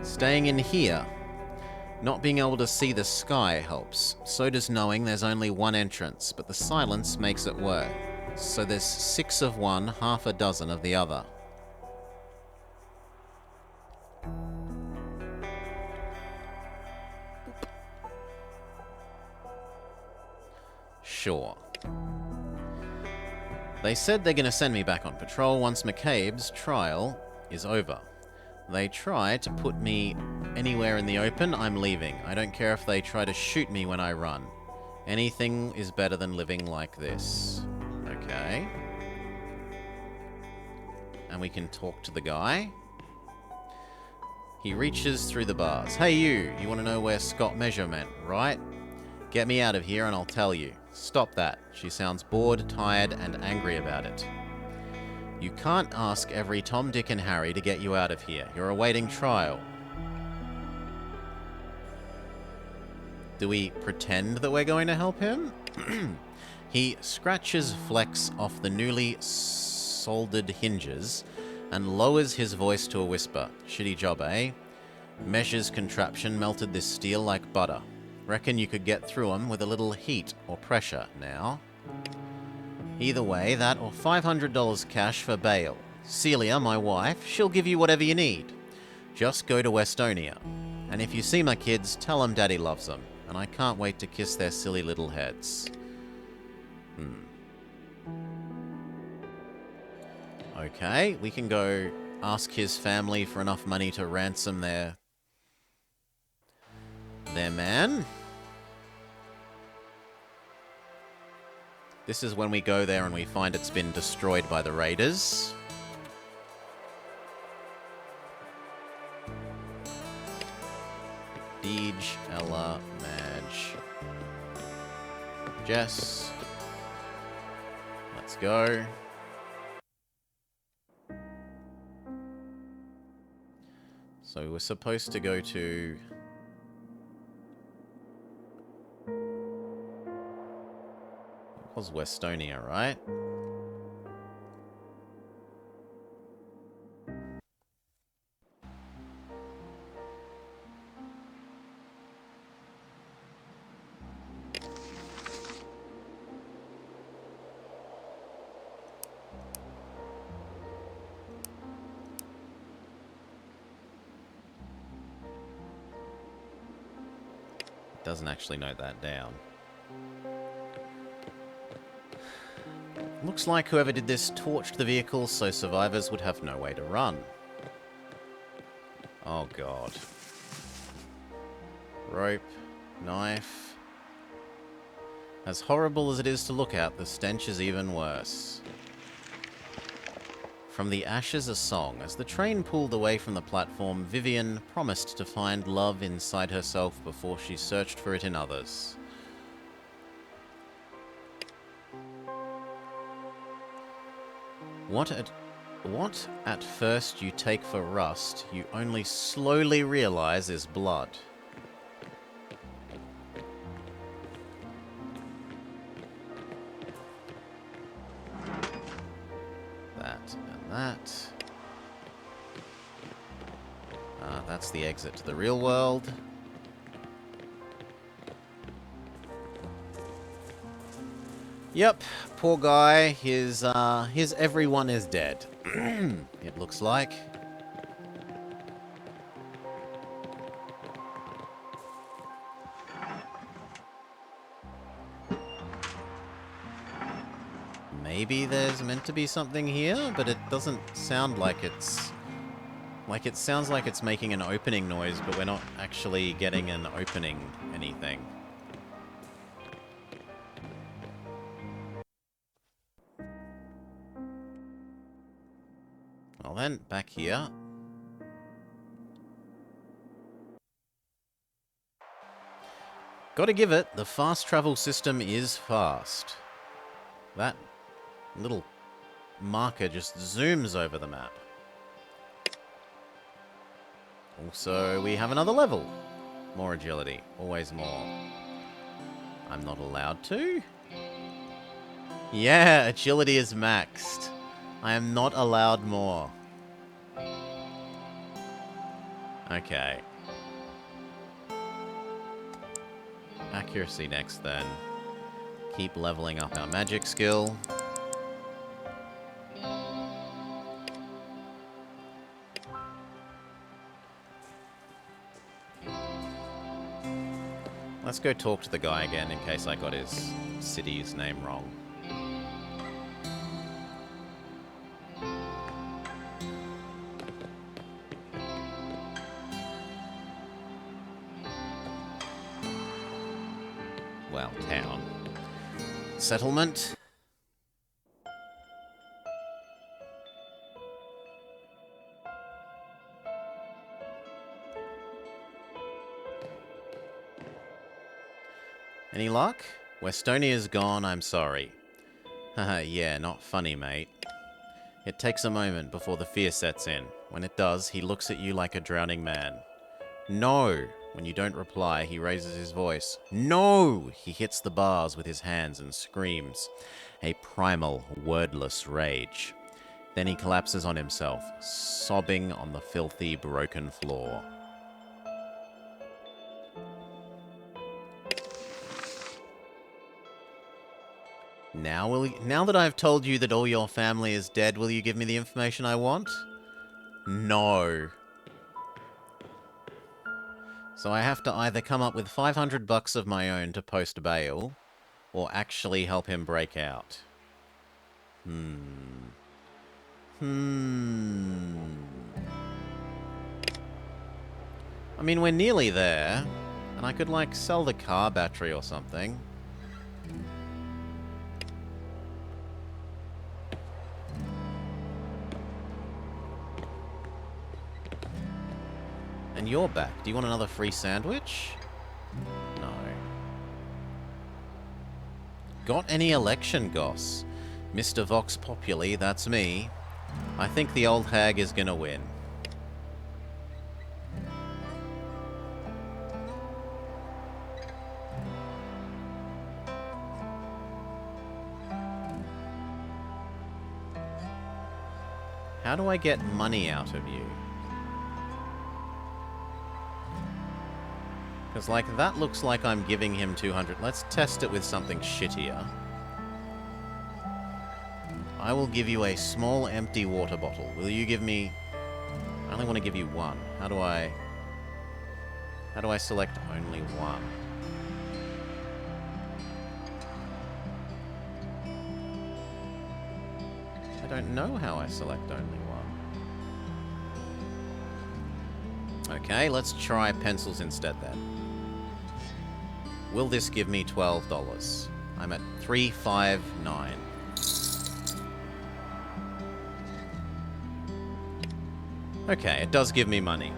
Staying in here. Not being able to see the sky helps. So does knowing there's only one entrance, but the silence makes it worse. So there's 6 of one, half a dozen of the other. Sure. They said they're going to send me back on patrol once McCabe's trial is over. They try to put me anywhere in the open, I'm leaving. I don't care if they try to shoot me when I run. Anything is better than living like this. Okay. And we can talk to the guy. He reaches through the bars. Hey you want to know where Scott Measure went, right? Get me out of here and I'll tell you. Stop that. She sounds bored, tired, and angry about it. You can't ask every Tom, Dick, and Harry to get you out of here. You're awaiting trial. Do we pretend that we're going to help him? He scratches flecks off the newly soldered hinges and lowers his voice to a whisper. Shitty job, eh? Measure's contraption melted this steel like butter. Reckon you could get through 'em with a little heat or pressure now. Either way, that or $500 cash for bail. Celia, my wife, she'll give you whatever you need. Just go to Westonia. And if you see my kids, tell them Daddy loves them. And I can't wait to kiss their silly little heads. Okay, we can go ask his family for enough money to ransom their man. This is when we go there and we find it's been destroyed by the raiders. Deej, Ella, Madge, Jess. Let's go. So we're supposed to go to... It was Westonia, right? Doesn't actually note that down. Looks like whoever did this torched the vehicle so survivors would have no way to run. Oh god. Rope, knife. As horrible as it is to look at, the stench is even worse. From the ashes a song. As the train pulled away from the platform, Vivian promised to find love inside herself before she searched for it in others. What at first you take for rust, you only slowly realize is blood. That and that. That's the exit to the real world. Yep, poor guy, his everyone is dead. It looks like. Maybe there's meant to be something here, but it doesn't sound like it's... Like, it sounds like it's making an opening noise, but we're not actually getting an opening anything. Well then, back here. Gotta give it, the fast travel system is fast. That little marker just zooms over the map. Also, we have another level. More agility, always more. I'm not allowed to? Yeah, agility is maxed. I am not allowed more. accuracy next, then. Keep leveling up our magic skill. Let's go talk to the guy again in case I got his city's name wrong. Well, town. Settlement. Any luck? Westonia's gone, I'm sorry. Haha, yeah, not funny, mate. It takes a moment before the fear sets in. When it does, he looks at you like a drowning man. No! When you don't reply, he raises his voice. No! He hits the bars with his hands and screams. A primal, wordless rage. Then he collapses on himself, sobbing on the filthy, broken floor. Now that I've told you that all your family is dead, will you give me the information I want? No. So I have to either come up with $500 of my own to post bail, or actually help him break out. I mean, we're nearly there, and I could, like, sell the car battery or something. And you're back. Do you want another free sandwich? No. Got any election goss? Mr. Vox Populi, that's me. I think the old hag is gonna win. How do I get money out of you? Because, like, that looks like I'm giving him 200. Let's test it with something shittier. I will give you a small empty water bottle. Will you give me... I only want to give you one. How do I select only one? I don't know how I select only one. Okay, let's try pencils instead then. Will this give me $12? I'm at $359. Okay, it does give me money.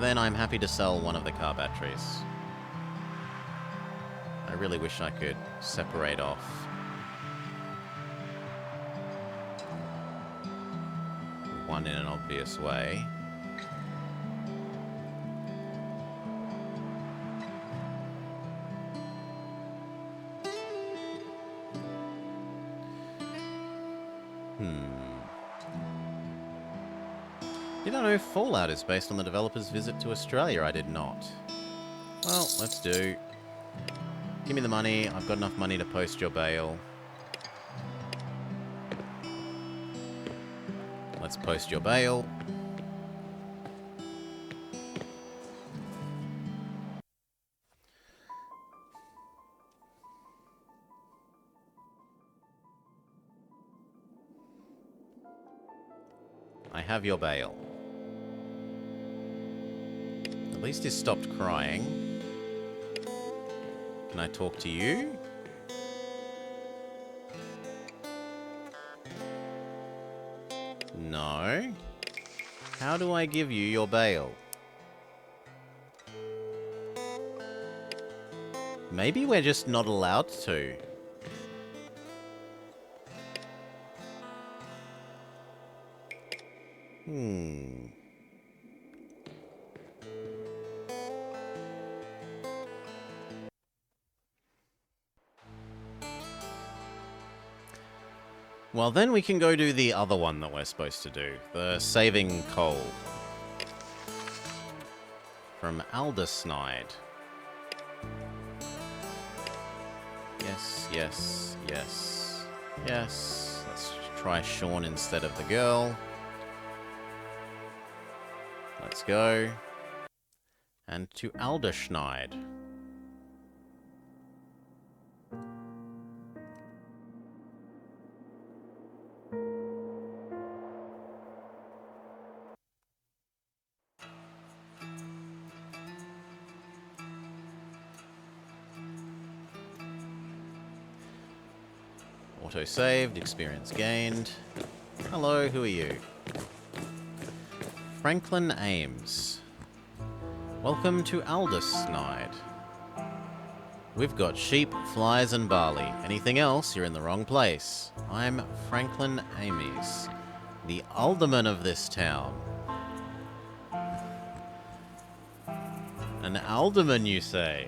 Then I'm happy to sell one of the car batteries. I really wish I could separate off one in an obvious way. Did I know Fallout is based on the developer's visit to Australia? I did not. Well, let's do. Give me the money. I've got enough money to post your bail. Let's post your bail. I have your bail. At least he stopped crying. Can I talk to you? No. How do I give you your bail? Maybe we're just not allowed to. Well, then we can go do the other one that we're supposed to do. The saving coal. from Aldersnide. Yes, yes, yes, yes. Let's try Sean instead of the girl. Let's go. And to Alderschneid. Auto saved, experience gained. Hello, who are you? Franklin Ames. Welcome to Aldersnide. We've got sheep, flies, and barley. Anything else, you're in the wrong place. I'm Franklin Ames, the alderman of this town. An alderman, you say?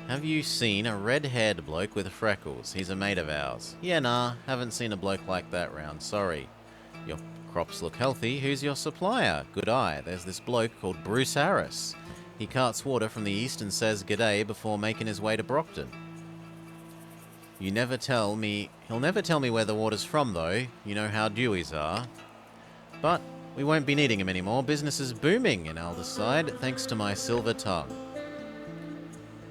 Have you seen a red-haired bloke with freckles? He's a mate of ours. Yeah, nah, haven't seen a bloke like that round, sorry. Your crops look healthy. Who's your supplier? Good eye. There's this bloke called Bruce Harris. He carts water from the east and says g'day before making his way to Brockton. He'll never tell me where the water's from, though. You know how dewies are. But we won't be needing him anymore. Business is booming in Alderside, thanks to my silver tongue.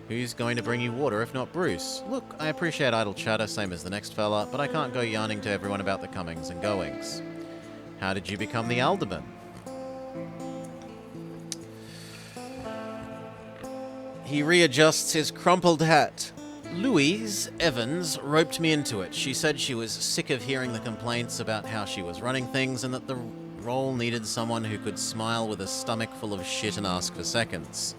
Who's going to bring you water if not Bruce? Look, I appreciate idle chatter, same as the next fella, but I can't go yarning to everyone about the comings and goings. How did you become the alderman? He readjusts his crumpled hat. Louise Evans roped me into it. She said she was sick of hearing the complaints about how she was running things and that the role needed someone who could smile with a stomach full of shit and ask for seconds.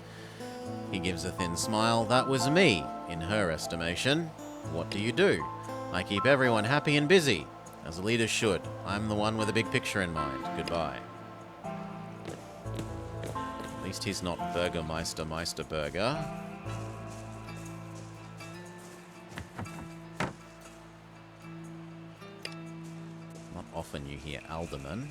He gives a thin smile. That was me, in her estimation. What do you do? I keep everyone happy and busy, as a leader should. I'm the one with a big picture in mind. Goodbye. At least he's not Burgermeister Meisterburger. Not often you hear alderman.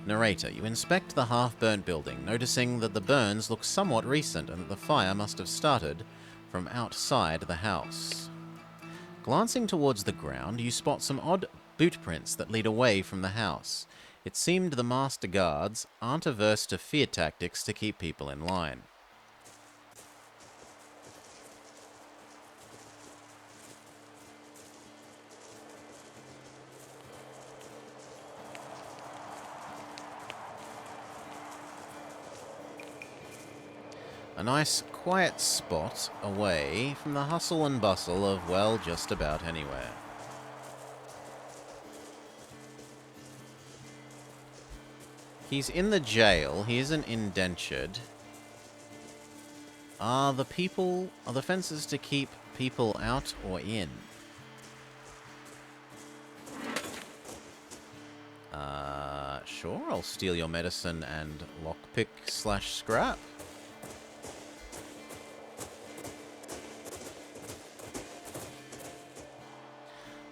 Narrator, you inspect the half-burnt building, noticing that the burns look somewhat recent and that the fire must have started from outside the house. Glancing towards the ground, you spot some odd boot prints that lead away from the house. It seemed the master guards aren't averse to fear tactics to keep people in line. A nice, quiet spot away from the hustle and bustle of, well, just about anywhere. He's in the jail. He isn't indentured. Are the fences to keep people out or in? Sure, I'll steal your medicine and lockpick/scrap.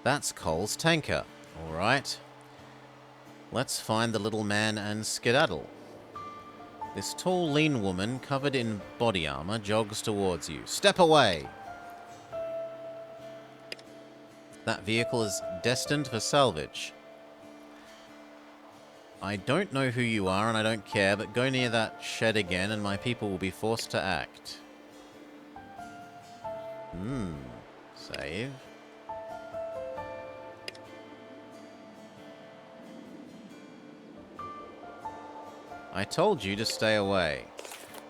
That's Cole's tanker. All right. Let's find the little man and skedaddle. This tall, lean woman, covered in body armor, jogs towards you. Step away! That vehicle is destined for salvage. I don't know who you are and I don't care, but go near that shed again and my people will be forced to act. Save. I told you to stay away.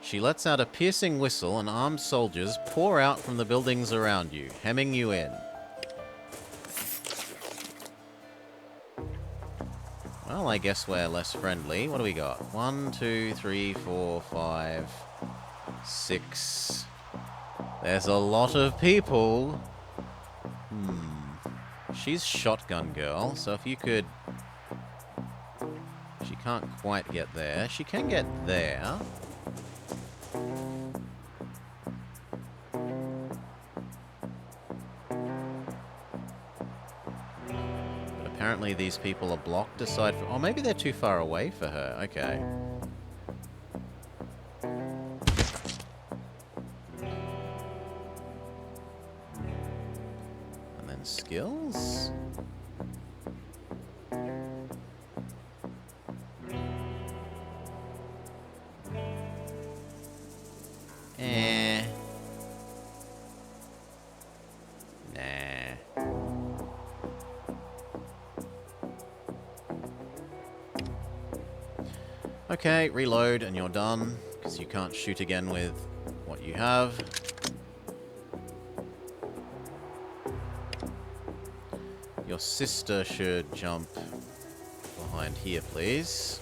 She lets out a piercing whistle and armed soldiers pour out from the buildings around you, hemming you in. Well, I guess we're less friendly. What do we got? 1, 2, 3, 4, 5, 6. There's a lot of people. She's shotgun girl, so if you could... She can't quite get there. She can get there. apparently these people are blocked aside from... Oh, maybe they're too far away for her. Okay. And then skills? Okay, reload and you're done, because you can't shoot again with what you have. Your sister should jump behind here, please.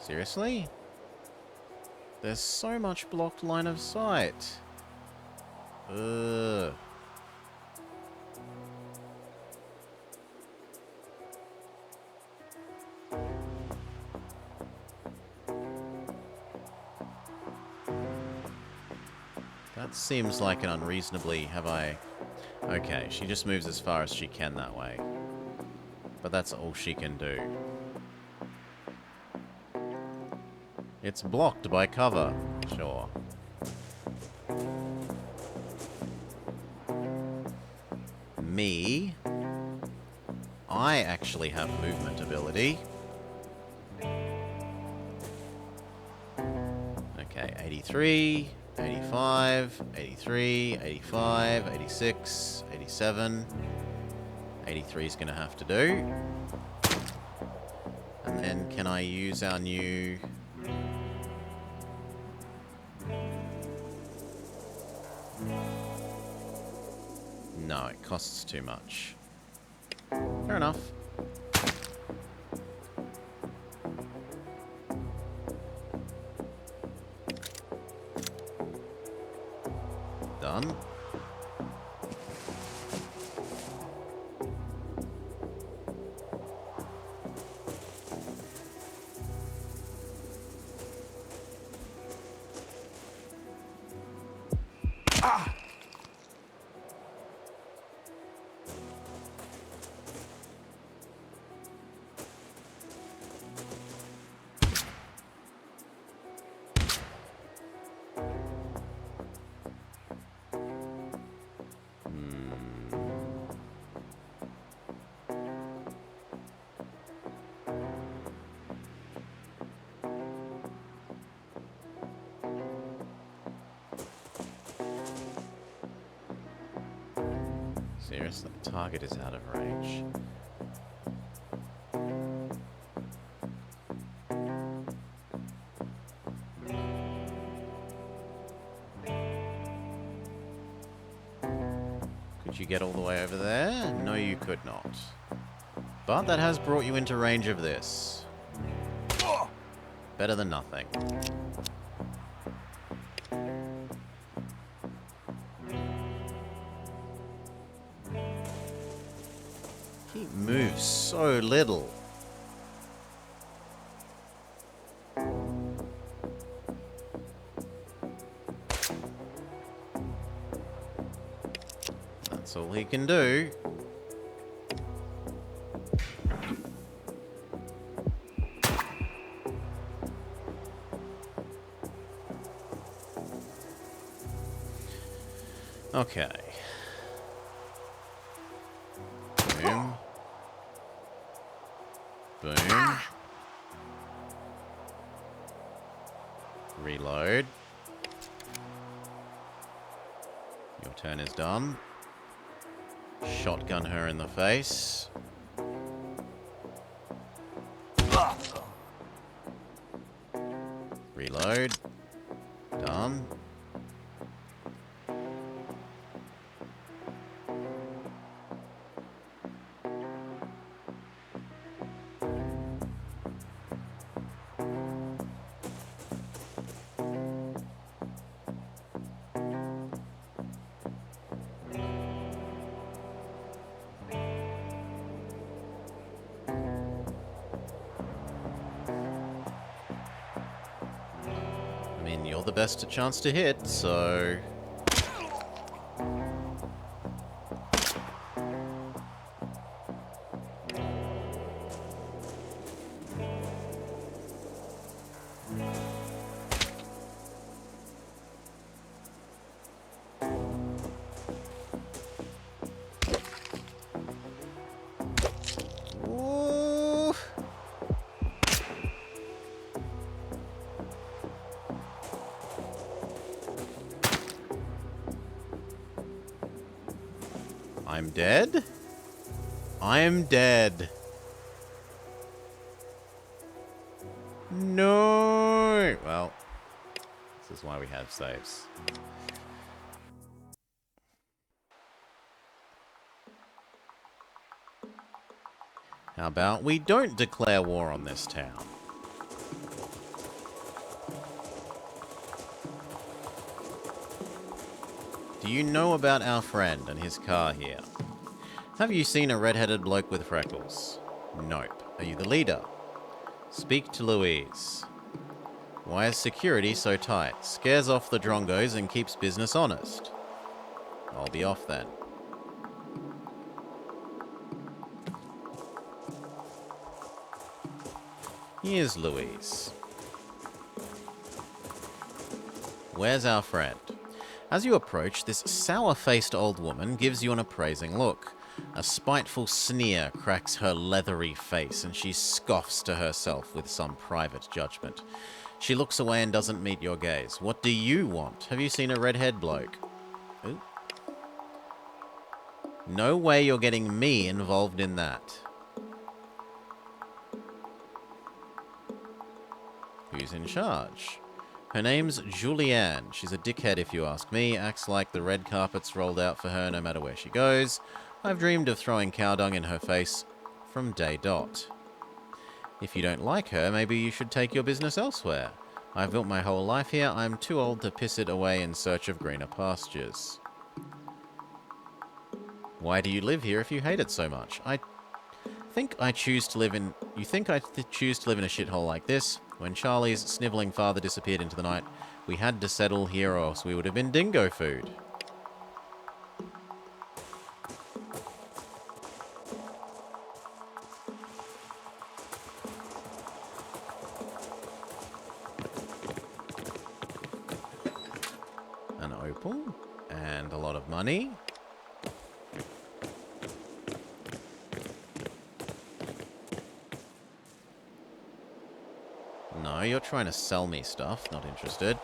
Seriously? There's so much blocked line of sight. Ugh. That seems like an unreasonably... Have I... Okay, she just moves as far as she can that way. But that's all she can do. It's blocked by cover. Sure. Me... I actually have movement ability. Okay, 83... 85, 83, 85, 86, 87. 83 is going to have to do. And then can I use our new... No, it costs too much. Fair enough. Done. Ah! Seriously, the target is out of range. Could you get all the way over there? No, you could not. But that has brought you into range of this. Better than nothing. He moves so little. That's all he can do. Okay. Boom. Boom. Reload. Your turn is done. Shotgun her in the face. Reload. Done. I mean, you're the best chance to hit, so... I'm dead? I am dead. No! Well, this is why we have saves. How about we don't declare war on this town? Do you know about our friend and his car here? Have you seen a red-headed bloke with freckles? Nope. Are you the leader? Speak to Louise. Why is security so tight? Scares off the drongos and keeps business honest. I'll be off then. Here's Louise. Where's our friend? As you approach, this sour-faced old woman gives you an appraising look. A spiteful sneer cracks her leathery face, and she scoffs to herself with some private judgment. She looks away and doesn't meet your gaze. What do you want? Have you seen a redhead bloke? Ooh. No way you're getting me involved in that. Who's in charge? Her name's Julianne. She's a dickhead if you ask me. Acts like the red carpet's rolled out for her no matter where she goes. I've dreamed of throwing cow dung in her face from day dot. If you don't like her, maybe you should take your business elsewhere. I've built my whole life here. I'm too old to piss it away in search of greener pastures. Why do you live here if you hate it so much? You think I choose to live in a shithole like this? When Charlie's snivelling father disappeared into the night, we had to settle here or else we would have been dingo food. An opal and a lot of money. No, you're trying to sell me stuff. Not interested.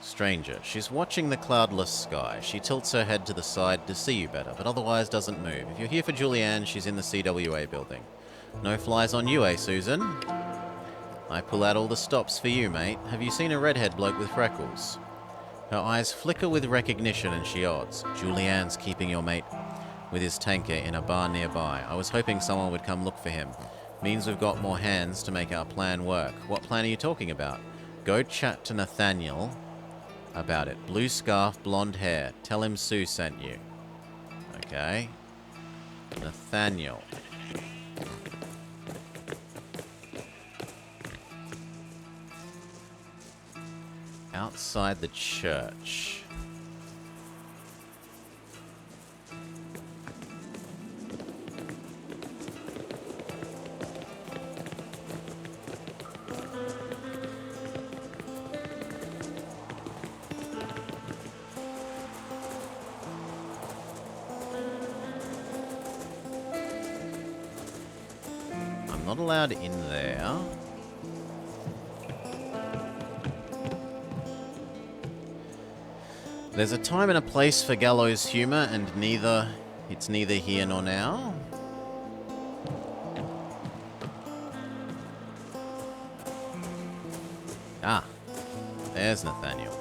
Stranger. She's watching the cloudless sky. She tilts her head to the side to see you better, but otherwise doesn't move. If you're here for Julianne, she's in the CWA building. No flies on you, eh, Susan? I pull out all the stops for you, mate. Have you seen a redhead bloke with freckles? Her eyes flicker with recognition and she odds. Julianne's keeping your mate with his tanker in a bar nearby. I was hoping someone would come look for him. Means we've got more hands to make our plan work. What plan are you talking about? Go chat to Nathaniel about it. Blue scarf, blonde hair. Tell him Sue sent you. Okay. Nathaniel. Outside the church. I'm not allowed in there. There's a time and a place for gallows humor, and it's neither here nor now. Ah, there's Nathaniel.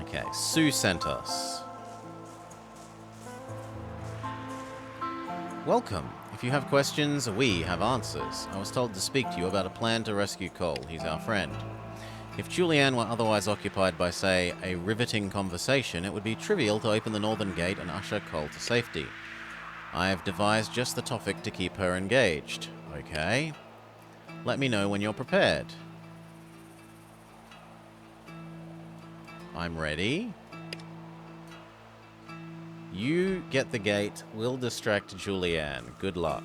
Okay, Sue sent us. Welcome. If you have questions, we have answers. I was told to speak to you about a plan to rescue Cole. He's our friend. If Julianne were otherwise occupied by, say, a riveting conversation, it would be trivial to open the northern gate and usher Cole to safety. I have devised just the topic to keep her engaged. Okay. Let me know when you're prepared. I'm ready. You get the gate. We'll distract Julianne. Good luck.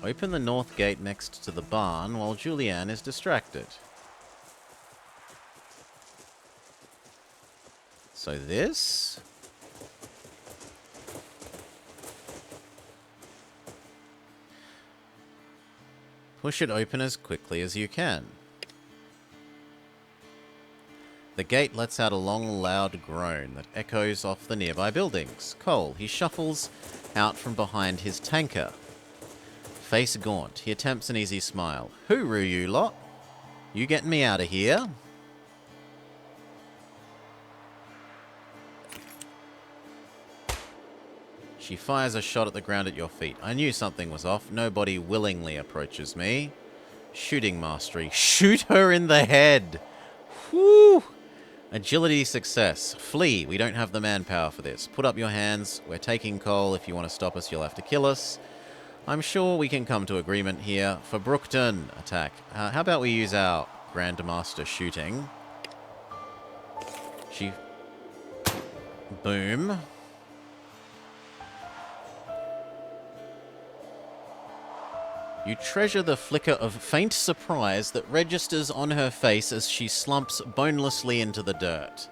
Open the north gate next to the barn while Julianne is distracted. So this... Push it open as quickly as you can. The gate lets out a long, loud groan that echoes off the nearby buildings. Cole, he shuffles out from behind his tanker. Face gaunt, he attempts an easy smile. Hooroo, you lot. You getting me out of here? She fires a shot at the ground at your feet. I knew something was off. Nobody willingly approaches me. Shooting mastery. Shoot her in the head! Whew! Agility success. Flee. We don't have the manpower for this. Put up your hands. We're taking Cole. If you want to stop us, you'll have to kill us. I'm sure we can come to agreement here. For Brookton, attack. How about we use our Grandmaster shooting? She... Boom. You treasure the flicker of faint surprise that registers on her face as she slumps bonelessly into the dirt.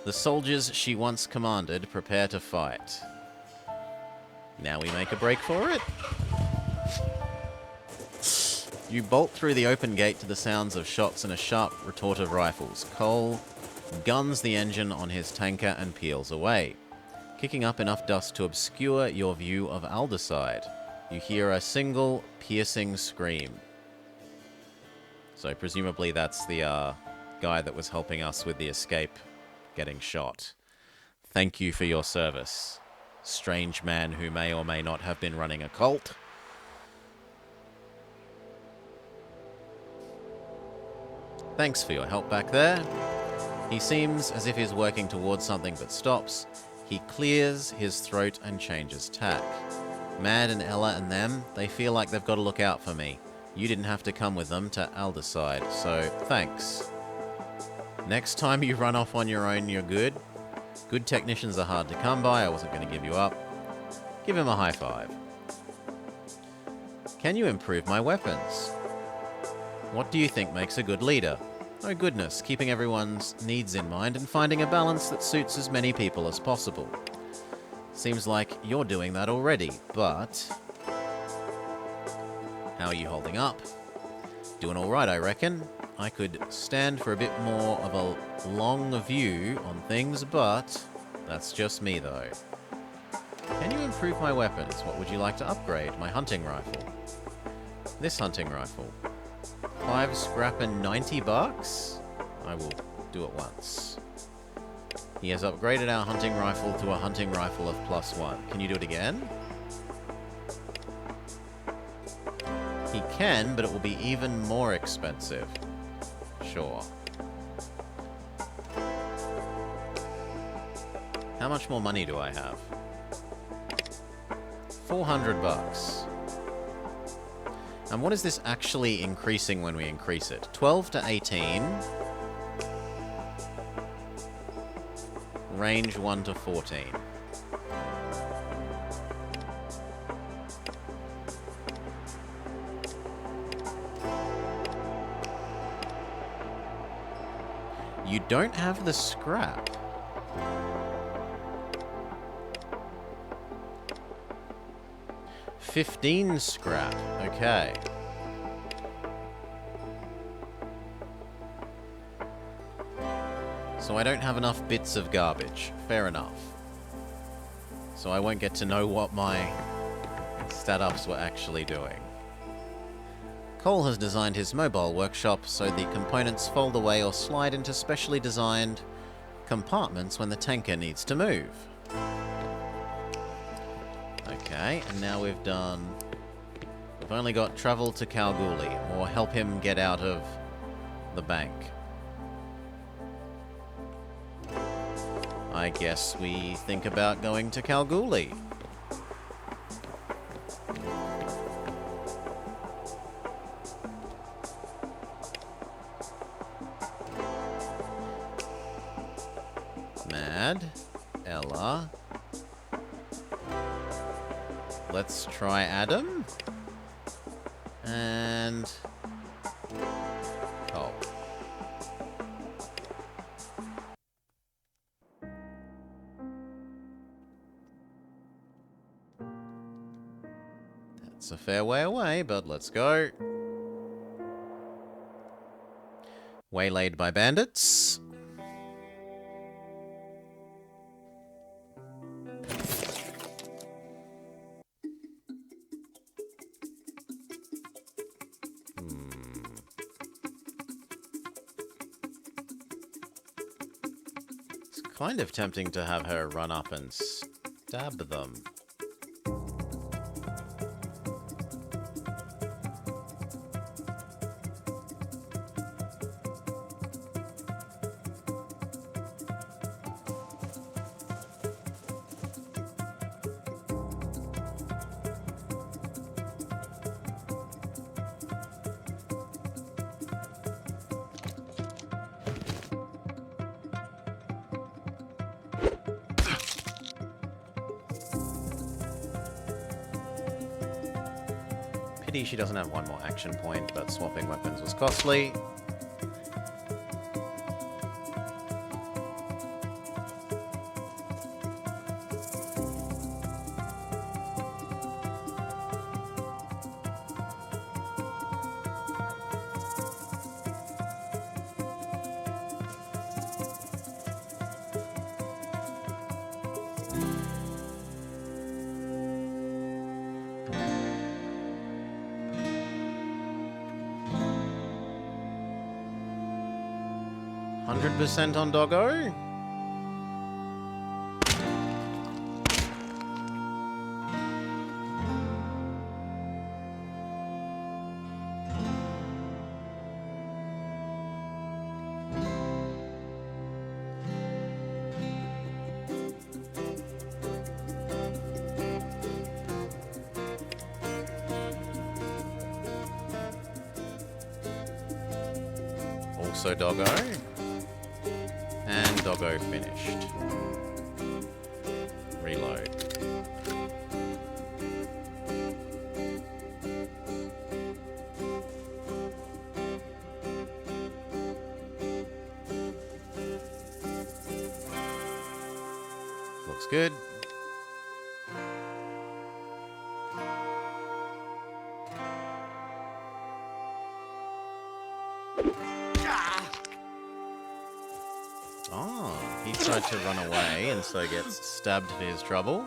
The soldiers she once commanded prepare to fight. Now we make a break for it. You bolt through the open gate to the sounds of shots and a sharp retort of rifles. Cole guns the engine on his tanker and peels away, kicking up enough dust to obscure your view of Alderside. You hear a single piercing scream. So presumably that's the guy that was helping us with the escape getting shot. Thank you for your service, strange man who may or may not have been running a cult. Thanks for your help back there. He seems as if he's working towards something but stops. He clears his throat and changes tack. Mad and Ella and them, they feel like they've got to look out for me. You didn't have to come with them to Alderside, so thanks. Next time you run off on your own, you're good. Good technicians are hard to come by. I wasn't going to give you up. Give him a high five. Can you improve my weapons? What do you think makes a good leader? Oh goodness, keeping everyone's needs in mind and finding a balance that suits as many people as possible. Seems like you're doing that already, but... How are you holding up? Doing alright, I reckon. I could stand for a bit more of a long view on things, but that's just me though. Can you improve my weapons? What would you like to upgrade? My hunting rifle. This hunting rifle. 5 scrap and 90 bucks? I will do it once. He has upgraded our hunting rifle to a hunting rifle of +1. Can you do it again? He can, but it will be even more expensive. Sure. How much more money do I have? 400 bucks. And what is this actually increasing when we increase it? 12 to 18. Range 1 to 14. You don't have the scrap. $15 scrap. Okay. So I don't have enough bits of garbage. Fair enough. So I won't get to know what my stat-ups were actually doing. Cole has designed his mobile workshop so the components fold away or slide into specially designed compartments when the tanker needs to move. Okay, and now we've only got travel to Kalgoorlie, or help him get out of the bank. I guess we think about going to Kalgoorlie. Mad, Ella. Let's try Adam. And... Cole. That's a fair way away, but let's go. Waylaid by bandits. It's kind of tempting to have her run up and stab them. Pity she doesn't have one more action point, but swapping weapons was costly. % on Doggo. Also Doggo. And Doggo finished. Reload. Looks good. Oh, he tried to run away and so gets stabbed for his trouble.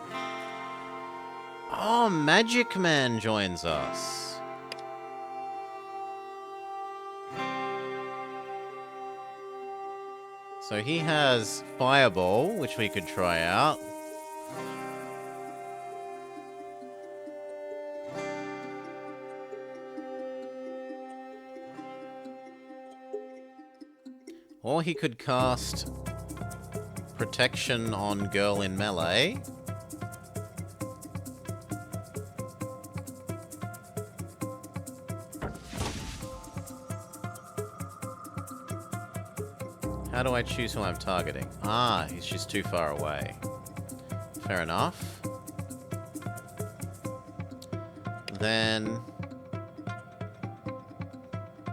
Oh, Magic Man joins us. So he has Fireball, which we could try out. Or he could cast Protection on Girl in Melee. How do I choose who I'm targeting? Ah, he's just too far away. Fair enough. Then...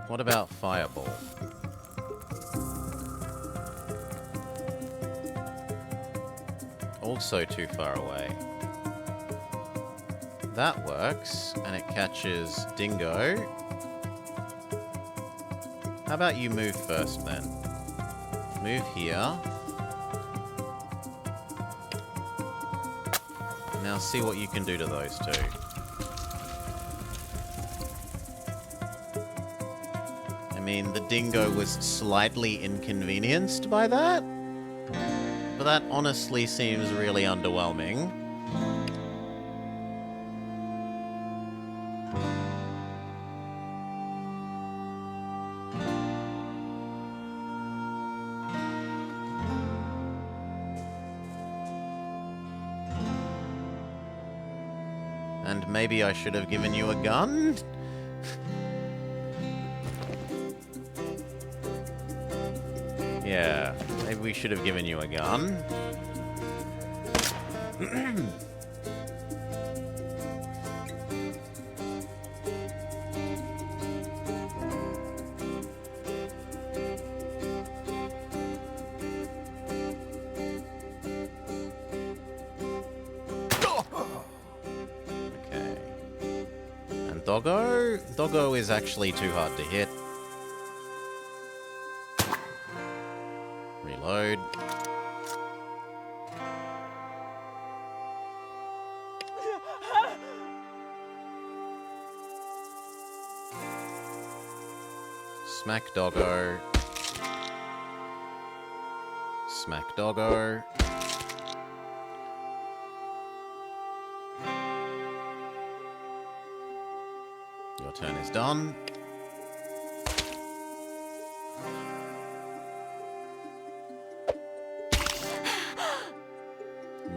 what about Fireball? Also too far away. That works, and it catches Dingo. How about you move first, then? Move here. Now see what you can do to those two. I mean, the Dingo was slightly inconvenienced by that. But that honestly seems really underwhelming. And maybe I should have given you a gun? Yeah, maybe we should have given you a gun. Okay. And Doggo? Doggo is actually too hard to hit. Reload. Smack doggo. Smack doggo. Your turn is done.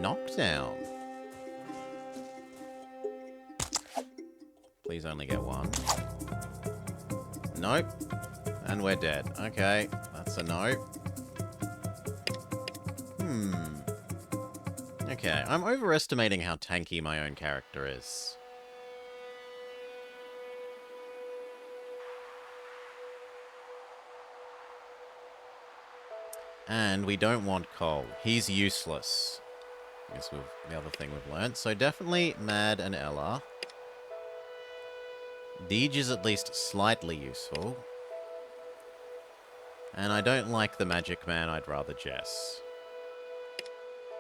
Knockdown. Please only get one. Nope. And we're dead. Okay, that's a no. Okay, I'm overestimating how tanky my own character is. And we don't want Cole. He's useless. I guess the other thing we've learned. So definitely Mad and Ella. Deej is at least slightly useful. And I don't like the Magic Man, I'd rather Jess.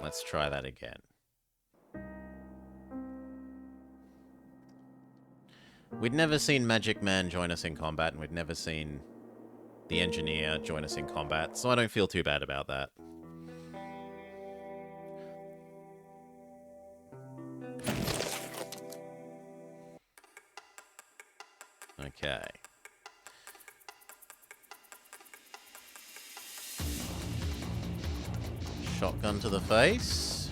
Let's try that again. We'd never seen Magic Man join us in combat, and we'd never seen the Engineer join us in combat, so I don't feel too bad about that. Okay. Shotgun to the face.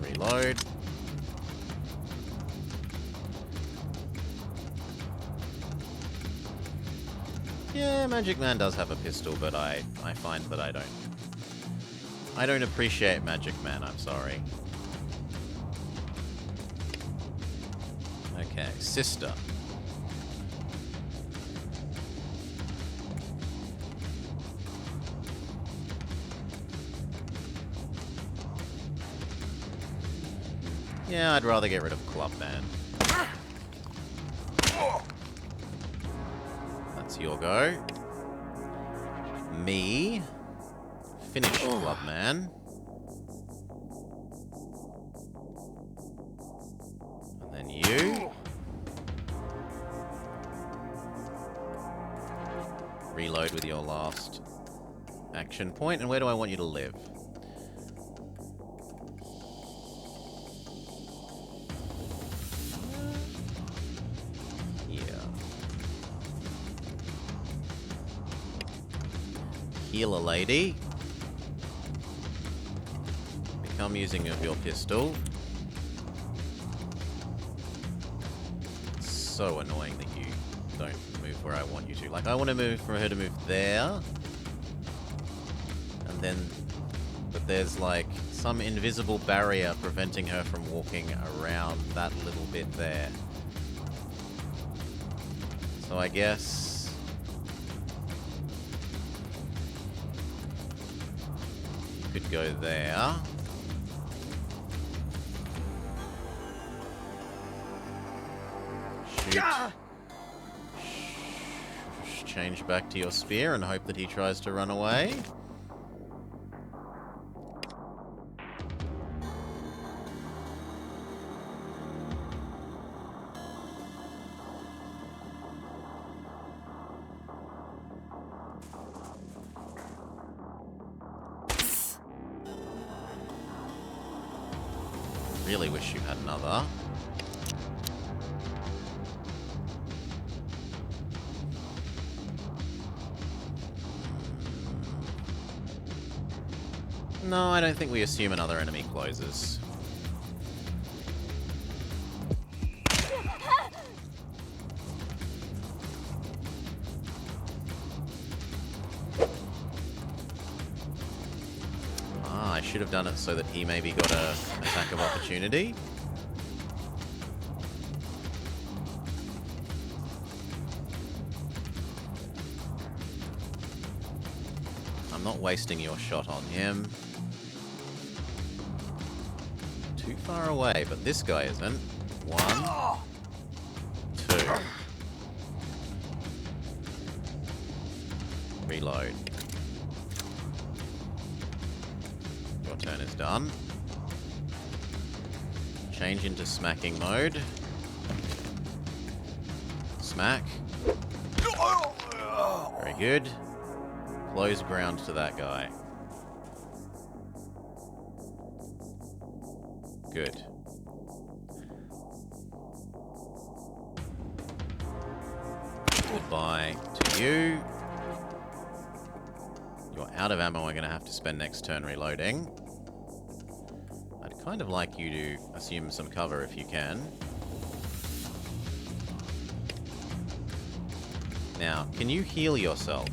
Reload. Yeah, Magic Man does have a pistol, but I find that I don't appreciate Magic Man, I'm sorry. Okay, sister. Yeah, I'd rather get rid of Clubman. That's your go. Me. Finish Clubman. And then you. Reload with your last action point. And where do I want you to live? Heal a lady. Become using of your pistol. It's so annoying that you don't move where I want you to. Like, I want to move for her to move there. And then... But there's, like, some invisible barrier preventing her from walking around that little bit there. So I guess... could go there. Shoot. Change back to your spear and hope that he tries to run away. Really wish you had another. No, I don't think we assume another enemy closes. I should have done it so that he maybe got an attack of opportunity. I'm not wasting your shot on him. too far away, but this guy isn't. 1, 2. Reload. Your turn is done. Change into smacking mode. Smack. Very good. Close ground to that guy. Good. Goodbye to you. You're out of ammo. I'm going to have to spend next turn reloading. I'd kind of like you to assume some cover if you can. Now, can you heal yourself?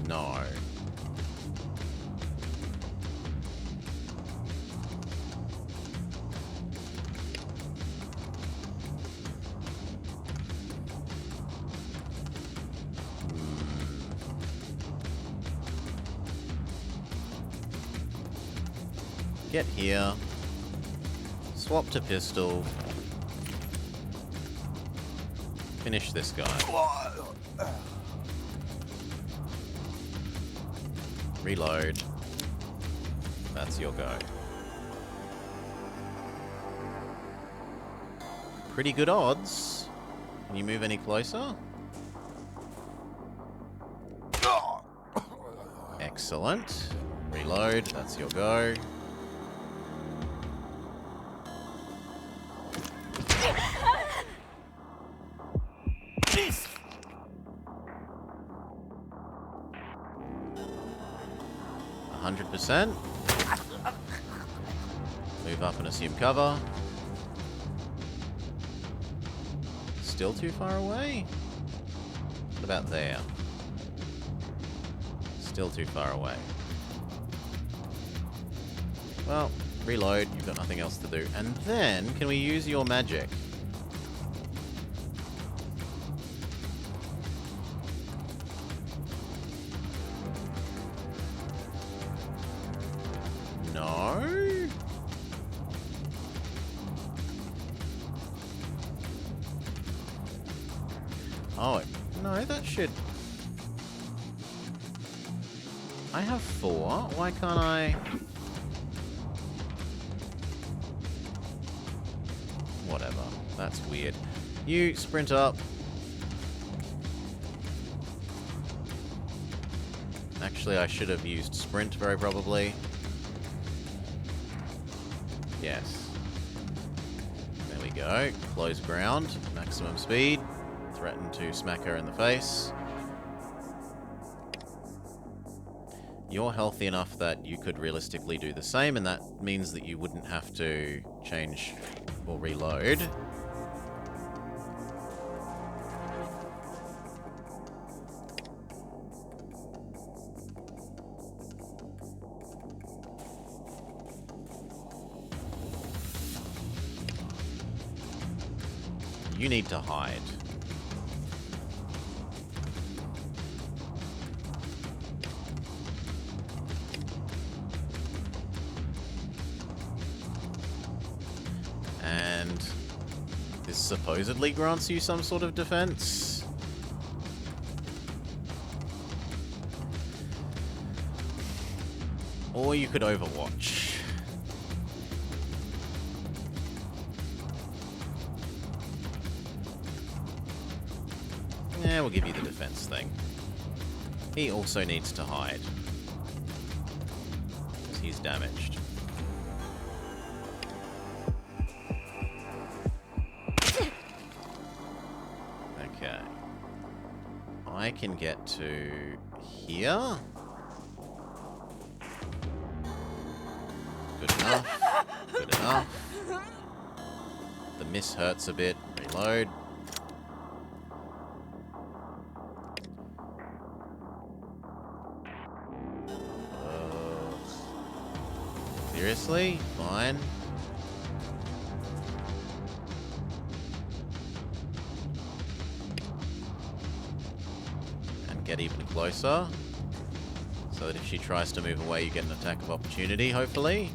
No. Get here. Swap to pistol. Finish this guy. Reload. That's your go. Pretty good odds. Can you move any closer? Excellent. Reload. That's your go. %. Move up and assume cover. Still too far away? What about there? Still too far away. Well, reload. You've got nothing else to do. And then, can we use your magic? No? Oh, no, that should... I have 4. Why can't I... Whatever. That's weird. You sprint up. Actually, I should have used sprint, very probably. Yes. There we go. Close ground. Maximum speed. Threaten to smack her in the face. You're healthy enough that you could realistically do the same, and that means that you wouldn't have to change or reload. You need to hide. And this supposedly grants you some sort of defense. Or you could overwatch. Yeah, we'll give you the defense thing. He also needs to hide. Because he's damaged. Okay. I can get to here. Good enough. Good enough. The miss hurts a bit. Reload. Seriously? Fine. And get even closer. So that if she tries to move away, you get an attack of opportunity, hopefully.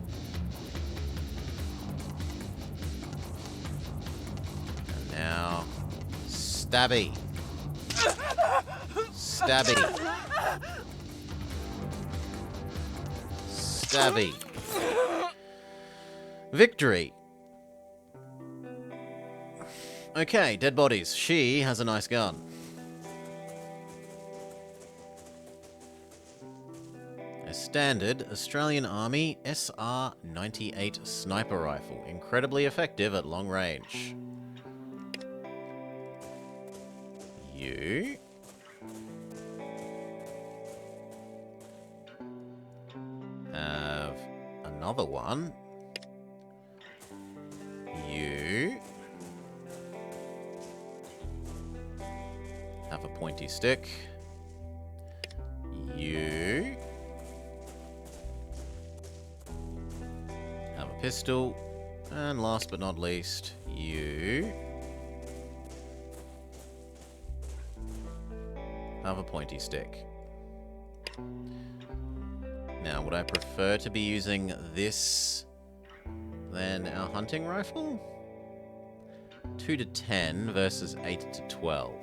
And now... Stabby! Stabby! Stabby! Victory! Okay, dead bodies. She has a nice gun. A standard Australian Army SR-98 sniper rifle. Incredibly effective at long range. You... have another one. You... have a pointy stick. You... have a pistol. And last but not least, you... have a pointy stick. Now, would I prefer to be using this than our hunting rifle? 2 to 10 versus 8 to 12.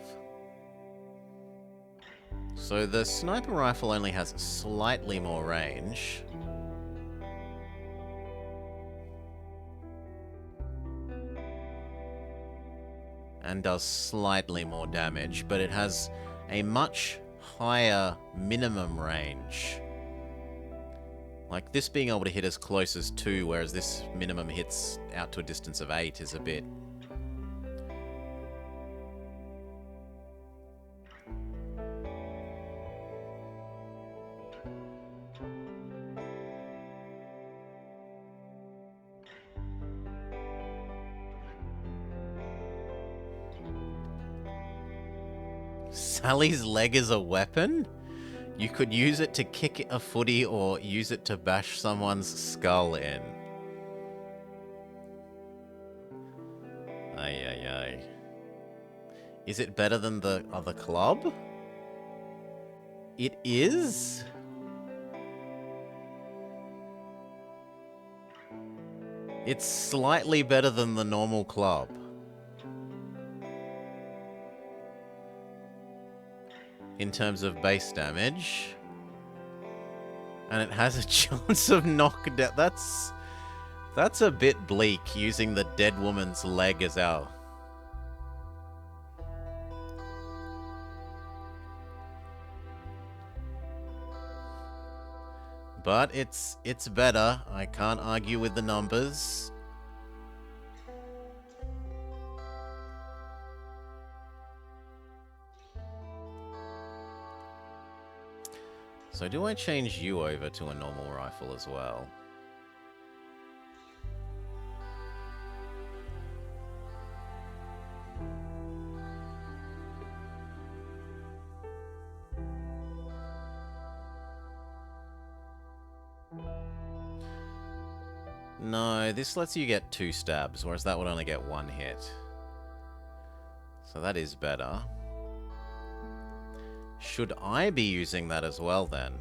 So the sniper rifle only has slightly more range. And does slightly more damage, but it has a much higher minimum range. Like, this being able to hit as close as 2, whereas this minimum hits out to a distance of 8 is a bit... Sally's leg is a weapon? You could use it to kick a footy or use it to bash someone's skull in. Ay, ay, ay. Is it better than the other club? It is? It's slightly better than the normal club. In terms of base damage. And it has a chance of knockdown. That's a bit bleak, using the dead woman's leg as our... But it's better. I can't argue with the numbers. So do I change you over to a normal rifle as well? No, this lets you get 2 stabs, whereas that would only get 1 hit. So that is better. Should I be using that as well, then?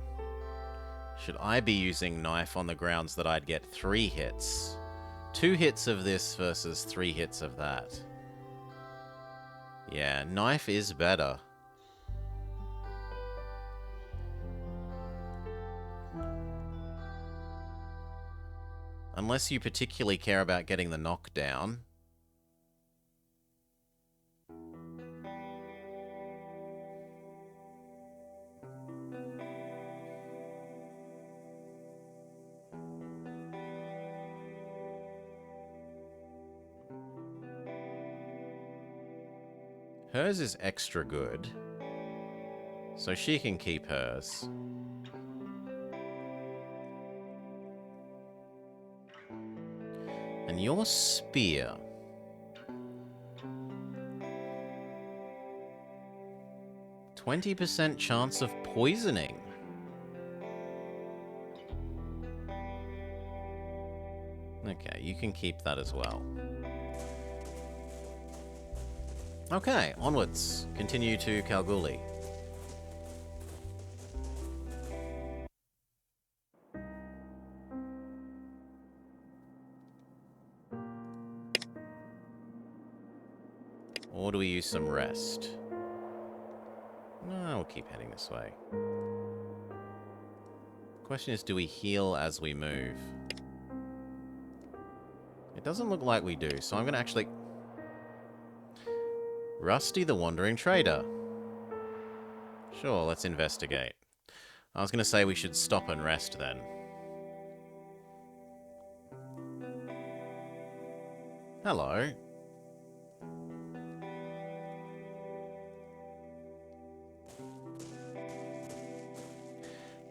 Should I be using knife on the grounds that I'd get 3 hits? 2 hits of this versus 3 hits of that. Yeah, knife is better. Unless you particularly care about getting the knockdown. Hers is extra good, so she can keep hers. And your spear. %20 chance of poisoning. Okay, you can keep that as well. Okay, onwards. Continue to Kalgoorlie. Or do we use some rest? No, we'll keep heading this way. Question is, do we heal as we move? It doesn't look like we do, so I'm going to actually... Rusty the Wandering Trader. Sure, let's investigate. I was going to say we should stop and rest then. Hello.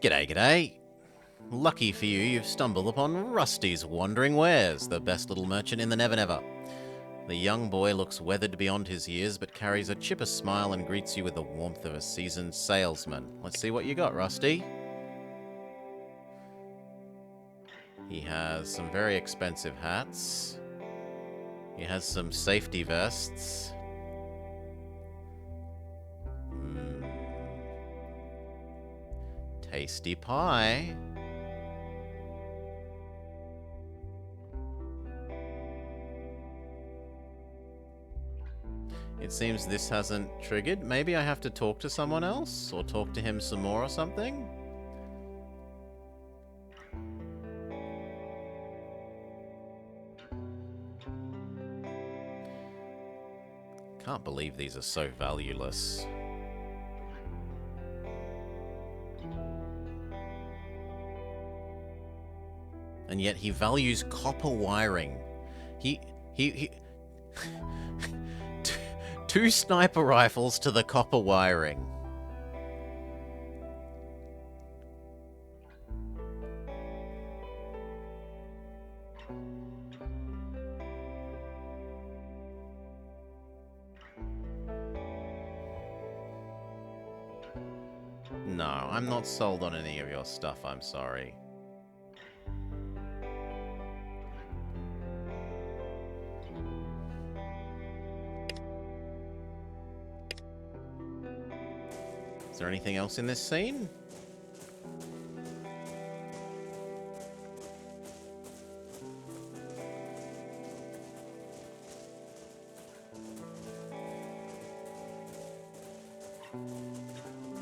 G'day, g'day. Lucky for you, you've stumbled upon Rusty's Wandering Wares, the best little merchant in the Never Never. The young boy looks weathered beyond his years, but carries a chipper smile and greets you with the warmth of a seasoned salesman. Let's see what you got, Rusty. He has some very expensive hats. He has some safety vests. Tasty pie. It seems this hasn't triggered. Maybe I have to talk to someone else? Or talk to him some more or something? Can't believe these are so valueless. And yet he values copper wiring. He two sniper rifles to the copper wiring. No, I'm not sold on any of your stuff, I'm sorry. Is there anything else in this scene?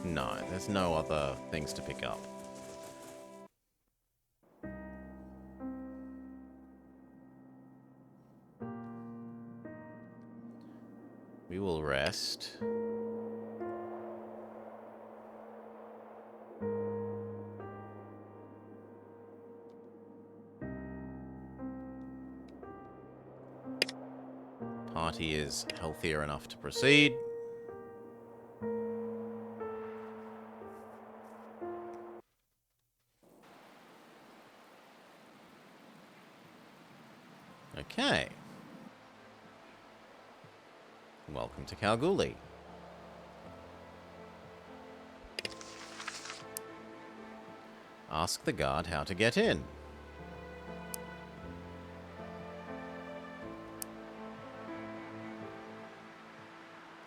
No, there's no other things to pick up. We will rest. Party is healthier enough to proceed. Okay. Welcome to Kalgoorlie. Ask the guard how to get in.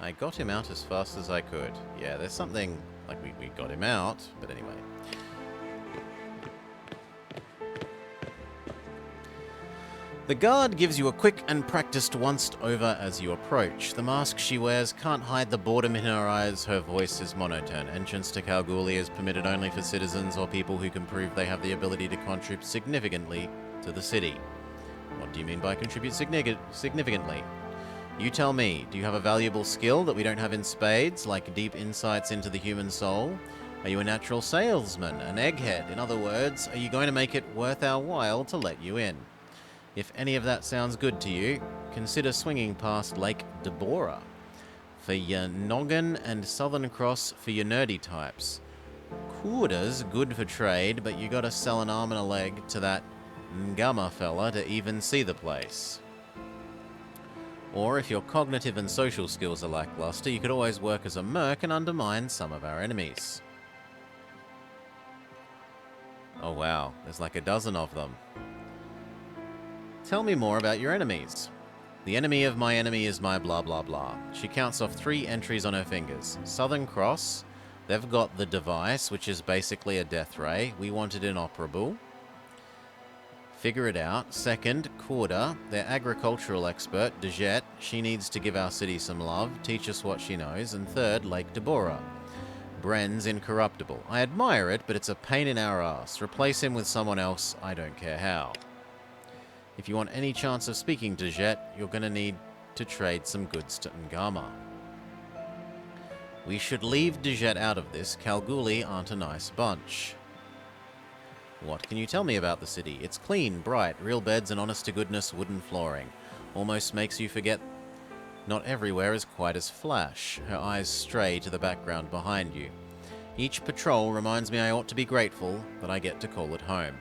I got him out as fast as I could. Yeah, there's something... like we got him out, but anyway. The guard gives you a quick and practiced once-over as you approach. The mask she wears can't hide the boredom in her eyes. Her voice is monotone. Entrance to Kalgoorlie is permitted only for citizens or people who can prove they have the ability to contribute significantly to the city. What do you mean by contribute significantly? You tell me, do you have a valuable skill that we don't have in spades, like deep insights into the human soul? Are you a natural salesman, an egghead? In other words, are you going to make it worth our while to let you in? If any of that sounds good to you, consider swinging past Lake Deborah for your noggin and Southern Cross for your nerdy types. Kooda's good for trade, but you gotta sell an arm and a leg to that Ngama fella to even see the place. Or if your cognitive and social skills are lackluster, you could always work as a merc and undermine some of our enemies. Oh wow, there's like a dozen of them. Tell me more about your enemies. The enemy of my enemy is my blah blah blah. She counts off 3 entries on her fingers. Southern Cross, they've got the device, which is basically a death ray. We want it inoperable. Figure it out. Second, Corda, their agricultural expert, Dejet. She needs to give our city some love, teach us what she knows. And third, Lake Deborah. Bren's incorruptible. I admire it, but it's a pain in our ass. Replace him with someone else, I don't care how. If you want any chance of speaking to Jet, you're going to need to trade some goods to Ngama. We should leave Dejet out of this. Kalgoorlie aren't a nice bunch. What can you tell me about the city? It's clean, bright, real beds and honest-to-goodness wooden flooring. Almost makes you forget not everywhere is quite as flash. Her eyes stray to the background behind you. Each patrol reminds me I ought to be grateful that I get to call it home.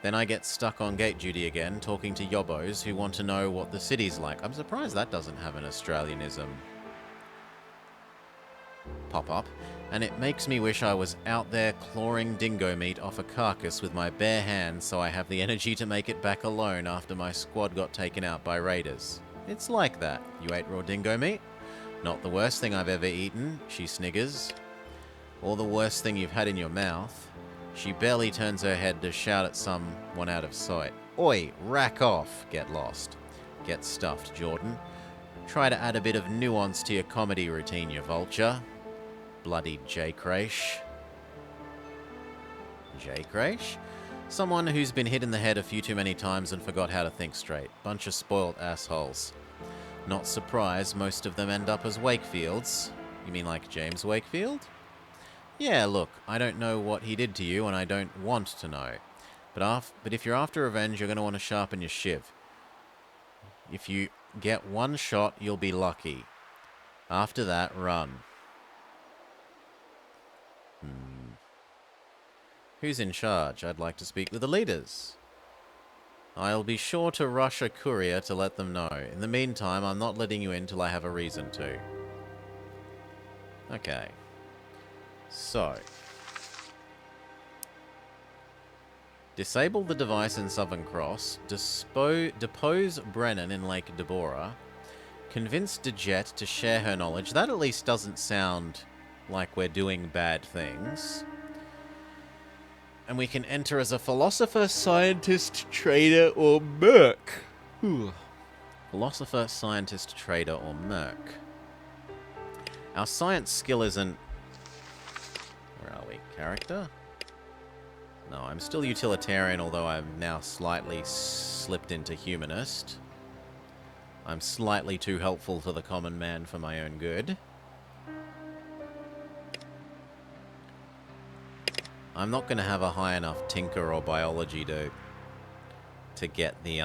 Then I get stuck on gate duty again, talking to yobbos who want to know what the city's like. I'm surprised that doesn't have an Australianism pop up. And it makes me wish I was out there clawing dingo meat off a carcass with my bare hands so I have the energy to make it back alone after my squad got taken out by raiders. It's like that. You ate raw dingo meat? Not the worst thing I've ever eaten, she sniggers. Or the worst thing you've had in your mouth. She barely turns her head to shout at someone out of sight. Oi, rack off, get lost. Get stuffed, Jordan. Try to add a bit of nuance to your comedy routine, you vulture. Bloody J-Crash. J-Crash? Someone who's been hit in the head a few too many times and forgot how to think straight. Bunch of spoiled assholes. Not surprised most of them end up as Wakefields. You mean like James Wakefield? Yeah, look, I don't know what he did to you and I don't want to know. But if you're after revenge, you're going to want to sharpen your shiv. If you get one shot, you'll be lucky. After that, run. Who's in charge? I'd like to speak with the leaders. I'll be sure to rush a courier to let them know. In the meantime, I'm not letting you in till I have a reason to. Okay. So. Disable the device in Southern Cross. Depose Brennan in Lake Deborah. Convince Dejet to share her knowledge. That at least doesn't sound like we're doing bad things. And we can enter as a philosopher, scientist, trader, or merc. Philosopher, scientist, trader, or merc. Our science skill isn't... Where are we? Character? No, I'm still utilitarian, although I've now slightly slipped into humanist. I'm slightly too helpful to the common man for my own good. I'm not going to have a high enough tinker or biology to get the,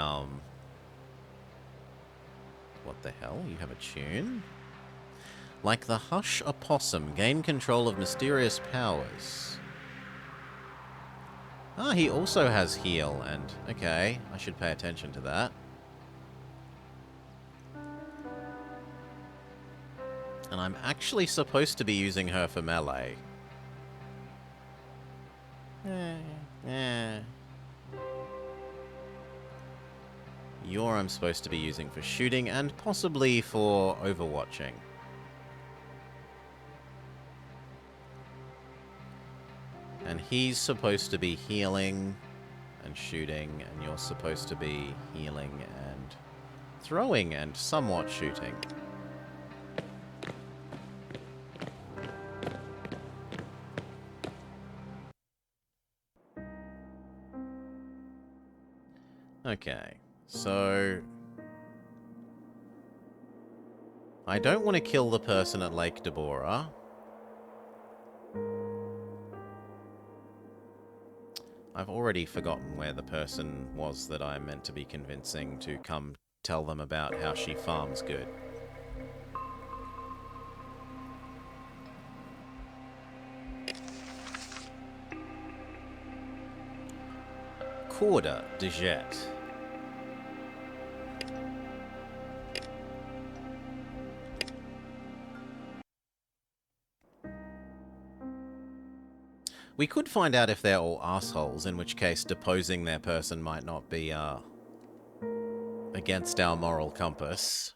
What the hell? You have a tune? Like the Hush Opossum, gain control of mysterious powers. Ah, he also has heal, and... Okay, I should pay attention to that. And I'm actually supposed to be using her for melee. You're I'm supposed to be using for shooting and possibly for overwatching. And he's supposed to be healing and shooting, and you're supposed to be healing and throwing and somewhat shooting. Okay, so... I don't want to kill the person at Lake Deborah. I've already forgotten where the person was that I'm meant to be convincing to come tell them about how she farms good. Corda de Jet. We could find out if they're all assholes, in which case deposing their person might not be, against our moral compass.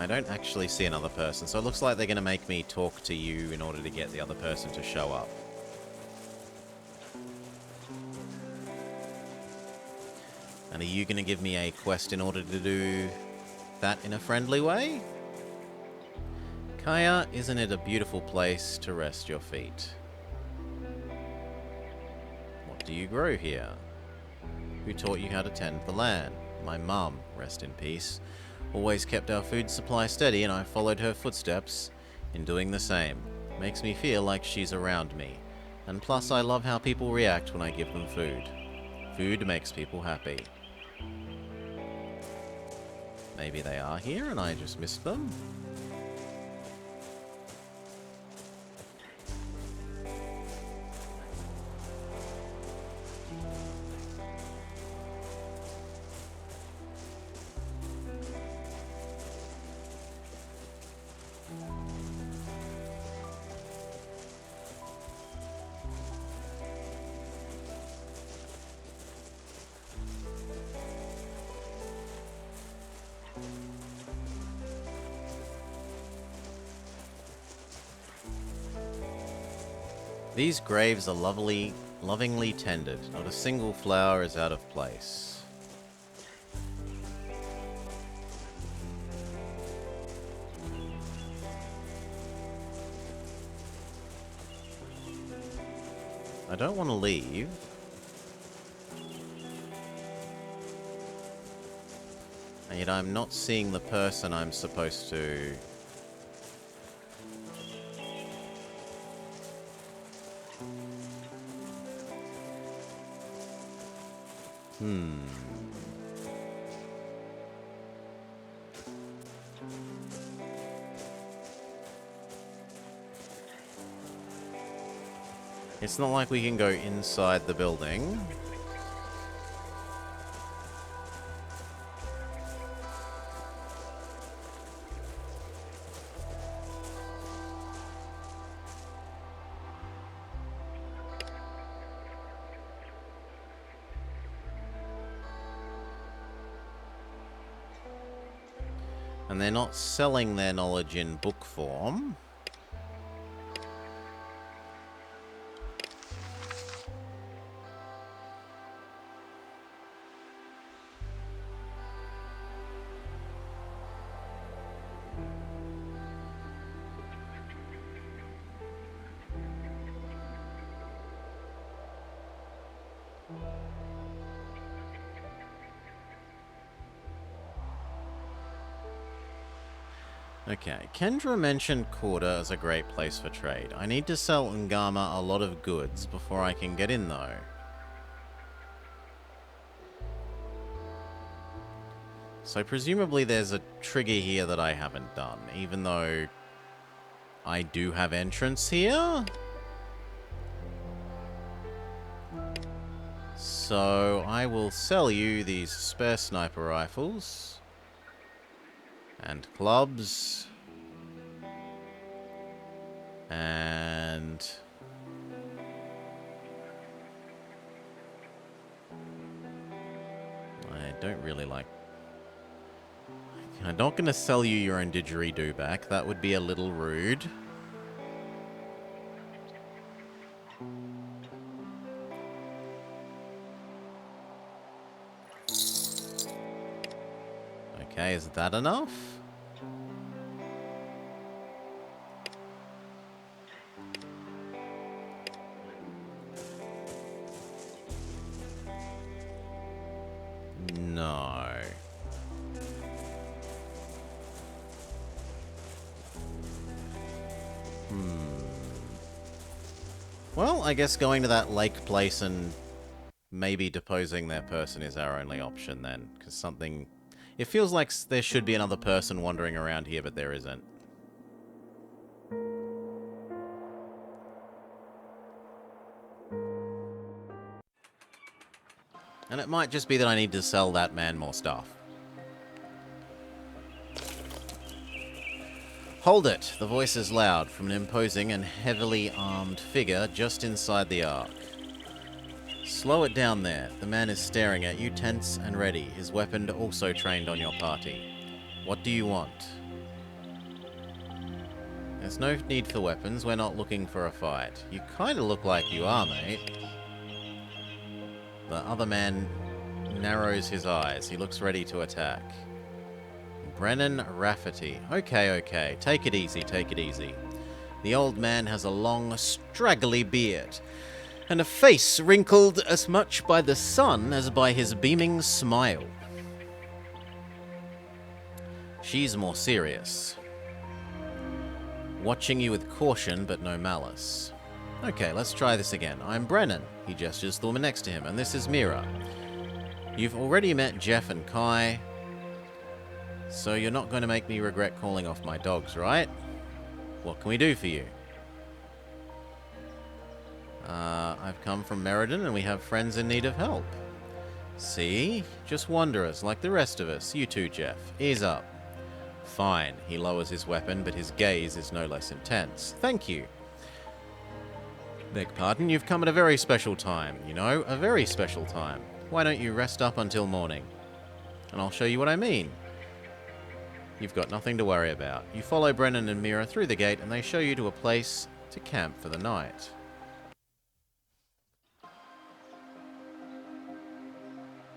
I don't actually see another person, so it looks like they're going to make me talk to you in order to get the other person to show up. And are you going to give me a quest in order to do that in a friendly way? Kaya, isn't it a beautiful place to rest your feet? What do you grow here? Who taught you how to tend the land? My mum, rest in peace, always kept our food supply steady, and I followed her footsteps in doing the same. Makes me feel like she's around me. And plus, I love how people react when I give them food. Food makes people happy. Maybe they are here and I just missed them. These graves are lovingly tended. Not a single flower is out of place. I don't want to leave. And yet I'm not seeing the person I'm supposed to... It's not like we can go inside the building. And they're not selling their knowledge in book form. Okay, Kendra mentioned Korda as a great place for trade. I need to sell Ngama a lot of goods before I can get in, though. So presumably there's a trigger here that I haven't done, even though I do have entrance here. So I will sell you these spare sniper rifles. And clubs. And... I don't really like... I'm not going to sell you your own didgeridoo back. That would be a little rude. Okay, is that enough? No. Well, I guess going to that lake place and maybe deposing their person is our only option then, because something... It feels like there should be another person wandering around here, but there isn't. And it might just be that I need to sell that man more stuff. Hold it! The voice is loud from an imposing and heavily armed figure just inside the ark. Slow it down there. The man is staring at you, tense and ready, his weapon also trained on your party. What do you want? There's no need for weapons. We're not looking for a fight. You kind of look like you are, mate. The other man narrows his eyes. He looks ready to attack. Brennan Rafferty. Okay. Take it easy, take it easy. The old man has a long, straggly beard, and a face wrinkled as much by the sun as by his beaming smile. She's more serious, watching you with caution but no malice. Okay, let's try this again. I'm Brennan. He gestures to the woman next to him, and this is Mira. You've already met Jeff and Kai, so you're not going to make me regret calling off my dogs, right? What can we do for you? I've come from Meriden and we have friends in need of help. See? Just wanderers like the rest of us. You too, Jeff. Ease up. Fine. He lowers his weapon, but his gaze is no less intense. Thank you. Beg pardon, you've come at a very special time. You know, a very special time. Why don't you rest up until morning? And I'll show you what I mean. You've got nothing to worry about. You follow Brennan and Mira through the gate and they show you to a place to camp for the night.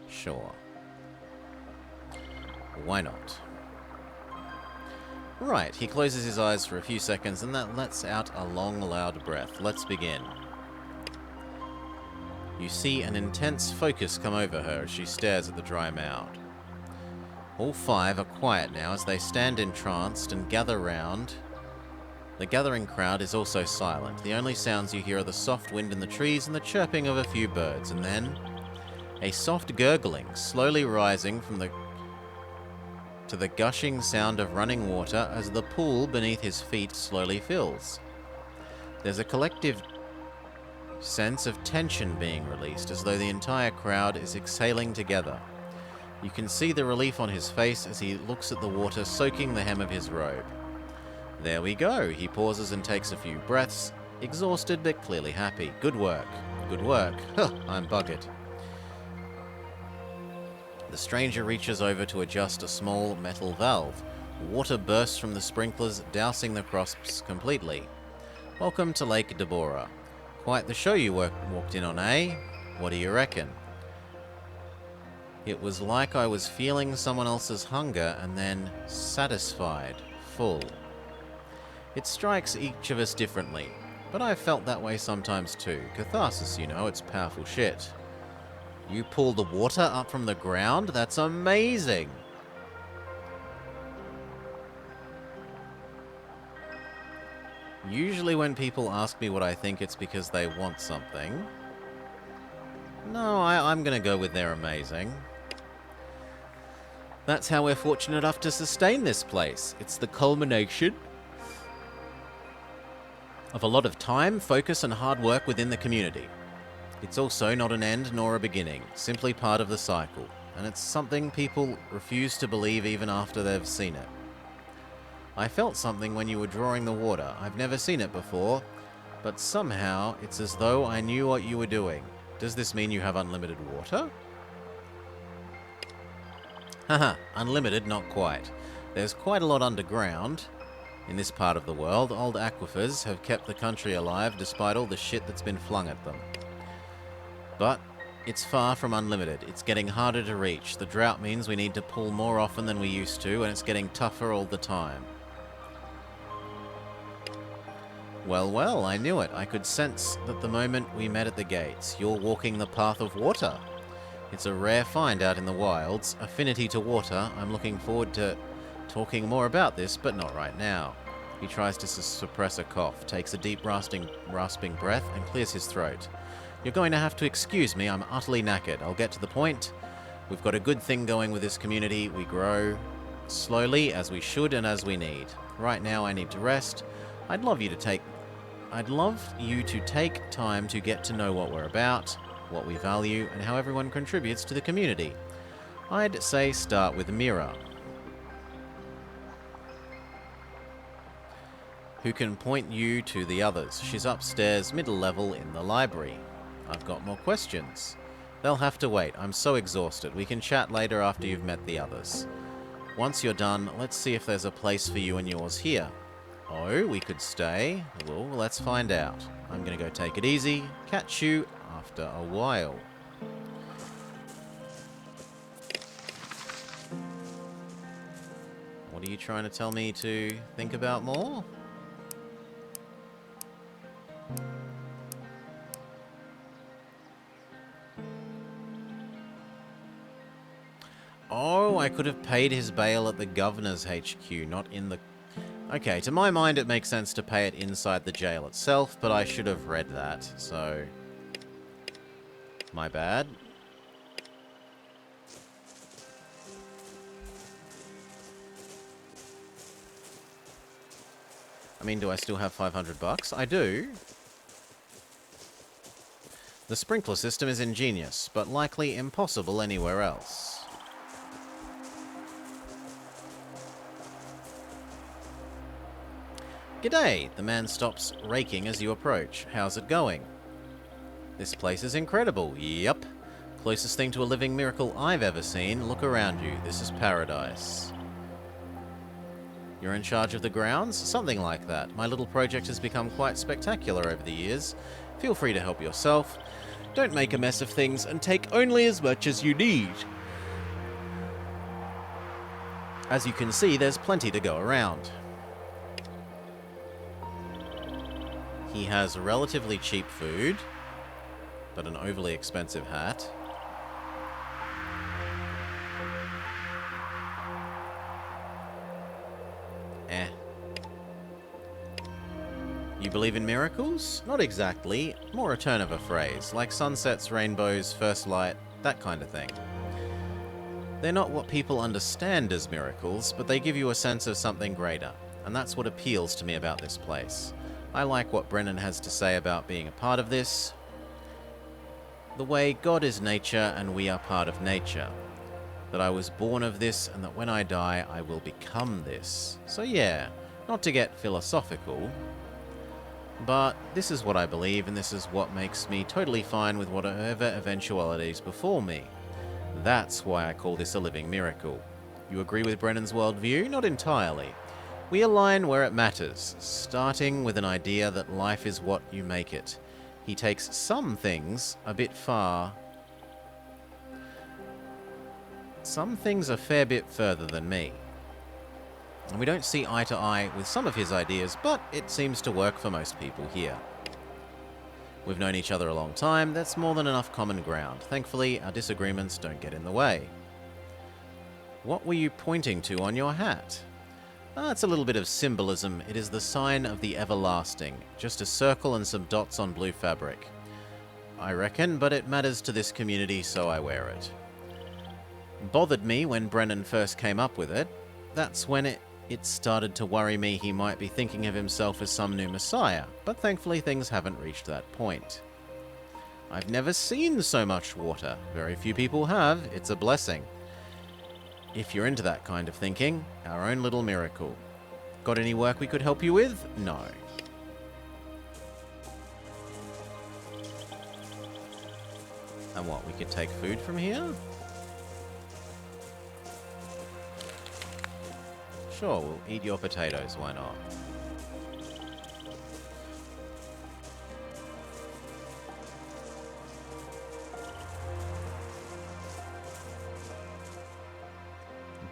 Sure. Why not? Right, he closes his eyes for a few seconds and that lets out a long, loud breath. Let's begin. You see an intense focus come over her as she stares at the dry mound. All five are quiet now as they stand entranced and gather round. The gathering crowd is also silent. The only sounds you hear are the soft wind in the trees and the chirping of a few birds, and then a soft gurgling slowly rising from to the gushing sound of running water as the pool beneath his feet slowly fills. There's a collective sense of tension being released as though the entire crowd is exhaling together. You can see the relief on his face as he looks at the water soaking the hem of his robe. There we go. He pauses and takes a few breaths, exhausted but clearly happy. Good work. Good work. Huh, I'm buggered. The stranger reaches over to adjust a small metal valve. Water bursts from the sprinklers, dousing the crops completely. Welcome to Lake Deborah. Quite the show you walked in on, eh? What do you reckon? It was like I was feeling someone else's hunger and then satisfied, full. It strikes each of us differently, but I've felt that way sometimes too. Catharsis, you know, it's powerful shit. You pull the water up from the ground? That's amazing! Usually when people ask me what I think, it's because they want something. No, I'm gonna go with they're amazing. That's how we're fortunate enough to sustain this place. It's the culmination of a lot of time, focus, and hard work within the community. It's also not an end nor a beginning, simply part of the cycle, and it's something people refuse to believe even after they've seen it. I felt something when you were drawing the water. I've never seen it before, but somehow it's as though I knew what you were doing. Does this mean you have unlimited water? Haha, unlimited, not quite. There's quite a lot underground. In this part of the world, old aquifers have kept the country alive despite all the shit that's been flung at them. But it's far from unlimited. It's getting harder to reach. The drought means we need to pull more often than we used to, and it's getting tougher all the time. Well, I knew it. I could sense that the moment we met at the gates. You're walking the path of water. It's a rare find out in the wilds. Affinity to water. I'm looking forward to talking more about this, but not right now. He tries to suppress a cough, takes a deep rasping breath, and clears his throat. You're going to have to excuse me. I'm utterly knackered. I'll get to the point. We've got a good thing going with this community. We grow slowly, as we should and as we need. Right now, I need to rest. I'd love you to take time to get to know what we're about, what we value, and how everyone contributes to the community. I'd say start with Mira, who can point you to the others. She's upstairs, middle level, in the library. I've got more questions. They'll have to wait. I'm so exhausted. We can chat later after you've met the others. Once you're done, let's see if there's a place for you and yours here. Oh, we could stay? Well, let's find out. I'm gonna go take it easy. Catch you after a while. What are you trying to tell me to think about more? Oh, I could have paid his bail at the governor's HQ, not in the... Okay, to my mind it makes sense to pay it inside the jail itself, but I should have read that, so... My bad. I mean, do I still have 500 bucks? I do. The sprinkler system is ingenious, but likely impossible anywhere else. G'day! The man stops raking as you approach. How's it going? This place is incredible. Yup. Closest thing to a living miracle I've ever seen. Look around you. This is paradise. You're in charge of the grounds? Something like that. My little project has become quite spectacular over the years. Feel free to help yourself. Don't make a mess of things and take only as much as you need. As you can see, there's plenty to go around. He has relatively cheap food, but an overly expensive hat. You believe in miracles? Not exactly. More a turn of a phrase, like sunsets, rainbows, first light, that kind of thing. They're not what people understand as miracles, but they give you a sense of something greater, and that's what appeals to me about this place. I like what Brennan has to say about being a part of this. The way God is nature and we are part of nature. That I was born of this and that when I die I will become this. So yeah, not to get philosophical, but this is what I believe and this is what makes me totally fine with whatever eventualities befall me. That's why I call this a living miracle. You agree with Brennan's worldview? Not entirely. We align where it matters, starting with an idea that life is what you make it. He takes some things a bit far. Some things a fair bit further than me. And we don't see eye to eye with some of his ideas, but it seems to work for most people here. We've known each other a long time, that's more than enough common ground. Thankfully, our disagreements don't get in the way. What were you pointing to on your hat? It's a little bit of symbolism. It is the sign of the everlasting. Just a circle and some dots on blue fabric. I reckon, but it matters to this community, so I wear it. Bothered me when Brennan first came up with it. That's when it started to worry me he might be thinking of himself as some new messiah, but thankfully things haven't reached that point. I've never seen so much water. Very few people have. It's a blessing. If you're into that kind of thinking, our own little miracle. Got any work we could help you with? No. And what, we could take food from here? Sure, we'll eat your potatoes, why not?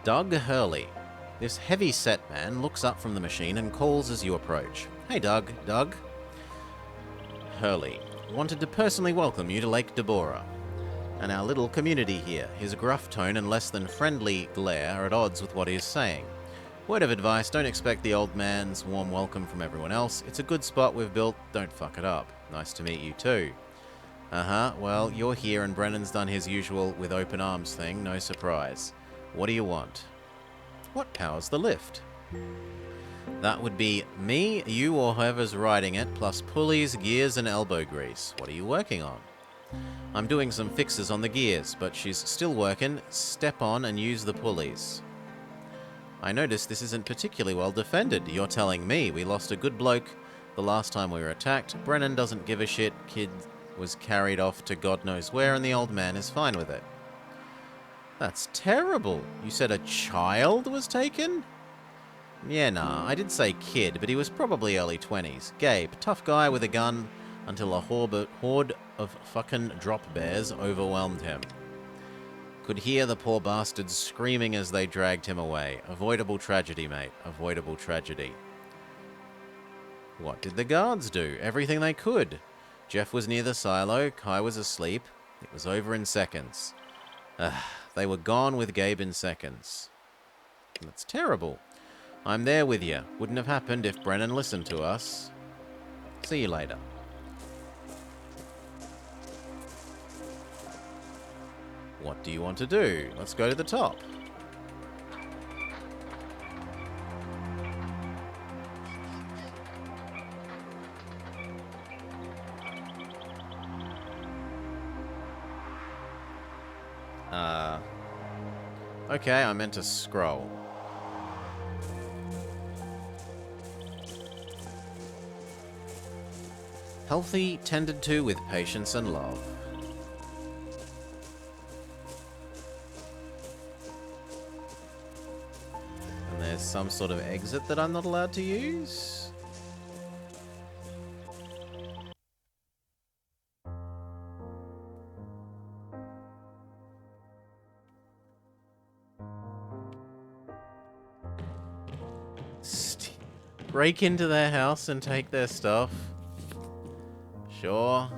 Doug Hurley. This heavy-set man looks up from the machine and calls as you approach. Hey Doug. Hurley. Wanted to personally welcome you to Lake Deborah and our little community here. His gruff tone and less than friendly glare are at odds with what he is saying. Word of advice, don't expect the old man's warm welcome from everyone else. It's a good spot we've built, don't fuck it up. Nice to meet you too. Well, you're here and Brennan's done his usual with open arms thing, no surprise. What do you want? What powers the lift? That would be me, you, or whoever's riding it, plus pulleys, gears, and elbow grease. What are you working on? I'm doing some fixes on the gears, but she's still working. Step on and use the pulleys. I notice this isn't particularly well defended. You're telling me we lost a good bloke the last time we were attacked. Brennan doesn't give a shit. Kid was carried off to God knows where, and the old man is fine with it. That's terrible. You said a child was taken? Yeah, nah, I did say kid, but he was probably early 20s. Gabe, tough guy with a gun until a horde of fucking drop bears overwhelmed him. Could hear the poor bastards screaming as they dragged him away. Avoidable tragedy, mate. Avoidable tragedy. What did the guards do? Everything they could. Jeff was near the silo. Kai was asleep. It was over in seconds. They were gone with Gabe in seconds. That's terrible. I'm there with you. Wouldn't have happened if Brennan listened to us. See you later. What do you want to do? Let's go to the top. Okay, I meant to scroll. Healthy, tended to with patience and love. And there's some sort of exit that I'm not allowed to use? Break into their house and take their stuff. Sure.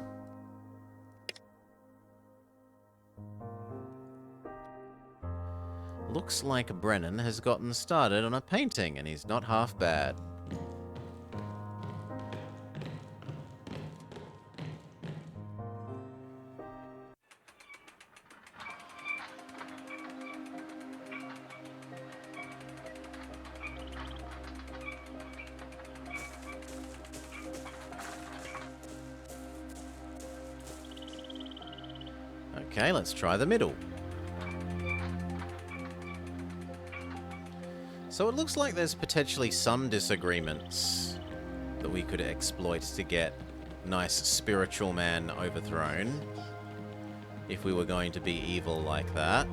Looks like Brennan has gotten started on a painting and he's not half bad. Okay, let's try the middle. So it looks like there's potentially some disagreements that we could exploit to get nice spiritual man overthrown, if we were going to be evil like that.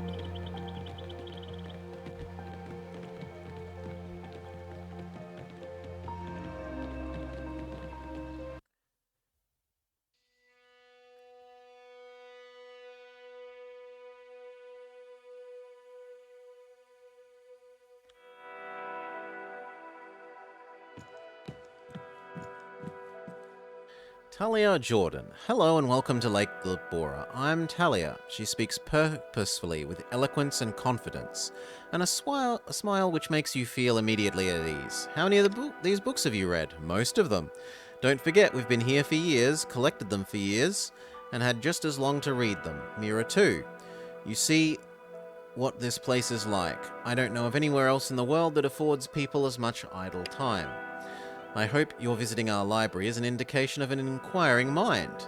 Talia Jordan. Hello and welcome to Lake Glabora. I'm Talia. She speaks purposefully with eloquence and confidence, and a smile which makes you feel immediately at ease. How many of these books have you read? Most of them. Don't forget, we've been here for years, collected them for years, and had just as long to read them. Mira too. You see what this place is like. I don't know of anywhere else in the world that affords people as much idle time. I hope your visiting our library is an indication of an inquiring mind,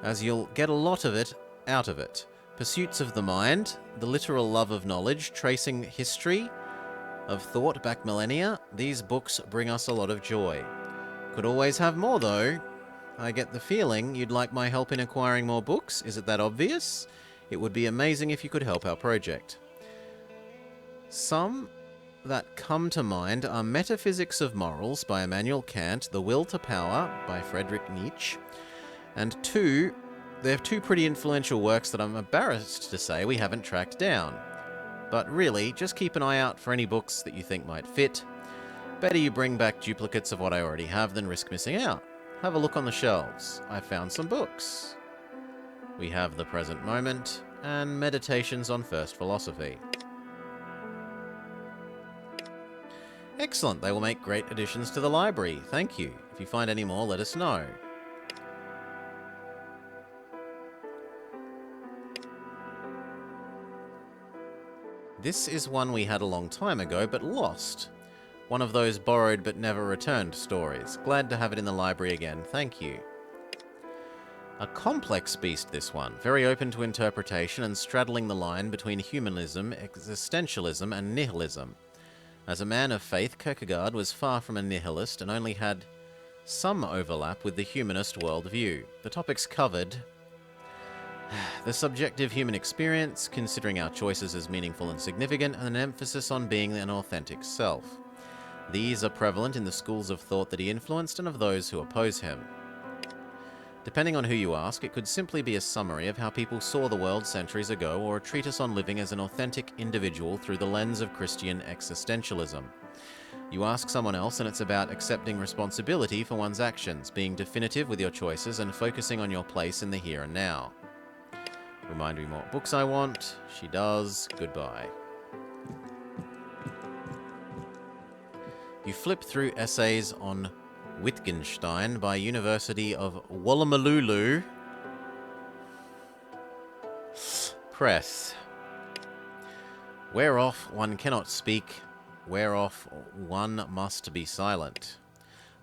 as you'll get a lot of it out of it. Pursuits of the mind, the literal love of knowledge, tracing history of thought back millennia, these books bring us a lot of joy. Could always have more though. I get the feeling you'd like my help in acquiring more books. Is it that obvious? It would be amazing if you could help our project. Some that come to mind are Metaphysics of Morals by Immanuel Kant, The Will to Power by Friedrich Nietzsche, and they have two pretty influential works that I'm embarrassed to say we haven't tracked down. But really, just keep an eye out for any books that you think might fit. Better you bring back duplicates of what I already have than risk missing out. Have a look on the shelves. I found some books. We have The Present Moment and Meditations on First Philosophy. Excellent, they will make great additions to the library. Thank you. If you find any more, let us know. This is one we had a long time ago, but lost. One of those borrowed but never returned stories. Glad to have it in the library again, thank you. A complex beast, this one. Very open to interpretation and straddling the line between humanism, existentialism, and nihilism. As a man of faith, Kierkegaard was far from a nihilist and only had some overlap with the humanist worldview. The topics covered the subjective human experience, considering our choices as meaningful and significant, and an emphasis on being an authentic self. These are prevalent in the schools of thought that he influenced and of those who oppose him. Depending on who you ask, it could simply be a summary of how people saw the world centuries ago, or a treatise on living as an authentic individual through the lens of Christian existentialism. You ask someone else and it's about accepting responsibility for one's actions, being definitive with your choices and focusing on your place in the here and now. Remind me what books I want. She does. Goodbye. You flip through essays on Wittgenstein by University of Woolloomooloo Press. Whereof one cannot speak, whereof one must be silent.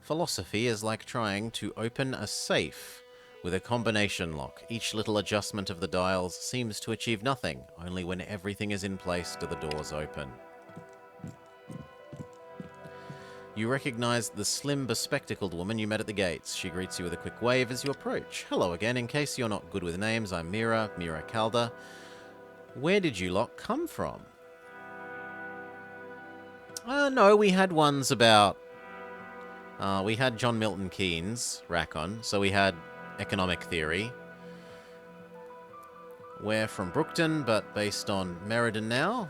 Philosophy is like trying to open a safe with a combination lock. Each little adjustment of the dials seems to achieve nothing. Only when everything is in place do the doors open. You recognize the slim, bespectacled woman you met at the gates. She greets you with a quick wave as you approach. Hello again. In case you're not good with names, I'm Mira Calder. Where did you lot come from? No, we had ones about... we had John Milton Keynes, Racon, so we had economic theory. We're from Brookton, but based on Meriden now.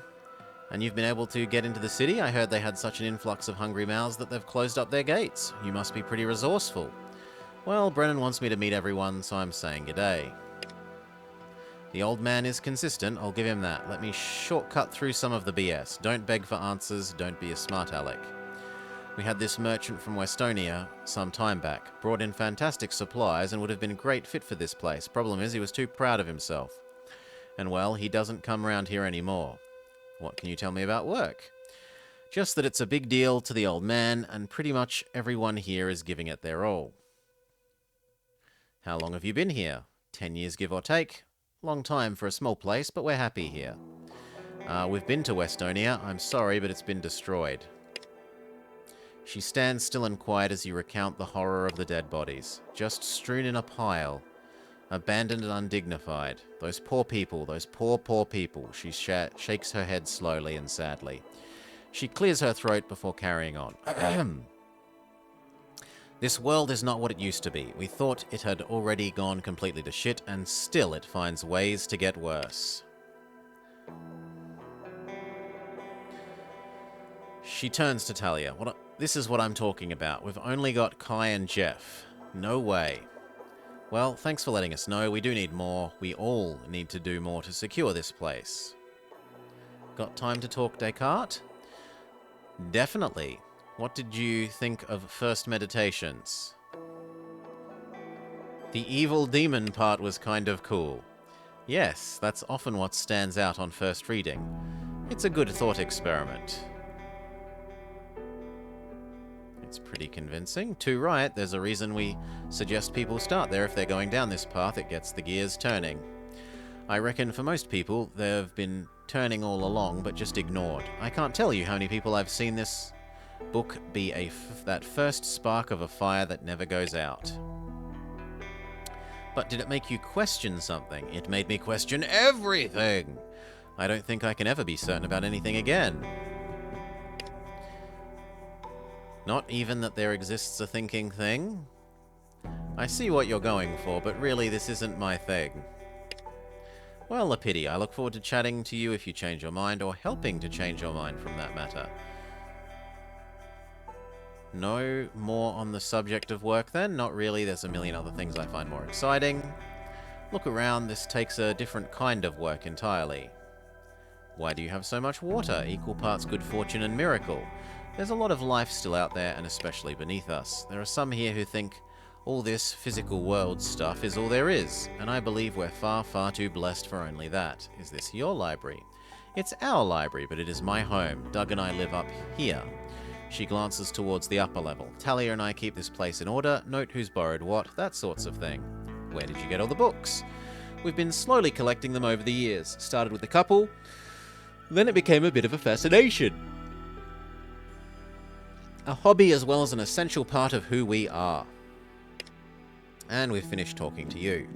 And you've been able to get into the city? I heard they had such an influx of hungry mouths that they've closed up their gates. You must be pretty resourceful. Well, Brennan wants me to meet everyone, so I'm saying g'day. The old man is consistent, I'll give him that. Let me shortcut through some of the BS. Don't beg for answers, don't be a smart aleck. We had this merchant from Westonia some time back. Brought in fantastic supplies and would have been a great fit for this place. Problem is, he was too proud of himself. And well, he doesn't come round here anymore. What can you tell me about work? Just that it's a big deal to the old man, and pretty much everyone here is giving it their all. How long have you been here? 10 years, give or take. Long time for a small place, but we're happy here. We've been to Westonia. I'm sorry, but it's been destroyed. She stands still and quiet as you recount the horror of the dead bodies, just strewn in a pile, abandoned and undignified. Those poor people, those poor people. She shakes her head slowly and sadly. She clears her throat before carrying on. This world is not what it used to be. We thought it had already gone completely to shit, and still it finds ways to get worse. She turns to Talia. This is what I'm talking about. We've only got Kai and Jeff. No way. Well, thanks for letting us know. We do need more. We all need to do more to secure this place. Got time to talk, Descartes? Definitely. What did you think of First Meditations? The evil demon part was kind of cool. Yes, that's often what stands out on first reading. It's a good thought experiment. It's pretty convincing. Too right, there's a reason we suggest people start there if they're going down this path. It gets the gears turning. I reckon for most people, they've been turning all along, but just ignored. I can't tell you how many people I've seen this book be that first spark of a fire that never goes out. But did it make you question something? It made me question everything! I don't think I can ever be certain about anything again. Not even that there exists a thinking thing? I see what you're going for, but really this isn't my thing. Well, a pity. I look forward to chatting to you if you change your mind, or helping to change your mind from that matter. No more on the subject of work then? Not really, there's a million other things I find more exciting. Look around, this takes a different kind of work entirely. Why do you have so much water? Equal parts good fortune and miracle. There's a lot of life still out there, and especially beneath us. There are some here who think all this physical world stuff is all there is, and I believe we're far, far too blessed for only that. Is this your library? It's our library, but it is my home. Doug and I live up here. She glances towards the upper level. Talia and I keep this place in order, note who's borrowed what, that sorts of thing. Where did you get all the books? We've been slowly collecting them over the years. Started with a couple, then it became a bit of a fascination. A hobby as well as an essential part of who we are. And we've finished talking to you.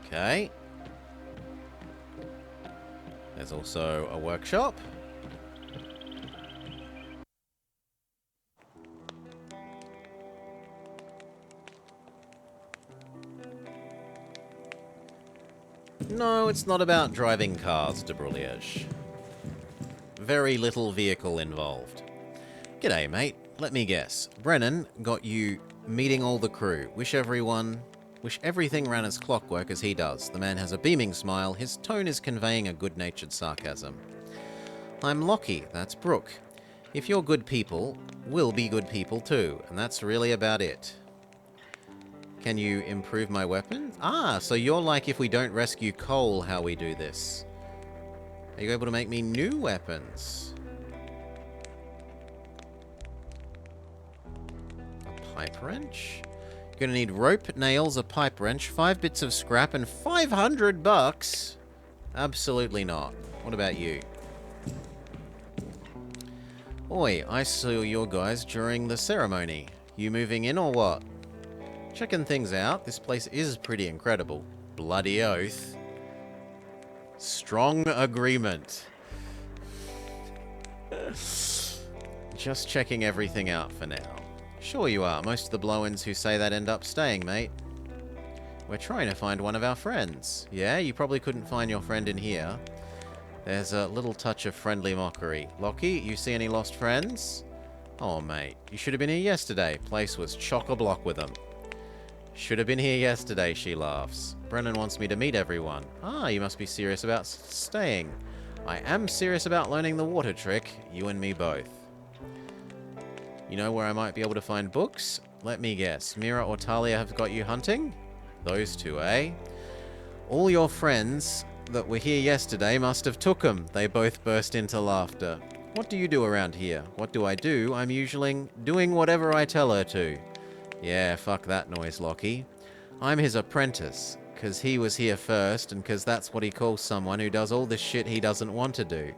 Okay. There's also a workshop. No, it's not about driving cars, de Broglie. Very little vehicle involved. G'day, mate. Let me guess. Brennan got you meeting all the crew. Wish everything ran as clockwork as he does. The man has a beaming smile. His tone is conveying a good-natured sarcasm. I'm Lockie. That's Brooke. If you're good people, we'll be good people too. And that's really about it. Can you improve my weapon? Ah, so you're like if we don't rescue Cole, how we do this. Are you able to make me new weapons? A pipe wrench? You're gonna need rope, nails, a pipe wrench, 5 bits of scrap, and $500? Absolutely not. What about you? Oi, I saw your guys during the ceremony. You moving in or what? Checking things out. This place is pretty incredible. Bloody oath. Strong agreement. Just checking everything out for now. Sure you are. Most of the blow-ins who say that end up staying, mate. We're trying to find one of our friends. Yeah, you probably couldn't find your friend in here. There's a little touch of friendly mockery. Lockie, you see any lost friends? Oh, mate. You should have been here yesterday. Place was chock-a-block with them. Should have been here yesterday, she laughs. Brennan wants me to meet everyone. Ah, you must be serious about staying. I am serious about learning the water trick. You and me both. You know where I might be able to find books? Let me guess. Mira or Talia have got you hunting? Those two, eh? All your friends that were here yesterday must have took 'em. They both burst into laughter. What do you do around here? What do I do? I'm usually doing whatever I tell her to. Yeah, fuck that noise, Lockie. I'm his apprentice, 'cause he was here first, and 'cause that's what he calls someone who does all the shit he doesn't want to do.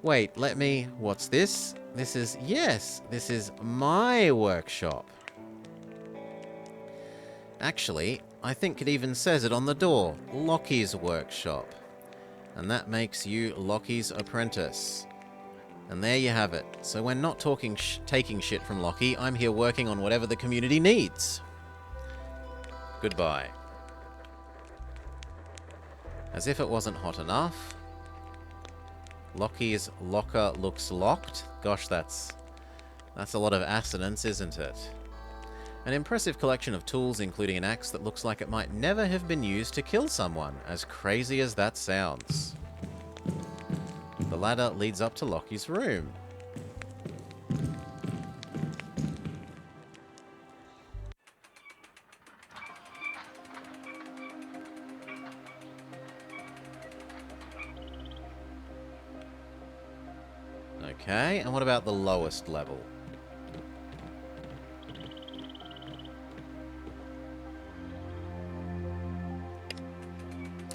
Wait, let me... What's this? This is... Yes, this is my workshop. Actually, I think it even says it on the door. Lockie's workshop. And that makes you Lockie's apprentice. And there you have it. So we're not taking shit from Lockie. I'm here working on whatever the community needs. Goodbye. As if it wasn't hot enough, Lockie's locker looks locked. Gosh, that's a lot of assonance, isn't it? An impressive collection of tools, including an axe that looks like it might never have been used to kill someone, as crazy as that sounds. The ladder leads up to Lockie's room. Okay, and what about the lowest level?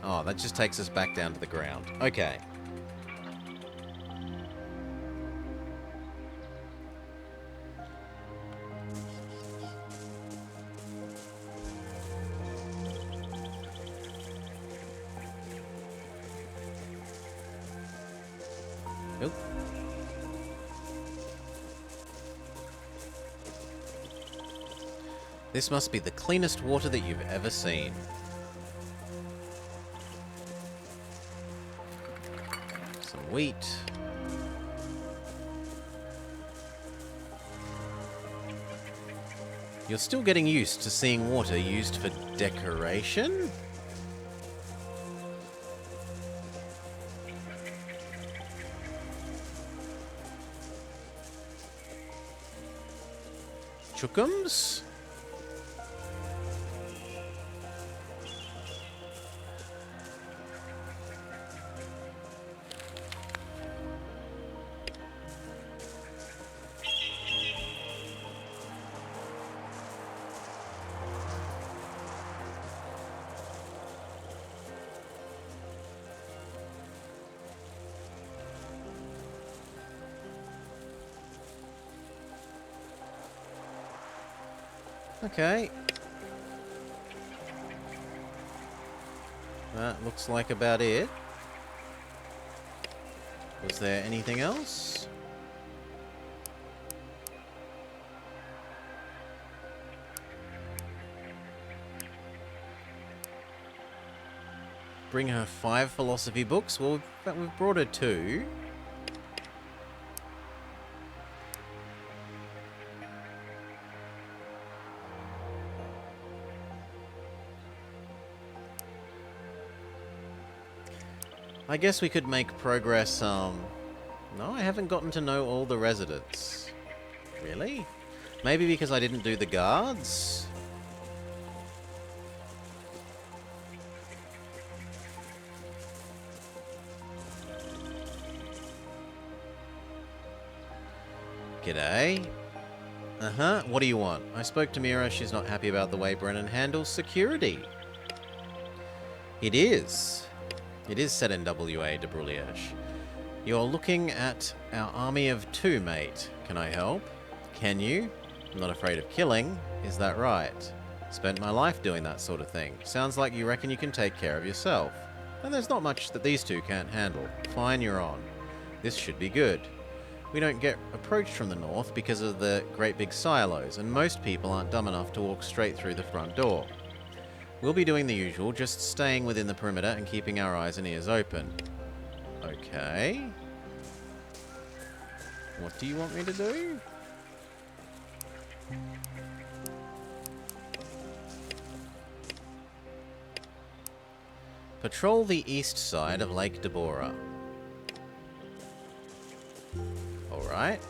Oh, that just takes us back down to the ground. Okay. Nope. This must be the cleanest water that you've ever seen. Some wheat. You're still getting used to seeing water used for decoration? Chookums? Okay. That looks like about it. Was there anything else? Bring her 5 philosophy books. Well, we've brought her 2. I guess we could make progress, No, I haven't gotten to know all the residents. Really? Maybe because I didn't do the guards? G'day. Uh-huh, what do you want? I spoke to Mira, she's not happy about the way Brennan handles security. It is. It is set in WA, de Brulliage. You're looking at our army of 2, mate. Can I help? Can you? I'm not afraid of killing. Is that right? Spent my life doing that sort of thing. Sounds like you reckon you can take care of yourself. And there's not much that these 2 can't handle. Fine, you're on. This should be good. We don't get approached from the north because of the great big silos, and most people aren't dumb enough to walk straight through the front door. We'll be doing the usual, just staying within the perimeter and keeping our eyes and ears open. Okay. What do you want me to do? Patrol the east side of Lake Deborah. Alright.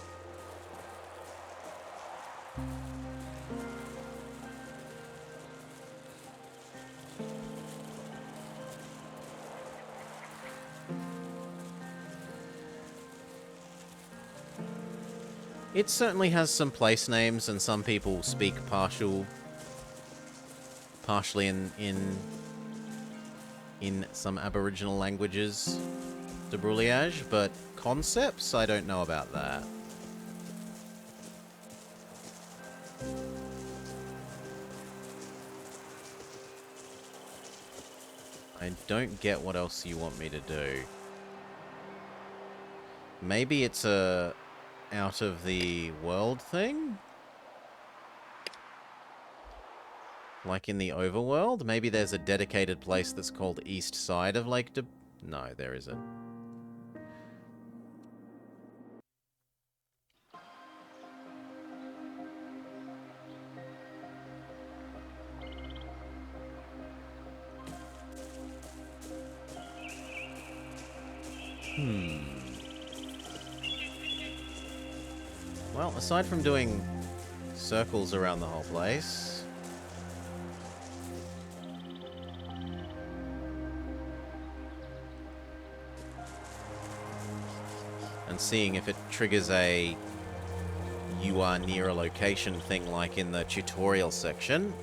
It certainly has some place names, and some people speak partially in some Aboriginal languages, de Brulliage, but concepts, I don't know about that. I don't get what else you want me to do. Maybe it's a out of the world thing? Like in the overworld? Maybe there's a dedicated place that's called East Side of Lake De... No, there isn't. Well, aside from doing circles around the whole place... and seeing if it triggers a you are near a location thing like in the tutorial section.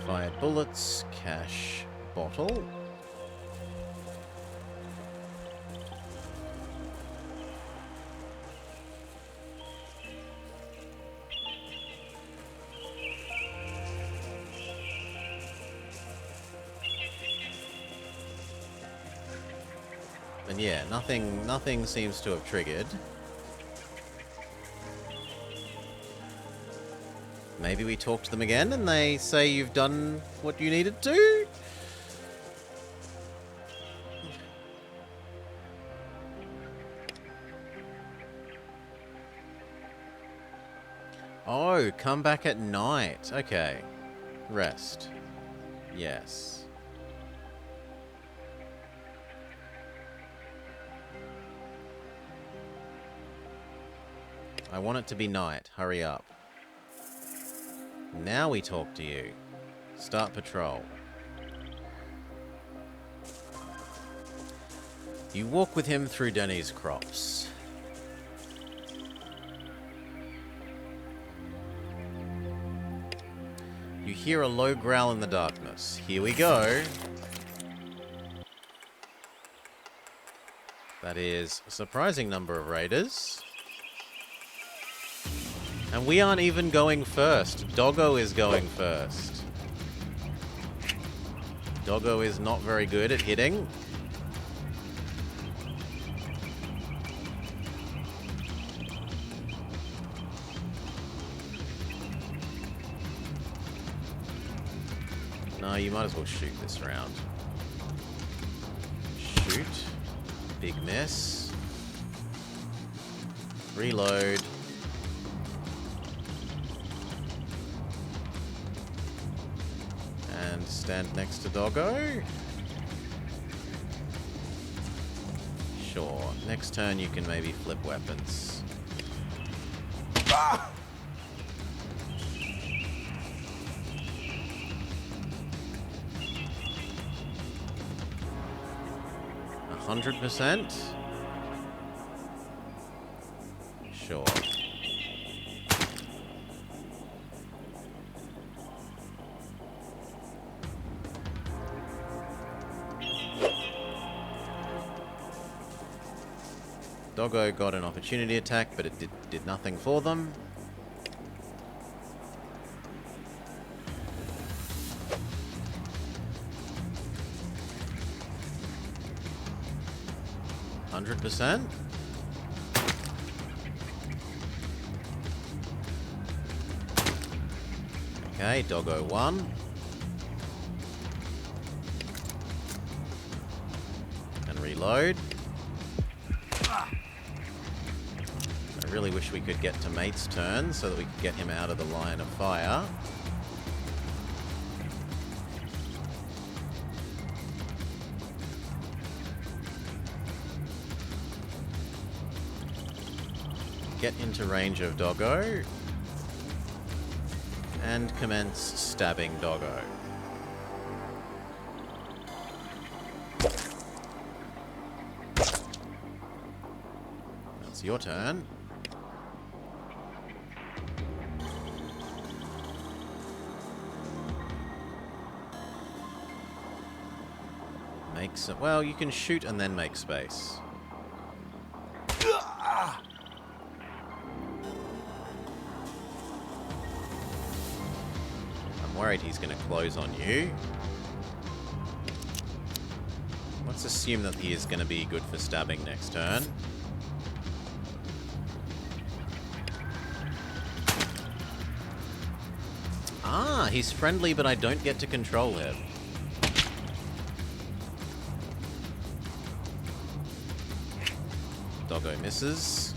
Fired bullets, cash, bottle. And yeah, nothing seems to have triggered. Maybe we talk to them again and they say you've done what you needed to? Oh, come back at night. Okay. Rest. Yes. I want it to be night. Hurry up. Now we talk to you. Start patrol. You walk with him through Denny's crops. hear a low growl in the darkness. Here we go. That is a surprising number of raiders. And we aren't even going first. Doggo is going first. Doggo is not very good at hitting. No, you might as well shoot this round. Shoot. Big miss. Reload. And stand next to Doggo. Sure. Next turn you can maybe flip weapons. Ah! 100%? Sure. Doggo got an opportunity attack, but it did nothing for them. %. Okay, Doggo won. And reload. I really wish we could get to Mate's turn so that we could get him out of the line of fire. Get into range of Doggo and commence stabbing Doggo. That's your turn. Well, you can shoot and then make space. Worried he's going to close on you. Let's assume that he is going to be good for stabbing next turn. Ah, he's friendly, but I don't get to control him. Doggo misses.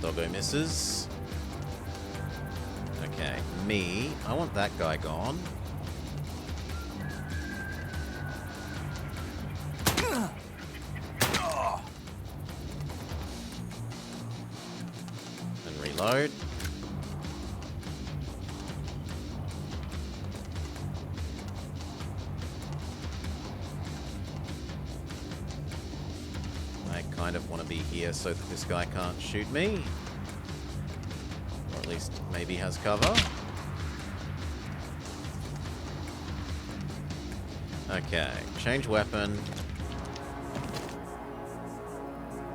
Doggo misses. Okay, me. I want that guy gone. And reload. I kind of want to be here so that this guy can't shoot me. Or at least maybe has cover. Okay, change weapon.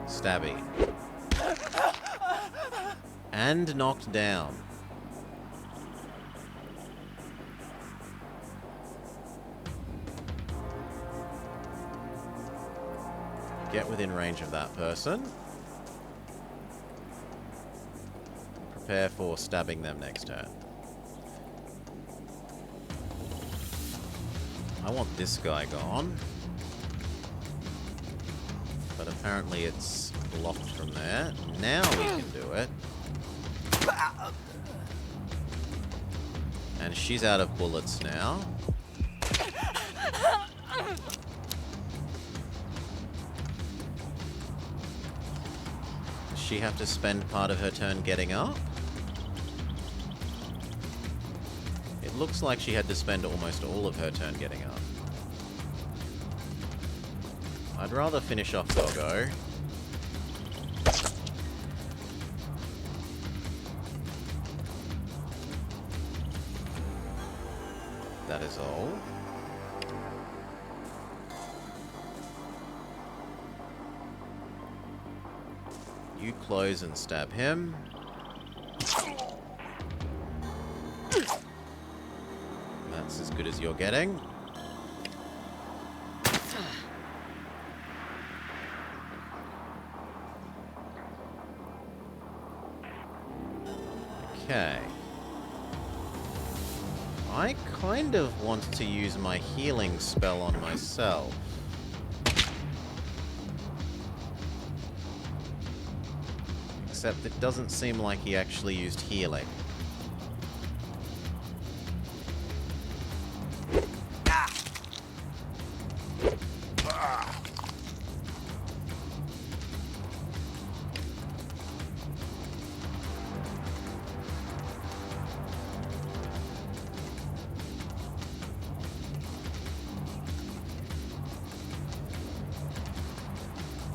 Stabby. And knocked down. Get within range of that person. Prepare for stabbing them next turn. I want this guy gone. But apparently it's blocked from there. Now we can do it. And she's out of bullets now. Does she have to spend part of her turn getting up? It looks like she had to spend almost all of her turn getting up. I'd rather finish off Doggo. that is all. You close and stab him. That's as good as you're getting. Okay. I kind of want to use my healing spell on myself. Except it doesn't seem like he actually used healing.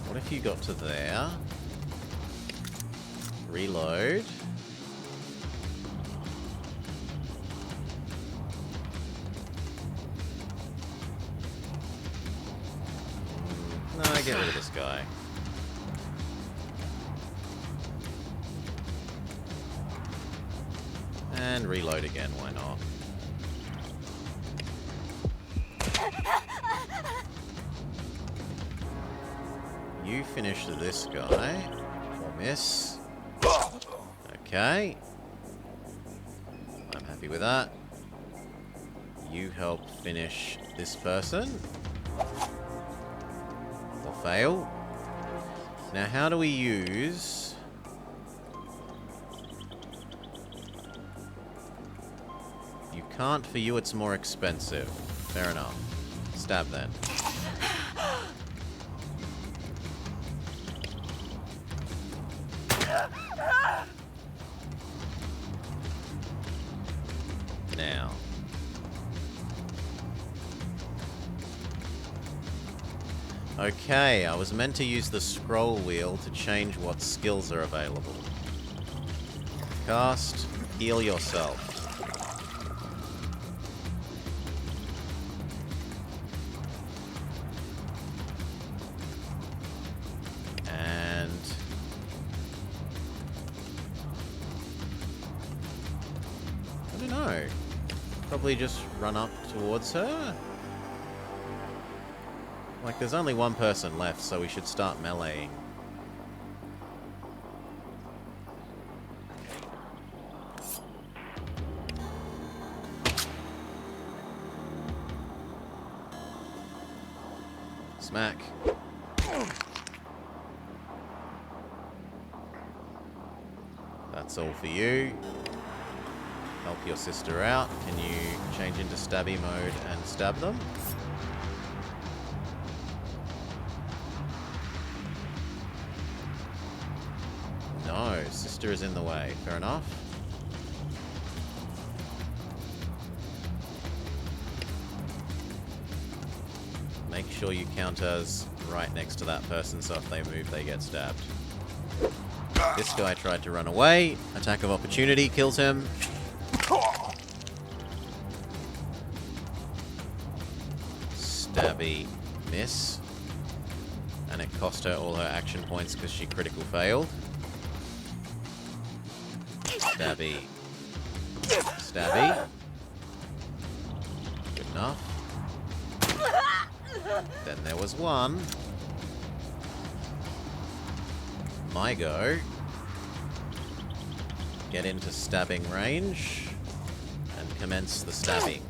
What if you got to there? Reload. No, get rid of this guy. And reload again, why not? You finish this guy. Or miss. Okay. I'm happy with that. You help finish this person. Or fail. Now, how do we use... You can't, for you it's more expensive. Fair enough. Stab then. Now. Okay, I was meant to use the scroll wheel to change what skills are available. Cast, heal yourself. And... I don't know. Probably just run up towards her? Like, there's only one person left, so we should start meleeing. Smack. That's all for you. Help your sister out. Can you change into stabby mode and stab them? No, sister is in the way. Fair enough. Make sure you count as right next to that person, so if they move, they get stabbed. This guy tried to run away. Attack of opportunity kills him. Stabby miss. And it cost her all her action points because she critical failed. Stabby. Stabby. Good enough. Then there was one. My go. Get into stabbing range. And commence the stabbing.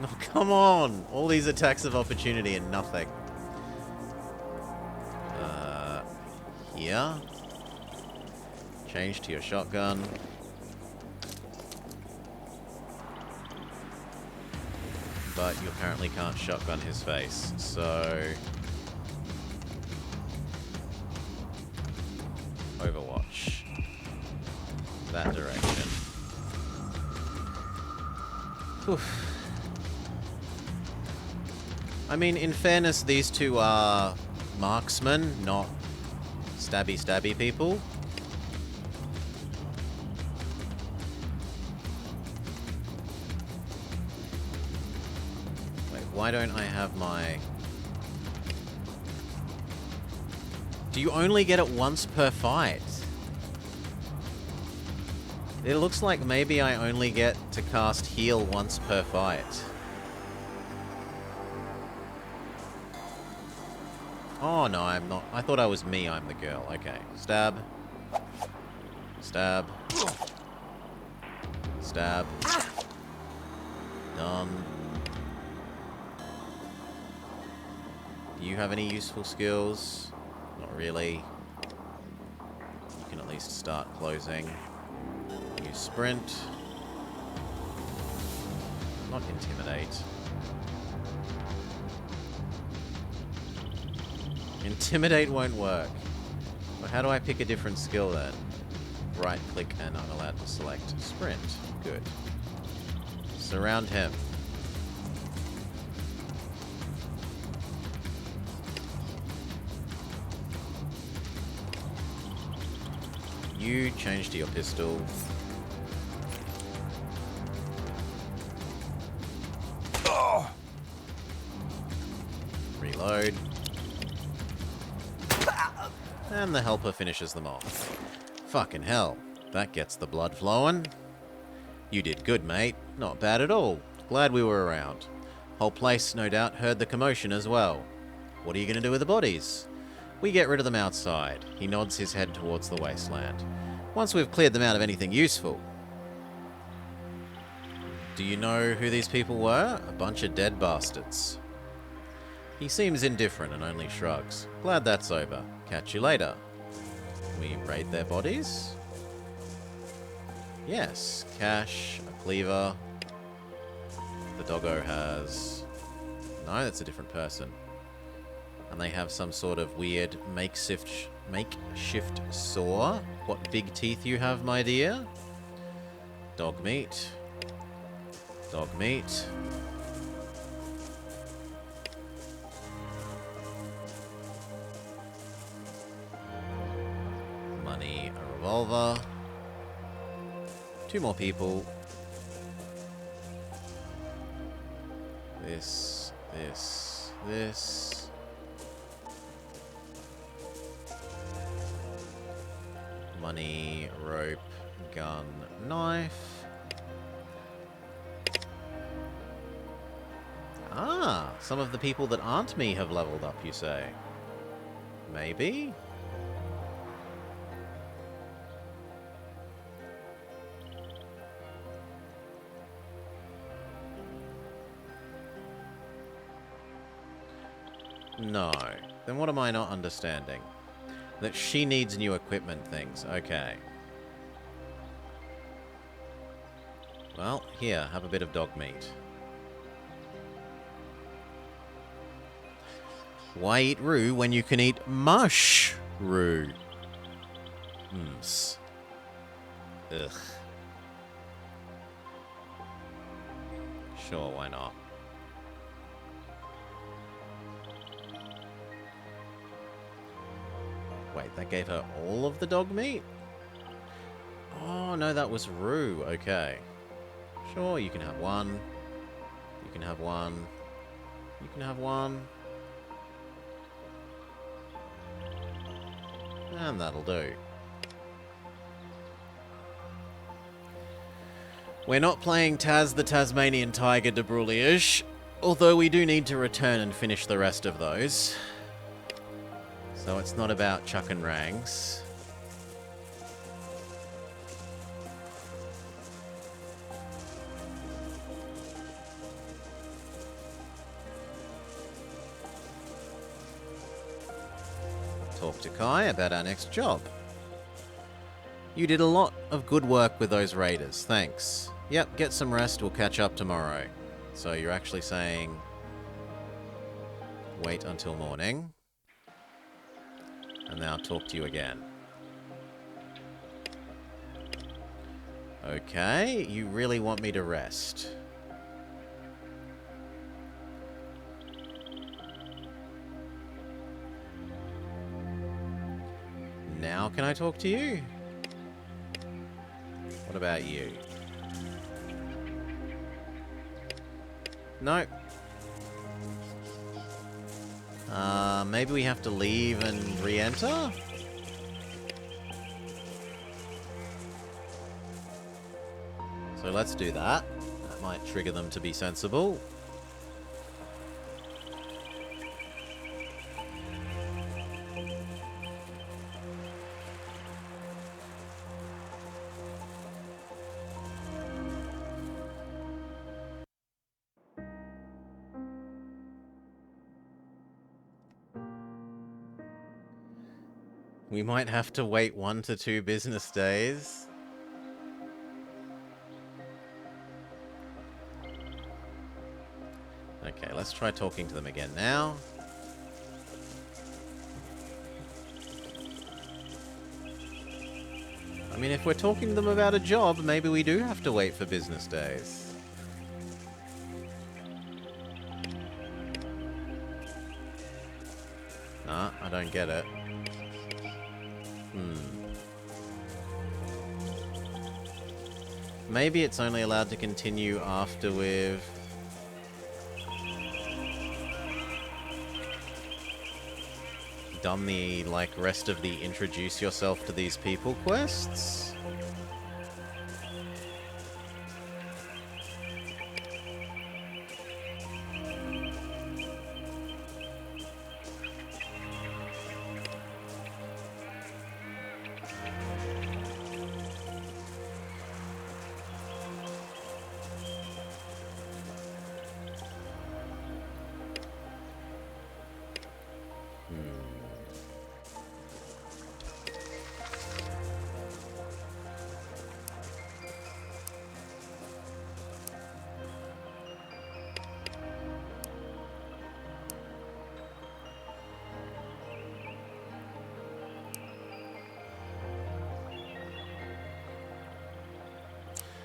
Oh, come on! All these attacks of opportunity and nothing. Here. Change to your shotgun. But you apparently can't shotgun his face, so... Overwatch. That direction. I mean, in fairness, these two are marksmen, not stabby people. Wait, why don't I have my... Do you only get it once per fight? It looks like maybe I only get to cast heal once per fight. Oh, no, I'm not. I thought I was me, I'm the girl. Okay. Stab. Stab. Stab. Done. Do you have any useful skills? Not really. You can at least start closing. Use sprint. Not intimidate. Intimidate won't work. Well, how do I pick a different skill then? Right click and I'm allowed to select sprint. Good. Surround him. You change to your pistol. Oh. Reload. And the helper finishes them off. Fucking hell. That gets the blood flowing. You did good, mate. Not bad at all. Glad we were around. Whole place, no doubt, heard the commotion as well. What are you going to do with the bodies? We get rid of them outside. He nods his head towards the wasteland. Once we've cleared them out of anything useful. Do you know who these people were? A bunch of dead bastards. He seems indifferent and only shrugs. Glad that's over. Catch you later. We raid their bodies? Yes. Cash, a cleaver. The doggo has... No, that's a different person. And they have some sort of weird makeshift saw. What big teeth you have, my dear. Dog meat. Dog meat. Money, a revolver. 2 more people. This. Money, rope, gun, knife. Ah, some of the people that aren't me have leveled up, you say? Maybe? No. Then what am I not understanding? That she needs new equipment things. Okay. Well, here, have a bit of dog meat. Why eat roo when you can eat mush roo? Ugh. Sure, why not? Wait, that gave her all of the dog meat? Oh, no, that was roo. Okay. Sure, you can have one. You can have one. You can have one. And that'll do. We're not playing Taz the Tasmanian Tiger de Brulliage, although we do need to return and finish the rest of those. So it's not about chuck and rangs. Talk to Kai about our next job. You did a lot of good work with those raiders, thanks. Yep, get some rest, we'll catch up tomorrow. So you're actually saying... wait until morning. And now talk to you again. Okay, you really want me to rest. Now can I talk to you? What about you? No. Maybe we have to leave and re-enter? So let's do that. That might trigger them to be sensible. We might have to wait 1 to 2 business days. Okay, let's try talking to them again now. I mean, if we're talking to them about a job, maybe we do have to wait for business days. Nah, I don't get it. Maybe it's only allowed to continue after we've... done the, like, rest of the introduce yourself to these people quests?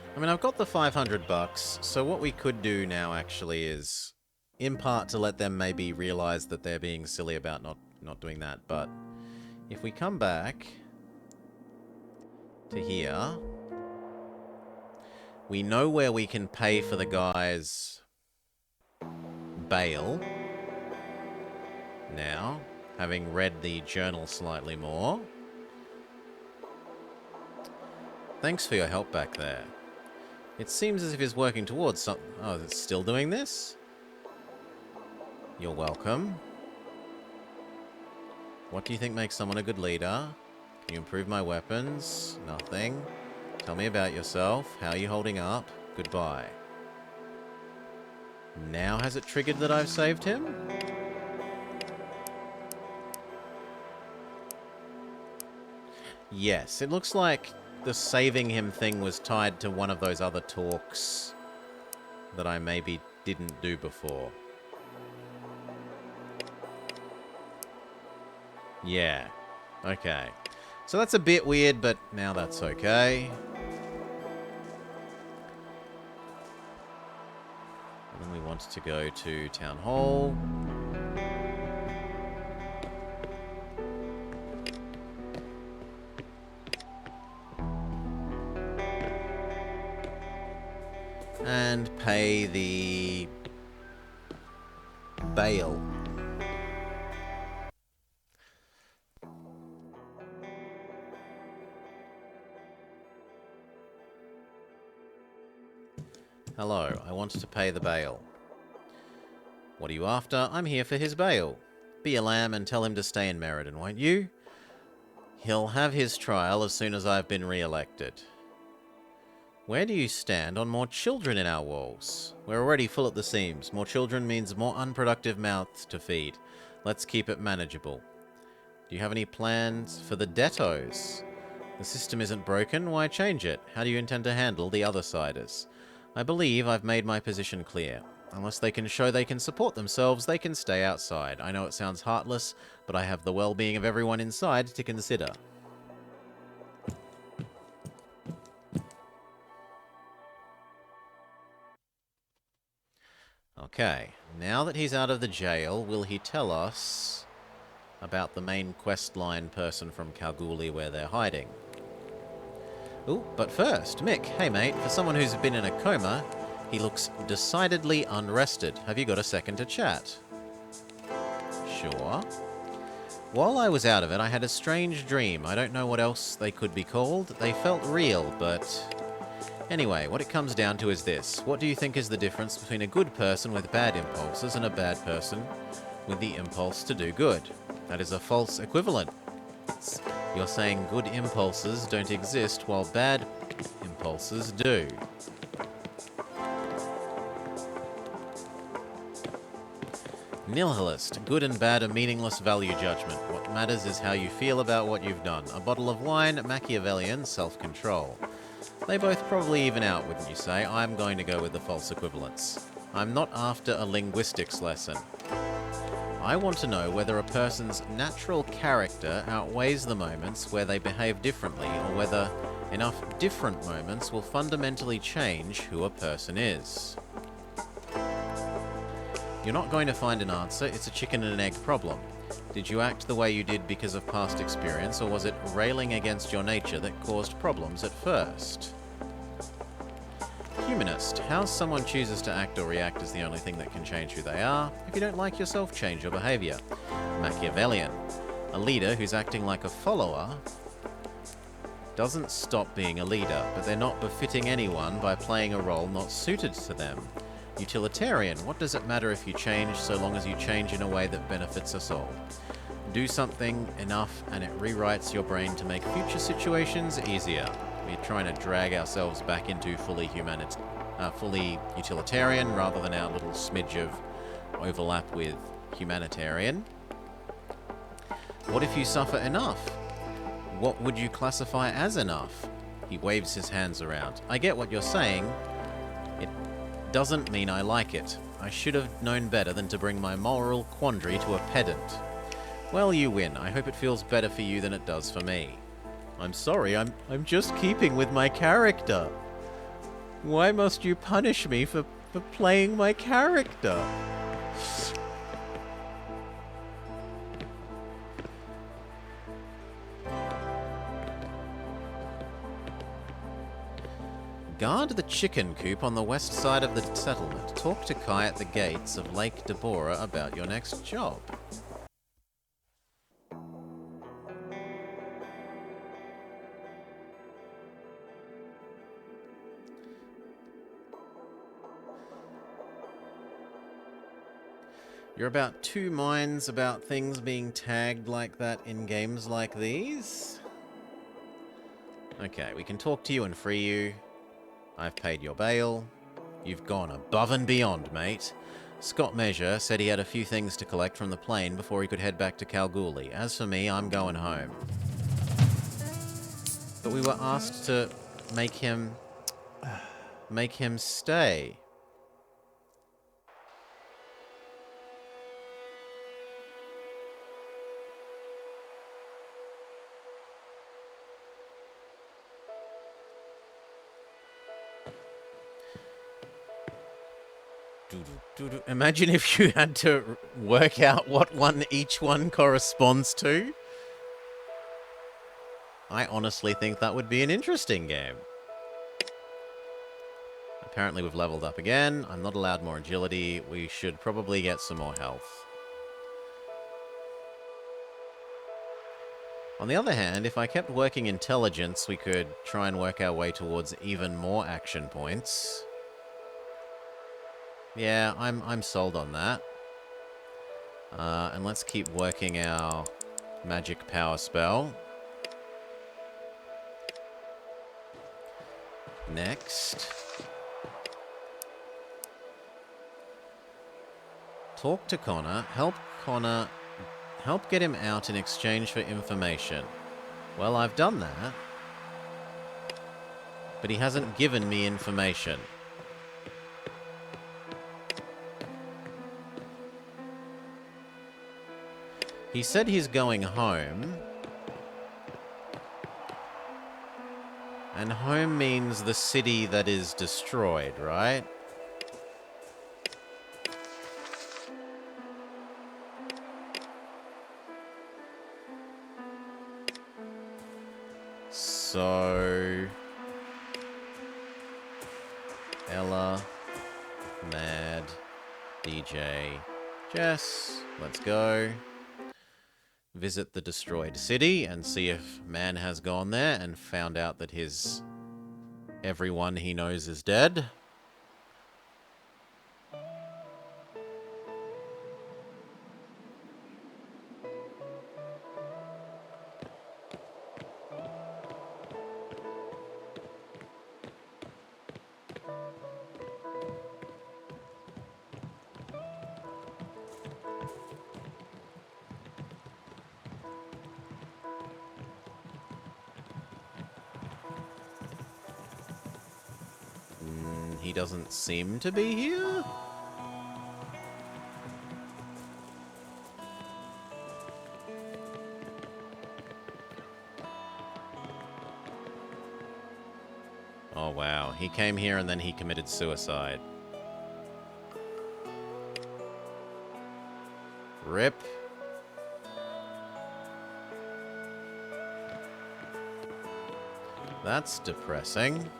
I mean, I've got the 500 bucks, so what we could do now actually is, in part, to let them maybe realize that they're being silly about not doing that, but if we come back to here, we know where we can pay for the guy's bail now, having read the journal slightly more. Thanks for your help back there. It seems as if he's working towards something. Oh, it's still doing this? You're welcome. What do you think makes someone a good leader? Can you improve my weapons? Nothing. Tell me about yourself. How are you holding up? Goodbye. Now has it triggered that I've saved him? Yes, it looks like the saving him thing was tied to one of those other talks that I maybe didn't do before. Yeah. Okay. So that's a bit weird, but now that's okay. And then we want to go to Town Hall. And pay the bail. Hello, I want to pay the bail. What are you after? I'm here for his bail. Be a lamb and tell him to stay in Meriden, won't you? He'll have his trial as soon as I've been re-elected. Where do you stand on more children in our walls? We're already full at the seams. More children means more unproductive mouths to feed. Let's keep it manageable. Do you have any plans for the debtos? The system isn't broken, why change it? How do you intend to handle the other siders? I believe I've made my position clear. Unless they can show they can support themselves, they can stay outside. I know it sounds heartless, but I have the well-being of everyone inside to consider. Okay, now that he's out of the jail, will he tell us about the main quest line person from Kalgoorlie where they're hiding. Ooh, but first, Mick, hey mate, for someone who's been in a coma, he looks decidedly unrested. Have you got a second to chat? Sure. While I was out of it, I had a strange dream. I don't know what else they could be called. They felt real, but... Anyway, what it comes down to is this. What do you think is the difference between a good person with bad impulses and a bad person with the impulse to do good? That is a false equivalent. You're saying good impulses don't exist while bad impulses do. Nihilist. Good and bad are meaningless value judgment. What matters is how you feel about what you've done. A bottle of wine, Machiavellian, self-control. They both probably even out, wouldn't you say? I'm going to go with the false equivalence. I'm not after a linguistics lesson. I want to know whether a person's natural character outweighs the moments where they behave differently, or whether enough different moments will fundamentally change who a person is. You're not going to find an answer, it's a chicken and an egg problem. Did you act the way you did because of past experience, or was it railing against your nature that caused problems at first? Humanist. How someone chooses to act or react is the only thing that can change who they are. If you don't like yourself, change your behaviour. Machiavellian. A leader who's acting like a follower doesn't stop being a leader, but they're not befitting anyone by playing a role not suited to them. Utilitarian. What does it matter if you change so long as you change in a way that benefits us all? Do something enough and it rewrites your brain to make future situations easier. We're trying to drag ourselves back into fully utilitarian rather than our little smidge of overlap with humanitarian. What if you suffer enough? What would you classify as enough? He waves his hands around. I get what you're saying. It doesn't mean I like it. I should have known better than to bring my moral quandary to a pedant. Well, you win. I hope it feels better for you than it does for me. I'm sorry, I'm just keeping with my character. Why must you punish me for playing my character? Guard the chicken coop on the west side of the settlement. Talk to Kai at the gates of Lake Deborah about your next job. You're about 2 minds about things being tagged like that in games like these? Okay, we can talk to you and free you. I've paid your bail. You've gone above and beyond, mate. Scott Measure said he had a few things to collect from the plane before he could head back to Kalgoorlie. As for me, I'm going home. But we were asked to make him stay. Imagine if you had to work out what one each one corresponds to. I honestly think that would be an interesting game. Apparently we've leveled up again. I'm not allowed more agility. We should probably get some more health. On the other hand, if I kept working intelligence, we could try and work our way towards even more action points. Yeah, I'm sold on that. And let's keep working our magic power spell. Next. Talk to Connor. Help get him out in exchange for information. Well, I've done that. But he hasn't given me information. He said he's going home. And home means the city that is destroyed, right? So... Ella, Mad, DJ, Jess, let's go. Visit the destroyed city and see if Man has gone there and found out that everyone he knows is dead. He doesn't seem to be here. Oh wow, he came here and then he committed suicide. RIP. That's depressing.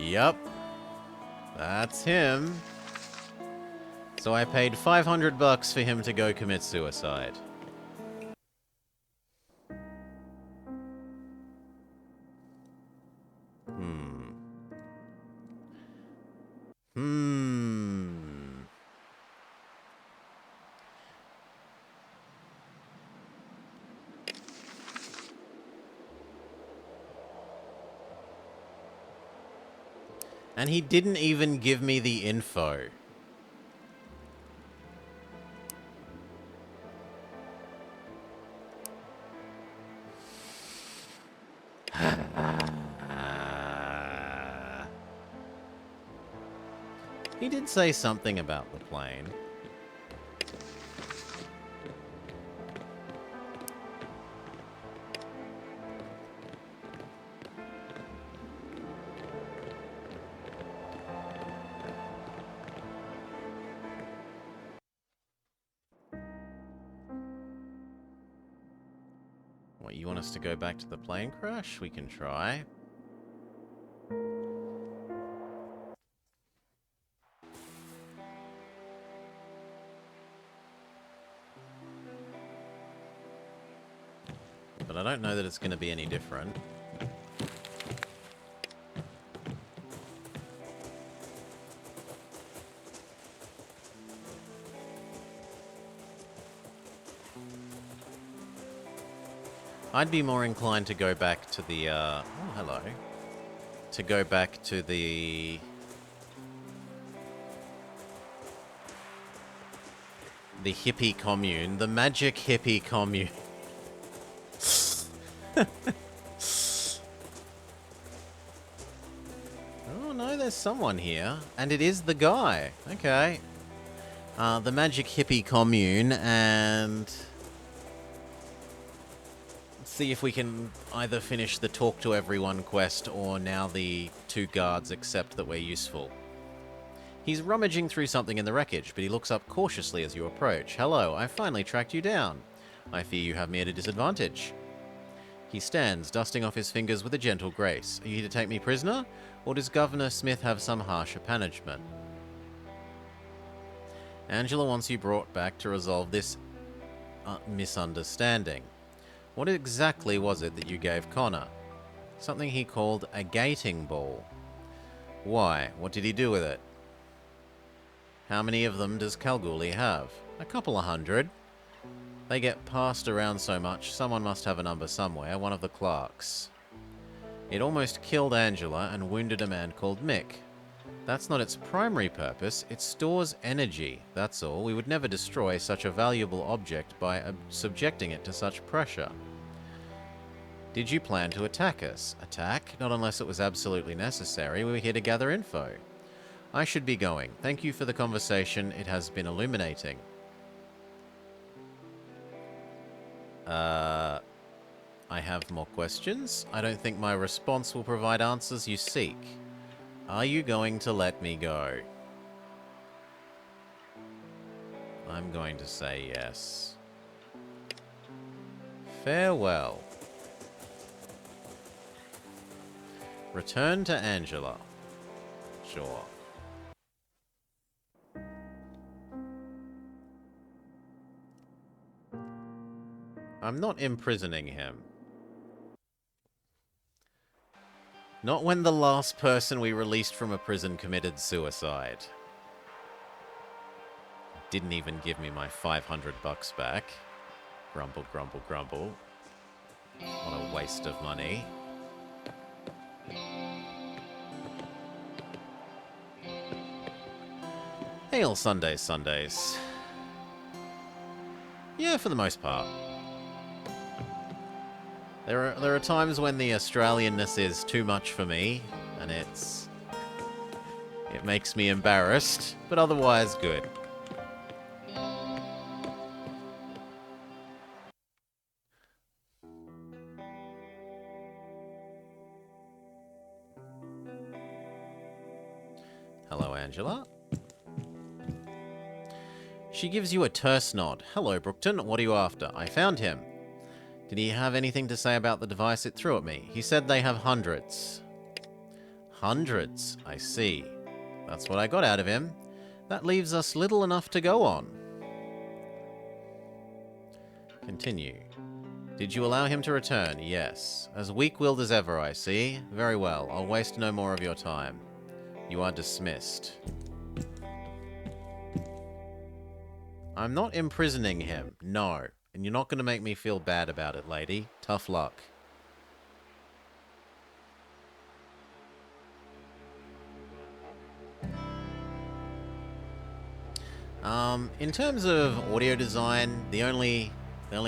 Yup. That's him. So I paid $500 for him to go commit suicide. And he didn't even give me the info. He did say something about the plane. What, you want us to go back to the plane crash? We can try. But I don't know that it's going to be any different. I'd be more inclined to go back to the, oh, hello. To go back to the hippie commune. The magic hippie commune. Oh, no, there's someone here. And it is the guy. Okay. The magic hippie commune, and... see if we can either finish the talk to everyone quest or now the two guards accept that we're useful. He's rummaging through something in the wreckage, but he looks up cautiously as you approach. Hello, I finally tracked you down. I fear you have me at a disadvantage. He stands, dusting off his fingers with a gentle grace. Are you here to take me prisoner? Or does Governor Smith have some harsher punishment? Angela wants you brought back to resolve this misunderstanding. What exactly was it that you gave Connor? Something he called a gating ball. Why? What did he do with it? How many of them does Kalgoorlie have? A couple of hundred. They get passed around so much, someone must have a number somewhere, one of the clerks. It almost killed Angela and wounded a man called Mick. That's not its primary purpose, it stores energy, that's all. We would never destroy such a valuable object by subjecting it to such pressure. Did you plan to attack us? Attack? Not unless it was absolutely necessary. We were here to gather info. I should be going. Thank you for the conversation. It has been illuminating. I have more questions. I don't think my response will provide answers you seek. Are you going to let me go? I'm going to say yes. Farewell. Return to Angela. Sure. I'm not imprisoning him. Not when the last person we released from a prison committed suicide. Didn't even give me my $500 back. Grumble, grumble, grumble. What a waste of money. Hail Sundays, Sundays. Yeah, for the most part. There are times when the Australianness is too much for me, and it makes me embarrassed, but otherwise good. Hello, Angela. She gives you a terse nod. Hello, Brookton. What are you after? I found him. Did he have anything to say about the device it threw at me? He said they have hundreds. Hundreds, I see. That's what I got out of him. That leaves us little enough to go on. Continue. Did you allow him to return? Yes. As weak-willed as ever, I see. Very well. I'll waste no more of your time. You are dismissed. I'm not imprisoning him. No. And you're not going to make me feel bad about it, lady. Tough luck. In terms of audio design, the only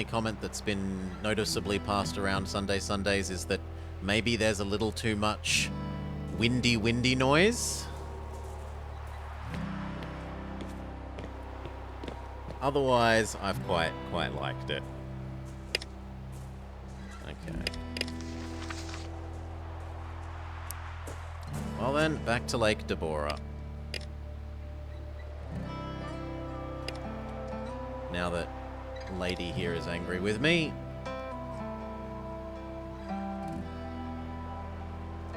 comment that's been noticeably passed around Sundays is that maybe there's a little too much windy noise. Otherwise, I've quite liked it. Okay. Well then, back to Lake Deborah. Now that lady here is angry with me.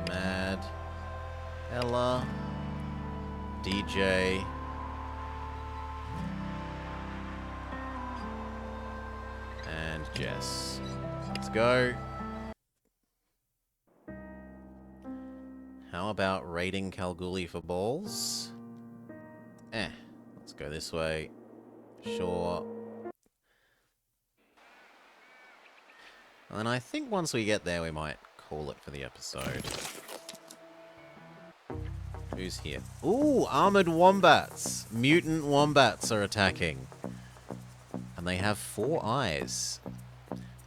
Mad. Ella. DJ. And Jess. Let's go. How about raiding Kalgoorlie for balls? Let's go this way. Sure. And I think once we get there, we might call it for the episode. Who's here? Ooh, armored wombats. Mutant wombats are attacking. And they have 4 eyes.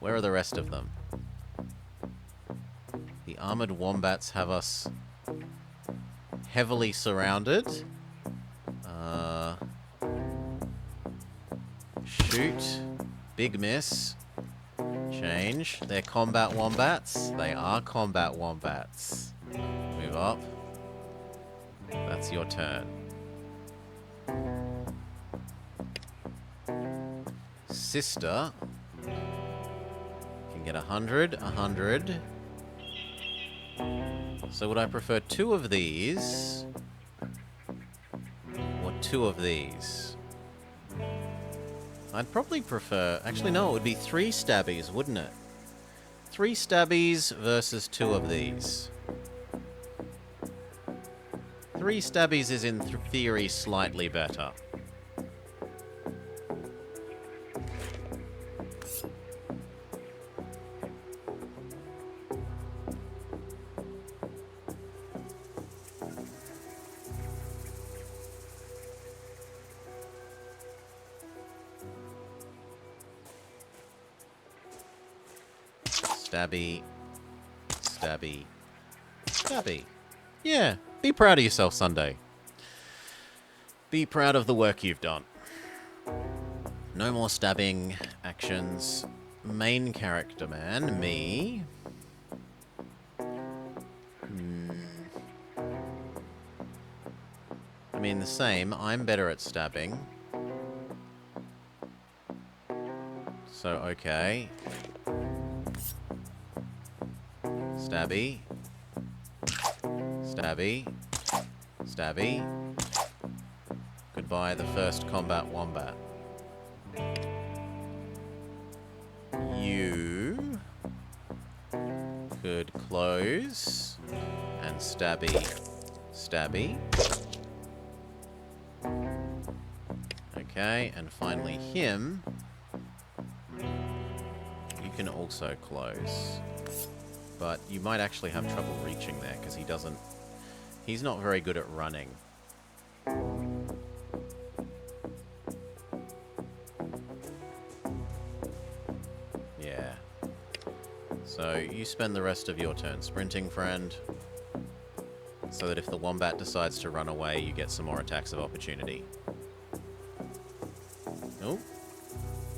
Where are the rest of them? The armored wombats have us heavily surrounded. Shoot. Big miss. Change. They're combat wombats. They are combat wombats. Move up. That's your turn. Sister can get 100, 100. So would I prefer 2 of these or 2 of these? I'd probably prefer... Actually, no, it would be 3 stabbies, wouldn't it? 3 stabbies versus 2 of these. 3 stabbies is in theory slightly better. Stabby. Stabby. Stabby. Yeah, be proud of yourself, Sunday. Be proud of the work you've done. No more stabbing actions. Main character man, me. I mean, the same. I'm better at stabbing. So, okay. Stabby. Stabby. Stabby. Goodbye, the first combat wombat. You could close and stabby. Stabby. Okay, and finally him. You can also close. But you might actually have trouble reaching there, because he's not very good at running. Yeah. So, you spend the rest of your turn sprinting, friend. So that if the wombat decides to run away, you get some more attacks of opportunity. Oh.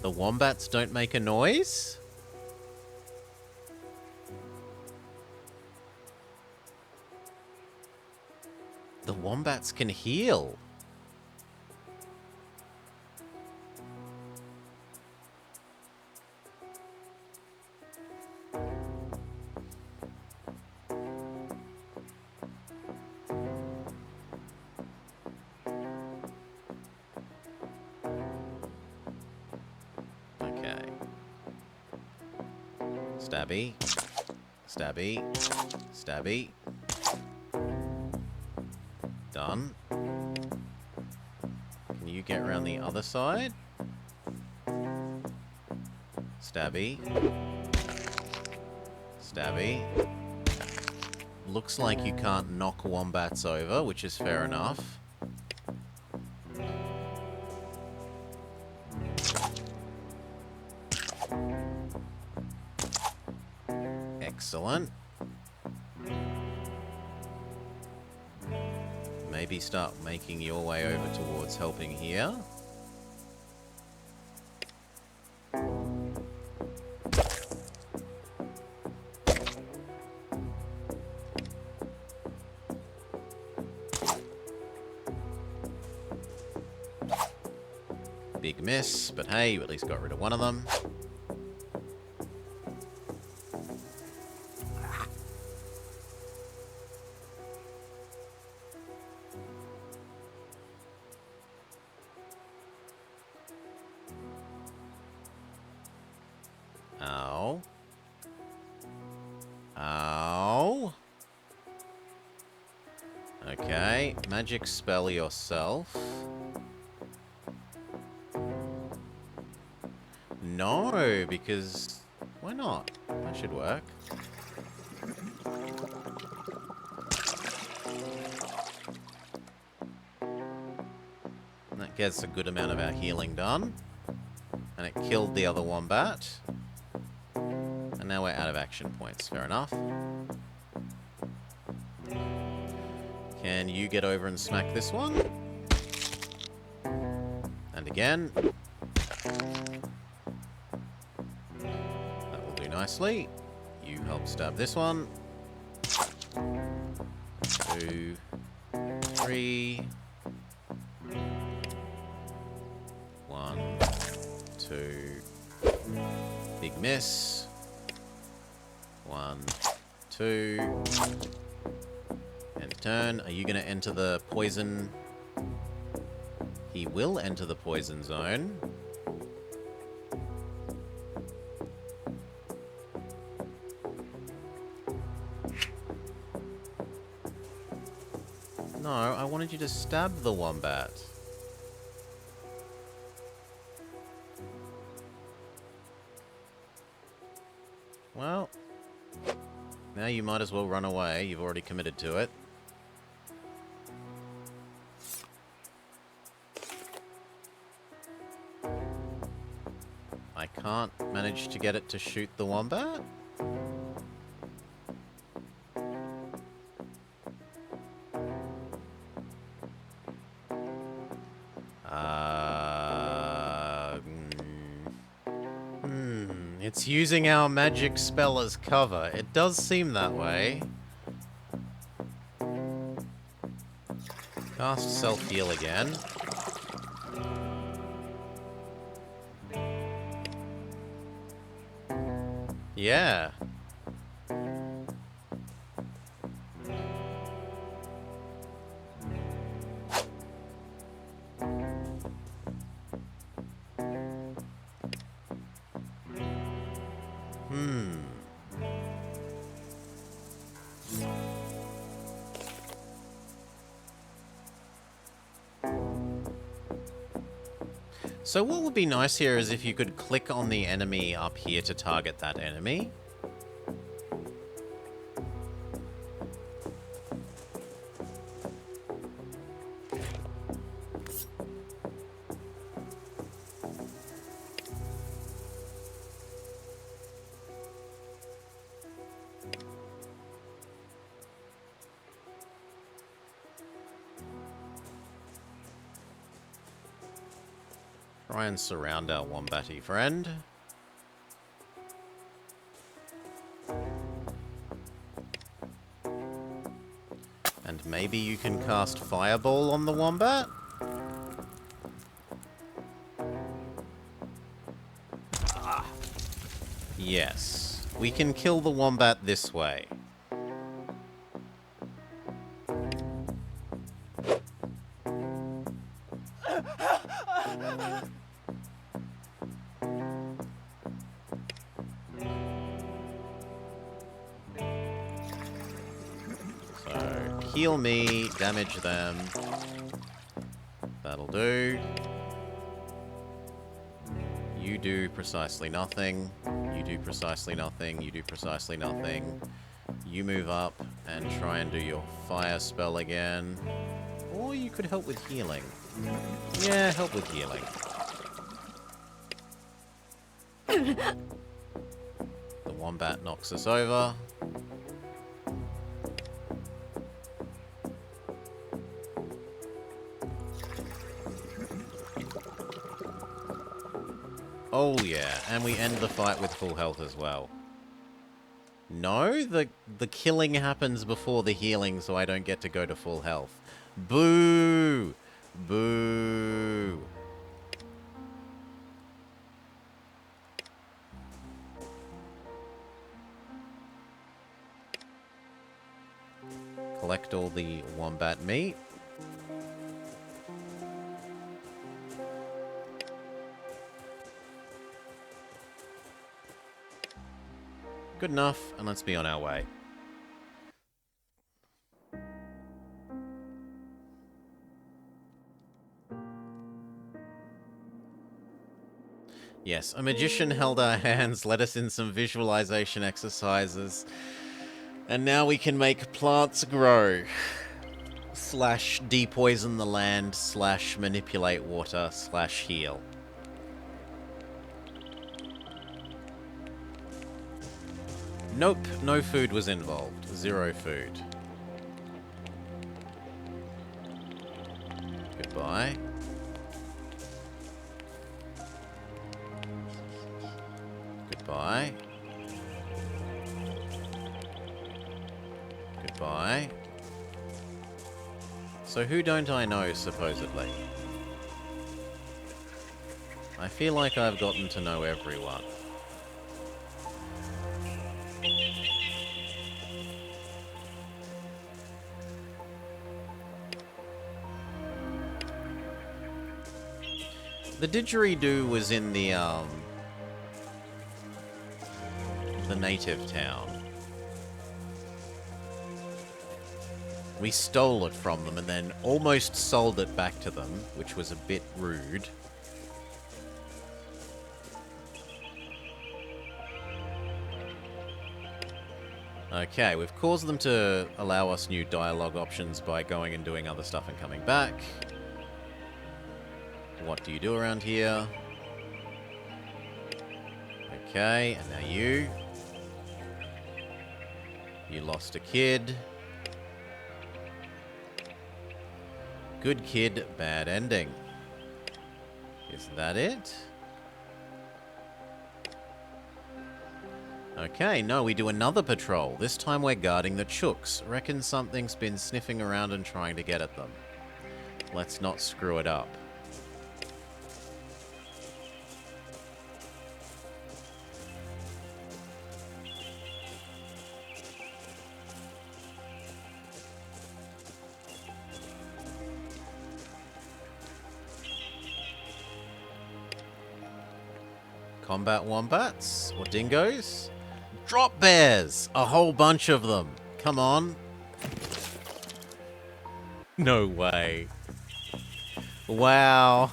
The wombats don't make a noise? The wombats can heal. Okay. Stabby. Stabby. Stabby. Done. Can you get around the other side? Stabby. Stabby. Looks like you can't knock wombats over, which is fair enough. Excellent. Maybe start making your way over towards helping here. Big miss, but hey, you at least got rid of one of them. Ow. Ow. Okay, magic spell yourself. No, because why not? That should work. That gets a good amount of our healing done. And it killed the other wombat. And now we're out of action points. Fair enough. Can you get over and smack this one? And again. That will do nicely. You help stab this one. 2, 3. 1, 2. Big miss. 1, 2. End turn. Are you going to enter the poison? He will enter the poison zone. No, I wanted you to stab the wombat. Well, now you might as well run away. You've already committed to it. I can't manage to get it to shoot the wombat? It's using our magic spell as cover. It does seem that way. Cast self-heal again. Yeah. So what would be nice here is if you could click on the enemy up here to target that enemy. Try and surround our wombatty friend. And maybe you can cast Fireball on the wombat? Yes. We can kill the wombat this way. Heal me, damage them. That'll do. You do precisely nothing. You do precisely nothing. You do precisely nothing. You move up and try and do your fire spell again. Or you could help with healing. Yeah, help with healing. The wombat knocks us over. Oh yeah, and we end the fight with full health as well. No, the killing happens before the healing, so I don't get to go to full health. Boo! Boo! Collect all the wombat meat. Good enough, and let's be on our way. Yes, a magician held our hands, led us in some visualization exercises, and now we can make plants grow. / depoison the land, / manipulate water, / heal. Nope, no food was involved. 0 food. Goodbye. Goodbye. Goodbye. So who don't I know, supposedly? I feel like I've gotten to know everyone. The didgeridoo was in the native town. We stole it from them and then almost sold it back to them, which was a bit rude. Okay, we've caused them to allow us new dialogue options by going and doing other stuff and coming back. What do you do around here? Okay, and now you. You lost a kid. Good kid, bad ending. Is that it? Okay, no, we do another patrol. This time we're guarding the chooks. Reckon something's been sniffing around and trying to get at them. Let's not screw it up. Combat wombats or dingoes? Drop bears! A whole bunch of them. Come on. No way. Wow.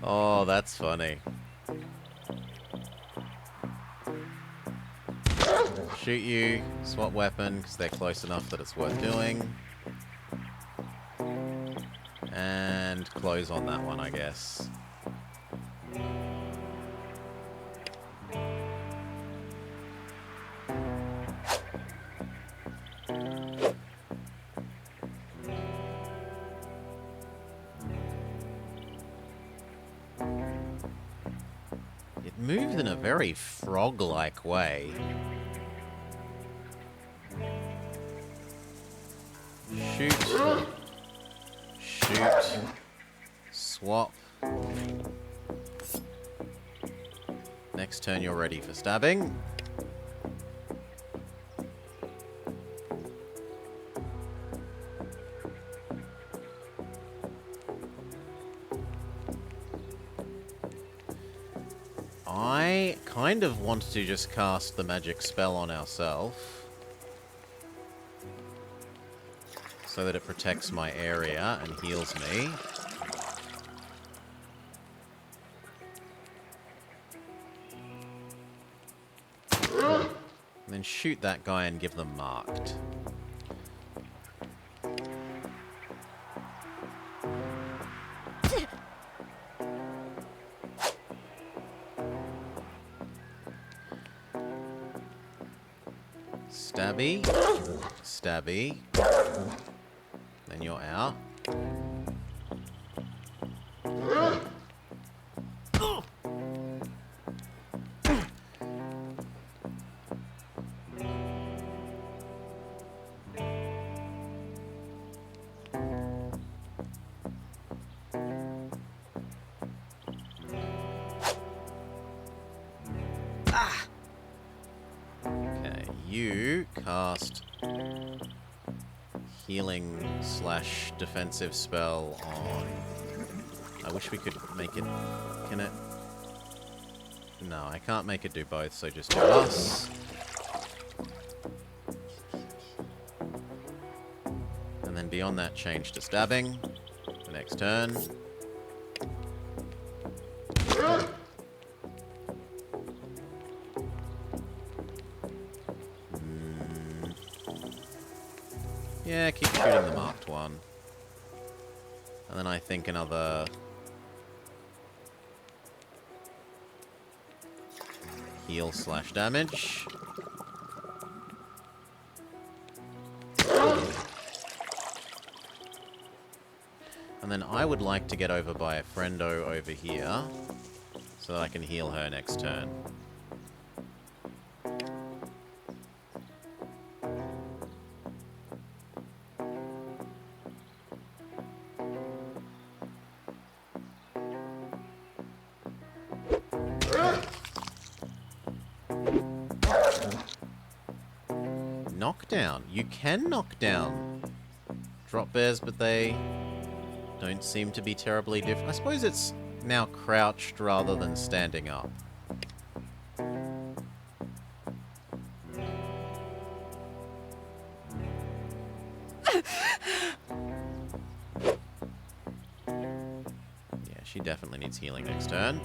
Oh, that's funny. Shoot you, swap weapon, because they're close enough that it's worth doing. And close on that one, I guess. It moves in a very frog-like way. Shoot. Shoot. Swap. Next turn you're ready for stabbing. I kind of want to just cast the magic spell on ourselves, so that it protects my area and heals me. And then shoot that guy and give them marked. Stabby. Stabby. Then you're out. Okay, you cast healing / defensive spell on... I wish we could make it... Can it... No, I can't make it do both, so just do us. And then beyond that, change to stabbing. The next turn. Yeah, keep shooting the marked one. And then I think another... heal / damage. And then I would like to get over by a friendo over here, so that I can heal her next turn. Knockdown. You can knock down drop bears, but they don't seem to be terribly different. I suppose it's now crouched rather than standing up. Yeah, she definitely needs healing next turn.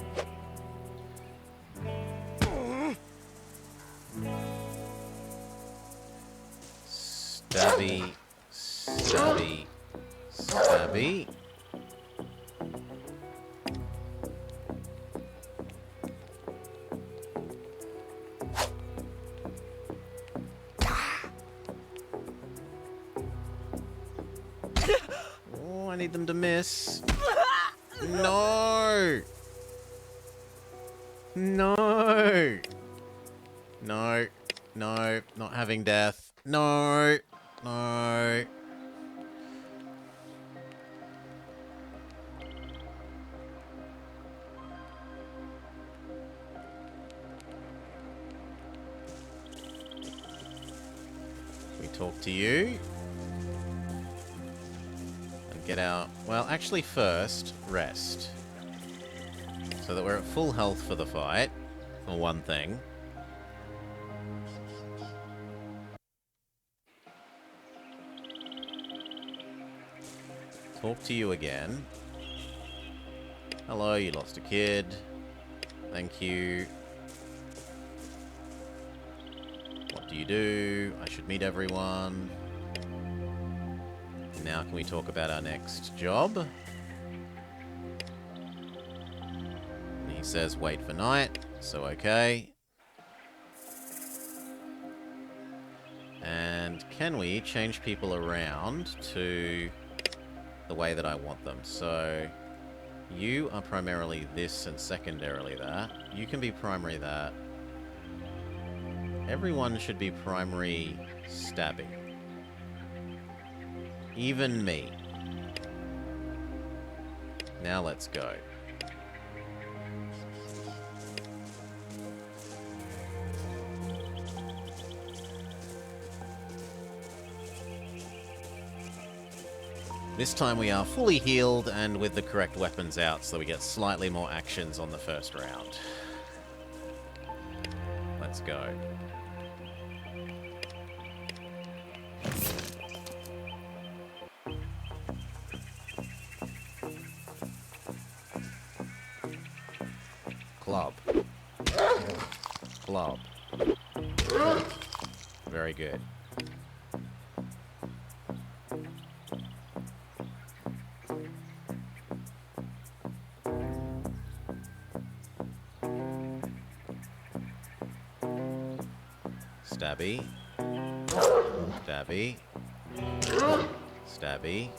Stabby, stabby, stabby. Oh, I need them to miss. No! No! No. No. Not having death. No. No. We talk to you. And get out. Well, actually first, rest. So that we're at full health for the fight, for one thing. Talk to you again. Hello, you lost a kid. Thank you. What do you do? I should meet everyone. Now can we talk about our next job? He says wait for night, so okay. And can we change people around to the way that I want them? So you are primarily this and secondarily that. You can be primary that. Everyone should be primary stabbing. Even me. Now let's go. This time we are fully healed and with the correct weapons out, so we get slightly more actions on the first round. Let's go. Club. Club. Very good. Stabby. Stabby. Stabby.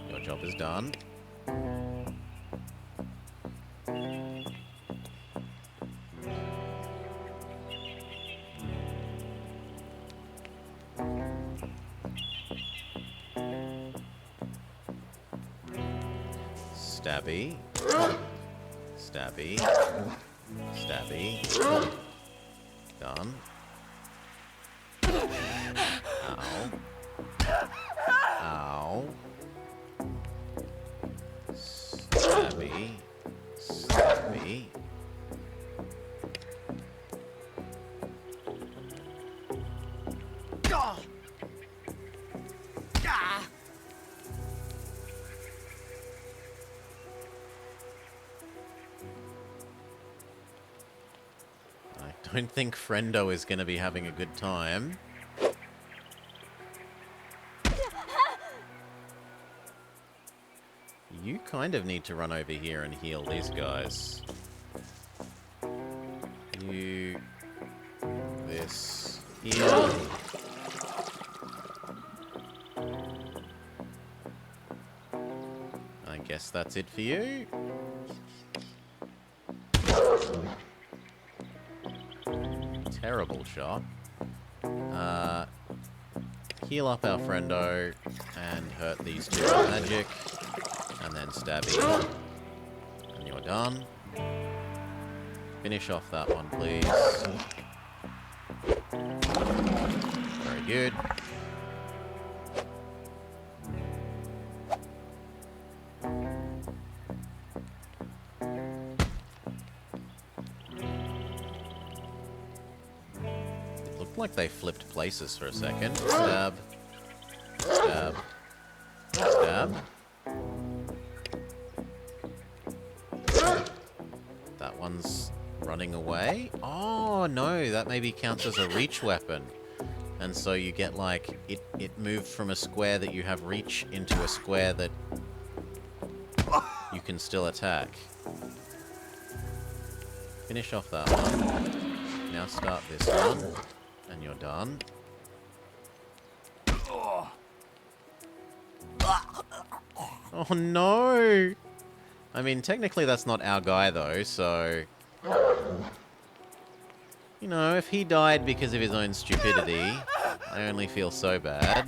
Your job is done. Stabby. Stabby. Stabby. Done. Ow. Ow. Stabby. Stabby. I don't think Friendo is going to be having a good time. You kind of need to run over here and heal these guys. You... This... Heal. I guess that's it for you. Terrible shot. Heal up our friendo and hurt these two with magic. And then stabby. And you're done. Finish off that one, please. Very good. Like they flipped places for a second. Stab. Stab. Stab. That one's running away. Oh, no, that maybe counts as a reach weapon. And so you get like, it moved from a square that you have reach into a square that you can still attack. Finish off that one. Now start this one. And you're done. Oh no! I mean, technically that's not our guy though, so... You know, if he died because of his own stupidity, I only feel so bad.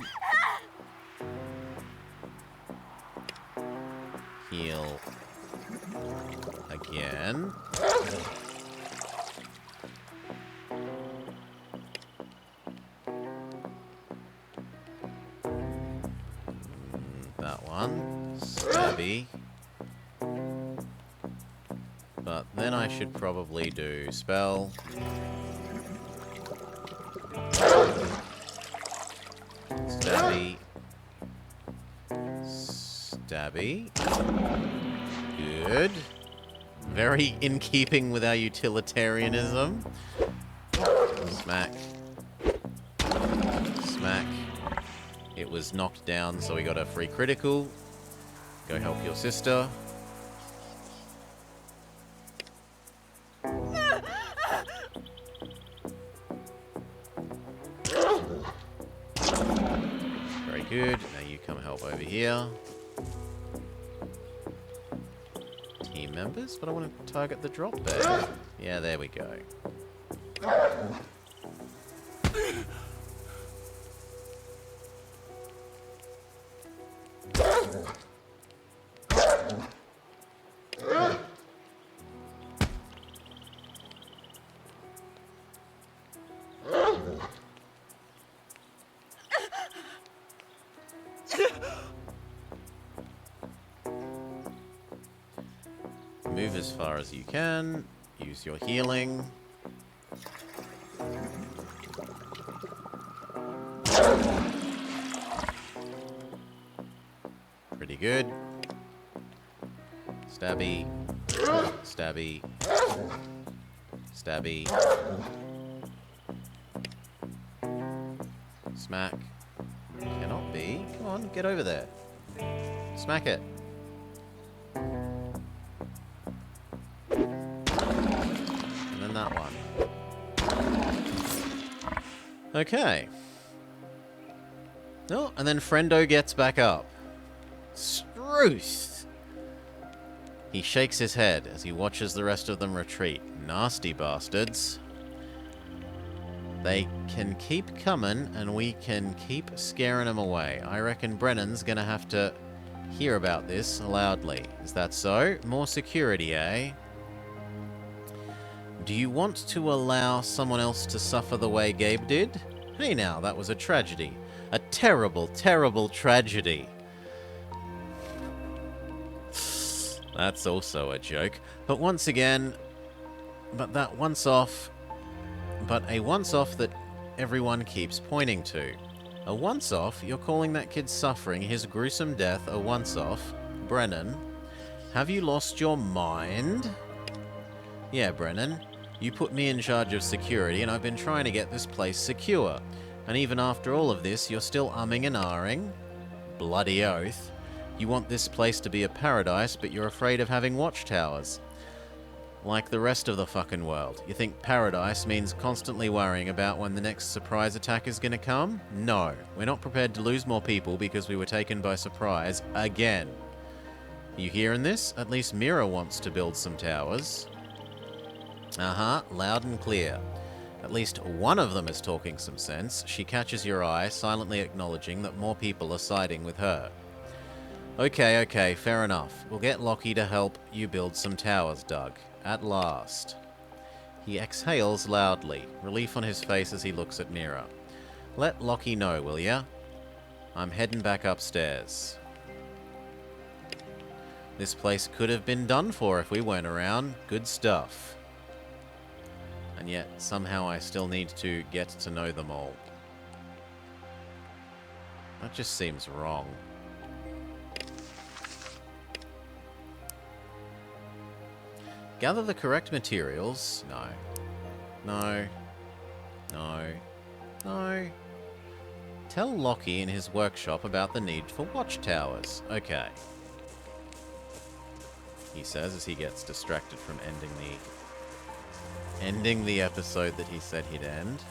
Heal. Again. That one. Stabby. But then I should probably do spell. Stabby. Stabby. Good. Very in keeping with our utilitarianism. Smack. Smack. It was knocked down, so we got a free critical. Go help your sister. Very good. Now you come help over here. Team members, but I want to target the drop bag. Yeah, there we go. Move as far as you can. Use your healing. Pretty good. Stabby. Stabby. Stabby. Smack. Cannot be. Come on, get over there. Smack it. And then that one. Okay. Oh, and then Friendo gets back up. Struth! He shakes his head as he watches the rest of them retreat. Nasty bastards. They can keep coming, and we can keep scaring them away. I reckon Brennan's gonna have to hear about this loudly. Is that so? More security, eh? Do you want to allow someone else to suffer the way Gabe did? Hey now, that was a tragedy. A terrible, terrible tragedy. That's also a joke. But once again, a once-off that everyone keeps pointing to. A once-off? You're calling that kid suffering his gruesome death a once-off? Brennan, have you lost your mind? Yeah, Brennan. You put me in charge of security, and I've been trying to get this place secure. And even after all of this, you're still umming and ahhing? Bloody oath. You want this place to be a paradise, but you're afraid of having watchtowers. Like the rest of the fucking world. You think paradise means constantly worrying about when the next surprise attack is gonna come? No. We're not prepared to lose more people because we were taken by surprise again. You hearing this? At least Mira wants to build some towers. Uh-huh, loud and clear. At least one of them is talking some sense. She catches your eye, silently acknowledging that more people are siding with her. Okay, fair enough. We'll get Lockie to help you build some towers, Doug. At last. He exhales loudly, relief on his face as he looks at Mira. Let Lockie know, will ya? I'm heading back upstairs. This place could have been done for if we weren't around. Good stuff. And yet, somehow I still need to get to know them all. That just seems wrong. Gather the correct materials. No. No. No. No. Tell Lockie in his workshop about the need for watchtowers. Okay. He says as he gets distracted from ending the episode that he said he'd end.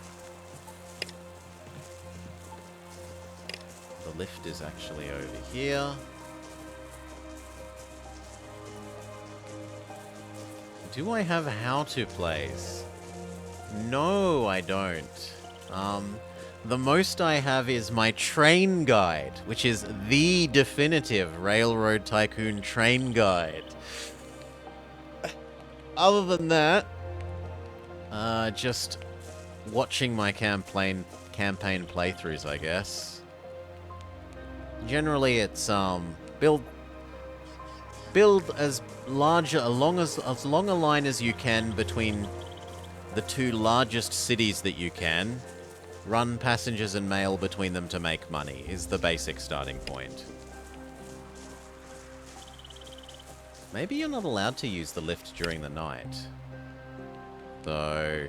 The lift is actually over here. Do I have how-to plays? No, I don't. The most I have is my train guide, which is the definitive Railroad Tycoon train guide. Other than that, just watching my campaign playthroughs, I guess. Generally, it's build as long a line as you can between the two largest cities that you can. Run passengers and mail between them to make money is the basic starting point. Maybe you're not allowed to use the lift during the night. So...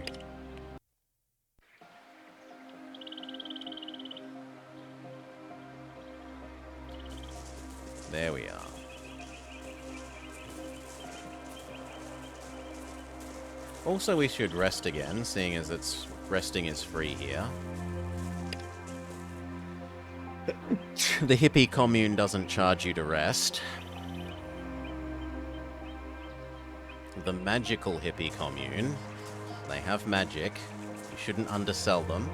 there we are. Also, we should rest again, seeing as resting is free here. The hippie commune doesn't charge you to rest. The magical hippie commune, they have magic. You shouldn't undersell them.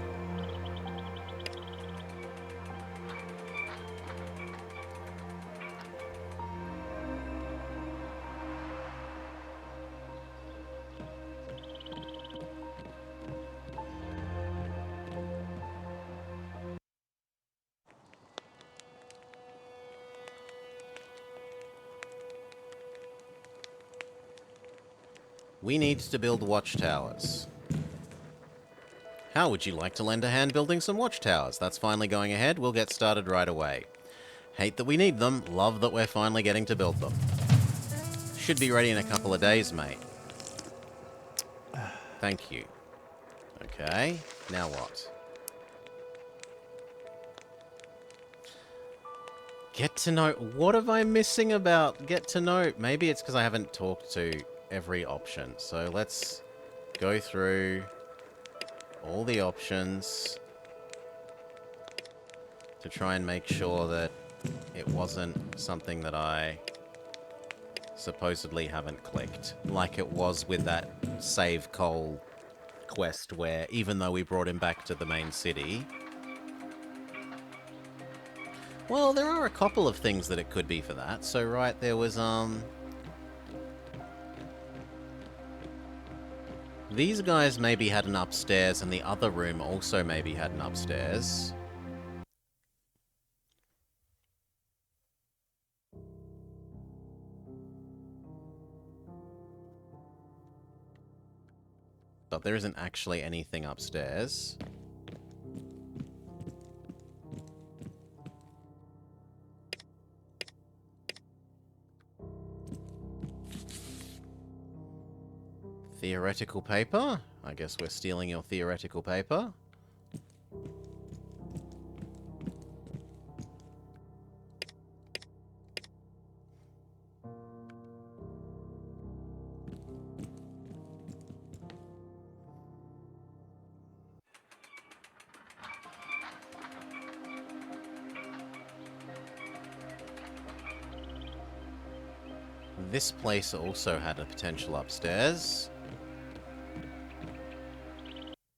We need to build watchtowers. How would you like to lend a hand building some watchtowers? That's finally going ahead. We'll get started right away. Hate that we need them. Love that we're finally getting to build them. Should be ready in a couple of days, mate. Thank you. Okay, now what? Get to know... what am I missing about get to know? Maybe it's because I haven't talked to every option. So let's go through all the options to try and make sure that it wasn't something that I supposedly haven't clicked. Like it was with that save Cole quest where even though we brought him back to the main city... well, there are a couple of things that it could be for that. So right, there was these guys maybe had an upstairs, and the other room also maybe had an upstairs. But there isn't actually anything upstairs. Theoretical paper? I guess we're stealing your theoretical paper. This place also had a potential upstairs.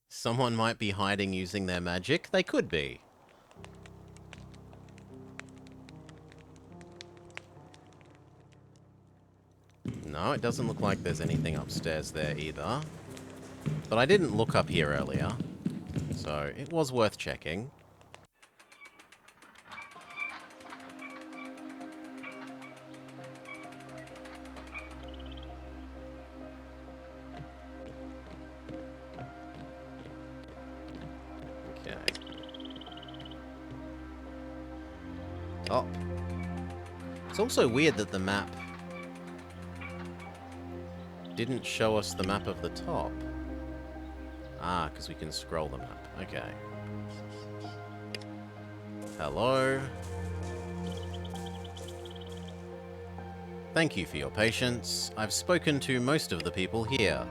Someone might be hiding using their magic. They could be. No, it doesn't look like there's anything upstairs there either. But I didn't look up here earlier, so it was worth checking. Top. It's also weird that the map didn't show us the map of the top. Ah, because we can scroll the map. Okay. Hello. Thank you for your patience. I've spoken to most of the people here.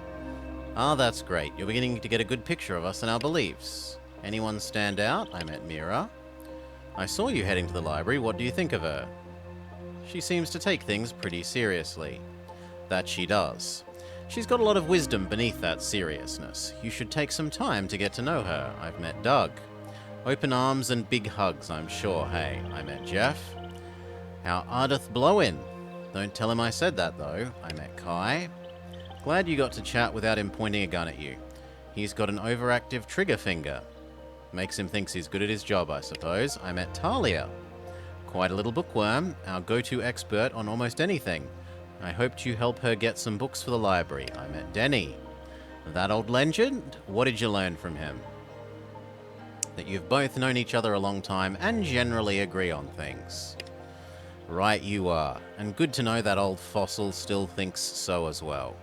Ah, that's great. You're beginning to get a good picture of us and our beliefs. Anyone stand out? I met Mira. I saw you heading to the library. What do you think of her? She seems to take things pretty seriously. That she does. She's got a lot of wisdom beneath that seriousness. You should take some time to get to know her. I've met Doug. Open arms and big hugs, I'm sure. Hey, I met Jeff. How ardeth blowin'? Don't tell him I said that, though. I met Kai. Glad you got to chat without him pointing a gun at you. He's got an overactive trigger finger. Makes him think he's good at his job, I suppose. I met Talia. Quite a little bookworm, our go-to expert on almost anything. I hoped you help her get some books for the library. I met Denny. That old legend? What did you learn from him? That you've both known each other a long time and generally agree on things. Right you are, and good to know that old fossil still thinks so as well.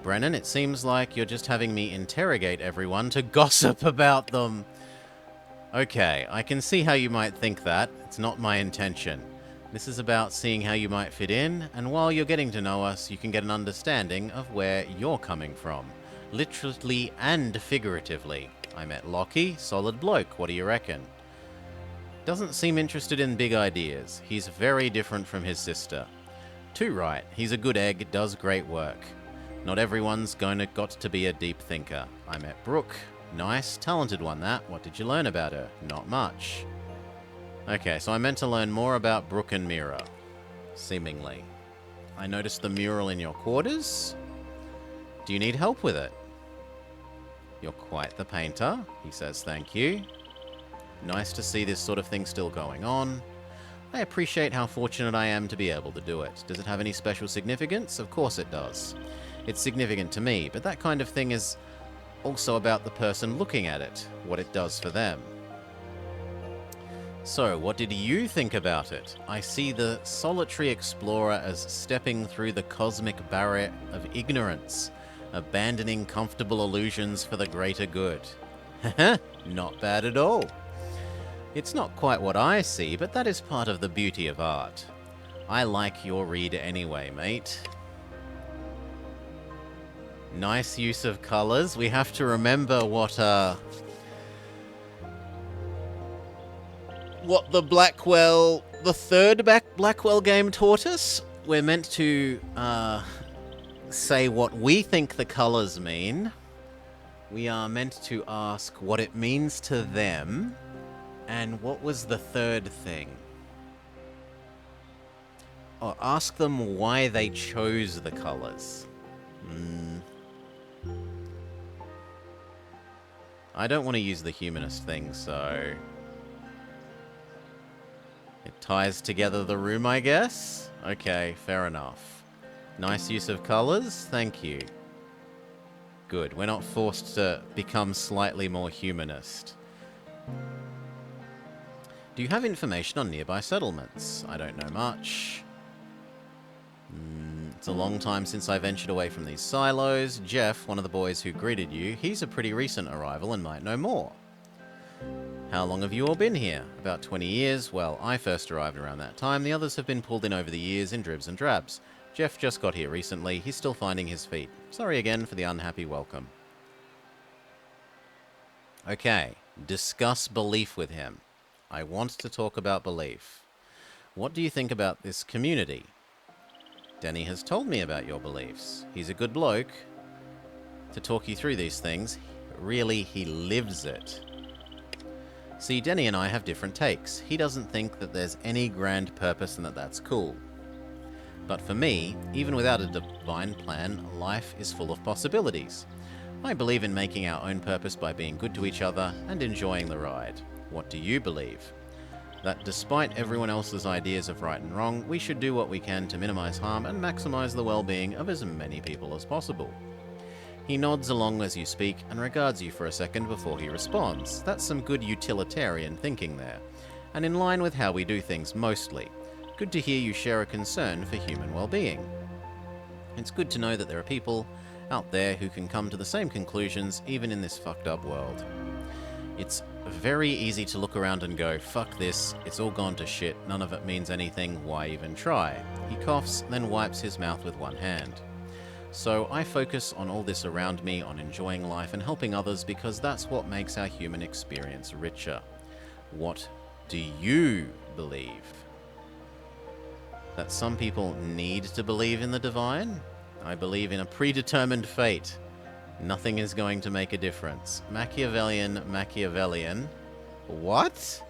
Brennan, it seems like you're just having me interrogate everyone to gossip about them. Okay, I can see how you might think that. It's not my intention. This is about seeing how you might fit in, and while you're getting to know us, you can get an understanding of where you're coming from. Literally and figuratively. I met Lockie, solid bloke, what do you reckon? Doesn't seem interested in big ideas. He's very different from his sister. Too right, he's a good egg, does great work. Not everyone's got to be a deep thinker. I met Brooke. Nice, talented one that. What did you learn about her? Not much. Okay, so I meant to learn more about Brooke and Mira. Seemingly. I noticed the mural in your quarters. Do you need help with it? You're quite the painter. He says thank you. Nice to see this sort of thing still going on. I appreciate how fortunate I am to be able to do it. Does it have any special significance? Of course it does. It's significant to me, but that kind of thing is also about the person looking at it, what it does for them. So, what did you think about it? I see the solitary explorer as stepping through the cosmic barrier of ignorance, abandoning comfortable illusions for the greater good. Not bad at all. It's not quite what I see, but that is part of the beauty of art. I like your read anyway, mate. Nice use of colours. We have to remember what the third Blackwell game taught us. We're meant to say what we think the colours mean. We are meant to ask what it means to them. And what was the third thing? Oh, ask them why they chose the colours. I don't want to use the humanist thing, so... It ties together the room, I guess? Okay, fair enough. Nice use of colours, thank you. Good, we're not forced to become slightly more humanist. Do you have information on nearby settlements? I don't know much. It's a long time since I ventured away from these silos. Jeff, one of the boys who greeted you, he's a pretty recent arrival and might know more. How long have you all been here? About 20 years. Well, I first arrived around that time. The others have been pulled in over the years in dribs and drabs. Jeff just got here recently. He's still finding his feet. Sorry again for the unhappy welcome. Okay, discuss belief with him. I want to talk about belief. What do you think about this community? Danny has told me about your beliefs. He's a good bloke to talk you through these things. Really, he lives it. See, Denny and I have different takes. He doesn't think that there's any grand purpose and that that's cool. But for me, even without a divine plan, life is full of possibilities. I believe in making our own purpose by being good to each other and enjoying the ride. What do you believe? That despite everyone else's ideas of right and wrong, we should do what we can to minimize harm and maximize the well-being of as many people as possible. He nods along as you speak and regards you for a second before he responds. That's some good utilitarian thinking there, and in line with how we do things mostly. Good to hear you share a concern for human well-being. It's good to know that there are people out there who can come to the same conclusions even in this fucked up world. It's very easy to look around and go, fuck this, it's all gone to shit, none of it means anything, why even try? He coughs, then wipes his mouth with one hand. So I focus on all this around me, on enjoying life and helping others because that's what makes our human experience richer. What do you believe? That some people need to believe in the divine? I believe in a predetermined fate. Nothing is going to make a difference. Machiavellian. What?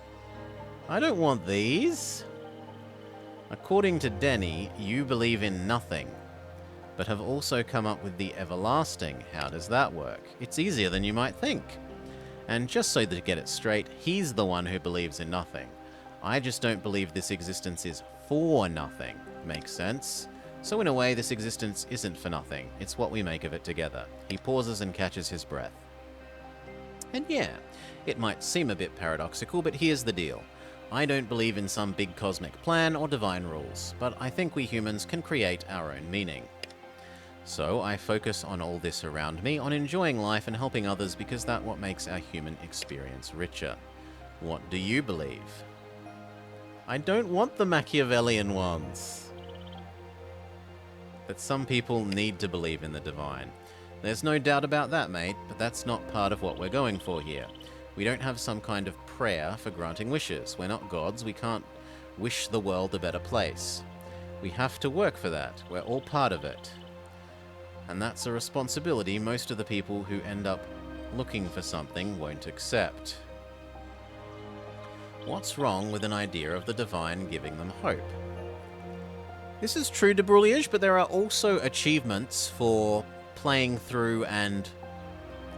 I don't want these. According to Denny, you believe in nothing, but have also come up with the everlasting. How does that work? It's easier than you might think. And just so to get it straight, he's the one who believes in nothing. I just don't believe this existence is for nothing. Makes sense? So in a way, this existence isn't for nothing. It's what we make of it together. He pauses and catches his breath. And yeah, it might seem a bit paradoxical, but here's the deal. I don't believe in some big cosmic plan or divine rules, but I think we humans can create our own meaning. So I focus on all this around me, on enjoying life and helping others, because that's what makes our human experience richer. What do you believe? I don't want the Machiavellian ones. But some people need to believe in the divine. There's no doubt about that, mate, but that's not part of what we're going for here. We don't have some kind of prayer for granting wishes. We're not gods. We can't wish the world a better place. We have to work for that. We're all part of it. And that's a responsibility most of the people who end up looking for something won't accept. What's wrong with an idea of the divine giving them hope? This is true to Brouillage, but there are also achievements for playing through and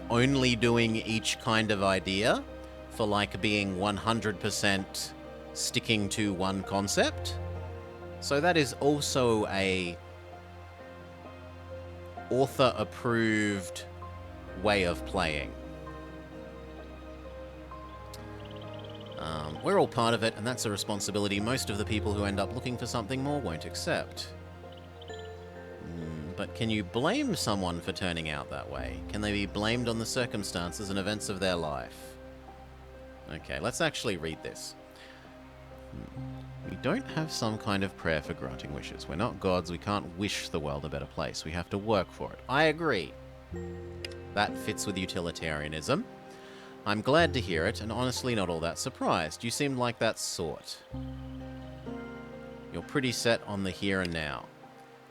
only doing each kind of idea, for like being 100% sticking to one concept. So that is also a author-approved way of playing. We're all part of it, and that's a responsibility most of the people who end up looking for something more won't accept. But can you blame someone for turning out that way? Can they be blamed on the circumstances and events of their life? Okay, let's actually read this. We don't have some kind of prayer for granting wishes. We're not gods. We can't wish the world a better place. We have to work for it. I agree. That fits with utilitarianism. I'm glad to hear it, and honestly not all that surprised. You seemed like that sort. You're pretty set on the here and now.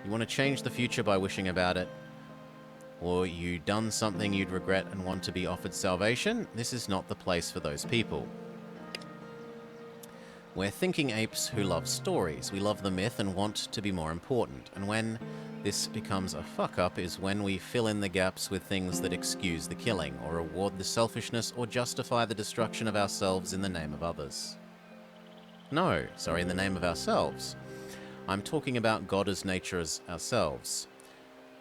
You want to change the future by wishing about it, or you done something you'd regret and want to be offered salvation. This is not the place for those people. We're thinking apes who love stories. We love the myth and want to be more important. And when this becomes a fuck-up is when we fill in the gaps with things that excuse the killing, or reward the selfishness, or justify the destruction of ourselves in the name of others. No, sorry, in the name of ourselves. I'm talking about God as nature as ourselves.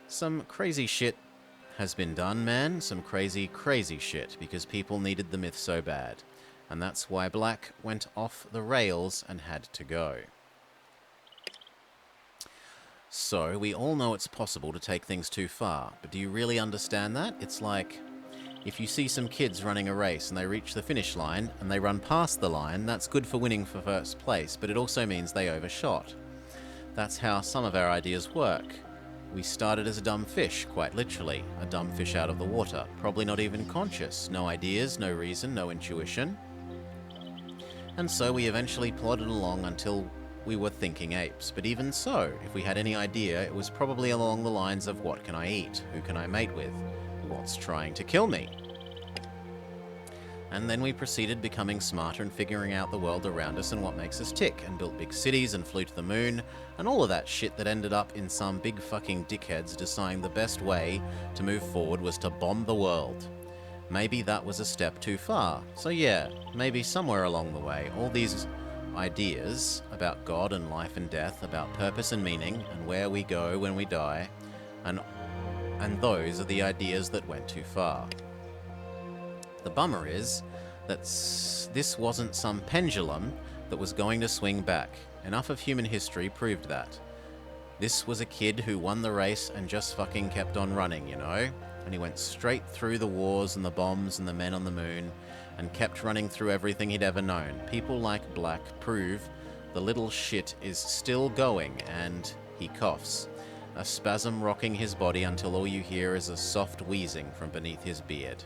Some crazy shit has been done, man. Some crazy, crazy shit, because people needed the myth so bad. And that's why Black went off the rails and had to go. So, we all know it's possible to take things too far, but do you really understand that? It's like, if you see some kids running a race and they reach the finish line and they run past the line, that's good for winning for first place, but it also means they overshot. That's how some of our ideas work. We started as a dumb fish, quite literally, a dumb fish out of the water, probably not even conscious, no ideas, no reason, no intuition. And so we eventually plodded along until we were thinking apes. But even so, if we had any idea, it was probably along the lines of what can I eat? Who can I mate with? What's trying to kill me? And then we proceeded becoming smarter and figuring out the world around us and what makes us tick, and built big cities and flew to the moon, and all of that shit that ended up in some big fucking dickheads deciding the best way to move forward was to bomb the world. Maybe that was a step too far. So yeah, maybe somewhere along the way, all these ideas about God and life and death, about purpose and meaning, and where we go when we die, and those are the ideas that went too far. The bummer is that this wasn't some pendulum that was going to swing back. Enough of human history proved that. This was a kid who won the race and just fucking kept on running, you know? And he went straight through the wars and the bombs and the men on the moon and kept running through everything he'd ever known. People like Black prove the little shit is still going, and he coughs, a spasm rocking his body until all you hear is a soft wheezing from beneath his beard.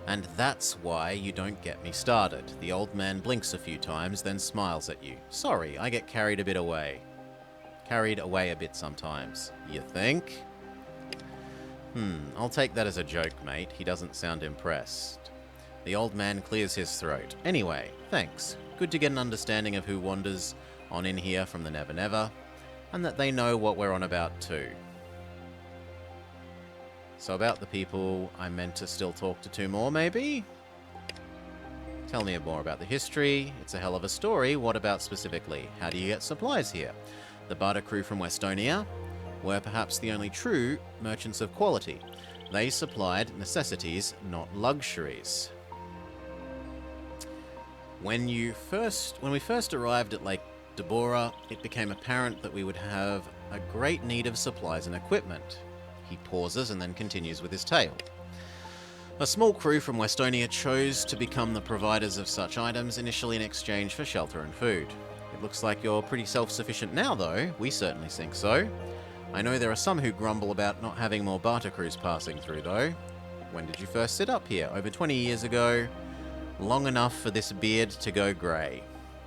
And that's why you don't get me started. The old man blinks a few times, then smiles at you. Sorry, I get carried a bit away. carried away a bit sometimes. You think? I'll take that as a joke, mate. He doesn't sound impressed. The old man clears his throat. Anyway, thanks. Good to get an understanding of who wanders on in here from the Never Never, and that they know what we're on about too. So about the people I meant to still talk to two more, maybe? Tell me more about the history. It's a hell of a story. What about specifically? How do you get supplies here? The barter crew from Westonia were perhaps the only true merchants of quality. They supplied necessities, not luxuries. When we first arrived at Lake Deborah, it became apparent that we would have a great need of supplies and equipment. He pauses and then continues with his tale. A small crew from Westonia chose to become the providers of such items, initially in exchange for shelter and food. It looks like you're pretty self-sufficient now, though. We certainly think so. I know there are some who grumble about not having more barter crews passing through, though. When did you first set up here? Over 20 years ago. Long enough for this beard to go grey.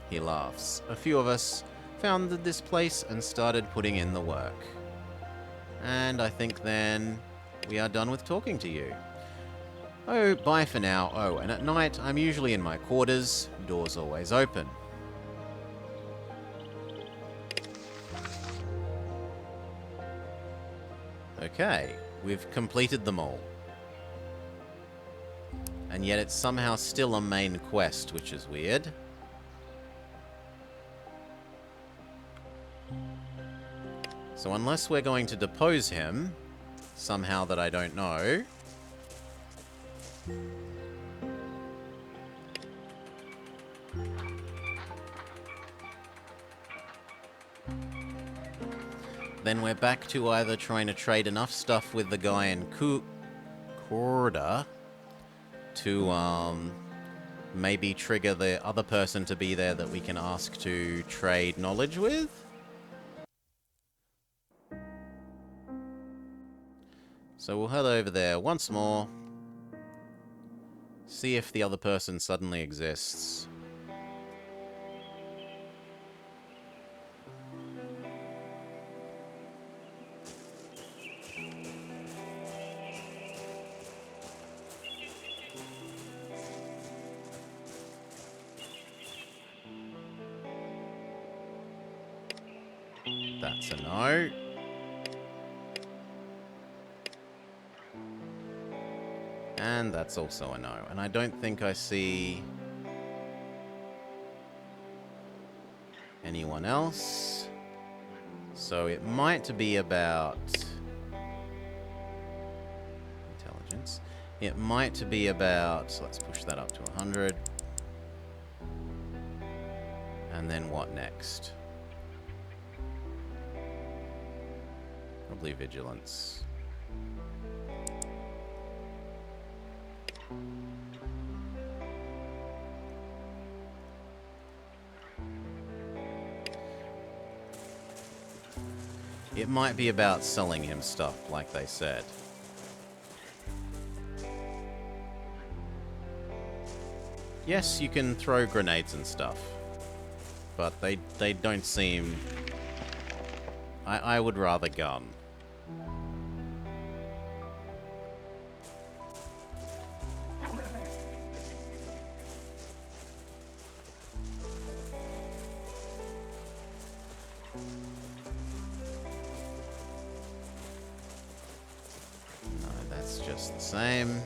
He laughs. A few of us founded this place and started putting in the work. And I think then we are done with talking to you. Oh, bye for now. Oh, and at night I'm usually in my quarters. Doors always open. Okay, we've completed them all. And yet it's somehow still a main quest, which is weird. So unless we're going to depose him, somehow that I don't know... then we're back to either trying to trade enough stuff with the guy in Corda to maybe trigger the other person to be there that we can ask to trade knowledge with. So we'll head over there once more. See if the other person suddenly exists. That's a no. And that's also a no. And I don't think I see anyone else. So it might be about intelligence. It might be about, so let's push that up to 100. And then what next? Probably vigilance. It might be about selling him stuff, like they said. Yes, you can throw grenades and stuff, but they don't seem... I would rather gun. No, that's just the same.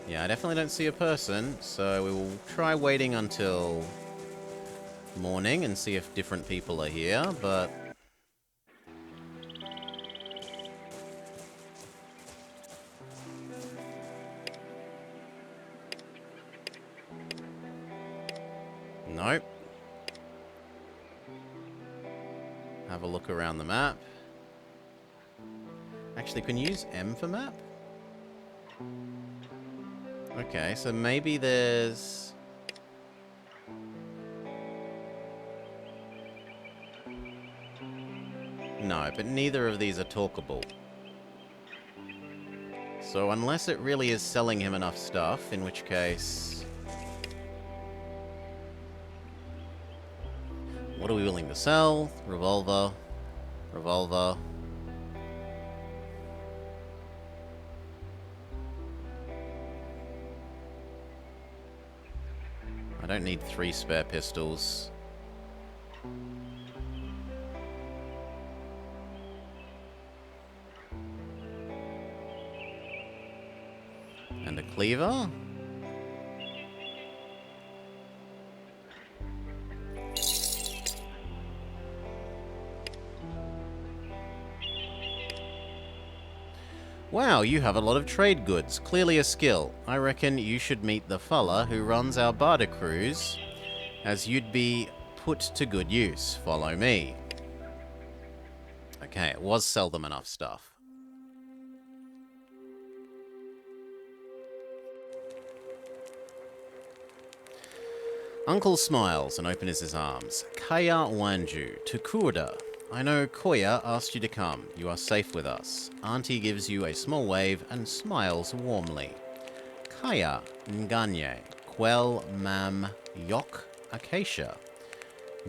Yeah, I definitely don't see a person, so we will try waiting until morning and see if different people are here, but... Nope. Have a look around the map. Actually, can you use M for map? Okay, so maybe there's... No, but neither of these are talkable. So unless it really is selling him enough stuff, in which case... What are we willing to sell? Revolver. Revolver. I don't need 3 spare pistols. And a cleaver? Wow, you have a lot of trade goods. Clearly a skill. I reckon you should meet the fella who runs our barter cruise, as you'd be put to good use. Follow me. Okay, it was seldom enough stuff. Uncle smiles and opens his arms. Kaya Wanju, Tukurda. I know Koya asked you to come. You are safe with us. Auntie gives you a small wave and smiles warmly. Kaya Nganye, Quel Mam Yok Acacia.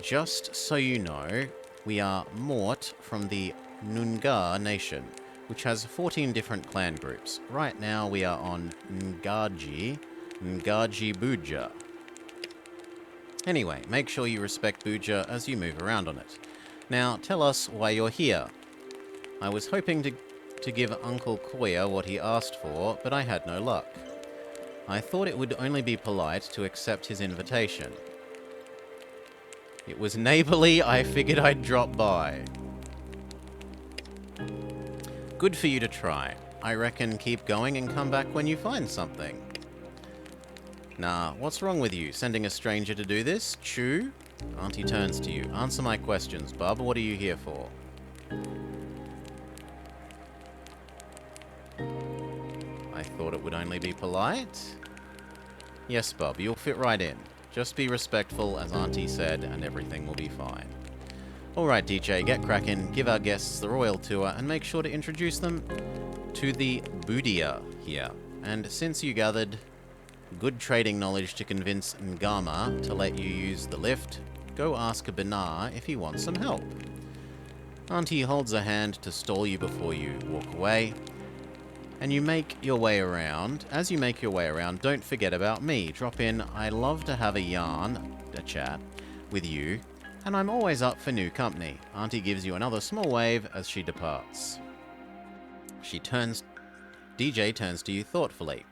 Just so you know, we are Mort from the Noongar Nation, which has 14 different clan groups. Right now we are on Ngaji Buja. Anyway, make sure you respect Buja as you move around on it. Now, tell us why you're here. I was hoping to give Uncle Koya what he asked for, but I had no luck. I thought it would only be polite to accept his invitation. It was neighborly, I figured I'd drop by. Good for you to try. I reckon keep going and come back when you find something. Nah, what's wrong with you? Sending a stranger to do this? Chew? Auntie turns to you. Answer my questions, Bub. What are you here for? I thought it would only be polite. Yes, Bub, you'll fit right in. Just be respectful, as Auntie said, and everything will be fine. Alright, DJ, get cracking, give our guests the royal tour, and make sure to introduce them to the Budia here. And since you gathered good trading knowledge to convince Ngama to let you use the lift, go ask Benar if he wants some help. Auntie holds a hand to stall you before you walk away, and you make your way around. As you make your way around, don't forget about me. Drop in. I love to have a yarn, a chat, with you, and I'm always up for new company. Auntie gives you another small wave as she departs. DJ turns to you thoughtfully.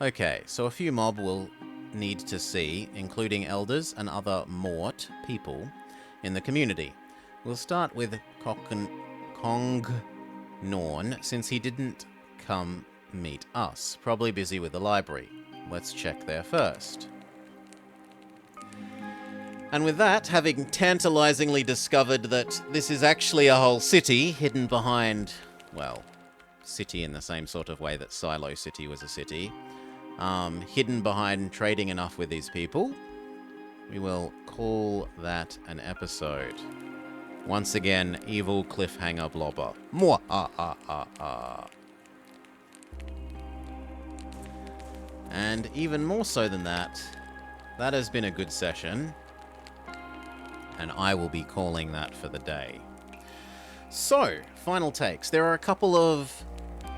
Okay, so a few mob will need to see, including elders and other Mort people in the community. We'll start with Kong Norn, since he didn't come meet us. Probably busy with the library. Let's check there first. And with that, having tantalizingly discovered that this is actually a whole city hidden behind, well, city in the same sort of way that Silo City was a city, hidden behind trading enough with these people, we will call that an episode. Once again, evil cliffhanger blobber. Mwah-ah-ah-ah-ah. And even more so than that, that has been a good session, and I will be calling that for the day. So, final takes. There are a couple of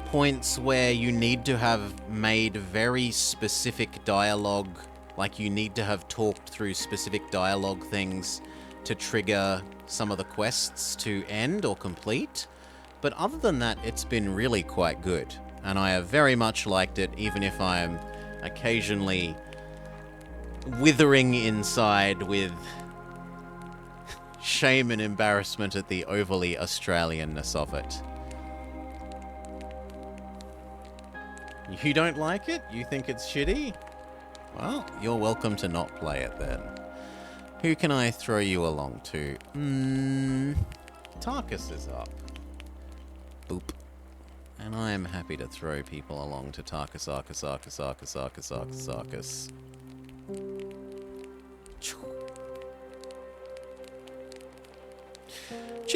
points where you need to have made very specific dialogue, like you need to have talked through specific dialogue things to trigger some of the quests to end or complete. But other than that, it's been really quite good, and I have very much liked it, even if I'm occasionally withering inside with shame and embarrassment at the overly Australianness of it. You don't like it? You think it's shitty? Well, you're welcome to not play it then. Who can I throw you along to? Tarkus is up. Boop. And I am happy to throw people along to Tarkus.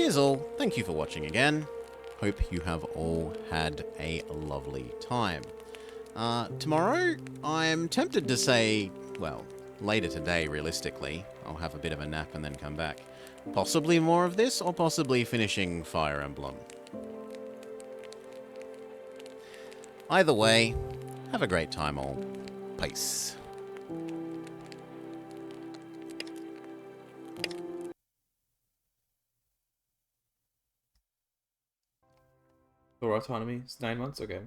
cheers all, thank you for watching again. Hope you have all had a lovely time. Tomorrow, I'm tempted to say, well, later today, realistically. I'll have a bit of a nap and then come back. Possibly more of this, or possibly finishing Fire Emblem. Either way, have a great time all. Peace. Thor autonomy. It's 9 months? Okay.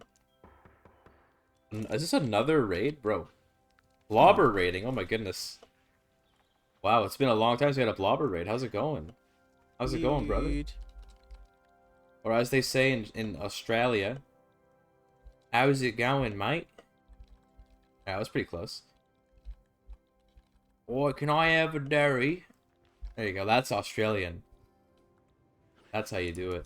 Is this another raid? Bro. Blobber raiding. Oh my goodness. Wow, it's been a long time since we had a blobber raid. How's it going? How's it going, brother? Or as they say in Australia, how's it going, mate? Yeah, that was pretty close. Or can I have a dairy? There you go. That's Australian. That's how you do it.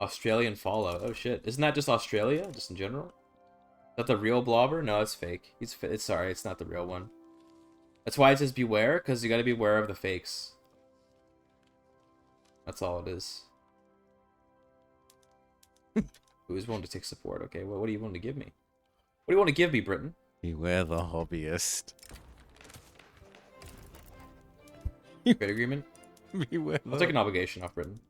Australian Fallout. Oh shit. Isn't that just Australia? Just in general? Is that the real blobber? No, it's fake. It's sorry, it's not the real one. That's why it says beware, because you gotta beware of the fakes. That's all it is. Who's willing to take support? Okay, well, what do you want to give me? What do you want to give me, Britain? Beware the hobbyist. Trade agreement? Beware I'll take an obligation off Britain.